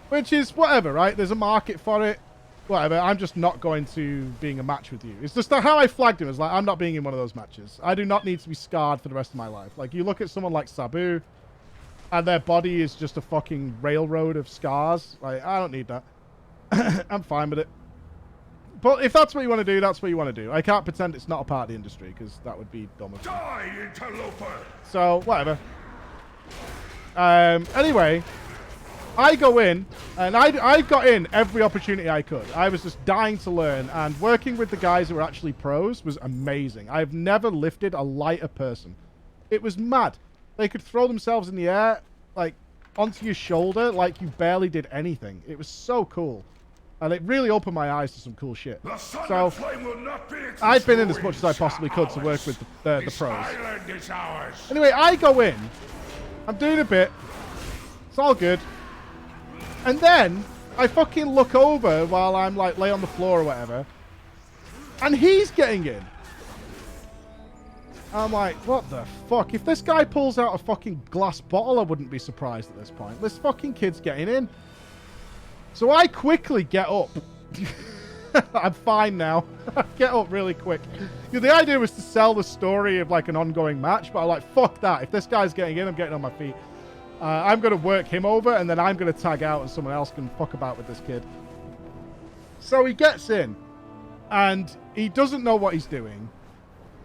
Which is whatever, right? There's a market for it. Whatever. I'm just not going to being a match with you. It's just how I flagged him. It's like, I'm not being in one of those matches. I do not need to be scarred for the rest of my life. Like, you look at someone like Sabu, and their body is just a fucking railroad of scars. Like, I don't need that. I'm fine with it. But if that's what you want to do, that's what you want to do. I can't pretend it's not a part of the industry, because that would be dumb. Die, interloper! So, whatever. Anyway, I go in, and I got in every opportunity I could. I was just dying to learn, and working with the guys who were actually pros was amazing. I've never lifted a lighter person. It was mad. They could throw themselves in the air, like, onto your shoulder, like you barely did anything. It was so cool. And it really opened my eyes to some cool shit. So, I've been in as much as I possibly could to work with the pros. Anyway, I go in. I'm doing a bit. It's all good. And then, I fucking look over while I'm, like, lay on the floor or whatever. And he's getting in. I'm like, what the fuck? If this guy pulls out a fucking glass bottle, I wouldn't be surprised at this point. This fucking kid's getting in. So I quickly get up. I'm fine now. Get up really quick. The idea was to sell the story of, like, an ongoing match, but I'm like, fuck that. If this guy's getting in, I'm getting on my feet. I'm going to work him over, and then I'm going to tag out, and someone else can fuck about with this kid. So he gets in, and he doesn't know what he's doing.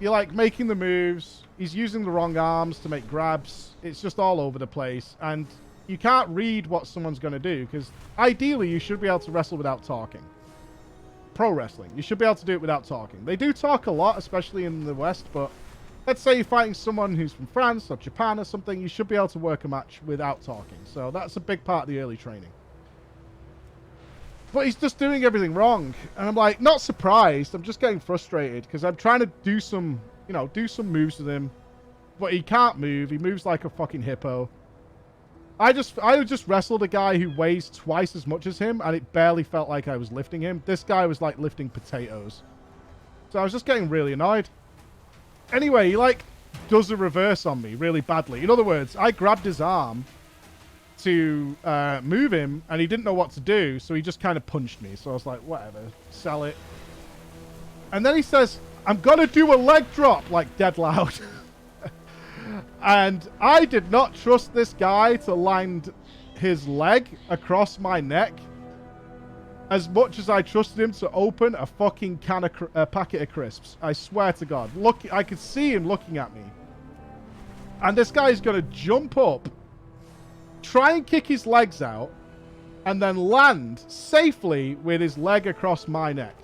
You're, like, making the moves. He's using the wrong arms to make grabs. It's just all over the place, and you can't read what someone's going to do, because ideally you should be able to wrestle without talking. Pro wrestling, you should be able to do it without talking. They do talk a lot, especially in the West, but let's say you're fighting someone who's from France or Japan or something, you should be able to work a match without talking. So that's a big part of the early training. But he's just doing everything wrong. And I'm like, not surprised. I'm just getting frustrated because I'm trying to do some, you know, do some moves with him. But he can't move. He moves like a fucking hippo. I just wrestled a guy who weighs twice as much as him, and it barely felt like I was lifting him. This guy was like lifting potatoes. So I was just getting really annoyed. Anyway, he, like, does a reverse on me really badly. In other words, I grabbed his arm to move him, and he didn't know what to do, so he just kind of punched me. So I was like, whatever, sell it. And then he says, I'm going to do a leg drop, like, dead loud. And I did not trust this guy to land his leg across my neck as much as I trusted him to open a fucking packet of crisps. I swear to God. Look, I could see him looking at me. And this guy's going to jump up, try and kick his legs out, and then land safely with his leg across my neck.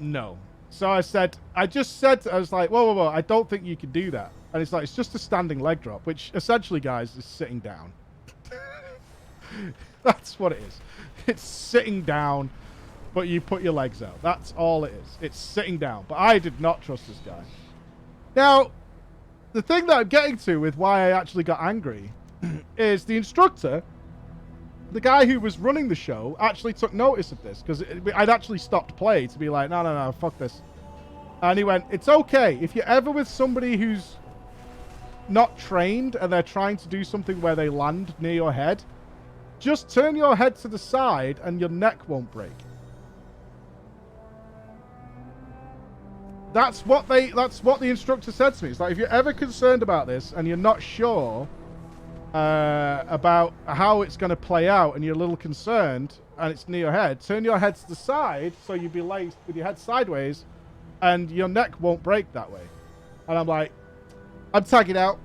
No. So I was like, whoa, I don't think you can do that. And it's like, it's just a standing leg drop, which essentially, guys, is sitting down. That's what it is. It's sitting down, but you put your legs out. That's all it is. It's sitting down. But I did not trust this guy. Now, the thing that I'm getting to with why I actually got angry is the instructor, the guy who was running the show, actually took notice of this because I'd actually stopped play to be like, no, fuck this. And he went, it's okay. If you're ever with somebody who's not trained and they're trying to do something where they land near your head, just turn your head to the side and your neck won't break. That's what the instructor said to me. It's like, if you're ever concerned about this and you're not sure about how it's going to play out and you're a little concerned and it's near your head, turn your head to the side so you'll be laid with your head sideways and your neck won't break that way. And I'm like, I'm tagging out.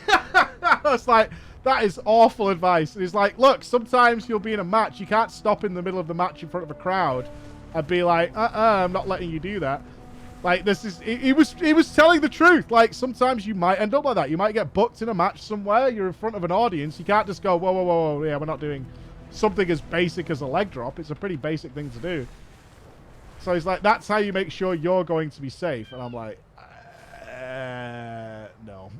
I was like, that is awful advice. And he's like, look, sometimes you'll be in a match. You can't stop in the middle of the match in front of a crowd and be like, I'm not letting you do that. Like, this is, he was telling the truth. Like, sometimes you might end up like that. You might get booked in a match somewhere. You're in front of an audience. You can't just go, whoa. Yeah, we're not doing something as basic as a leg drop. It's a pretty basic thing to do. So he's like, that's how you make sure you're going to be safe. And I'm like, no.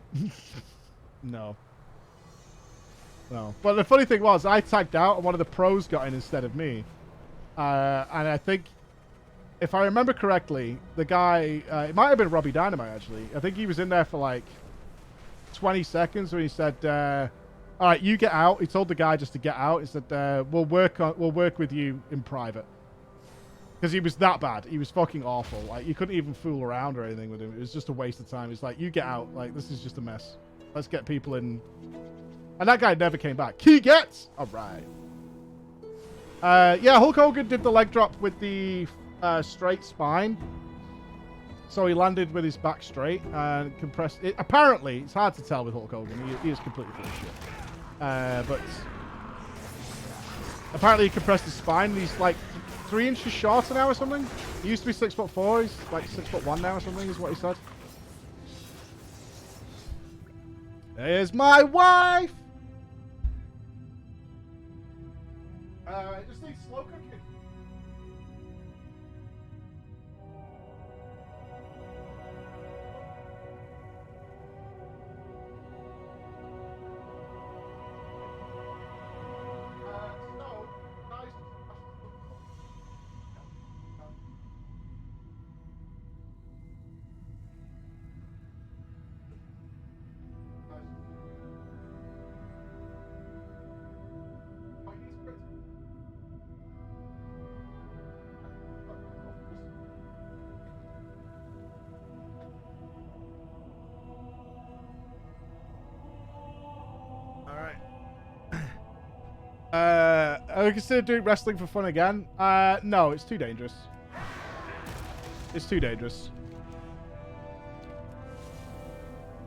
No. But the funny thing was, I tagged out and one of the pros got in instead of me. And I think, if I remember correctly, the guy, it might have been Robbie Dynamite, actually. I think he was in there for like 20 seconds when he said, all right, you get out. He told the guy just to get out. He said, we'll work with you in private. Because he was that bad. He was fucking awful. Like, you couldn't even fool around or anything with him. It was just a waste of time. He's like, you get out. Like, this is just a mess. Let's get people in. And that guy never came back. Key gets! All right. Yeah, Hulk Hogan did the leg drop with the straight spine. So he landed with his back straight and compressed it. Apparently, it's hard to tell with Hulk Hogan. He is completely full of shit. But apparently he compressed his spine. And he's like 3 inches shorter now or something. He used to be 6'4". He's like 6'1" now or something is what he said. There's my wife! It just needs slow cooking. I would consider doing wrestling for fun again. No, it's too dangerous. It's too dangerous.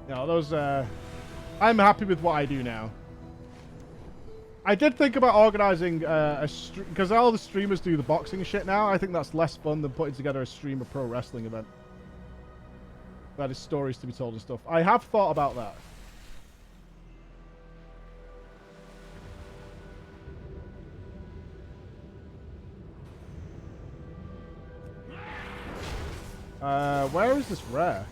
No, those, I'm happy with what I do now. I did think about organizing because all the streamers do the boxing shit now. I think that's less fun than putting together a stream of pro wrestling event. That is stories to be told and stuff. I have thought about that. Where is this rare?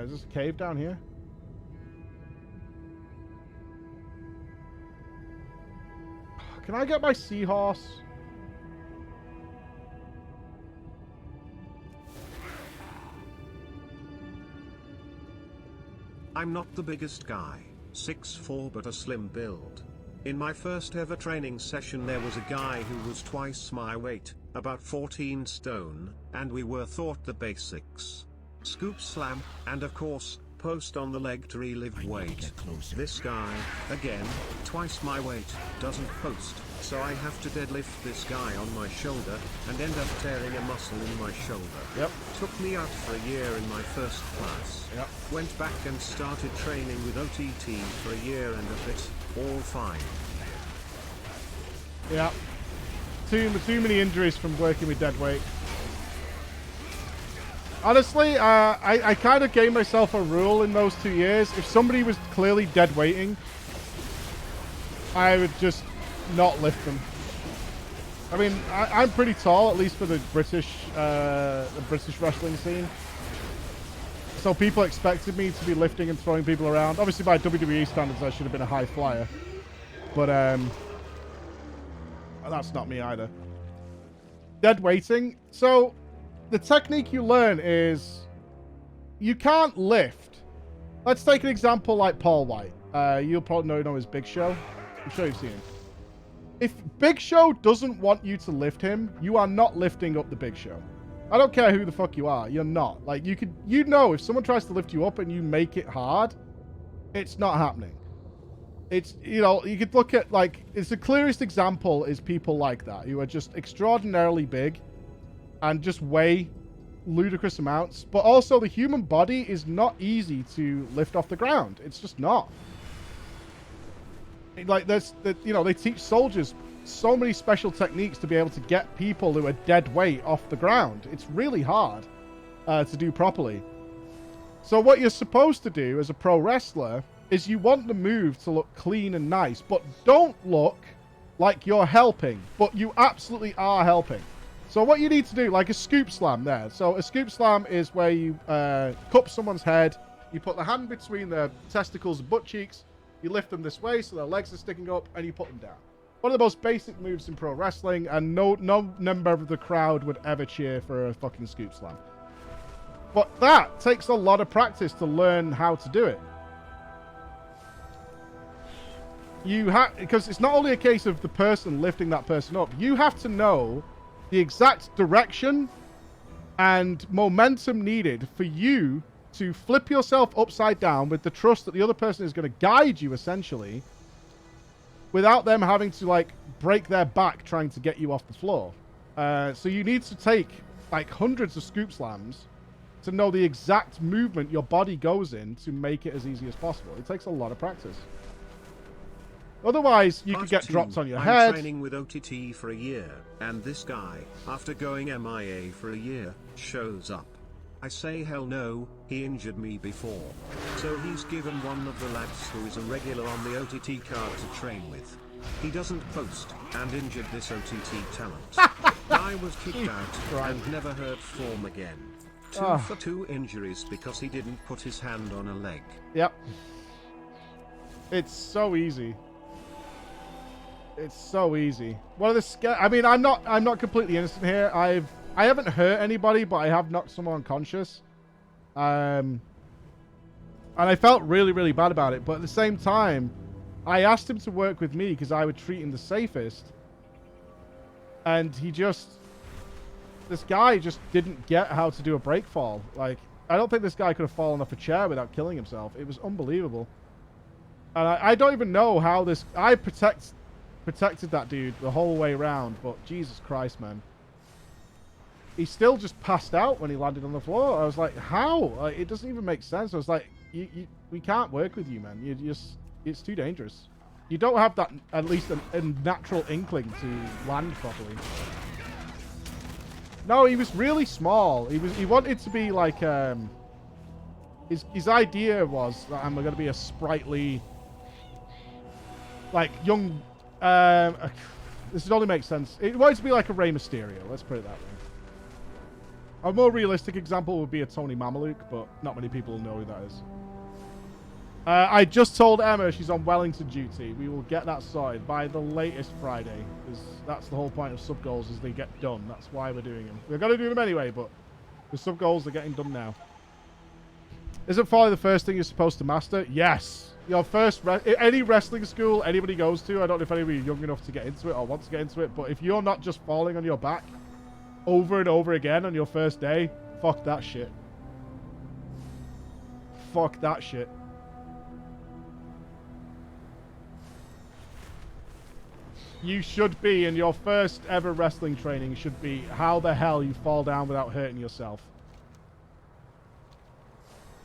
Is this a cave down here? Can I get my seahorse? I'm not the biggest guy, 6'4" but a slim build. In my first ever training session there was a guy who was twice my weight, about 14 stone, and we were taught the basics. Scoop slam, and of course, post on the leg to relieve weight. This guy, again, twice my weight, doesn't post, so I have to deadlift this guy on my shoulder, and end up tearing a muscle in my shoulder. Yep. Took me out for a year in my first class. Yep. Went back and started training with OTT for a year and a bit, all fine. Yeah. Too many injuries from working with dead weight. Honestly, I kind of gave myself a rule in those 2 years. If somebody was clearly dead weighting, I would just not lift them. I mean, I'm pretty tall, at least for the British wrestling scene. So people expected me to be lifting and throwing people around. Obviously, by WWE standards, I should have been a high flyer. But that's not me either. Dead weighting. So the technique you learn is you can't lift. Let's take an example like Paul White. You'll probably know his Big Show. I'm sure you've seen him. If Big Show doesn't want you to lift him, you are not lifting up the Big Show. I don't care who the fuck you are. You're not. Like, you know, if someone tries to lift you up and you make it hard, it's not happening. It's, you know, you could look at, like, it's the clearest example is people like that who are just extraordinarily big and just weigh ludicrous amounts. But also the human body is not easy to lift off the ground. It's just not. Like, you know, they teach soldiers so many special techniques to be able to get people who are dead weight off the ground. It's really hard to do properly. So what you're supposed to do as a pro wrestler is you want the move to look clean and nice, but don't look like you're helping, but you absolutely are helping. So what you need to do, like a scoop slam there. So a scoop slam is where you cup someone's head, you put the hand between their testicles and butt cheeks, you lift them this way so their legs are sticking up, and you put them down. One of the most basic moves in pro wrestling, and no member of the crowd would ever cheer for a fucking scoop slam. But that takes a lot of practice to learn how to do it. Because it's not only a case of the person lifting that person up, you have to know the exact direction and momentum needed for you to flip yourself upside down with the trust that the other person is going to guide you, essentially, without them having to, like, break their back trying to get you off the floor. So you need to take, like, hundreds of scoop slams to know the exact movement your body goes in to make it as easy as possible. It takes a lot of practice. Otherwise, you could get dropped on your head. I'm training with OTT for a year, and this guy, after going MIA for a year, shows up. I say hell no, he injured me before. So he's given one of the lads who is a regular on the OTT card to train with. He doesn't post, and injured this OTT talent. Guy was kicked out, and never heard form again. 2 for 2 injuries because he didn't put his hand on a leg. Yep. It's so easy. It's so easy. What are the I mean, I'm not completely innocent here. I haven't hurt anybody, but I have knocked someone unconscious. And I felt really, really bad about it. But at the same time, I asked him to work with me because I would treat him the safest. And he just... This guy just didn't get how to do a break fall. Like, I don't think this guy could have fallen off a chair without killing himself. It was unbelievable. And I don't even know how this... I protected that dude the whole way around, but Jesus Christ, man. He still just passed out when he landed on the floor. I was like, how? Like, it doesn't even make sense. I was like, we can't work with you, man. It's too dangerous. You don't have that, at least a natural inkling to land properly. No, he was really small. He wanted to be like, his idea was that I'm going to be a sprightly, like, young, this would only make sense. It wanted to be like a Rey Mysterio, let's put it that way. A more realistic example would be a Tony Mamaluke, but not many people know who that is. I just told Emma she's on Wellington duty. We will get that sorted by the latest Friday, because that's the whole point of sub-goals, is they get done. That's why we're doing them. We're going to do them anyway, but the sub-goals are getting done now. Isn't falling the first thing you're supposed to master? Yes. Your first... any wrestling school anybody goes to, I don't know if anybody young enough to get into it or wants to get into it, but if you're not just falling on your back over and over again on your first day, fuck that shit. Fuck that shit. You should be, in your first ever wrestling training, should be how the hell you fall down without hurting yourself.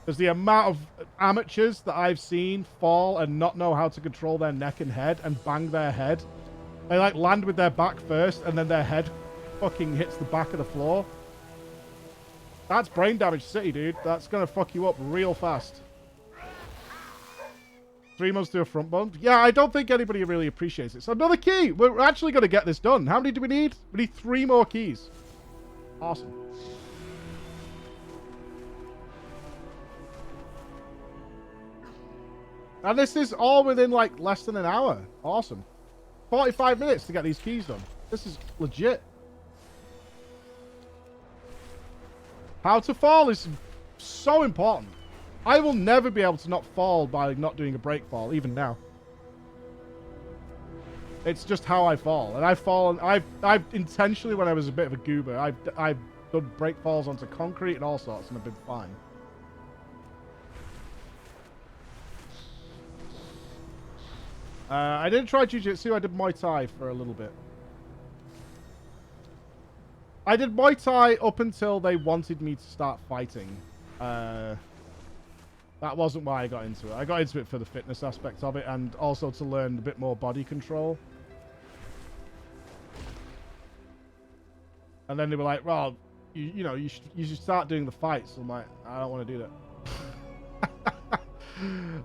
Because the amount of amateurs that I've seen fall and not know how to control their neck and head and bang their head. They like land with their back first and then their head fucking hits the back of the floor. That's brain damage city, dude. That's going to fuck you up real fast. 3 months to a front bump. Yeah, I don't think anybody really appreciates it. So another key. We're actually going to get this done. How many do we need? We need 3 more keys. Awesome. And this is all within like less than an hour. Awesome. 45 minutes to get these keys done. This is legit. How to fall is so important. I will never be able to not fall by not doing a break fall, even now. It's just how I fall. And I've fallen... I've intentionally, when I was a bit of a goober, I've done break falls onto concrete and all sorts, and I've been fine. I didn't try jiu-jitsu. I did Muay Thai for a little bit. I did Muay Thai up until they wanted me to start fighting. That wasn't why I got into it. I got into it for the fitness aspect of it and also to learn a bit more body control. And then they were like, well, you should start doing the fights. I'm like, I don't want to do that.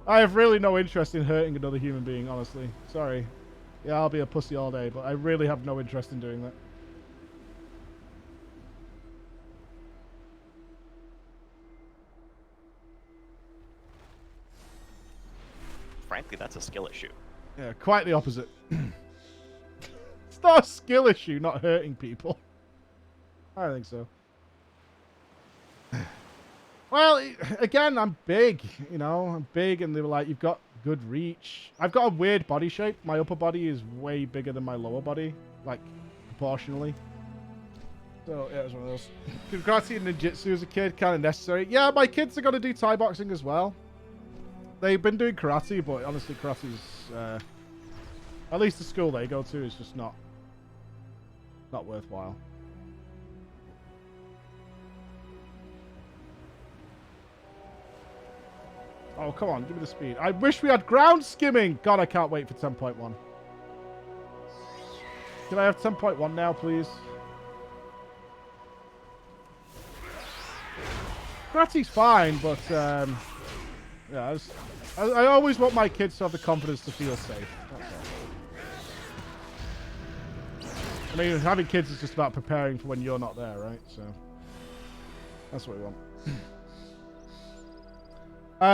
I have really no interest in hurting another human being, honestly. Sorry. Yeah, I'll be a pussy all day, but I really have no interest in doing that. Frankly, that's a skill issue. Yeah, quite the opposite. It's not a skill issue, not hurting people. I don't think so. Well, again, I'm big, you know. I'm big, and they were like, you've got good reach. I've got a weird body shape. My upper body is way bigger than my lower body, like, proportionally. So, yeah, it was one of those. Karate and ninjutsu as a kid, kind of necessary. Yeah, my kids are going to do Thai boxing as well. They've been doing karate, but honestly, karate's, at least the school they go to is just not worthwhile. Oh, come on, give me the speed. I wish we had ground skimming. God, I can't wait for 10.1. Can I have 10.1 now, please? Karate's fine, but yeah, I always want my kids to have the confidence to feel safe. That's all. I mean, having kids is just about preparing for when you're not there, right? So that's what we want.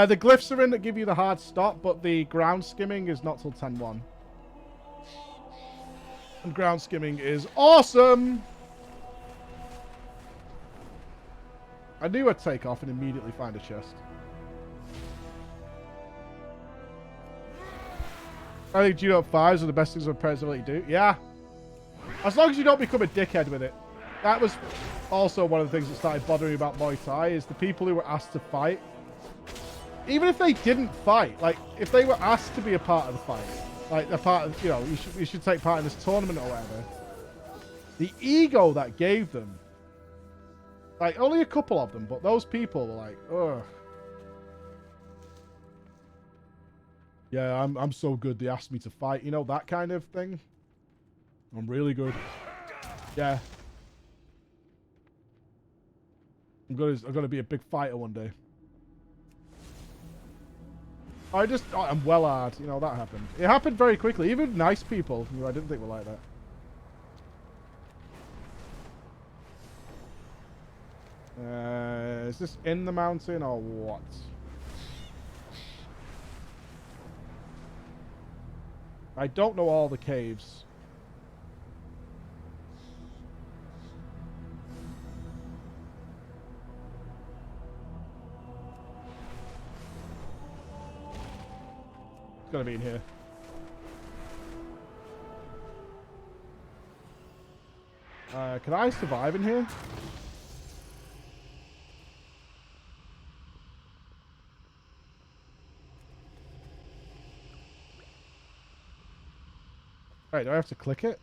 The glyphs are in that give you the hard stop, but the ground skimming is not till 10.1. And ground skimming is awesome! I knew I'd take off and immediately find a chest. I think G.5s are the best things my parents ever let you do. Yeah. As long as you don't become a dickhead with it. That was also one of the things that started bothering me about Muay Thai, is the people who were asked to fight. Even if they didn't fight, like, if they were asked to be a part of the fight, like, a part of, you know, you should take part in this tournament or whatever, the ego that gave them, like, only a couple of them, but those people were like, ugh. Yeah, I'm so good, they asked me to fight, you know, that kind of thing. I'm really good. Yeah. I'm gonna be a big fighter one day. I'm well hard, you know, that happened. It happened very quickly. Even nice people who I didn't think were like that. Is this in the mountain or what? I don't know all the caves. It's gonna be in here. Can I survive in here? Right, do I have to click it?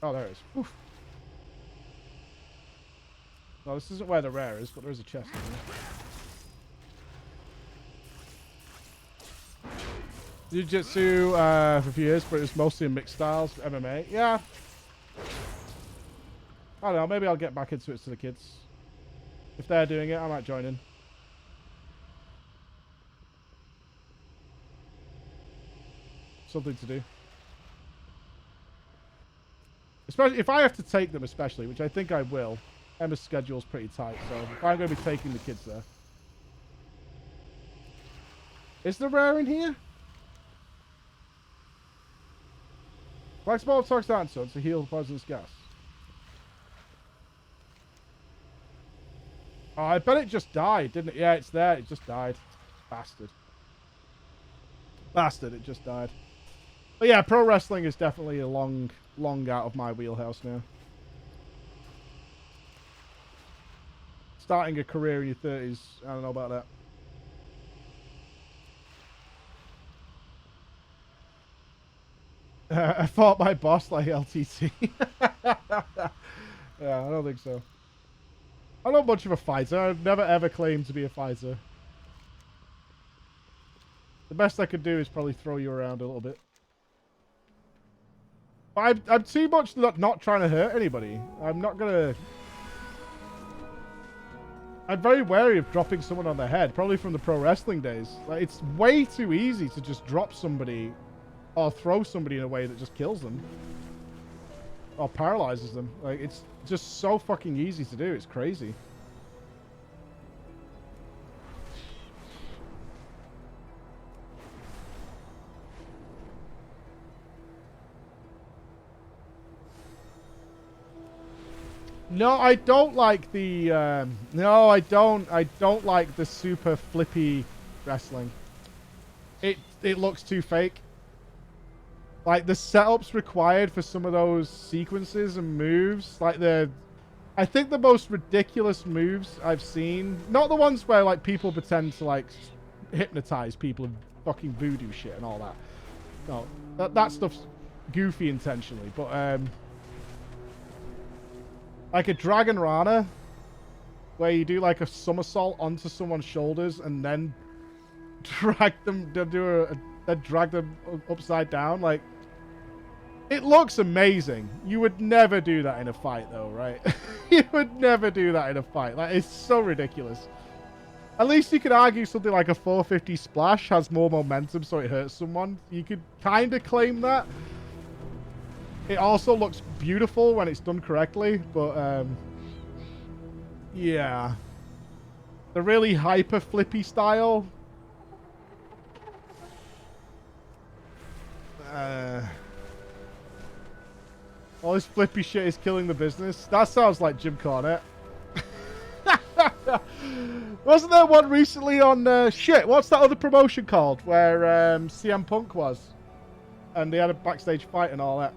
Oh, there it is. Oof. No, this isn't where the rare is, but there is a chest in here. Jiu-Jitsu for a few years, but it was mostly in mixed styles, MMA. Yeah. I don't know, maybe I'll get back into it to the kids. If they're doing it, I might join in. Something to do. Especially if I have to take them, especially, which I think I will. Emma's schedule's pretty tight, so if I'm going to be taking the kids there. Is the rare in here? Black small talks down so to heal poisonous gas. Oh, I bet it just died, didn't it? Yeah, it's there. It just died. Bastard. Bastard, it just died. But yeah, pro wrestling is definitely a long out of my wheelhouse now. Starting a career in your 30s, I don't know about that. I fought my boss like LTT. Yeah, I don't think so. I'm not much of a fighter. I've never ever claimed to be a fighter. The best I could do is probably throw you around a little bit. But I'm too much not trying to hurt anybody. I'm not gonna... I'm very wary of dropping someone on their head, probably from the pro wrestling days. Like, it's way too easy to just drop somebody or throw somebody in a way that just kills them. Or paralyzes them. Like, it's just so fucking easy to do. It's crazy. No, I don't like the, no, I don't like the super flippy wrestling. It looks too fake. Like, the setups required for some of those sequences and moves, like I think the most ridiculous moves I've seen, not the ones where, like, people pretend to, like, hypnotize people and fucking voodoo shit and all that. No, that stuff's goofy intentionally, but, like a Dragon Rana, where you do, like, a somersault onto someone's shoulders and then drag them, then drag them upside down, like, it looks amazing. You would never do that in a fight, though, right? You would never do that in a fight. Like, it's so ridiculous. At least you could argue something like a 450 splash has more momentum, so it hurts someone. You could kind of claim that. It also looks beautiful when it's done correctly, but, yeah. The really hyper flippy style. All this flippy shit is killing the business. That sounds like Jim Cornette. Wasn't there one recently on... shit, what's that other promotion called? Where CM Punk was. And they had a backstage fight and all that.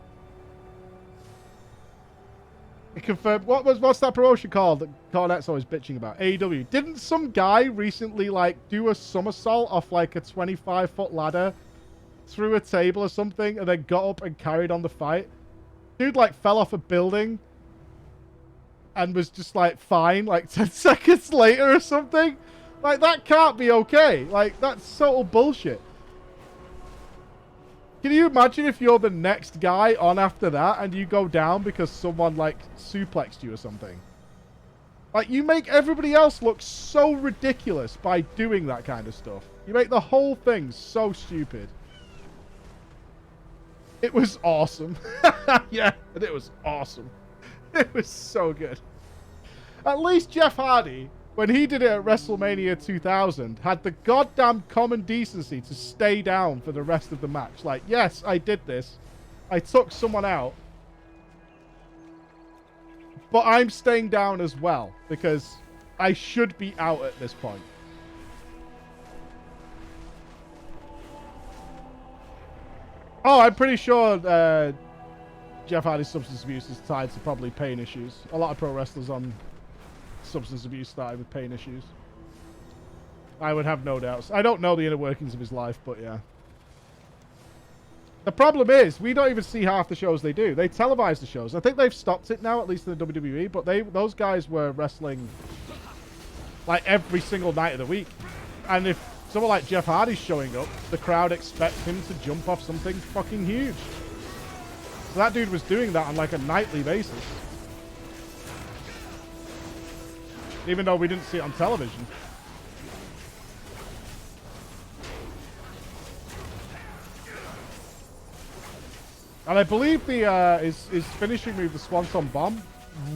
It confirmed... What's that promotion called that Cornette's always bitching about? AEW. Didn't some guy recently, like, do a somersault off, like, a 25-foot ladder through a table or something and then got up and carried on the fight? Dude, like, fell off a building and was just, like, fine, like, 10 seconds later or something. Like, that can't be okay. Like, that's total bullshit. Can you imagine if you're the next guy on after that and you go down because someone, like, suplexed you or something? Like, you make everybody else look so ridiculous by doing that kind of stuff. You make the whole thing so stupid. It was awesome. Yeah, it was awesome. It was so good. At least Jeff Hardy, when he did it at WrestleMania 2000, had the goddamn common decency to stay down for the rest of the match. Like, yes, I did this. I took someone out. But I'm staying down as well, because I should be out at this point. Oh, I'm pretty sure Jeff Hardy's substance abuse is tied to probably pain issues. A lot of pro wrestlers on substance abuse started with pain issues. I would have no doubts. I don't know the inner workings of his life, but yeah. The problem is, we don't even see half the shows they do. They televise the shows. I think they've stopped it now, at least in the WWE, but those guys were wrestling like every single night of the week. And if someone like Jeff Hardy's showing up, the crowd expects him to jump off something fucking huge. So that dude was doing that on like a nightly basis. Even though we didn't see it on television. And I believe the his finishing move, the Swanton Bomb,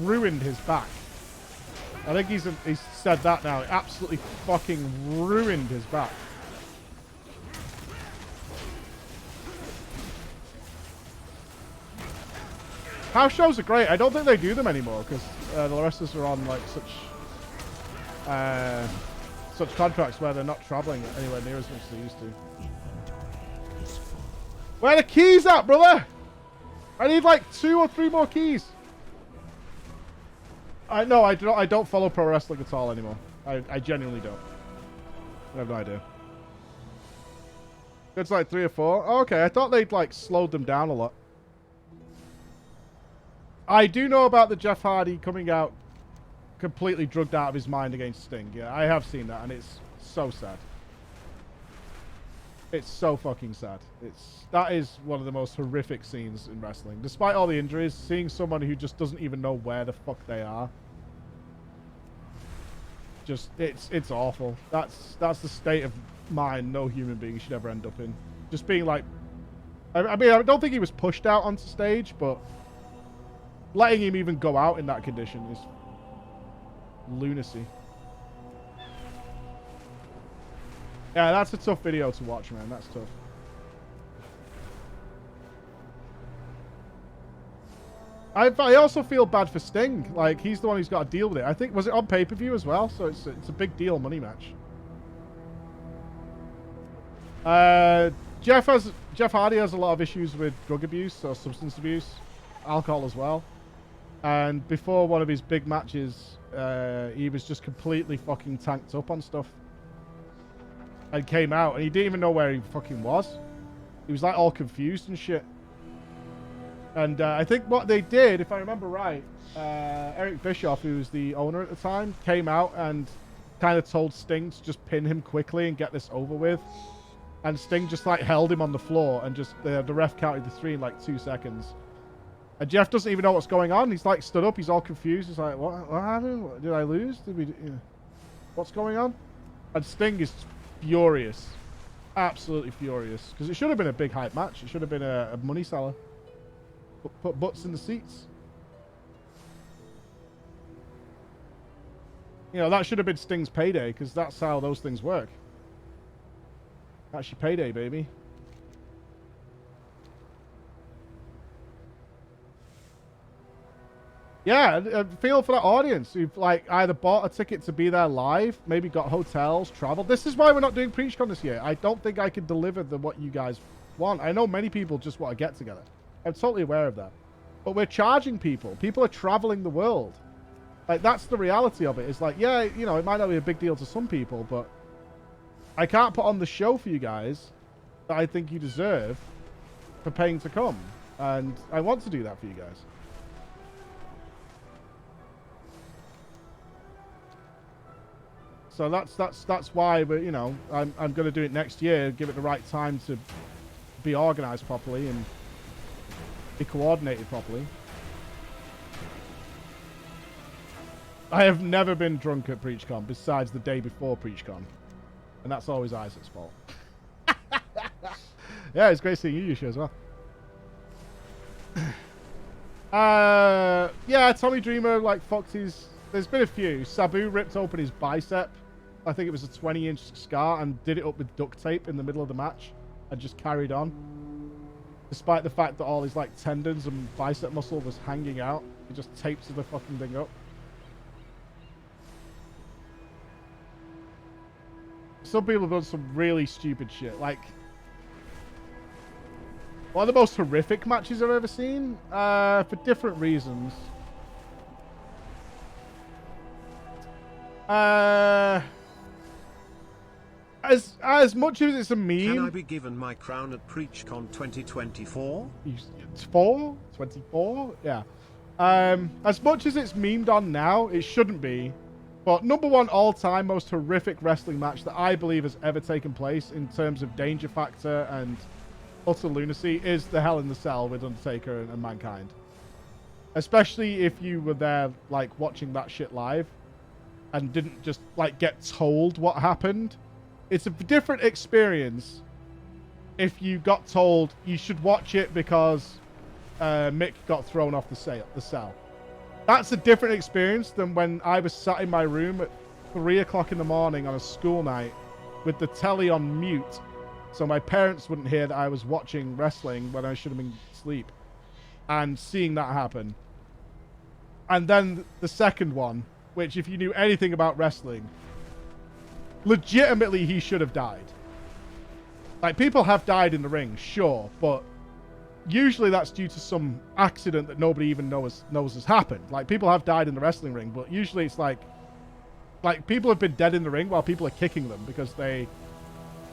ruined his back. I think he's said that now. It absolutely fucking ruined his back. House shows are great. I don't think they do them anymore because the wrestlers are on like such contracts where they're not traveling anywhere near as much as they used to. Where are the keys at, brother? I need like 2 or 3 more keys. I don't follow pro wrestling at all anymore. I genuinely don't. I have no idea. It's like 3 or 4. Oh, okay, I thought they'd like slowed them down a lot. I do know about the Jeff Hardy coming out completely drugged out of his mind against Sting. Yeah, I have seen that, and it's so sad. It's so fucking sad. That is one of the most horrific scenes in wrestling. Despite all the injuries, seeing someone who just doesn't even know where the fuck they are. Just, it's awful. That's the state of mind no human being should ever end up in. Just being like... I mean, I don't think he was pushed out onto stage, but... letting him even go out in that condition is lunacy. Yeah, that's a tough video to watch, man. That's tough. I also feel bad for Sting. Like, he's the one who's got to deal with it. I think, was it on pay-per-view as well? So it's a big deal money match. Jeff Hardy has a lot of issues with drug abuse or substance abuse, alcohol as well. And before one of his big matches, he was just completely fucking tanked up on stuff. And came out, and he didn't even know where he fucking was. He was like all confused and shit. And I think what they did, if I remember right, Eric Bischoff, who was the owner at the time, came out and kind of told Sting to just pin him quickly and get this over with. And Sting just like held him on the floor, and just the ref counted the 3 in like 2 seconds. And Jeff doesn't even know what's going on. He's like stood up, he's all confused. He's like, what happened? Did I lose? What's going on? And Sting is furious. Absolutely furious. Because it should have been a big hype match. It should have been a money seller. Put butts in the seats. You know, that should have been Sting's payday, because that's how those things work. That's your payday, baby. Yeah, feel for that audience who've like either bought a ticket to be there live, maybe got hotels, traveled. This is why we're not doing PreachCon this year. I don't think I can deliver what you guys want. I know many people just want to get together. I'm totally aware of that. But we're charging people. People are traveling the world. Like, that's the reality of it. It's like, yeah, you know, it might not be a big deal to some people, but I can't put on the show for you guys that I think you deserve for paying to come. And I want to do that for you guys. So that's why we're, you know, I'm going to do it next year, give it the right time to be organized properly and be coordinated properly. I have never been drunk at PreachCon besides the day before PreachCon. And that's always Isaac's fault. Yeah, it's great seeing you, Yusha, as well. Yeah, Tommy Dreamer, like, fucked his... There's been a few. Sabu ripped open his bicep. I think it was a 20-inch scar, and did it up with duct tape in the middle of the match and just carried on. Despite the fact that all his, like, tendons and bicep muscle was hanging out. He just taped the fucking thing up. Some people have done some really stupid shit. Like, one of the most horrific matches I've ever seen, for different reasons. As much as it's a meme. Can I be given my crown at PreachCon 2024? 24? Yeah. As much as it's memed on now, it shouldn't be. But #1 all-time most horrific wrestling match that I believe has ever taken place in terms of danger factor and utter lunacy is the Hell in the Cell with Undertaker and Mankind. Especially if you were there, like, watching that shit live and didn't just, like, get told what happened. It's a different experience if you got told you should watch it because Mick got thrown off the cell. That's a different experience than when I was sat in my room at 3 o'clock in the morning on a school night with the telly on mute so my parents wouldn't hear that I was watching wrestling when I should have been asleep, and seeing that happen. And then the second one, which if you knew anything about wrestling, legitimately he should have died. Like, people have died in the ring, sure, but usually that's due to some accident that nobody even knows has happened. Like, people have died in the wrestling ring, but usually it's like people have been dead in the ring while people are kicking them because they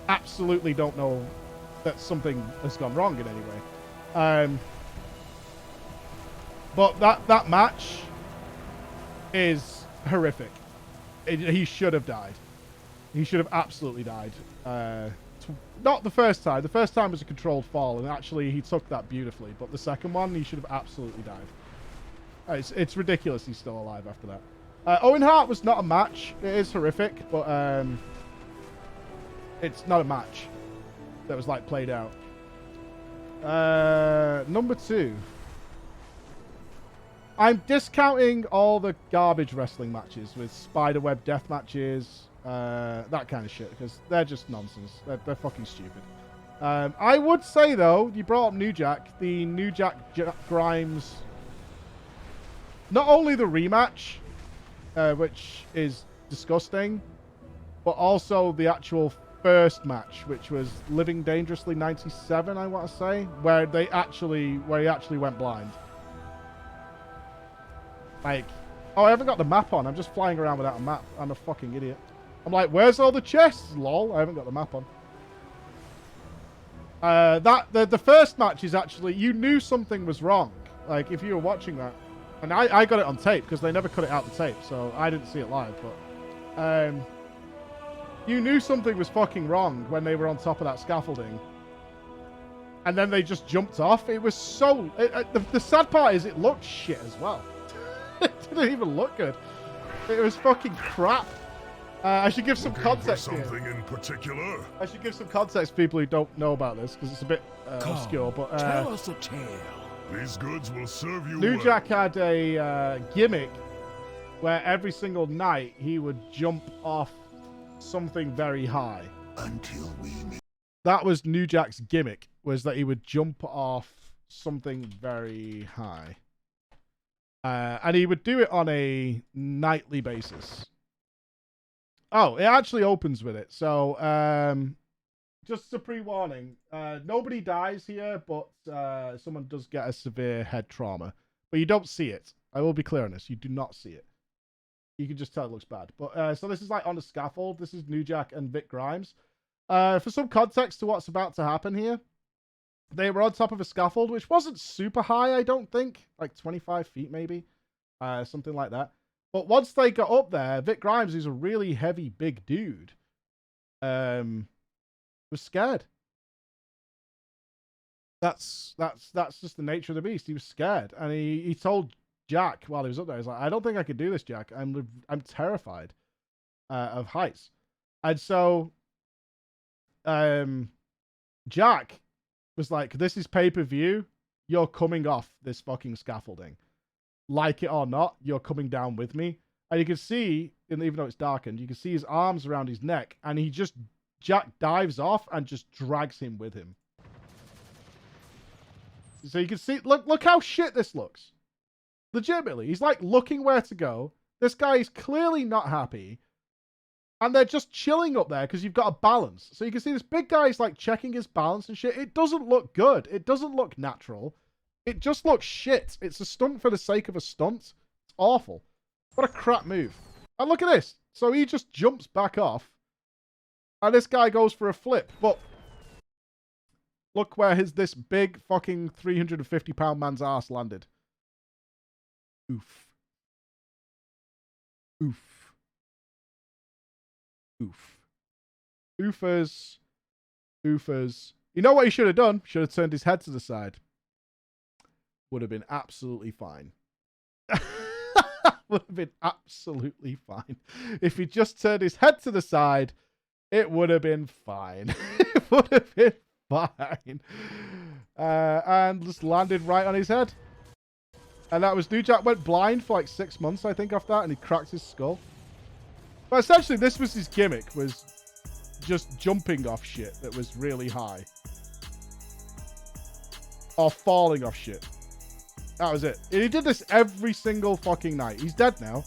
absolutely don't know that something has gone wrong in any way. But that match is horrific. He should have died. He should have absolutely died. Not the first time. The first time was a controlled fall, and actually he took that beautifully. But the second one, he should have absolutely died. It's ridiculous he's still alive after that. Owen Hart was not a match. It is horrific, but it's not a match that was, like, played out. #2. I'm discounting all the garbage wrestling matches with spiderweb death matches, that kind of shit, because they're just nonsense. They're fucking stupid. I would say, though, you brought up New Jack. The New Jack Grimes, not only the rematch, which is disgusting, but also the actual first match, which was Living Dangerously 97, I want to say, where he actually went blind. Like, oh, I haven't got the map on. I'm just flying around without a map. I'm a fucking idiot. I'm like, where's all the chests? Lol, I haven't got the map on. The first match is actually, you knew something was wrong. Like, if you were watching that. And I got it on tape, because they never cut it out the tape, so I didn't see it live, but... you knew something was fucking wrong when they were on top of that scaffolding. And then they just jumped off. It was so... the sad part is it looked shit as well. It didn't even look good. It was fucking crap. I should give some context here. Something in particular? I should give some context to people who don't know about this, because it's a bit obscure. But tell us a tale. These goods will serve you New well. Jack had a gimmick where every single night he would jump off something very high. Until we meet. That was New Jack's gimmick, was that he would jump off something very high. And he would do it on a nightly basis. Oh, it actually opens with it. So, just a pre-warning. Nobody dies here, but someone does get a severe head trauma. But you don't see it. I will be clear on this. You do not see it. You can just tell it looks bad. But so this is like on the scaffold. This is New Jack and Vic Grimes. For some context to what's about to happen here, they were on top of a scaffold, which wasn't super high, I don't think. Like 25 feet, maybe. Something like that. But once they got up there, Vic Grimes, who's a really heavy, big dude, was scared. That's just the nature of the beast. He was scared. And he told Jack while he was up there, he's like, I don't think I could do this, Jack. I'm terrified of heights. And so Jack was like, this is pay-per-view. You're coming off this fucking scaffolding. Like it or not, you're coming down with me. And you can see, even though it's darkened, you can see his arms around his neck. And Jack dives off and just drags him with him. So you can see, look how shit this looks. Legitimately, he's like looking where to go. This guy is clearly not happy. And they're just chilling up there because you've got a balance. So you can see this big guy's like checking his balance and shit. It doesn't look good. It doesn't look natural. It just looks shit. It's a stunt for the sake of a stunt. It's awful. What a crap move. And look at this. So he just jumps back off. And this guy goes for a flip. But look where this big fucking 350-pound man's ass landed. Oof. Oof. Oof. Oofers. Oofers. You know what he should have done? Should have turned his head to the side. Would have been absolutely fine. Would have been absolutely fine. If he just turned his head to the side, it would have been fine. It would have been fine. And just landed right on his head. And that was New Jack went blind for like 6 months, I think, after that, and he cracked his skull. But essentially, this was his gimmick, was just jumping off shit that was really high. Or falling off shit. That was it. He did this every single fucking night. He's dead now.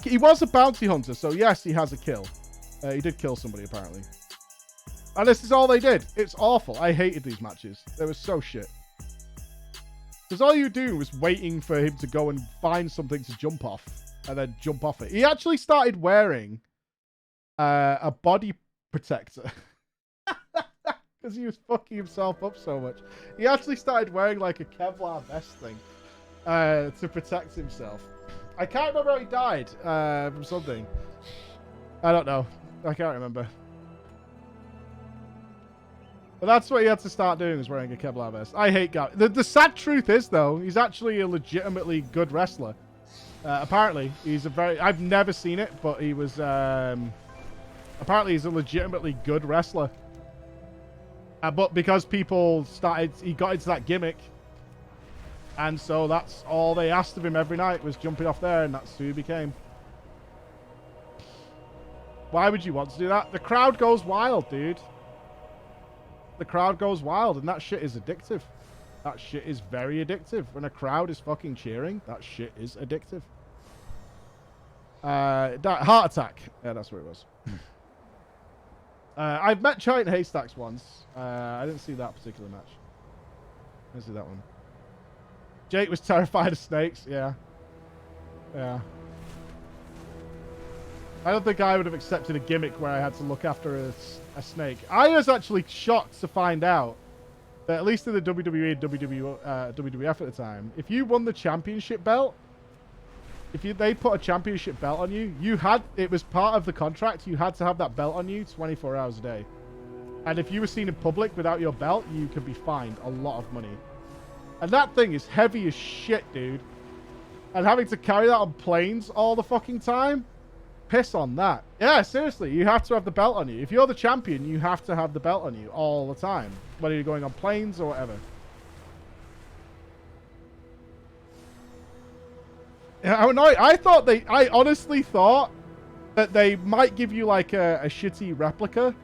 He was a bounty hunter, so yes, he has a kill. He did kill somebody, apparently. And this is all they did. It's awful. I hated these matches. They were so shit. Because all you do was waiting for him to go and find something to jump off. And then jump off it. He actually started wearing a body protector. Because he was fucking himself up so much. He actually started wearing like a Kevlar vest thing to protect himself. I can't remember how he died from something. I don't know. I can't remember. But that's what he had to start doing, was wearing a Kevlar vest. I hate Gary. The sad truth is, though, he's actually a legitimately good wrestler. Apparently, he's a very... I've never seen it, but he was... apparently, he's a legitimately good wrestler. But because people started... He got into that gimmick. And so that's all they asked of him every night, was jumping off there, and that's who he became. Why would you want to do that? The crowd goes wild, dude. The crowd goes wild, and that shit is addictive. That shit is very addictive. When a crowd is fucking cheering, that shit is addictive. Heart Attack. Yeah, that's where it was. I've met Giant Haystacks once. I didn't see that particular match. I didn't see that one. Jake was terrified of snakes. Yeah. Yeah. I don't think I would have accepted a gimmick where I had to look after a snake. I was actually shocked to find out that, at least in the WWE and WWF at the time, if you won the championship belt, they put a championship belt on you, it was part of the contract, you had to have that belt on you 24 hours a day. And if you were seen in public without your belt, you could be fined a lot of money. And that thing is heavy as shit, dude. And having to carry that on planes all the fucking time? Piss on that. Yeah, seriously, you have to have the belt on you. If you're the champion, you have to have the belt on you all the time. Whether you're going on planes or whatever. Yeah, I honestly thought that they might give you like a shitty replica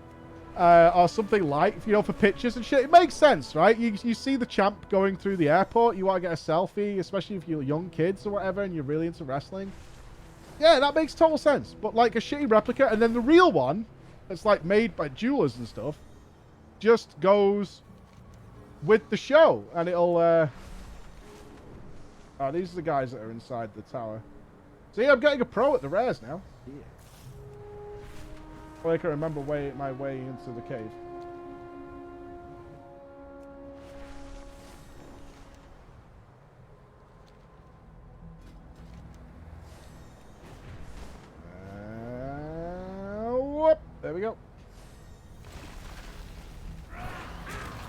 or something like, you know, for pictures and shit. It makes sense, right? You see the champ going through the airport, you want to get a selfie, especially if you're young kids or whatever and you're really into wrestling. Yeah, that makes total sense. But like a shitty replica, and then the real one, that's like made by jewelers and stuff, just goes with the show. And it'll, oh, these are the guys that are inside the tower. See, I'm getting a pro at the rares now. Yeah. Well, I can remember my way into the cave. Whoop. There we go.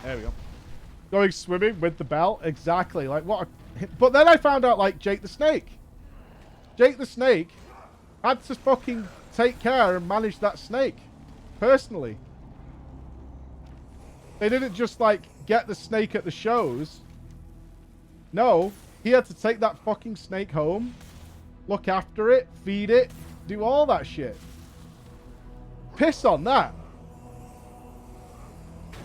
There we go. Going swimming with the belt. Exactly. Like what? But then I found out, like, Jake the Snake. Jake the Snake had to fucking take care and manage that snake. Personally. They didn't just, like, get the snake at the shows. No. He had to take that fucking snake home. Look after it. Feed it. Do all that shit. Piss on that.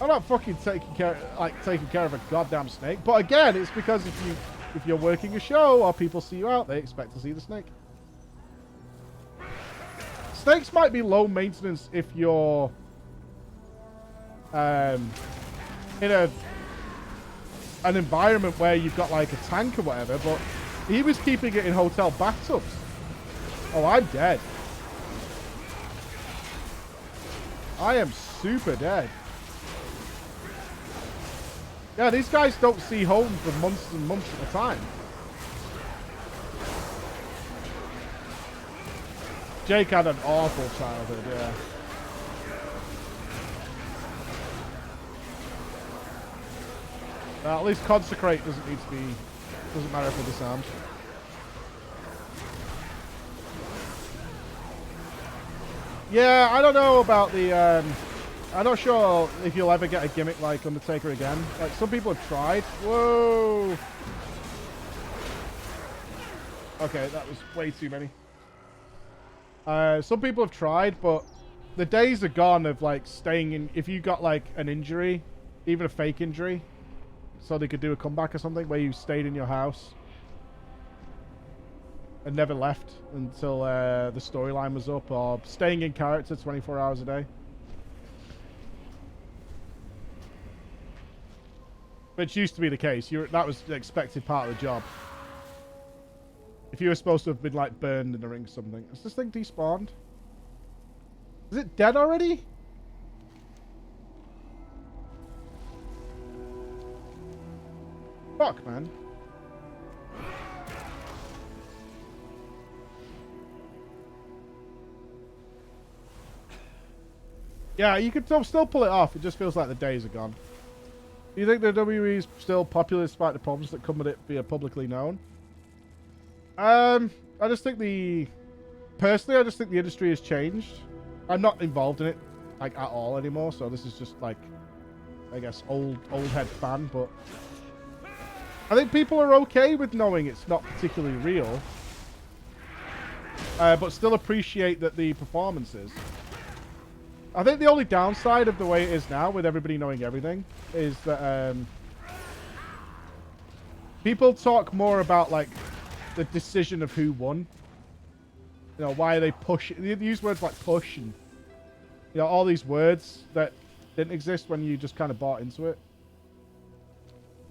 I'm not fucking taking care of a goddamn snake. But again, it's because if you're working a show or people see you out, they expect to see the snake. Snakes might be low maintenance if you're in an environment where you've got like a tank or whatever, but he was keeping it in hotel bathtubs. Oh, I'm dead. I am super dead. Yeah, these guys don't see home for months and months at a time. Jake had an awful childhood, yeah. At least Consecrate doesn't need to be... doesn't matter if they're disarmed. Yeah, I don't know about the... I'm not sure if you'll ever get a gimmick like Undertaker again. Like, some people have tried. Whoa! Okay, that was way too many. Some people have tried, but the days are gone of, like, staying in... If you got, like, an injury, even a fake injury, so they could do a comeback or something, where you stayed in your house and never left until the storyline was up, or staying in character 24 hours a day. Which used to be the case. That was the expected part of the job. If you were supposed to have been, like, burned in the ring or something. Is this thing despawned? Is it dead already? Fuck, man. Yeah, you could still pull it off. It just feels like the days are gone. Do you think the WWE is still popular despite the problems that come with it being publicly known? I just think personally, I just think the industry has changed. I'm not involved in it, like, at all anymore, so this is just, like, I guess, old head fan, but I think people are okay with knowing it's not particularly real, but still appreciate that the performance is. I think the only downside of the way it is now, with everybody knowing everything, is that people talk more about, like, the decision of who won. You know, why are they pushing? They use words like push and, you know, all these words that didn't exist when you just kind of bought into it.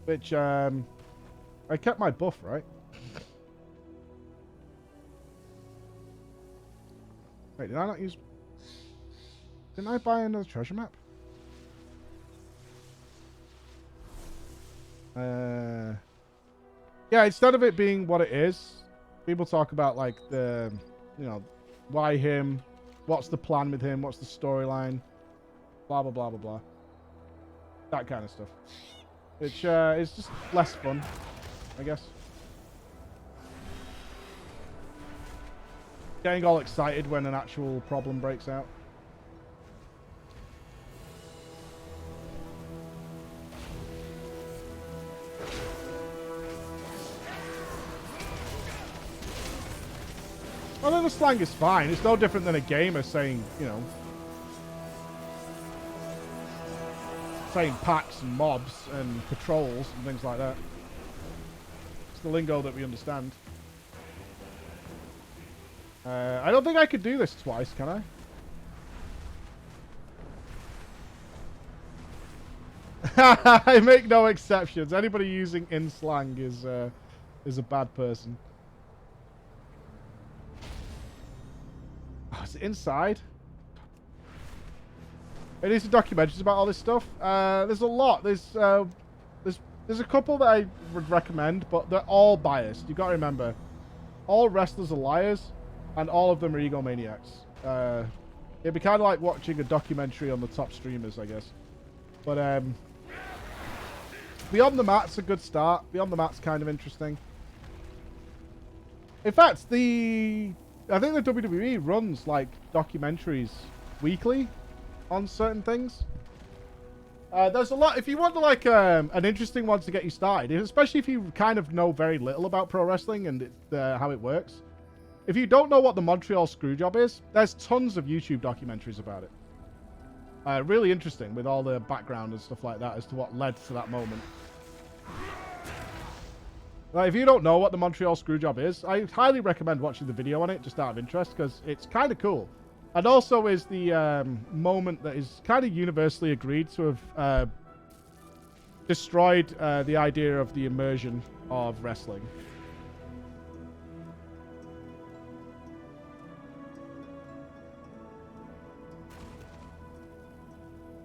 Which, I kept my buff, right? Wait, did I not use... Didn't I buy another treasure map? Yeah, instead of it being what it is, people talk about, like, the... You know, why him? What's the plan with him? What's the storyline? Blah, blah, blah, blah, blah. That kind of stuff. Which is just less fun, I guess. Getting all excited when an actual problem breaks out. Well, then the slang is fine. It's no different than a gamer saying, you know, saying packs and mobs and patrols and things like that. It's the lingo that we understand. I don't think I could do this twice, can I? I make no exceptions. Anybody using in slang is a bad person. Oh, is it inside? It is a documentary about all this stuff. There's a lot. There's a couple that I would recommend, but they're all biased. You got to remember, all wrestlers are liars, and all of them are egomaniacs. It'd be kind of like watching a documentary on the top streamers, I guess. But Beyond the Mat's a good start. Beyond the Mat's kind of interesting. In fact, I think the WWE runs like documentaries weekly on certain things. There's a lot. If you want like an interesting one to get you started, especially if you kind of know very little about pro wrestling and how it works. If you don't know what the Montreal Screwjob is, there's tons of YouTube documentaries about it. Really interesting with all the background and stuff like that as to what led to that moment. Like, if you don't know what the Montreal Screwjob is, I highly recommend watching the video on it just out of interest because it's kind of cool. And also is the moment that is kind of universally agreed to have destroyed the idea of the immersion of wrestling.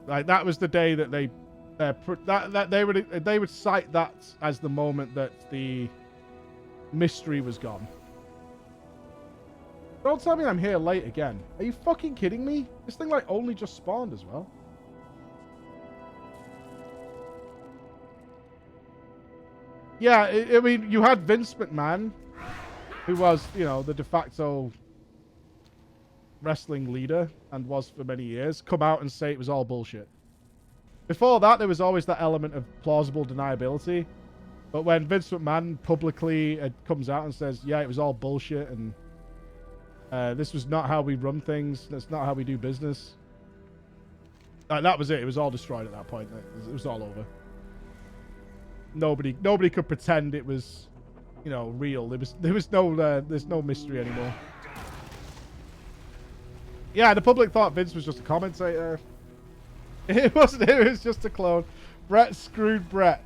Like, that was the day that they they would cite that as the moment that the mystery was gone. Don't tell me I'm here late again. Are you fucking kidding me? This thing like only just spawned as well. Yeah, I mean, you had Vince McMahon, who was, you know, the de facto wrestling leader and was for many years, come out and say it was all bullshit. Before that, there was always that element of plausible deniability. But when Vince McMahon publicly comes out and says, yeah, it was all bullshit and this was not how we run things, that's not how we do business. That was it. It was all destroyed at that point. It was all over. Nobody could pretend it was, you know, real. There's no mystery anymore. Yeah, the public thought Vince was just a commentator. It wasn't. It was just a clone. Brett screwed Brett.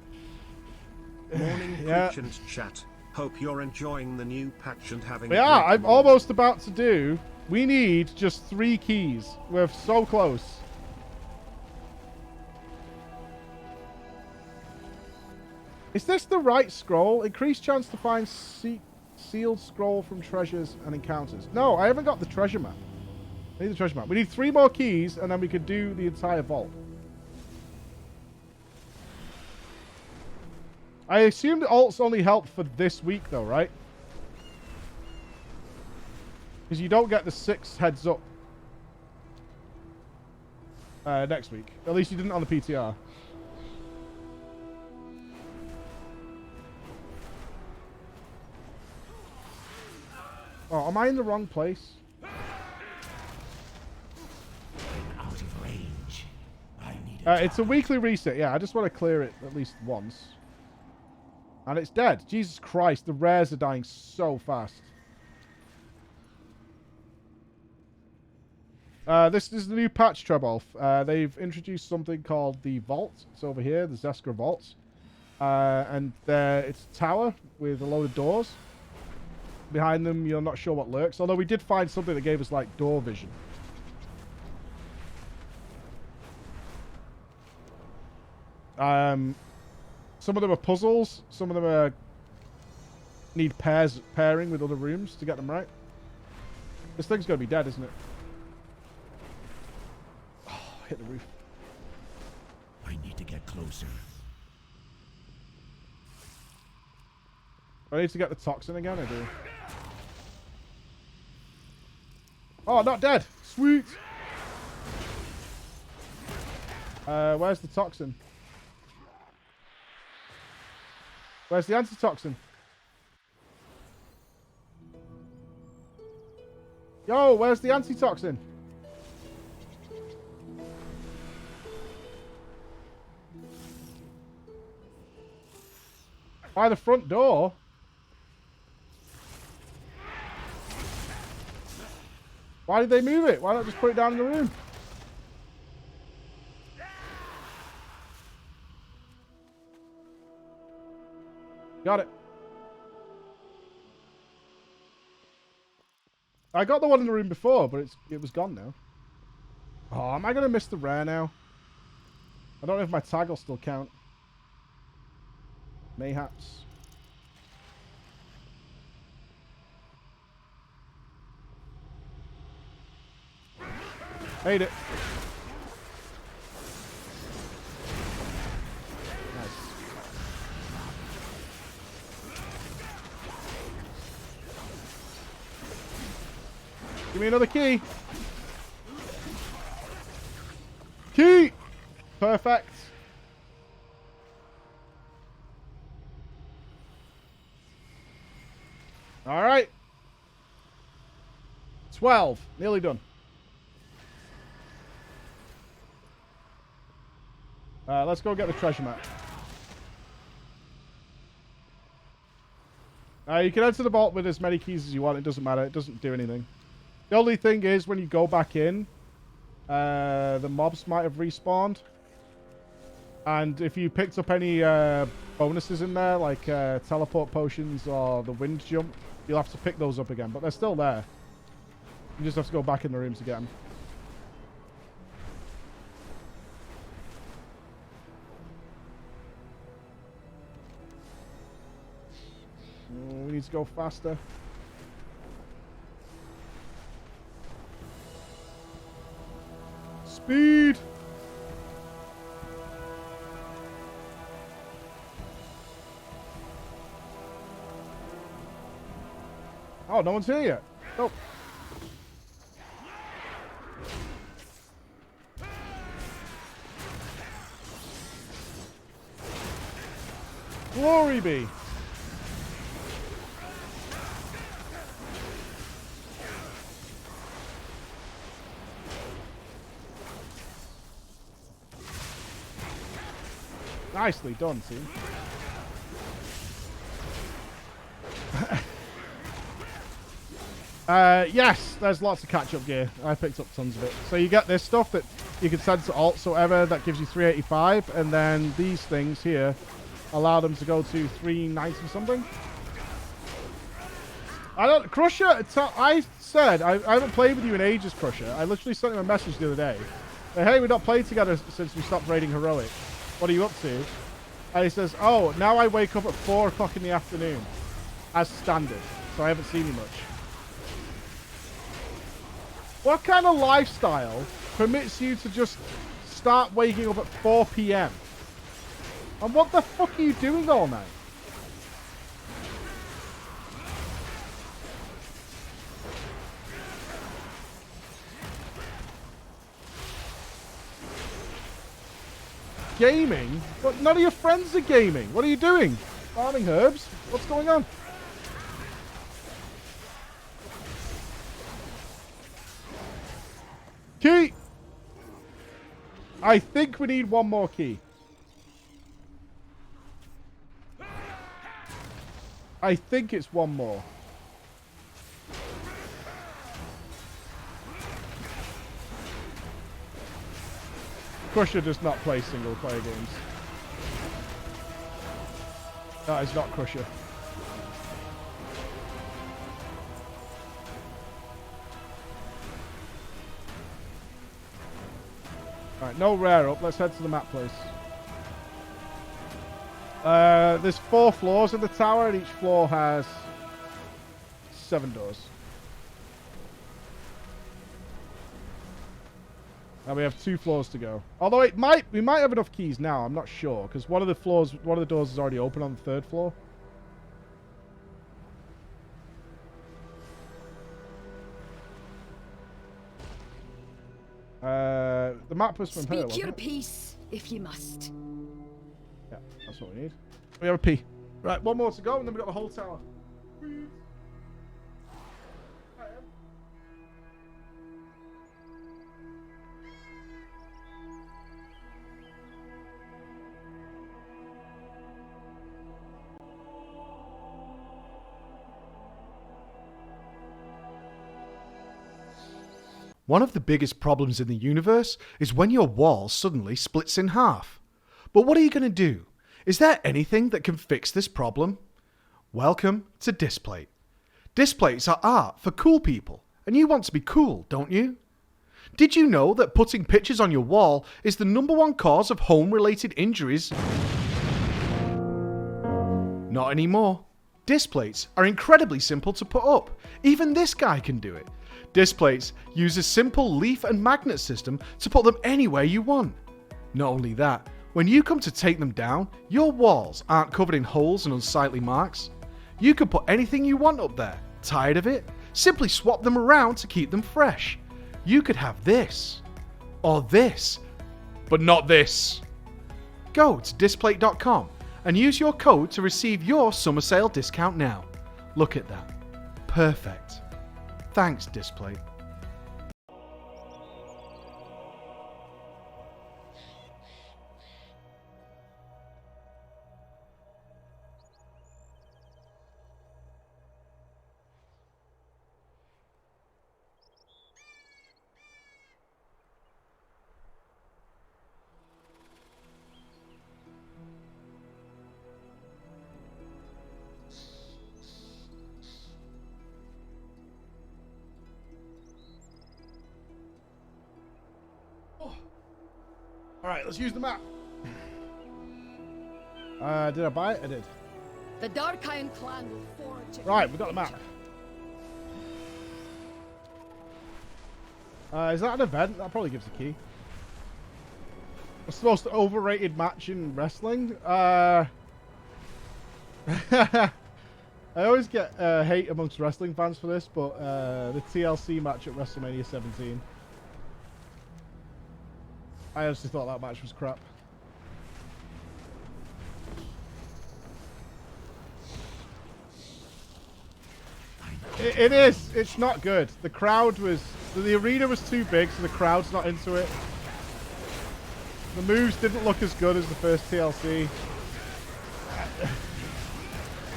Morning, yeah. Preach and chat. Hope you're enjoying the new patch and having. Yeah, I'm almost about to do. We need just 3 keys. We're so close. Is this the right scroll? Increased chance to find sealed scroll from treasures and encounters. No, I haven't got the treasure map. I need the treasure map. We need 3 more keys, and then we could do the entire vault. I assumed alts only help for this week, though, right? Because you don't get the 6 heads up next week. At least you didn't on the PTR. Oh, am I in the wrong place? Out of range. It's a weekly reset. Yeah, I just want to clear it at least once. And it's dead. Jesus Christ, the rares are dying so fast. This is the new patch, Trebolf. They've introduced something called the Vault. It's over here, the Zeskra Vault. And it's a tower with a load of doors. Behind them, you're not sure what lurks. Although we did find something that gave us, like, door vision. Some of them are puzzles. Some of them need pairing with other rooms to get them right. This thing's going to be dead, isn't it? Oh, hit the roof. I need to get closer. I need to get the toxin again, I do. Oh, not dead. Sweet. Where's the toxin? Where's the antitoxin? Yo, where's the antitoxin? By the front door? Why did they move it? Why not just put it down in the room? Got it. I got the one in the room before, but it was gone now. Oh, am I going to miss the rare now? I don't know if my tag will still count. Mayhaps. Made it. Nice. Give me another key. Key! Perfect. All right. 12. Nearly done. Let's go get the treasure map. You can enter the vault with as many keys as you want. It doesn't matter. It doesn't do anything. The only thing is when you go back in, the mobs might have respawned. And if you picked up any bonuses in there, like teleport potions or the wind jump, you'll have to pick those up again. But they're still there. You just have to go back in the room to get them. We need to go faster. Speed! Oh, no one's here yet. Nope. Glory be. Nicely done, team. Yes, there's lots of catch-up gear. I picked up tons of it. So you get this stuff that you can send to alts or whatever. That gives you 385. And then these things here allow them to go to 390 something. I don't... Crusher, I said... I haven't played with you in ages, Crusher. I literally sent him a message the other day. Hey, we've not played together since we stopped raiding Heroic. What are you up to? And he says, oh, now I wake up at 4 o'clock in the afternoon. As standard. So I haven't seen you much. What kind of lifestyle permits you to just start waking up at 4 p.m.? And what the fuck are you doing all night? Gaming? But none of your friends are gaming. What are you doing? Farming herbs? What's going on? Key! I think we need one more key. I think it's one more. Crusher does not play single player games. That is not Crusher. Alright, no rare up. Let's head to the map, please. There's 4 floors in the tower, and each floor has 7 doors. And we have 2 floors to go. Although we might have enough keys now. I'm not sure, because one of the doors is already open on the 3rd floor. The map was from her. Speak your piece, if you must. Yeah, that's what we need. We have a P. Right, 1 more to go, and then we've got the whole tower. One of the biggest problems in the universe is when your wall suddenly splits in half. But what are you going to do? Is there anything that can fix this problem? Welcome to Displate. Displates are art for cool people, and you want to be cool, don't you? Did you know that putting pictures on your wall is the #1 cause of home-related injuries? Not anymore. Displates are incredibly simple to put up. Even this guy can do it. Displates use a simple leaf and magnet system to put them anywhere you want. Not only that, when you come to take them down, your walls aren't covered in holes and unsightly marks. You can put anything you want up there. Tired of it? Simply swap them around to keep them fresh. You could have this, or this, but not this. Go to displate.com and use your code to receive your summer sale discount now. Look at that. Perfect. Thanks, Displate. Alright, let's use the map. Did I buy it? I did. The Dark Iron Clan will forge. Right, we've got the map. Is that an event? That probably gives a key. What's the most overrated match in wrestling? I always get hate amongst wrestling fans for this, but the TLC match at WrestleMania 17. I honestly thought that match was crap. It is. It's not good. The crowd was... The arena was too big, so the crowd's not into it. The moves didn't look as good as the first TLC.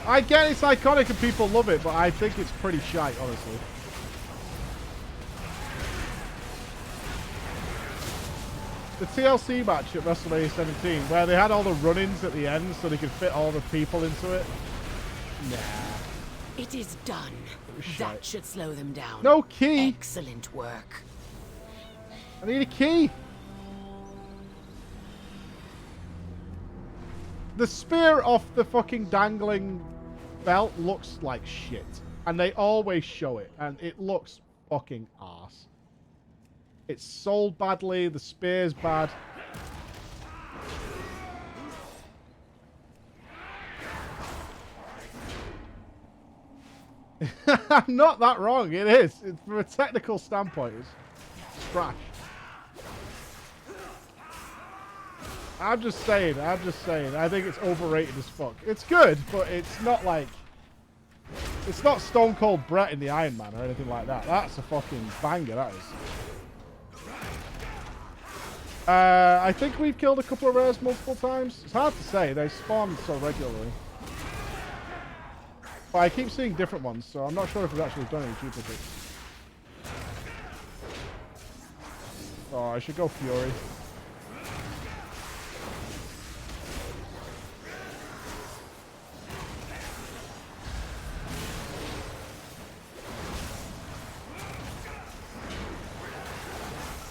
I get it's iconic and people love it, but I think it's pretty shite, honestly. The TLC match at WrestleMania 17, where they had all the run-ins at the end so they could fit all the people into it. Nah. It is done. That should slow them down. No key. Excellent work. I need a key. The spear off the fucking dangling belt looks like shit. And they always show it. And it looks fucking arse. It's sold badly. The spear's bad. I'm not that wrong. It is. It's, from a technical standpoint, it's trash. I'm just saying. I think it's overrated as fuck. It's good, but it's not like... It's not Stone Cold Brett in the Iron Man or anything like that. That's a fucking banger, that is. I think we've killed a couple of rares multiple times. It's hard to say. They spawn so regularly. But I keep seeing different ones, so I'm not sure if we've actually done any duplicates. Oh, I should go Fury.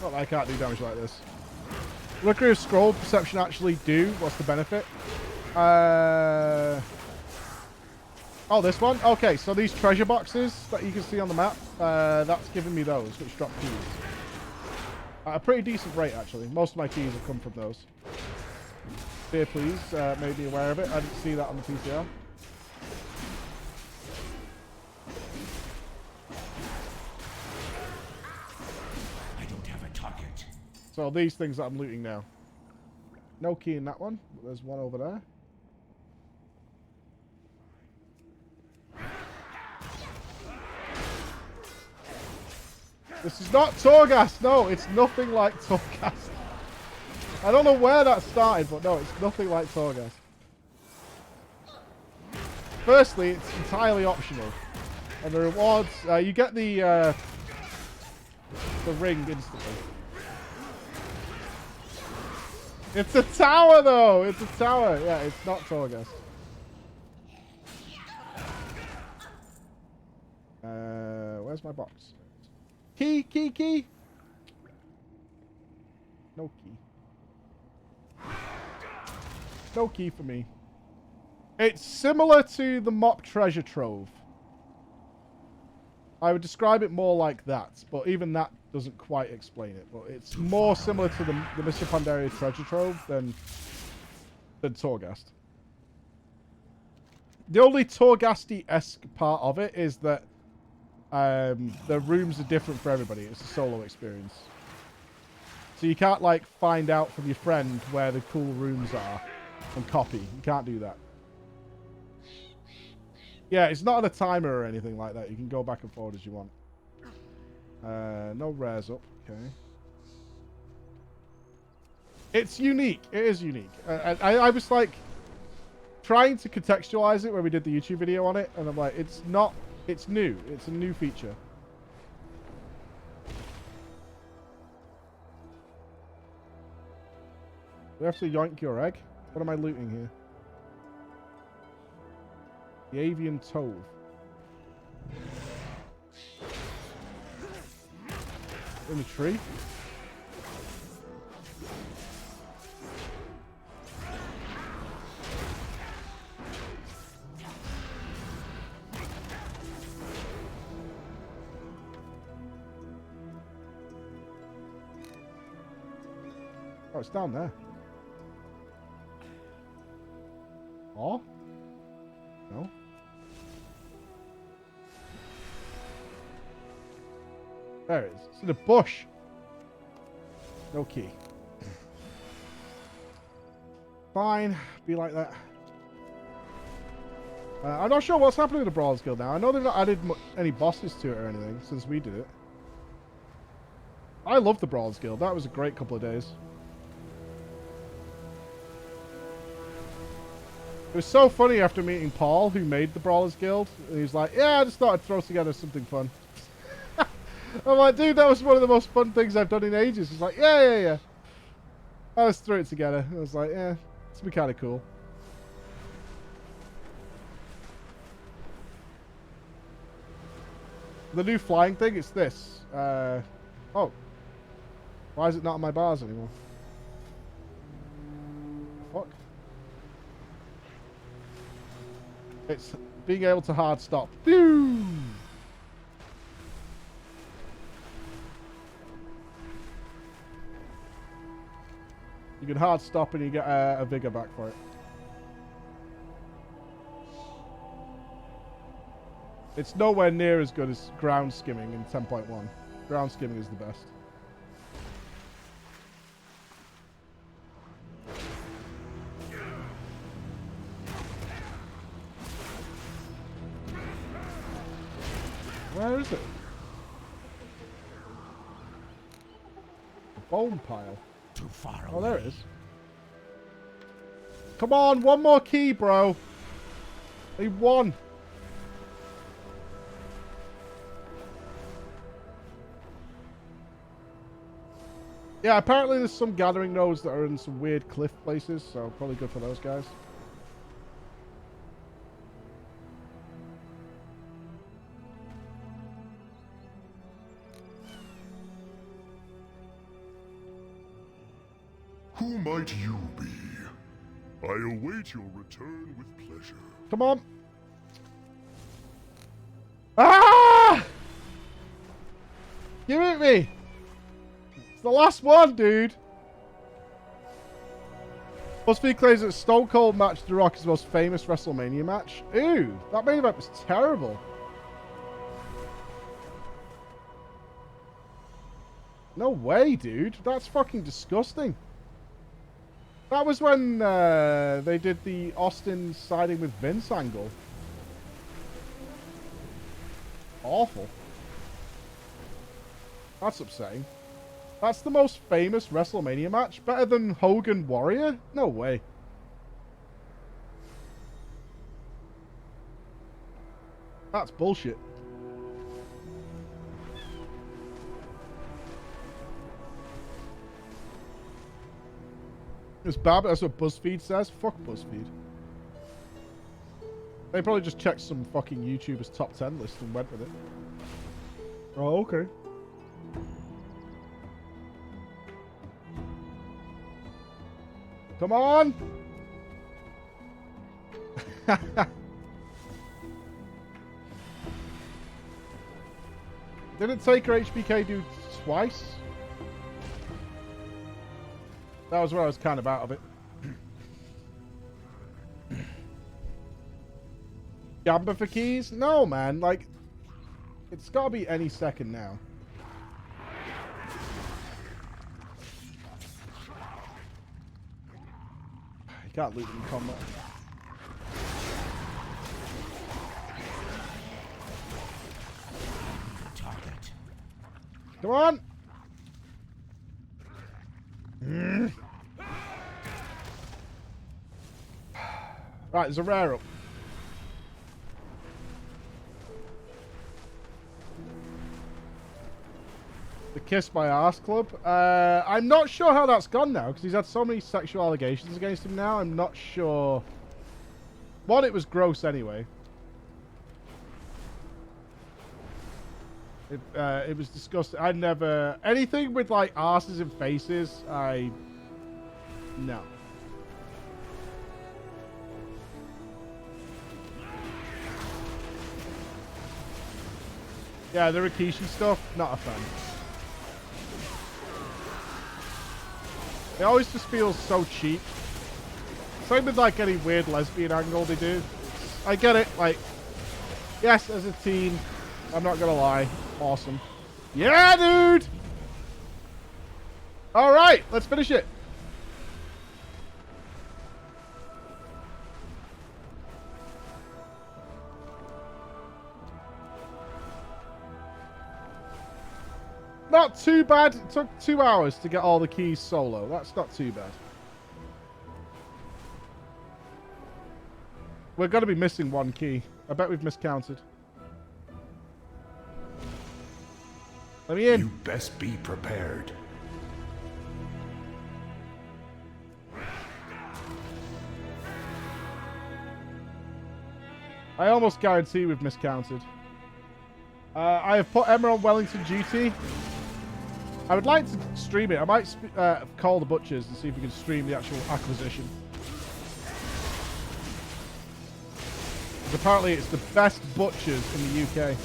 Not that I can't do damage like this. Look at if scroll perception actually do. What's the benefit? Oh, this one? Okay, so these treasure boxes that you can see on the map, that's giving me those, which drop keys. At a pretty decent rate, actually. Most of my keys have come from those. Fear, please, made me aware of it. I didn't see that on the PCR. I don't have a target. So these things that I'm looting now. No key in that one, but there's one over there. This is not Torghast. No, it's nothing like Torghast. I don't know where that started, but no, it's nothing like Torghast. Firstly, it's entirely optional. And the rewards, you get the ring instantly. It's a tower, though. It's a tower. Yeah, it's not Torghast. Where's my box? Key. No key. No key for me. It's similar to the Mop Treasure Trove. I would describe it more like that, but even that doesn't quite explain it. But it's more similar to the Mr. Pandaria Treasure Trove than Torghast. The only Torghasty-esque part of it is that the rooms are different for everybody. It's a solo experience. So you can't, like, find out from your friend where the cool rooms are and copy. You can't do that. Yeah, it's not on a timer or anything like that. You can go back and forward as you want. No rares up. Okay. It's unique. It is unique. I was, like, trying to contextualize it when we did the YouTube video on it, and I'm like, it's not... It's new. It's a new feature. We have to yoink your egg. What am I looting here? The avian tove. In the tree. Oh, it's down there. Oh? No? There it is. It's in a bush. No key. Fine. Be like that. I'm not sure what's happening with the Brawlers Guild now. I know they've not added any bosses to it or anything since we did it. I love the Brawlers Guild. That was a great couple of days. It was so funny after meeting Paul, who made the Brawlers Guild. And he was like, yeah, I just thought I'd throw together something fun. I'm like, dude, that was one of the most fun things I've done in ages. He's like, yeah. I just threw it together. I was like, yeah, it's be kind of cool. The new flying thing, it's this. Oh. Why is it not on my bars anymore? Fuck. It's being able to hard stop. Pew! You can hard stop and you get a vigor back for it. It's nowhere near as good as ground skimming in 10.1. Ground skimming is the best. Where is it? The bone pile. Too far away. Oh, there it is. Come on, one more key, bro. I need one. Yeah, apparently there's some gathering nodes that are in some weird cliff places, so probably good for those guys. Who might you be? I await your return with pleasure. Come on. Ah! Give it me. It's the last one, dude. BuzzFeed claims that Stone Cold match The Rock is the most famous WrestleMania match. Ooh, that main event was terrible. No way, dude. That's fucking disgusting. That was when they did the Austin siding with Vince angle. Awful. That's upsetting. That's the most famous WrestleMania match? Better than Hogan Warrior? No way. That's bullshit. It's bad, but that's what BuzzFeed says. Fuck BuzzFeed. They probably just checked some fucking YouTuber's top 10 list and went with it. Oh, okay. Come on! Didn't Taker HBK do twice? That was where I was kind of out of it. Gamba for keys? No, man. Like, it's got to be any second now. You can't loot in combat. Target. Come on! Right, there's a rare up. The Kiss My Ass Club. I'm not sure how that's gone now, because he's had so many sexual allegations against him now. I'm not sure. One, it was gross anyway. It was disgusting. I never... Anything with, like, asses and faces, no. Yeah, the Rikishi stuff, not a fan. It always just feels so cheap. Same with like any weird lesbian angle they do. I get it, like, yes, as a teen, I'm not gonna lie, awesome. Yeah, dude! Alright, let's finish it. Not too bad. It took 2 hours to get all the keys solo. That's not too bad. We're going to be missing one key. I bet we've miscounted. Let me in. You best be prepared. I almost guarantee we've miscounted. I have put Emma on Wellington GT. I would like to stream it. I might call the butchers and see if we can stream the actual acquisition. Because apparently it's the best butchers in the UK.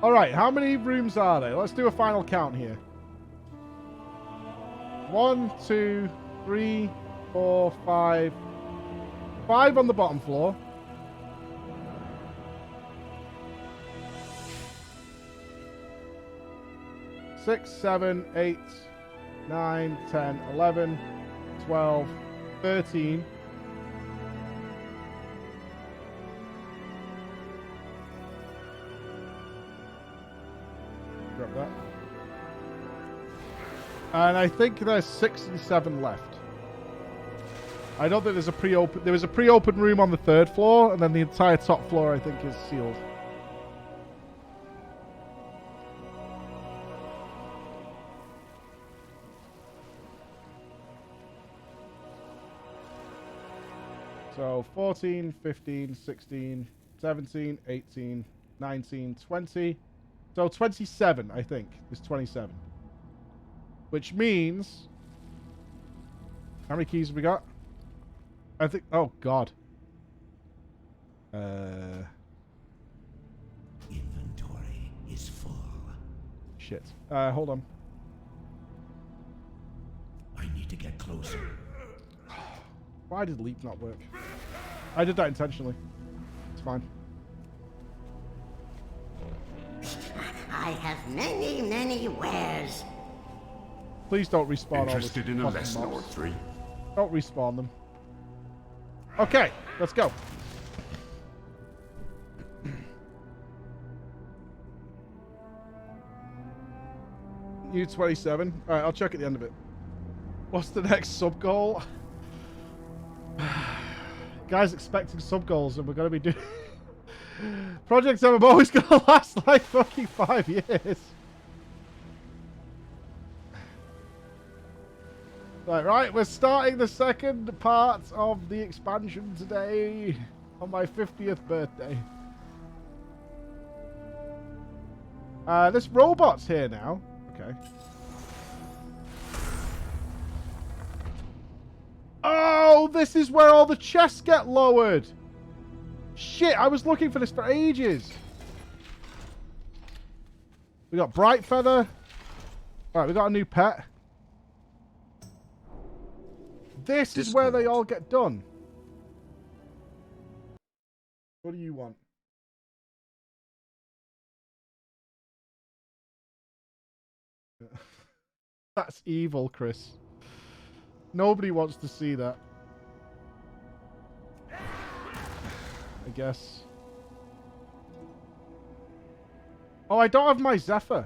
Alright, how many rooms are there? Let's do a final count here. 1, 2, 3, 4, 5. 5 on the bottom floor. 6, 7, 8, 9, 10, 11, 12, 13. Grab that. And I think there's 6 and 7 left. I don't think there's a pre-open... There was a pre-open room on the 3rd floor, and then the entire top floor, I think, is sealed. So, 14, 15, 16, 17, 18, 19, 20. So 27, I think. It's 27. Which means... How many keys have we got? I think... Oh, God. Inventory is full. Shit. Hold on. I need to get closer. Why did leap not work? I did that intentionally. It's fine. I have many, many wares. Please don't respawn Interested all in a fucking lesson or mobs. 3? Don't respawn them. Okay, let's go. U27. Alright, I'll check at the end of it. What's the next sub goal? Guys expecting sub goals, and we're going to be doing... Project MMO is going to last like fucking 5 years. Right, we're starting the second part of the expansion today on my 50th birthday. This robot's here now. Okay. Oh, this is where all the chests get lowered. Shit, I was looking for this for ages. We got Bright Feather. Alright, we got a new pet. This is where they all get done. What do you want? That's evil, Chris. Nobody wants to see that. I guess. Oh, I don't have my Zephyr.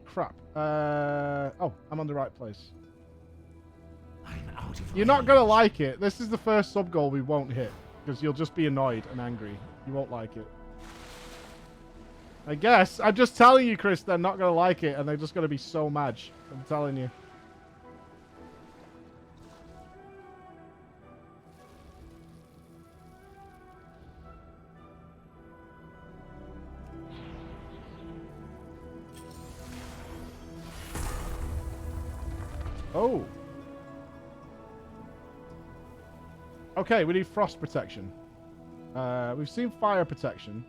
Crap. Oh, I'm on the right place. You're not going to like it. This is the first sub goal we won't hit. Because you'll just be annoyed and angry. You won't like it. I guess. I'm just telling you, Chris, they're not going to like it. And they're just going to be so mad. I'm telling you. Oh. Okay, we need frost protection. We've seen fire protection.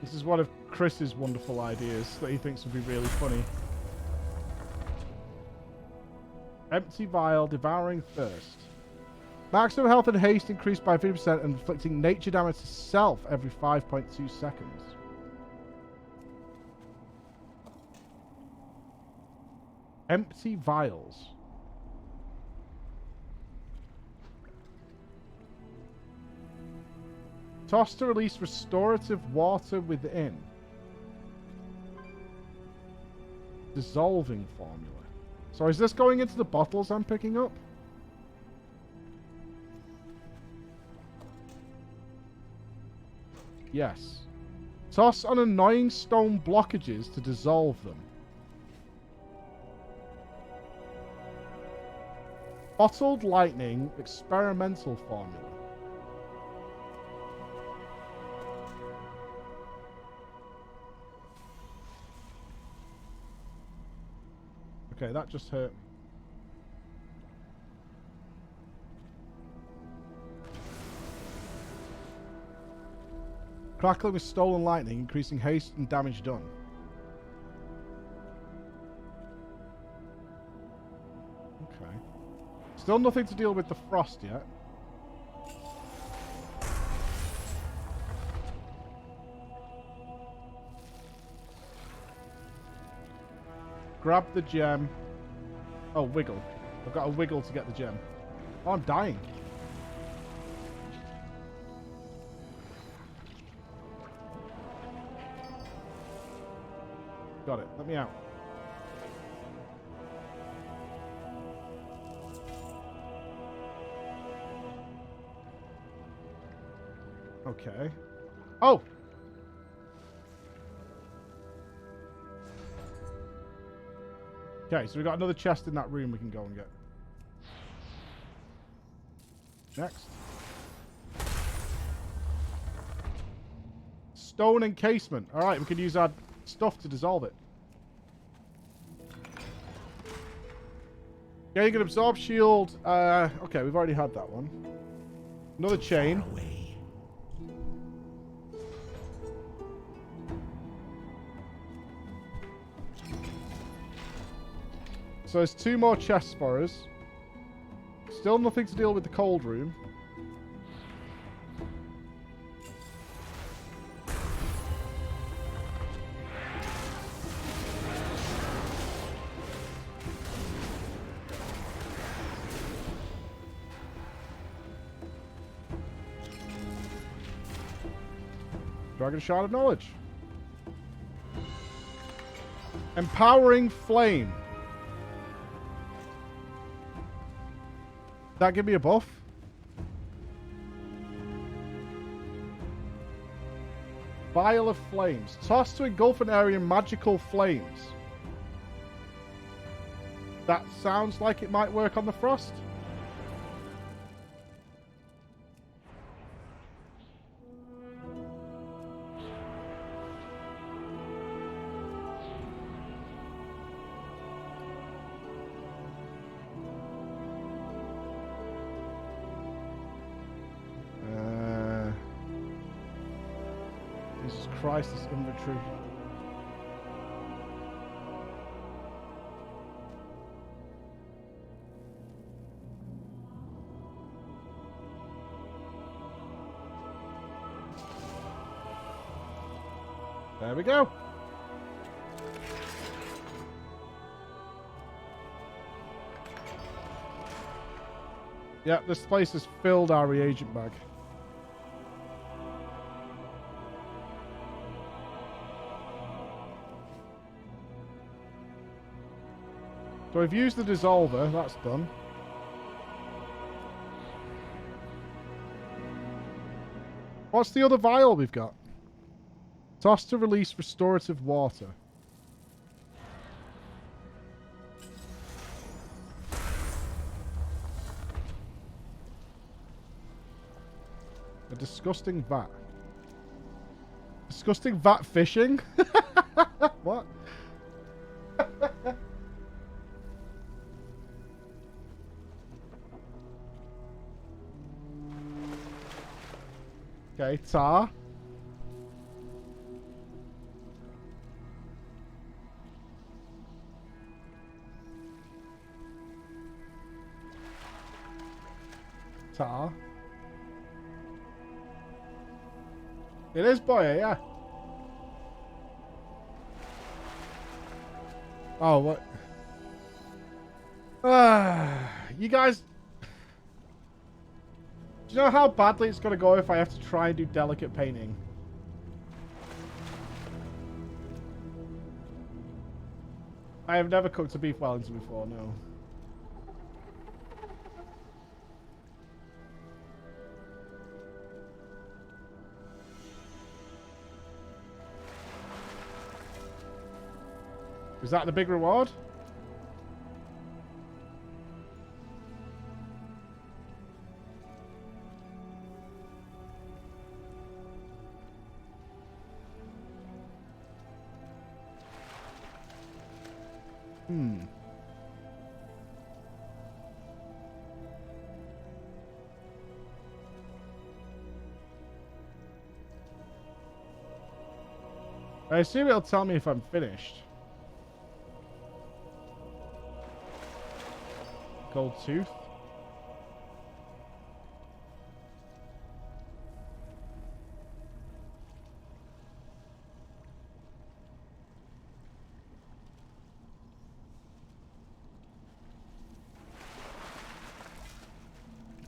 This is one of Chris's wonderful ideas that he thinks would be really funny. Empty vial, devouring thirst. Maximum health and haste increased by 50% and inflicting nature damage to self every 5.2 seconds. Empty vials. Toss to release restorative water within. Dissolving formula. So is this going into the bottles I'm picking up? Yes. Toss on annoying stone blockages to dissolve them. Bottled lightning experimental formula. Okay, that just hurt. Crackling with stolen lightning, increasing haste and damage done. Okay. Still nothing to deal with the frost yet. Grab the gem. Oh, wiggle. I've got to wiggle to get the gem. Oh, I'm dying. Got it. Let me out. Okay. Oh! Okay, so we got another chest in that room we can go and get. Next. stone encasement. All right, we can use our stuff to dissolve it. Yeah, you can absorb shield. Okay, we've already had that one. Another chain. So there's 2 more chests for us. Still nothing to deal with the cold room. Dragon Shard of Knowledge. Empowering Flame. That give me a buff? Vial of Flames. Toss to engulf an area in magical flames. That sounds like it might work on the frost. Jesus Christ, this inventory. There we go. Yeah, this place has filled our reagent bag. So we've used the dissolver, that's done. What's the other vial we've got? Toss to release restorative water. A disgusting vat. Disgusting vat fishing? What? Okay, tar. Tar. It is boy, yeah. Oh, what? You guys... Do you know how badly it's going to go if I have to try and do delicate painting? I have never cooked a beef Wellington before, no. Is that the big reward? I assume it'll tell me if I'm finished. Gold tooth.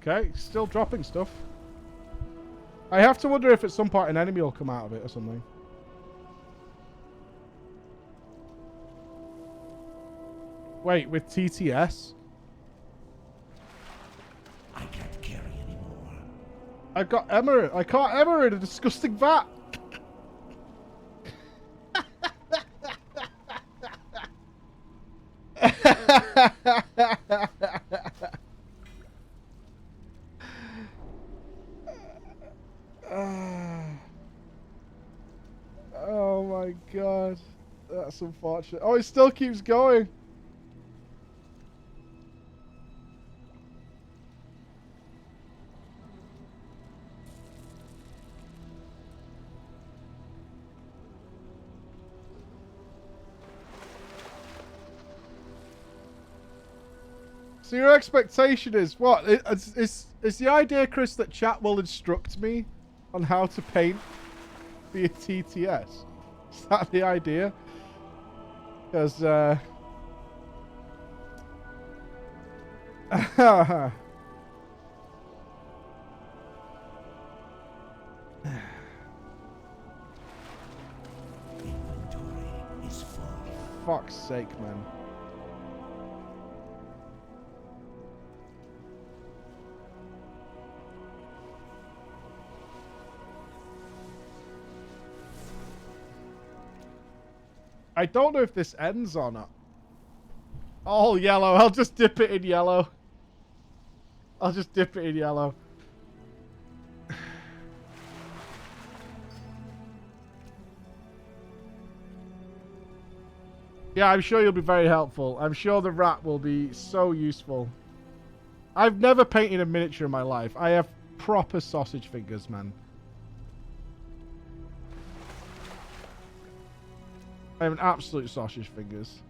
Okay, still dropping stuff. I have to wonder if at some point an enemy will come out of it or something. Wait, with TTS? I can't carry anymore. I've got Emma. I caught Emma in a disgusting vat. That's unfortunate. Oh, it still keeps going. So your expectation is what? Is the idea, Chris, that chat will instruct me on how to paint via TTS? Is that the idea? Because fuck's sake, man. I don't know if this ends or not. Oh, yellow. I'll just dip it in yellow. I'll just dip it in yellow. Yeah, I'm sure you'll be very helpful. I'm sure the rat will be so useful. I've never painted a miniature in my life. I have proper sausage fingers, man. I have an absolute sausage fingers.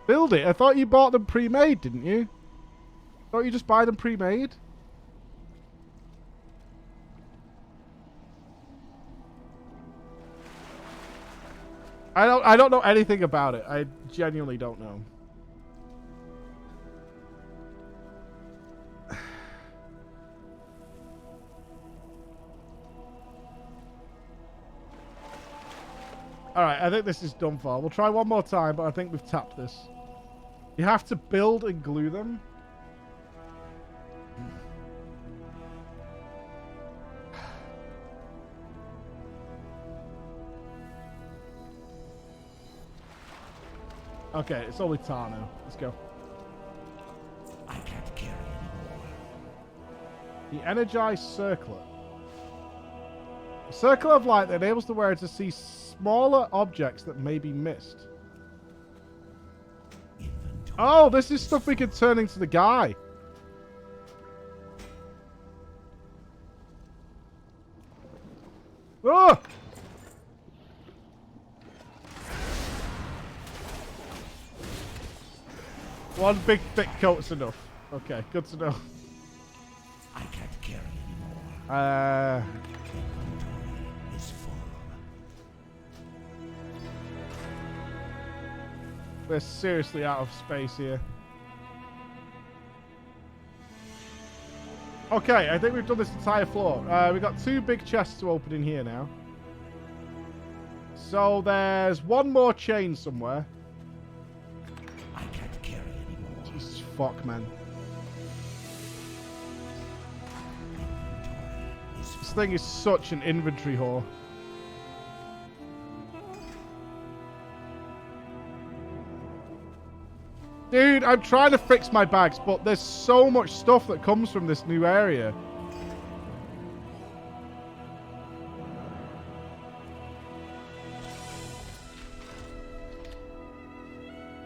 Build it? I thought you bought them pre-made, didn't you? Don't you just buy them pre-made? I don't know anything about it. I genuinely don't know. Alright, I think this is done for. We'll try one more time, but I think we've tapped this. You have to build and glue them. Okay, it's only tar now. Let's go. I can't carry anymore. The energized circlet. A circle of light that enables the wearer to see smaller objects that may be missed. Oh, this is stuff we can turn into the guy. Oh! One big thick coat's enough. Okay, good to know. I can't carry anymore. It's full. We're seriously out of space here. Okay, I think we've done this entire floor. We've got 2 big chests to open in here now. So there's one more chain somewhere. I can't carry anymore. Jesus fuck, man. This thing is such an inventory whore. Dude, I'm trying to fix my bags, but there's so much stuff that comes from this new area.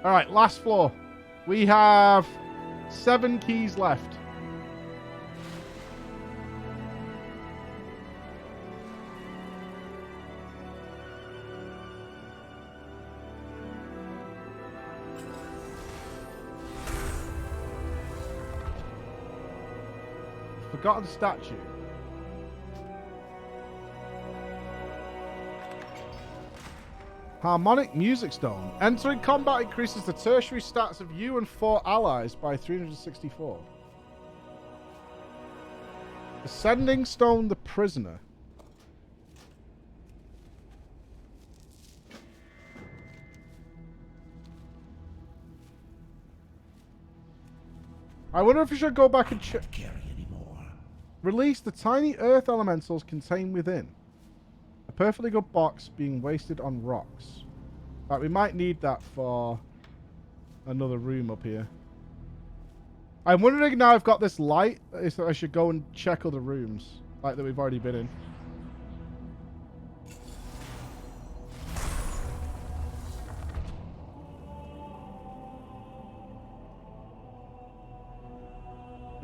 Alright, last floor. We have 7 keys left. Forgotten statue. Harmonic music stone. Entering combat increases the tertiary stats of you and 4 allies by 364. Ascending stone, the prisoner. I wonder if we should go back and check. Release the tiny earth elementals contained within. A perfectly good box being wasted on rocks. Right, we might need that for another room up here. I'm wondering now I've got this light, if I should go and check other rooms, like that we've already been in.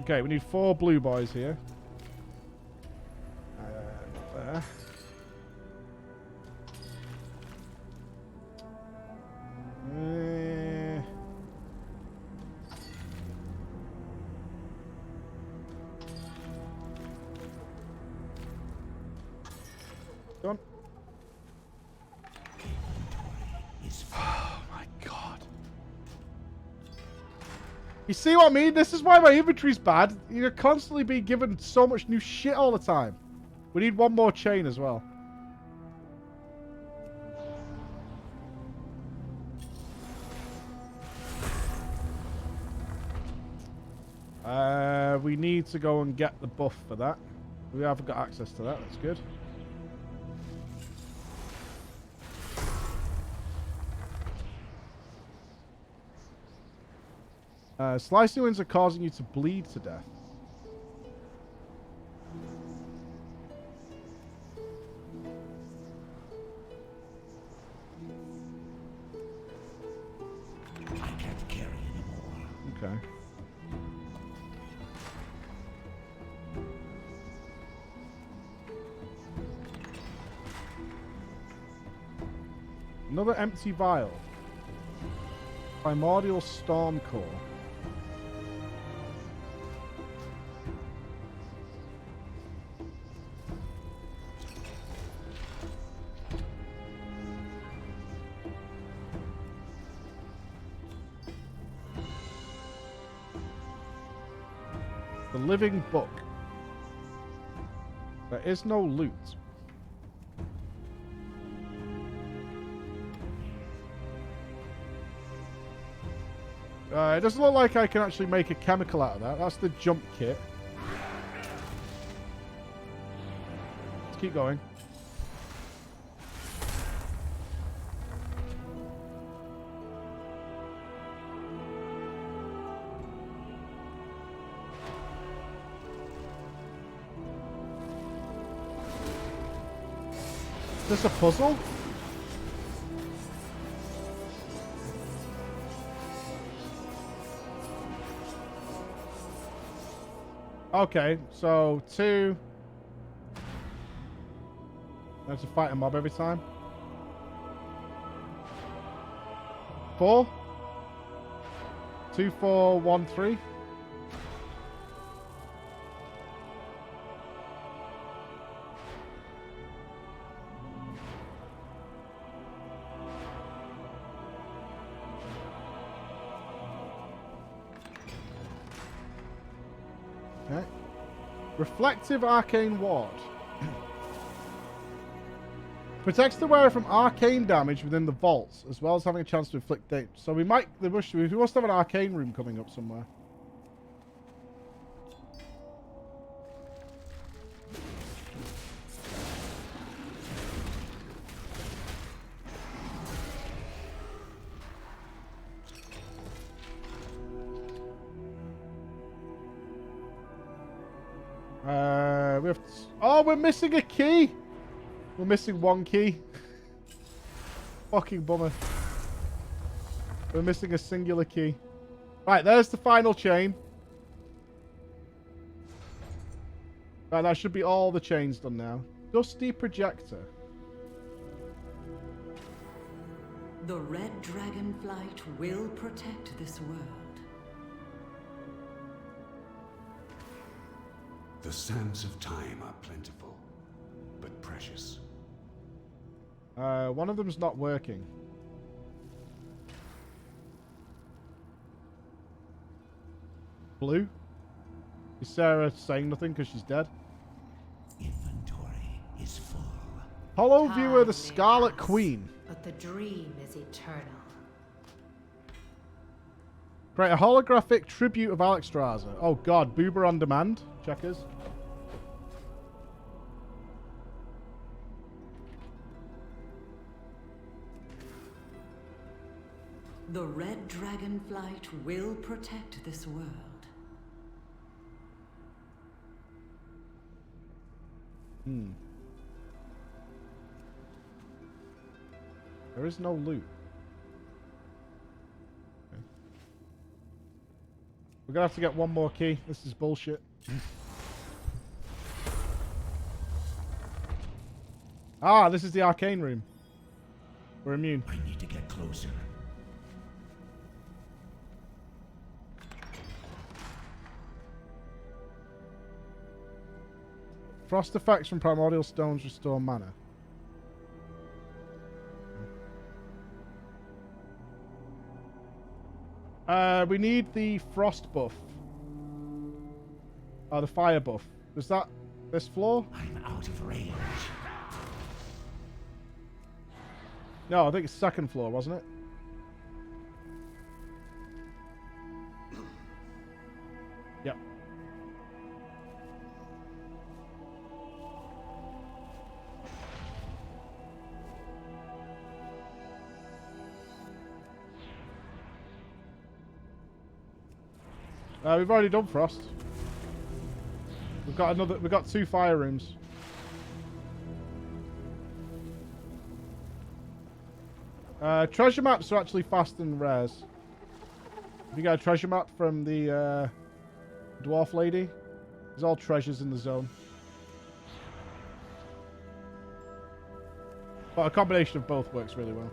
Okay, we need 4 blue boys here. There. Done. Oh my god. You see what I mean? This is why my inventory's bad. You're constantly being given so much new shit all the time. We need 1 more chain as well. We need to go and get the buff for that. We haven't got access to that. That's good. Slicing winds are causing you to bleed to death. I can't carry anymore. Okay. Another empty vial. Primordial Storm Core. The Living Book. There is no loot. It doesn't look like I can actually make a chemical out of that. That's the jump kit. Let's keep going. Is this a puzzle? Okay, so 2. I have to fight a mob every time. 4. 2, 4, 1, 3. Okay. Reflective Arcane Ward. Protects the wearer from arcane damage within the vaults, as well as having a chance to inflict damage. So we must have an arcane room coming up somewhere. We have to, oh, we're missing a key. We're missing 1 key. Fucking bummer. We're missing a singular key. Right, there's the final chain. Right, that should be all the chains done now. Dusty Projector. The red dragonflight will protect this world. The sands of time are plentiful, but precious. One of them's not working. Blue? Is Sarah saying nothing because she's dead? Inventory is full. Hollow Viewer, the Scarlet Queen. But the dream is eternal. Create a holographic tribute of Alexstrasza. Oh god, Boober on demand. Checkers. The red dragonflight will protect this world. There is no loot. Okay. We're gonna have to get one more key. This is bullshit. Ah, this is the arcane room. We're immune. I need to get closer. Frost effects from primordial stones restore mana. We need the frost buff. Oh, the fire buff. Was that this floor? I'm out of range. No, I think it's second floor, wasn't it? Yep. We've already done frost. We've got 2 fire rooms. Treasure maps are actually faster than rares. Have you got a treasure map from the dwarf lady? There's all treasures in the zone. But a combination of both works really well.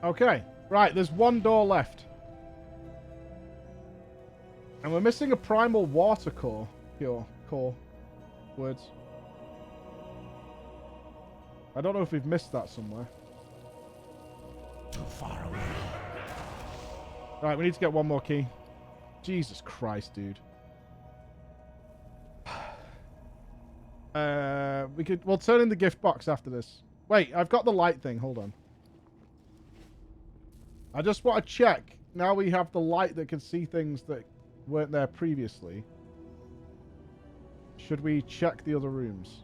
Okay, right, there's one door left. And we're missing a primal water core. Core. Words. I don't know if we've missed that somewhere. Too far away. Right, we need to get one more key. Jesus Christ, dude. We'll turn in the gift box after this. Wait, I've got the light thing. Hold on. I just want to check. Now we have the light that can see things that weren't there previously. Should we check the other rooms?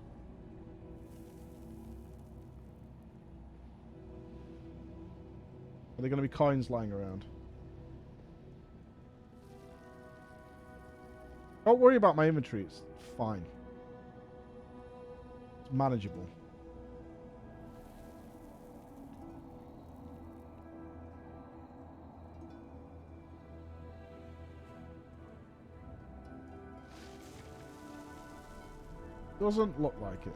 Are there going to be coins lying around? Don't worry about my inventory. It's fine. It's manageable. Doesn't look like it.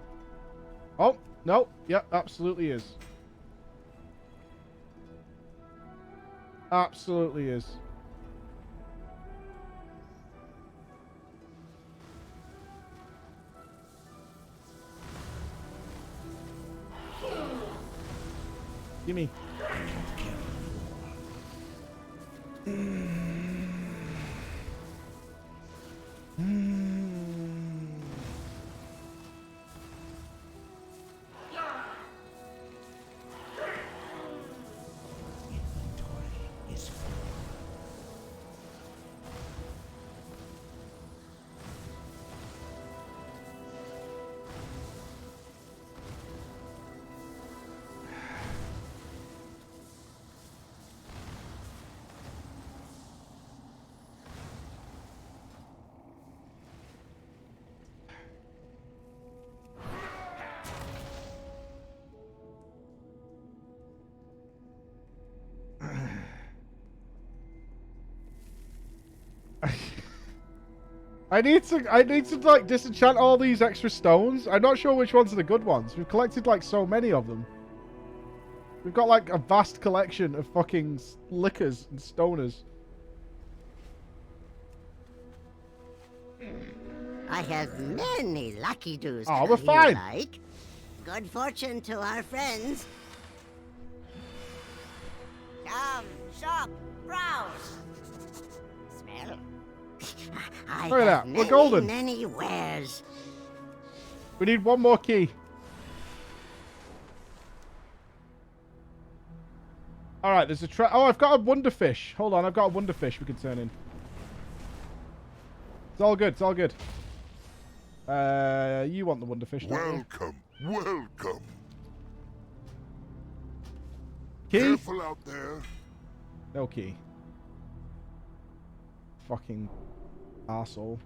Oh, no. Yep, absolutely is. Absolutely is. Gimme. I need to like disenchant all these extra stones. I'm not sure which ones are the good ones. We've collected like so many of them. We've got like a vast collection of fucking lickers and stoners. I have many lucky doos. Oh, we're fine. Like. Good fortune to our friends. Come, shop, browse. Smell. I Look at that. We're golden. Many wares. We need one more key. Alright, there's a oh, I've got a wonderfish. Hold on, I've got a wonderfish we can turn in. It's all good, it's all good. You want the Wonderfish, don't you? Welcome. Key? Careful out there. No key. Fucking arsehole.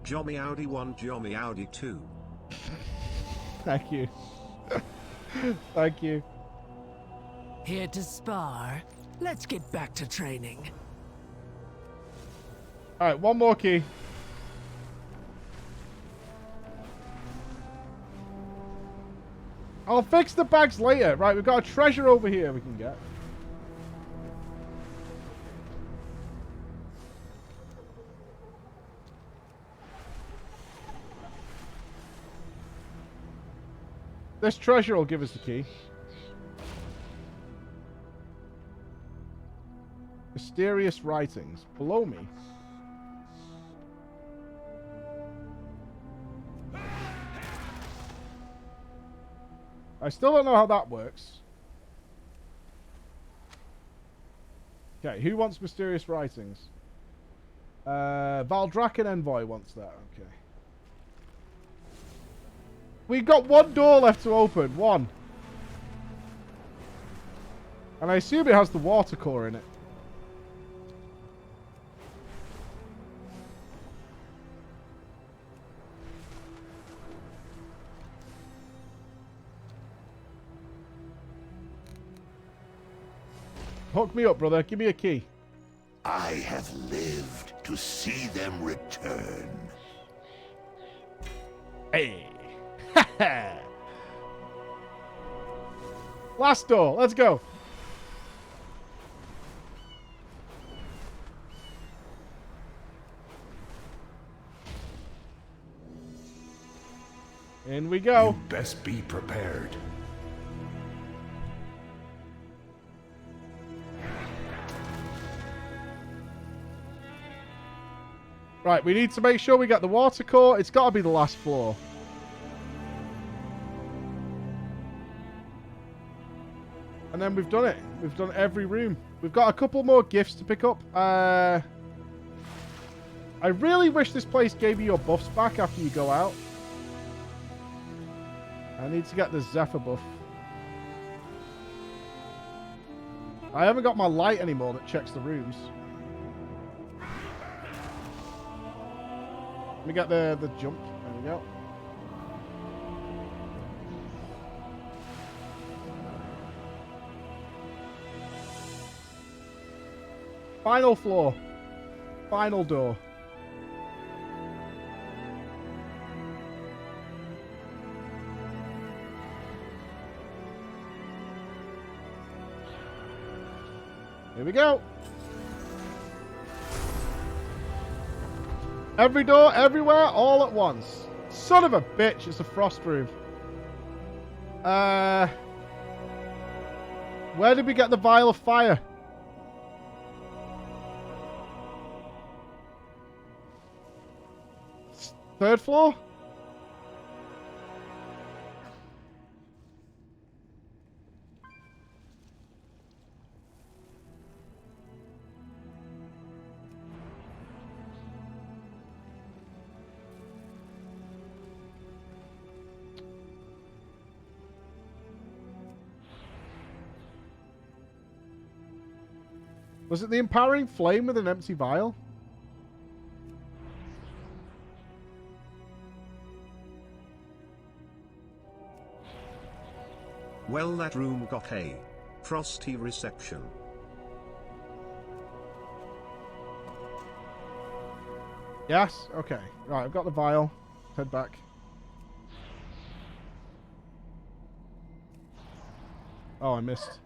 Jommy Audi 1, Jommy Audi 2. Thank you. Thank you. Here to spar. Let's get back to training. Alright, one more key. I'll fix the bags later. Right, we've got a treasure over here we can get. This treasure will give us the key. Mysterious writings. Below me. I still don't know how that works. Okay, who wants mysterious writings? Valdraken Envoy wants that. Okay. We've got one door left to open. One. And I assume it has the water core in it. Hook me up, brother. Give me a key. I have lived to see them return. Hey. Last door. Let's go. In we go. You best be prepared. Right, we need to make sure we get the water core. It's got to be the last floor. And then we've done it. We've done every room. We've got a couple more gifts to pick up. I really wish this place gave you your buffs back after you go out. I need to get the Zephyr buff. I haven't got my light anymore that checks the rooms. Let me get the jump. There we go. Final floor. Final door. Here we go. Every door, everywhere, all at once. Son of a bitch, it's a frost room. Where did we get the vial of fire? Third floor? Was it the empowering flame with an empty vial? Well, that room got a frosty reception. Yes? Okay. Right, I've got the vial. Head back. Oh, I missed.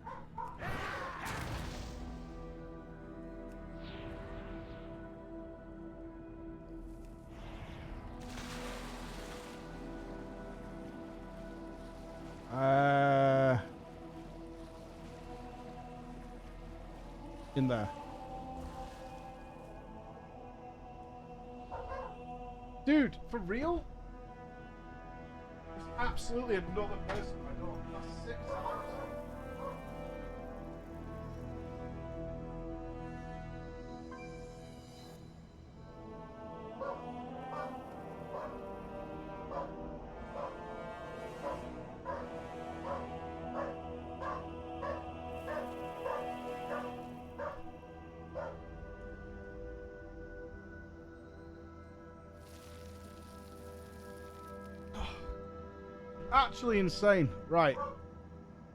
In there. Dude, for real? There's absolutely another person I know. That's 6 hours. Actually insane. Right.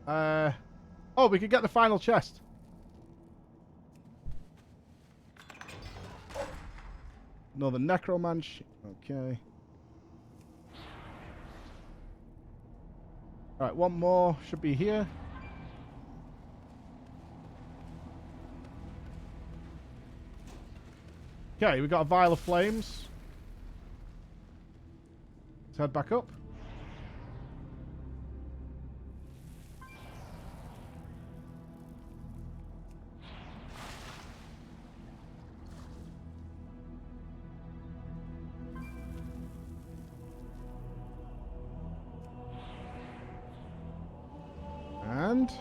Oh, we could get the final chest. Another necromancy. Okay. Right, one more should be here. Okay, we got a vial of flames. Let's head back up. And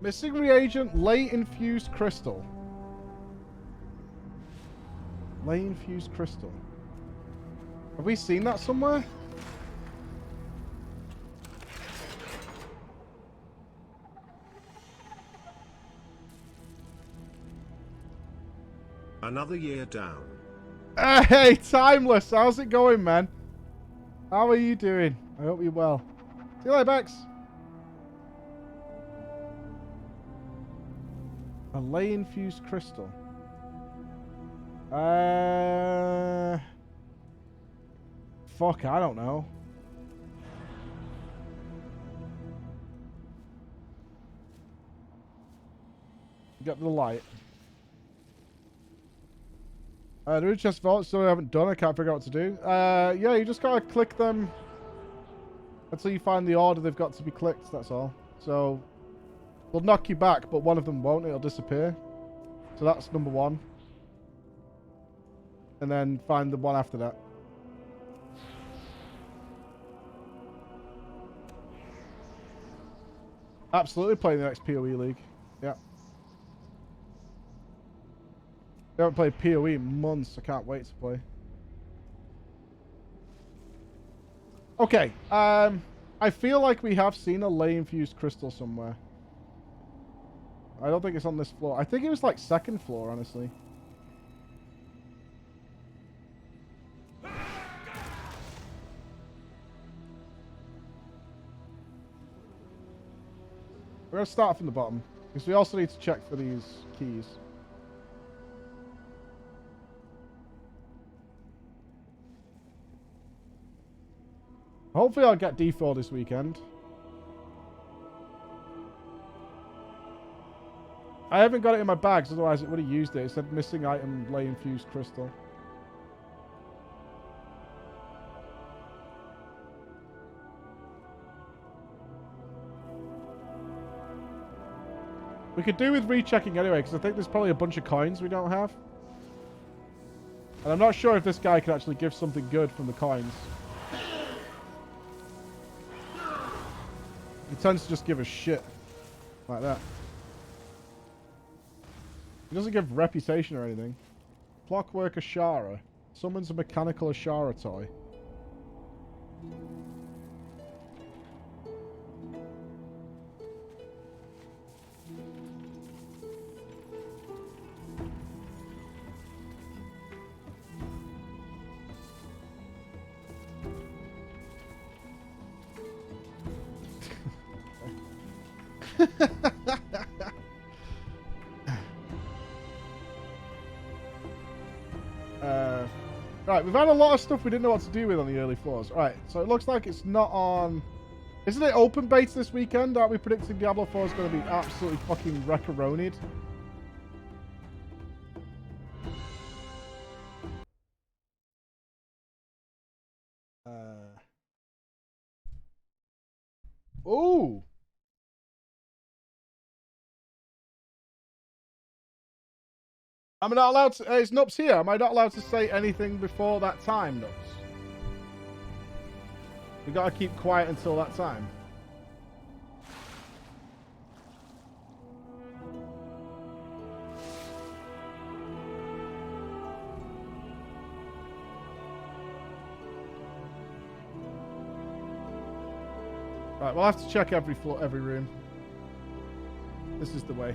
missing reagent, lay infused crystal. Lay infused crystal. Have we seen that somewhere? Another year down. Hey, Timeless, how's it going, man? How are you doing? I hope you're well. See you later, Bex. A lay infused crystal. Fuck, I don't know. Get the light. There is just vaults still I haven't done. I can't figure out what to do. Yeah, you just gotta click them until you find the order they've got to be clicked. That's all. So they'll knock you back, but one of them won't. It'll disappear. So that's number one. And then find the one after that. Absolutely playing the next PoE League. Yeah. I haven't played PoE in months. I can't wait to play. Okay. I feel like we have seen a lay infused crystal somewhere. I don't think it's on this floor. I think it was like second floor, honestly. We're going to start from the bottom, because we also need to check for these keys. Hopefully I'll get D4 this weekend. I haven't got it in my bags, otherwise it would have used it. It said missing item, lay infused crystal. We could do with rechecking anyway, because I think there's probably a bunch of coins we don't have. And I'm not sure if this guy can actually give something good from the coins. He tends to just give a shit. Like that. He doesn't give reputation or anything. Clockwork Ashara. Summons a mechanical Ashara toy. Right, we've had a lot of stuff we didn't know what to do with on the early floors. Alright, so it looks like it's not on... Isn't it open beta this weekend? Aren't we predicting Diablo 4 is going to be absolutely fucking wreck-a-ronied? Ooh! I'm not allowed to... It's Nupps here. Am I not allowed to say anything before that time, Nupps? We gotta keep quiet until that time. Right, we'll have to check every floor, every room. This is the way.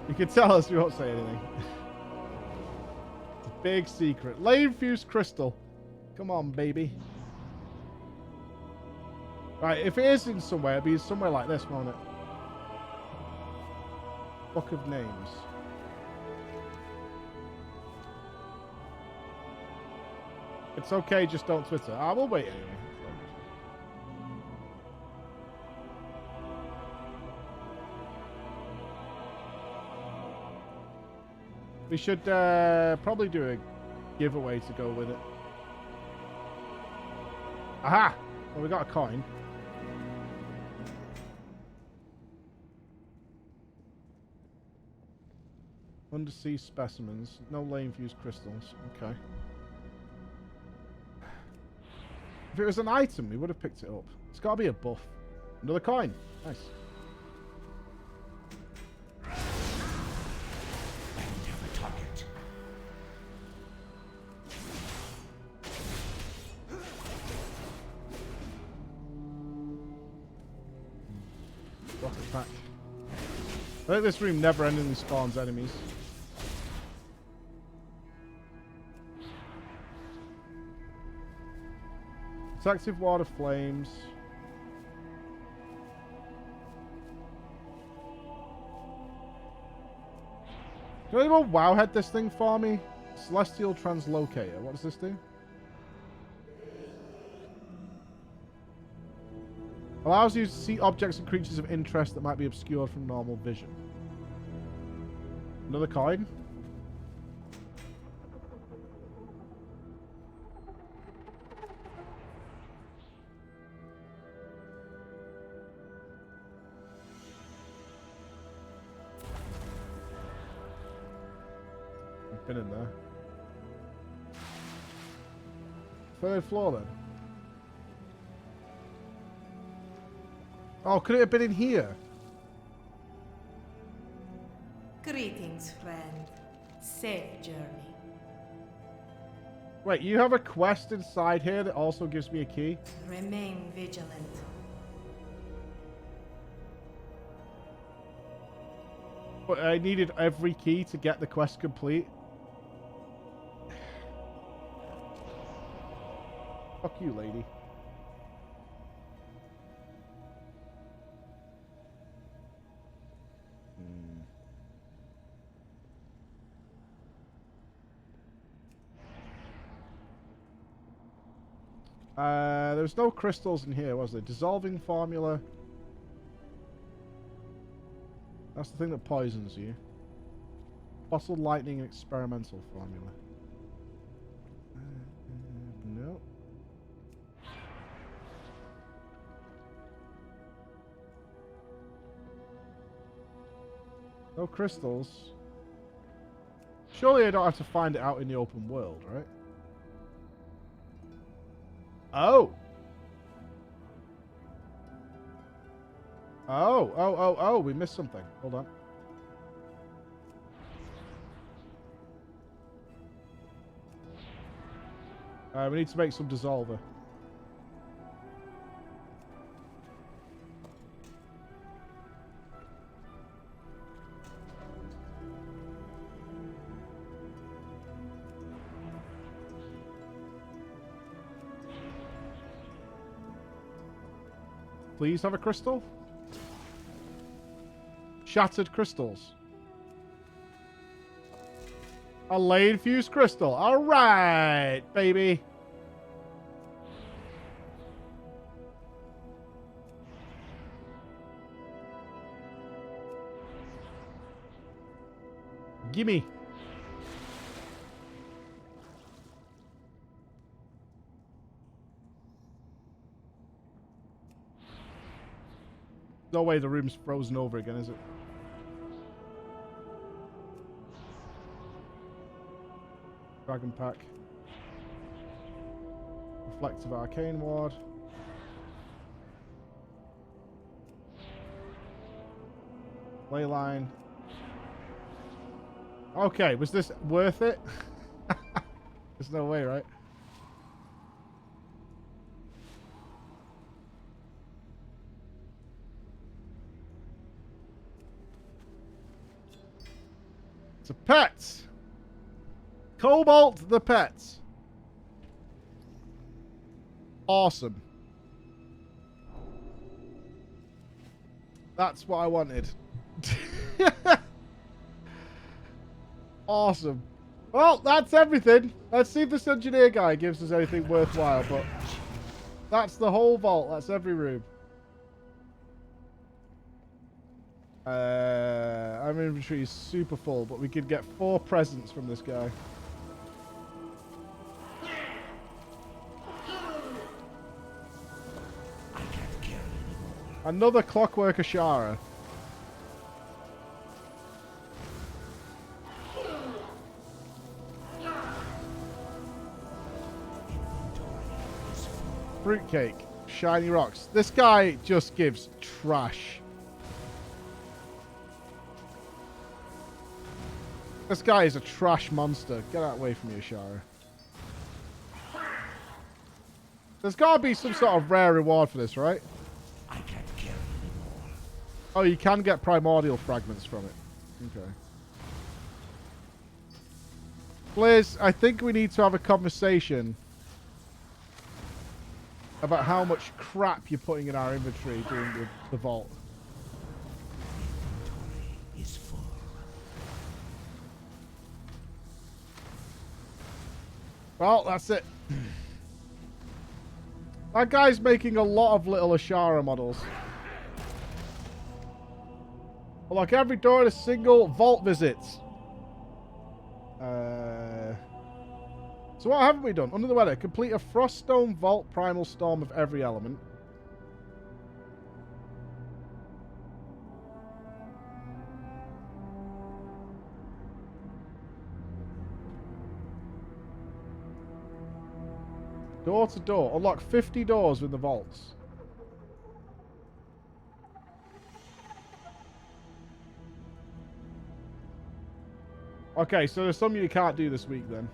You can tell us, we won't say anything. It's a big secret. Lane fused crystal. Come on, baby. Right, if it is in somewhere, it'll be somewhere like this, won't it? Book of names. It's okay, just don't Twitter. I will wait anyway. We should probably do a giveaway to go with it. Aha! Well, we got a coin. Undersea specimens. No lane fused crystals. Okay. If it was an item, we would have picked it up. It's got to be a buff. Another coin. Nice. Rocket pack. I think this room never-endingly spawns enemies. Active water flames. Can anyone wowhead this thing for me? Celestial translocator. What does this do? Allows you to see objects and creatures of interest that might be obscured from normal vision. Another coin. Been in there. Third floor then. Oh, could it have been in here? Greetings, friend. Safe journey. Wait, you have a quest inside here that also gives me a key? Remain vigilant. But I needed every key to get the quest complete. Fuck you, lady. There's no crystals in here, was there? Dissolving formula. That's the thing that poisons you. Bottled lightning experimental formula. No. No crystals. Surely I don't have to find it out in the open world, right? Oh! Oh, we missed something. Hold on. We need to make some dissolver. Please have a crystal. Shattered crystals. A lane fused crystal. All right, baby. Gimme. No way the room's frozen over again, is it? Dragon pack. Reflective arcane ward. Leyline. Okay, was this worth it? There's no way, right? It's a pet. Cobalt the pet. Awesome. That's what I wanted. Awesome. Well, that's everything. Let's see if this engineer guy gives us anything worthwhile, but that's the whole vault. That's every room. Our inventory is super full, but we could get 4 presents from this guy. Another Clockwork Ashara. Fruitcake. Shiny rocks. This guy just gives trash. This guy is a trash monster. Get out away from me, Ashara. There's got to be some sort of rare reward for this, right? Oh, you can get primordial fragments from it. Okay. Blizz, I think we need to have a conversation about how much crap you're putting in our inventory during the vault. Is full. Well, that's it. That guy's making a lot of little Ashara models. Unlock every door in a single vault visit. So what haven't we done? Under the weather. Complete a Froststone Vault Primal Storm of every element. Door to door. Unlock 50 doors with the vaults. Okay, so there's some you can't do this week then.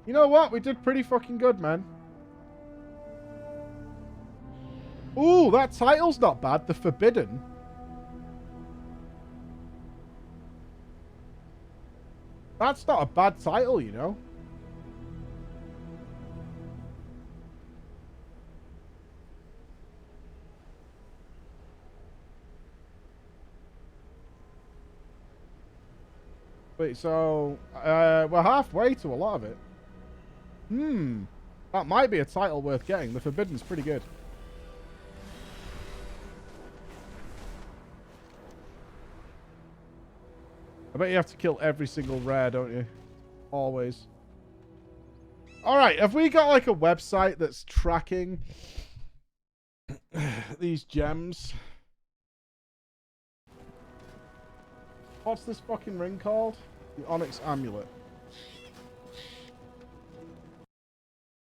You know what? We did pretty fucking good, man. Ooh, that title's not bad. The Forbidden. That's not a bad title, you know. Wait, so we're halfway to a lot of it. That might be a title worth getting. The Forbidden's pretty good. I bet you have to kill every single rare, don't you? Always. Alright, have we got like a website that's tracking these gems? What's this fucking ring called? The Onyx Amulet.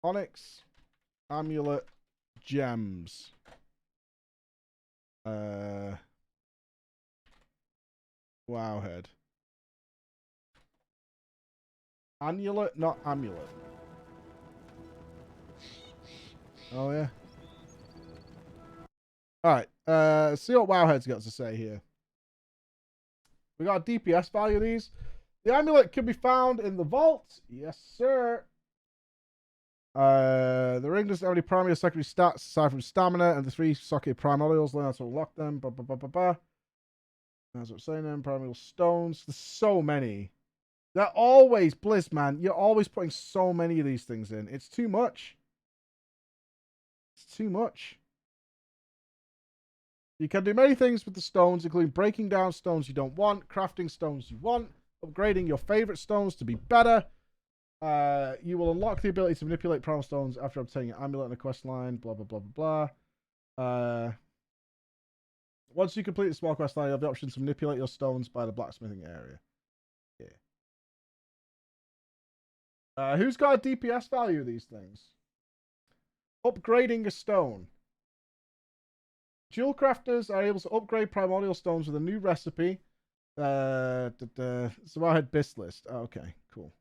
Onyx Amulet Gems. Wowhead. Amulet, not amulet. Oh, yeah. Alright, see what Wowhead's got to say here. We got a DPS value of these. The amulet can be found in the vault. Yes, sir. The ring doesn't have any primary or secondary stats aside from stamina, and the 3 socket primordials. Learn how to unlock them. That's what I'm saying then. Primordial stones. There's so many. They're always, Blizz, man. You're always putting so many of these things in. It's too much. It's too much. You can do many things with the stones, including breaking down stones you don't want, crafting stones you want, upgrading your favorite stones to be better. You will unlock the ability to manipulate primal stones after obtaining an amulet in a quest line, blah, blah, blah, blah, blah. Once you complete the small quest line, you have the option to manipulate your stones by the blacksmithing area. Yeah. Who's got a DPS value of these things? Upgrading a stone. Jewel crafters are able to upgrade primordial stones with a new recipe. So I had BIS list. Oh, okay, cool.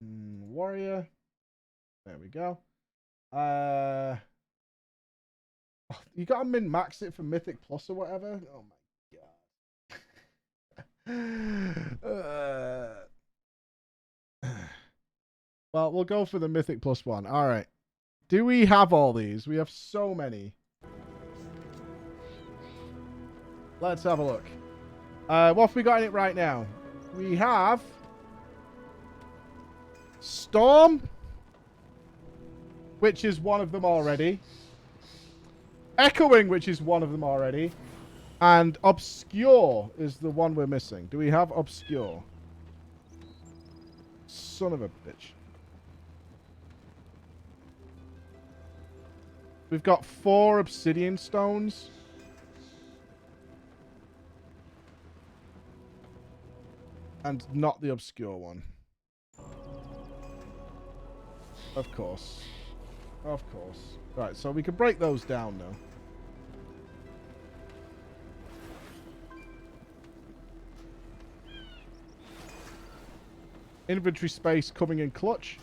Warrior. There we go. Oh, You gotta min max it for Mythic Plus or whatever. Oh my god. Well, we'll go for the Mythic Plus one. All right. Do we have all these? We have so many. Let's have a look. What have we got in it right now? We have Storm, which is one of them already. Echoing, which is one of them already. And Obscure is the one we're missing. Do we have Obscure? Son of a bitch. We've got 4 obsidian stones. And not the obscure one. Of course. Of course. Right, so we can break those down now. Inventory space coming in clutch.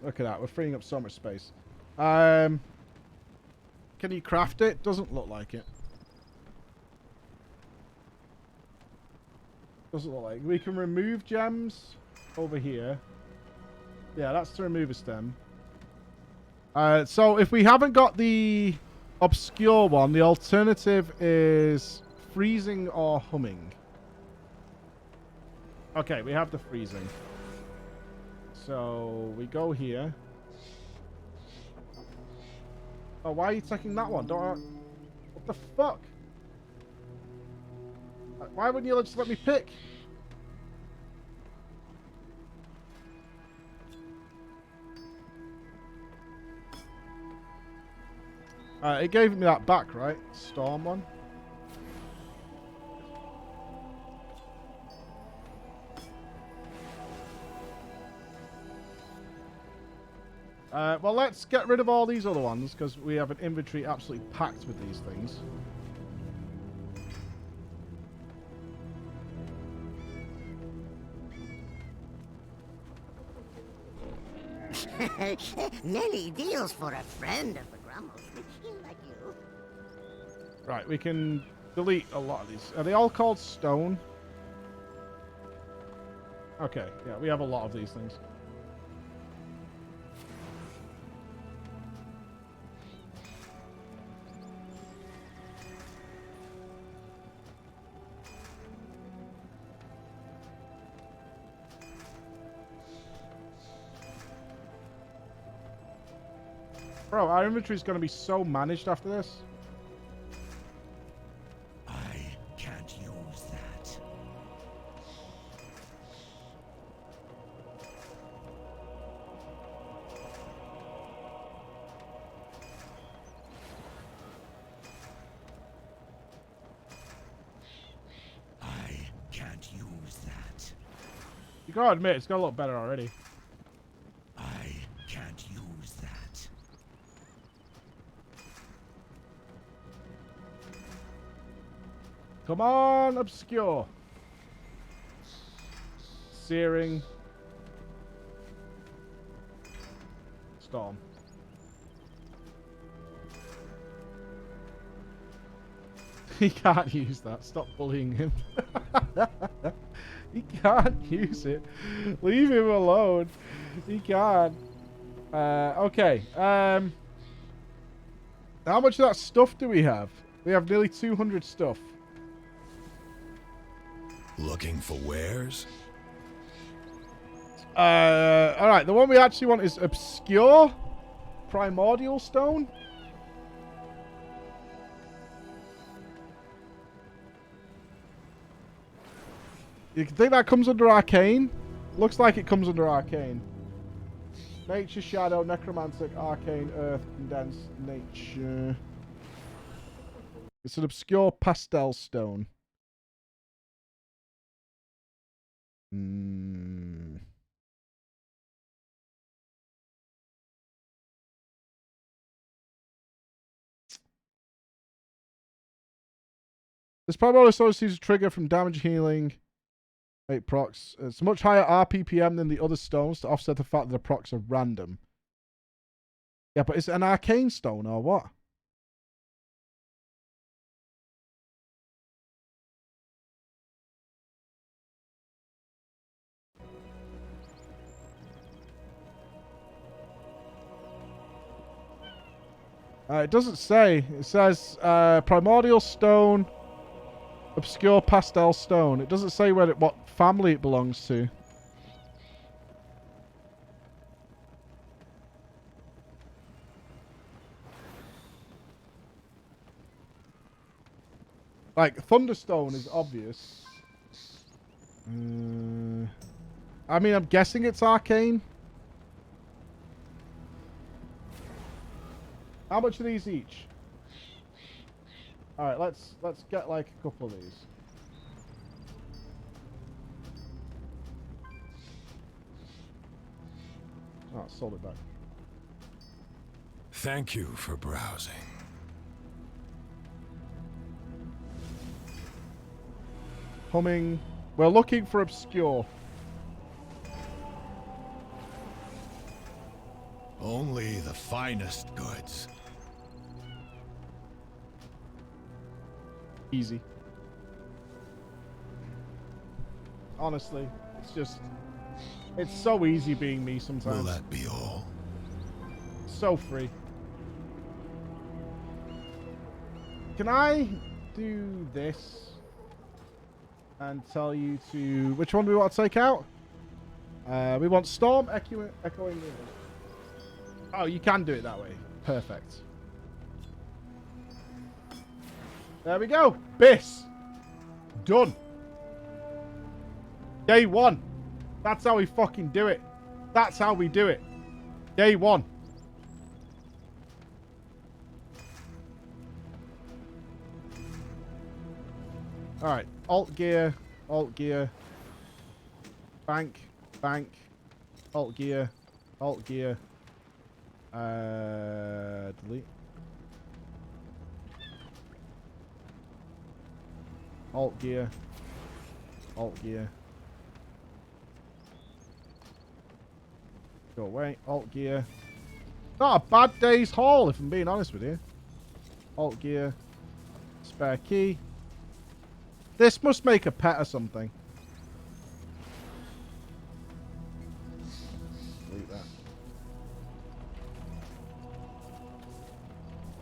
Look at that. We're freeing up so much space. Can you craft it? Doesn't look like it. Doesn't look like it. We can remove gems over here. Yeah, that's to remove a stem. So if we haven't got the obscure one, the alternative is freezing or humming. Okay, we have the freezing. So we go here. Oh, why are you taking that one? Don't I... What the fuck? Why wouldn't you just let me pick? It gave me that back, right? Storm one. Well, let's get rid of all these other ones, because we have an inventory absolutely packed with these things. Many deals for a friend of the Grummles, like you. Right, we can delete a lot of these. Are they all called stone? Okay, yeah, we have a lot of these things. Bro, our inventory is going to be so managed after this. I can't use that. I can't use that. You gotta admit, it's gonna look better already. I can't use that. Come on, obscure. Searing. Storm. He can't use that. Stop bullying him. He can't use it. Leave him alone. He can't. Okay. How much of that stuff do we have? We have nearly 200 stuff. Looking for wares? Alright, the one we actually want is obscure primordial stone. You think that comes under arcane? Looks like it comes under arcane. Nature, shadow, necromantic, arcane, earth, condensed, nature. It's an obscure pastel stone. This primordial stone sees a trigger from damage healing. 8 procs. It's much higher RPPM than the other stones to offset the fact that the procs are random. Yeah, but is it an arcane stone or what? It doesn't say. It says primordial stone, obscure pastel stone. It doesn't say what family it belongs to. Like thunderstone is obvious. I mean, I'm guessing it's arcane. How much are these each? All right, let's get like a couple of these. Oh, sold it back. Thank you for browsing. Humming. We're looking for obscure. Only the finest goods. Easy. Honestly, it's so easy being me sometimes. Will that be all? So free. Can I do this and tell you to... Which one do we want to take out? We want Storm, Echoing River. Oh, you can do it that way. Perfect. There we go. Biss. Done. Day 1. That's how we fucking do it. That's how we do it. Day 1. Alright. Alt gear. Alt gear. Bank. Bank. Alt gear. Alt gear. Delete. Alt gear. Alt gear. Go away. Alt gear. Not a bad day's haul, if I'm being honest with you. Alt gear. Spare key. This must make a pet or something. Delete that.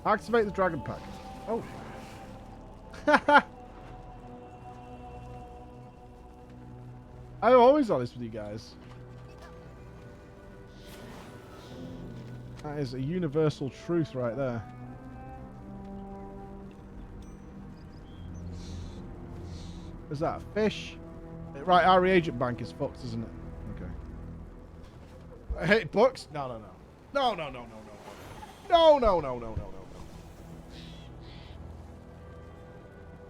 Activate the dragon pack. Oh. I'm always honest with you guys. That is a universal truth right there. Is that a fish? Right, our reagent bank is fucked, isn't it? Okay. I hate books? No, no, no. No, no, no, no, no. No, no, no, no, no, no.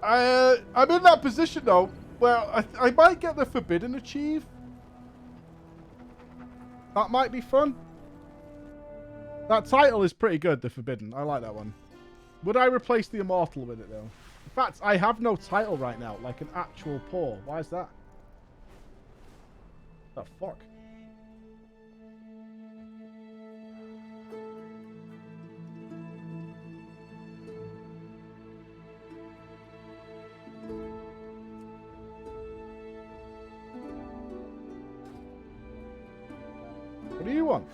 I'm in that position though, where I might get the Forbidden Achieve. That might be fun. That title is pretty good, the Forbidden. I like that one. Would I replace the Immortal with it though? In fact, I have no title right now, like an actual paw. Why is that? The fuck? What do you want?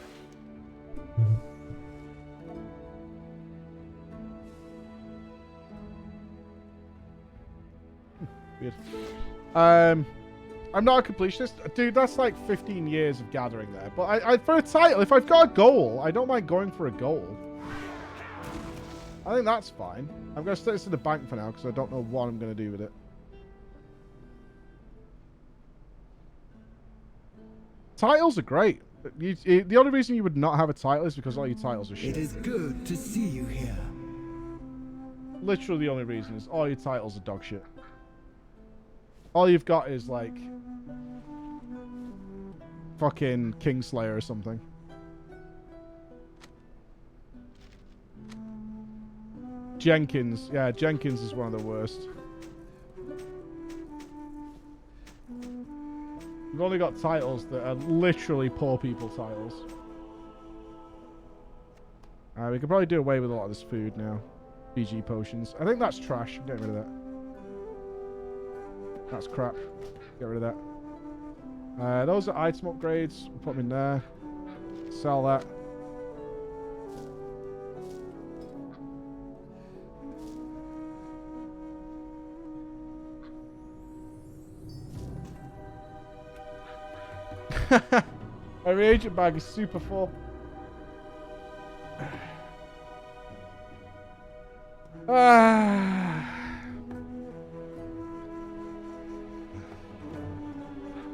Weird. I'm not a completionist. Dude, that's like 15 years of gathering there. But for a title, if I've got a goal, I don't mind going for a goal. I think that's fine. I'm going to stick this in the bank for now because I don't know what I'm going to do with it. Titles are great. The only reason you would not have a title is because all your titles are shit. It is good to see you here. Literally the only reason is all your titles are dog shit. All you've got is like fucking Kingslayer or something. Jenkins. Yeah, Jenkins is one of the worst. We've only got titles that are literally poor people titles. We could probably do away with a lot of this food now. PG potions. I think that's trash. I'm getting rid of that. That's crap. Get rid of that. Those are item upgrades. We'll put them in there. Sell that. My reagent bag is super full.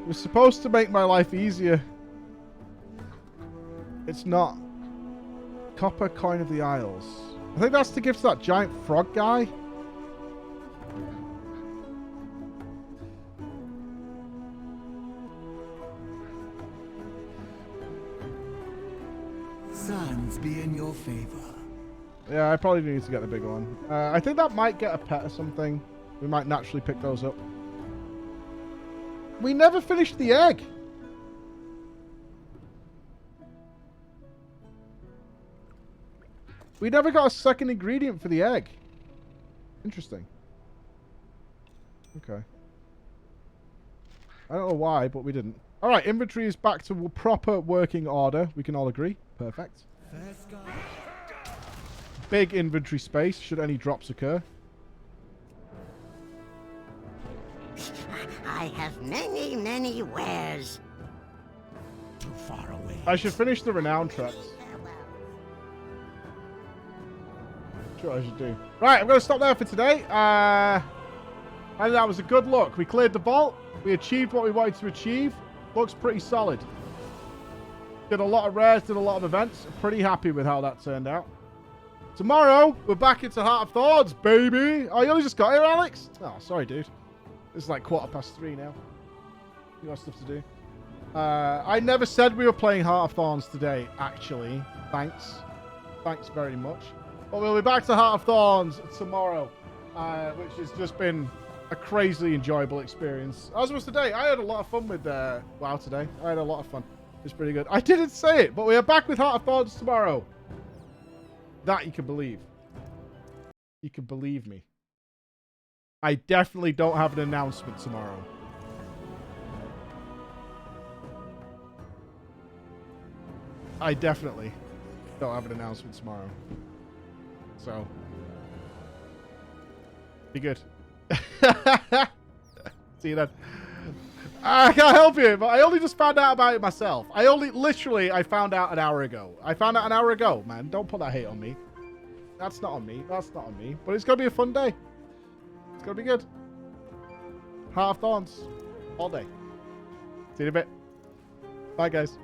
We're supposed to make my life easier. It's not. Copper coin of the Isles. I think that's to give to that giant frog guy. Sands be in your favor. Yeah, I probably need to get the big one. I think that might get a pet or something. We might naturally pick those up. We never finished the egg. We never got a second ingredient for the egg. Interesting. Okay. I don't know why, but we didn't. Alright, inventory is back to proper working order. We can all agree. Perfect. Big inventory space, should any drops occur. I have many, many wares. Too far away. I should finish the renown tracks. That's what I should do. Right, I'm going to stop there for today. And that was a good look. We cleared the vault. We achieved what we wanted to achieve. Looks pretty solid. Did a lot of rares, did a lot of events. Pretty happy with how that turned out. Tomorrow, we're back into Heart of Thorns, baby. Oh, you only just got here, Alex? Oh, sorry, dude. It's like 3:15 now. You got stuff to do. I never said we were playing Heart of Thorns today, actually. Thanks. Thanks very much. But we'll be back to Heart of Thorns tomorrow, which has just been a crazily enjoyable experience. As was today. I had a lot of fun with WoW today. I had a lot of fun. It was pretty good. I didn't say it, but we are back with Heart of Thorns tomorrow. That you can believe. You can believe me. I definitely don't have an announcement tomorrow. I definitely don't have an announcement tomorrow. So, be good. See you then. I can't help you, but I only just found out about it myself. I found out an hour ago. I found out an hour ago, man. Don't put that hate on me. That's not on me. That's not on me. But it's going to be a fun day. It's going to be good. Heart of Thorns. All day. See you in a bit. Bye, guys.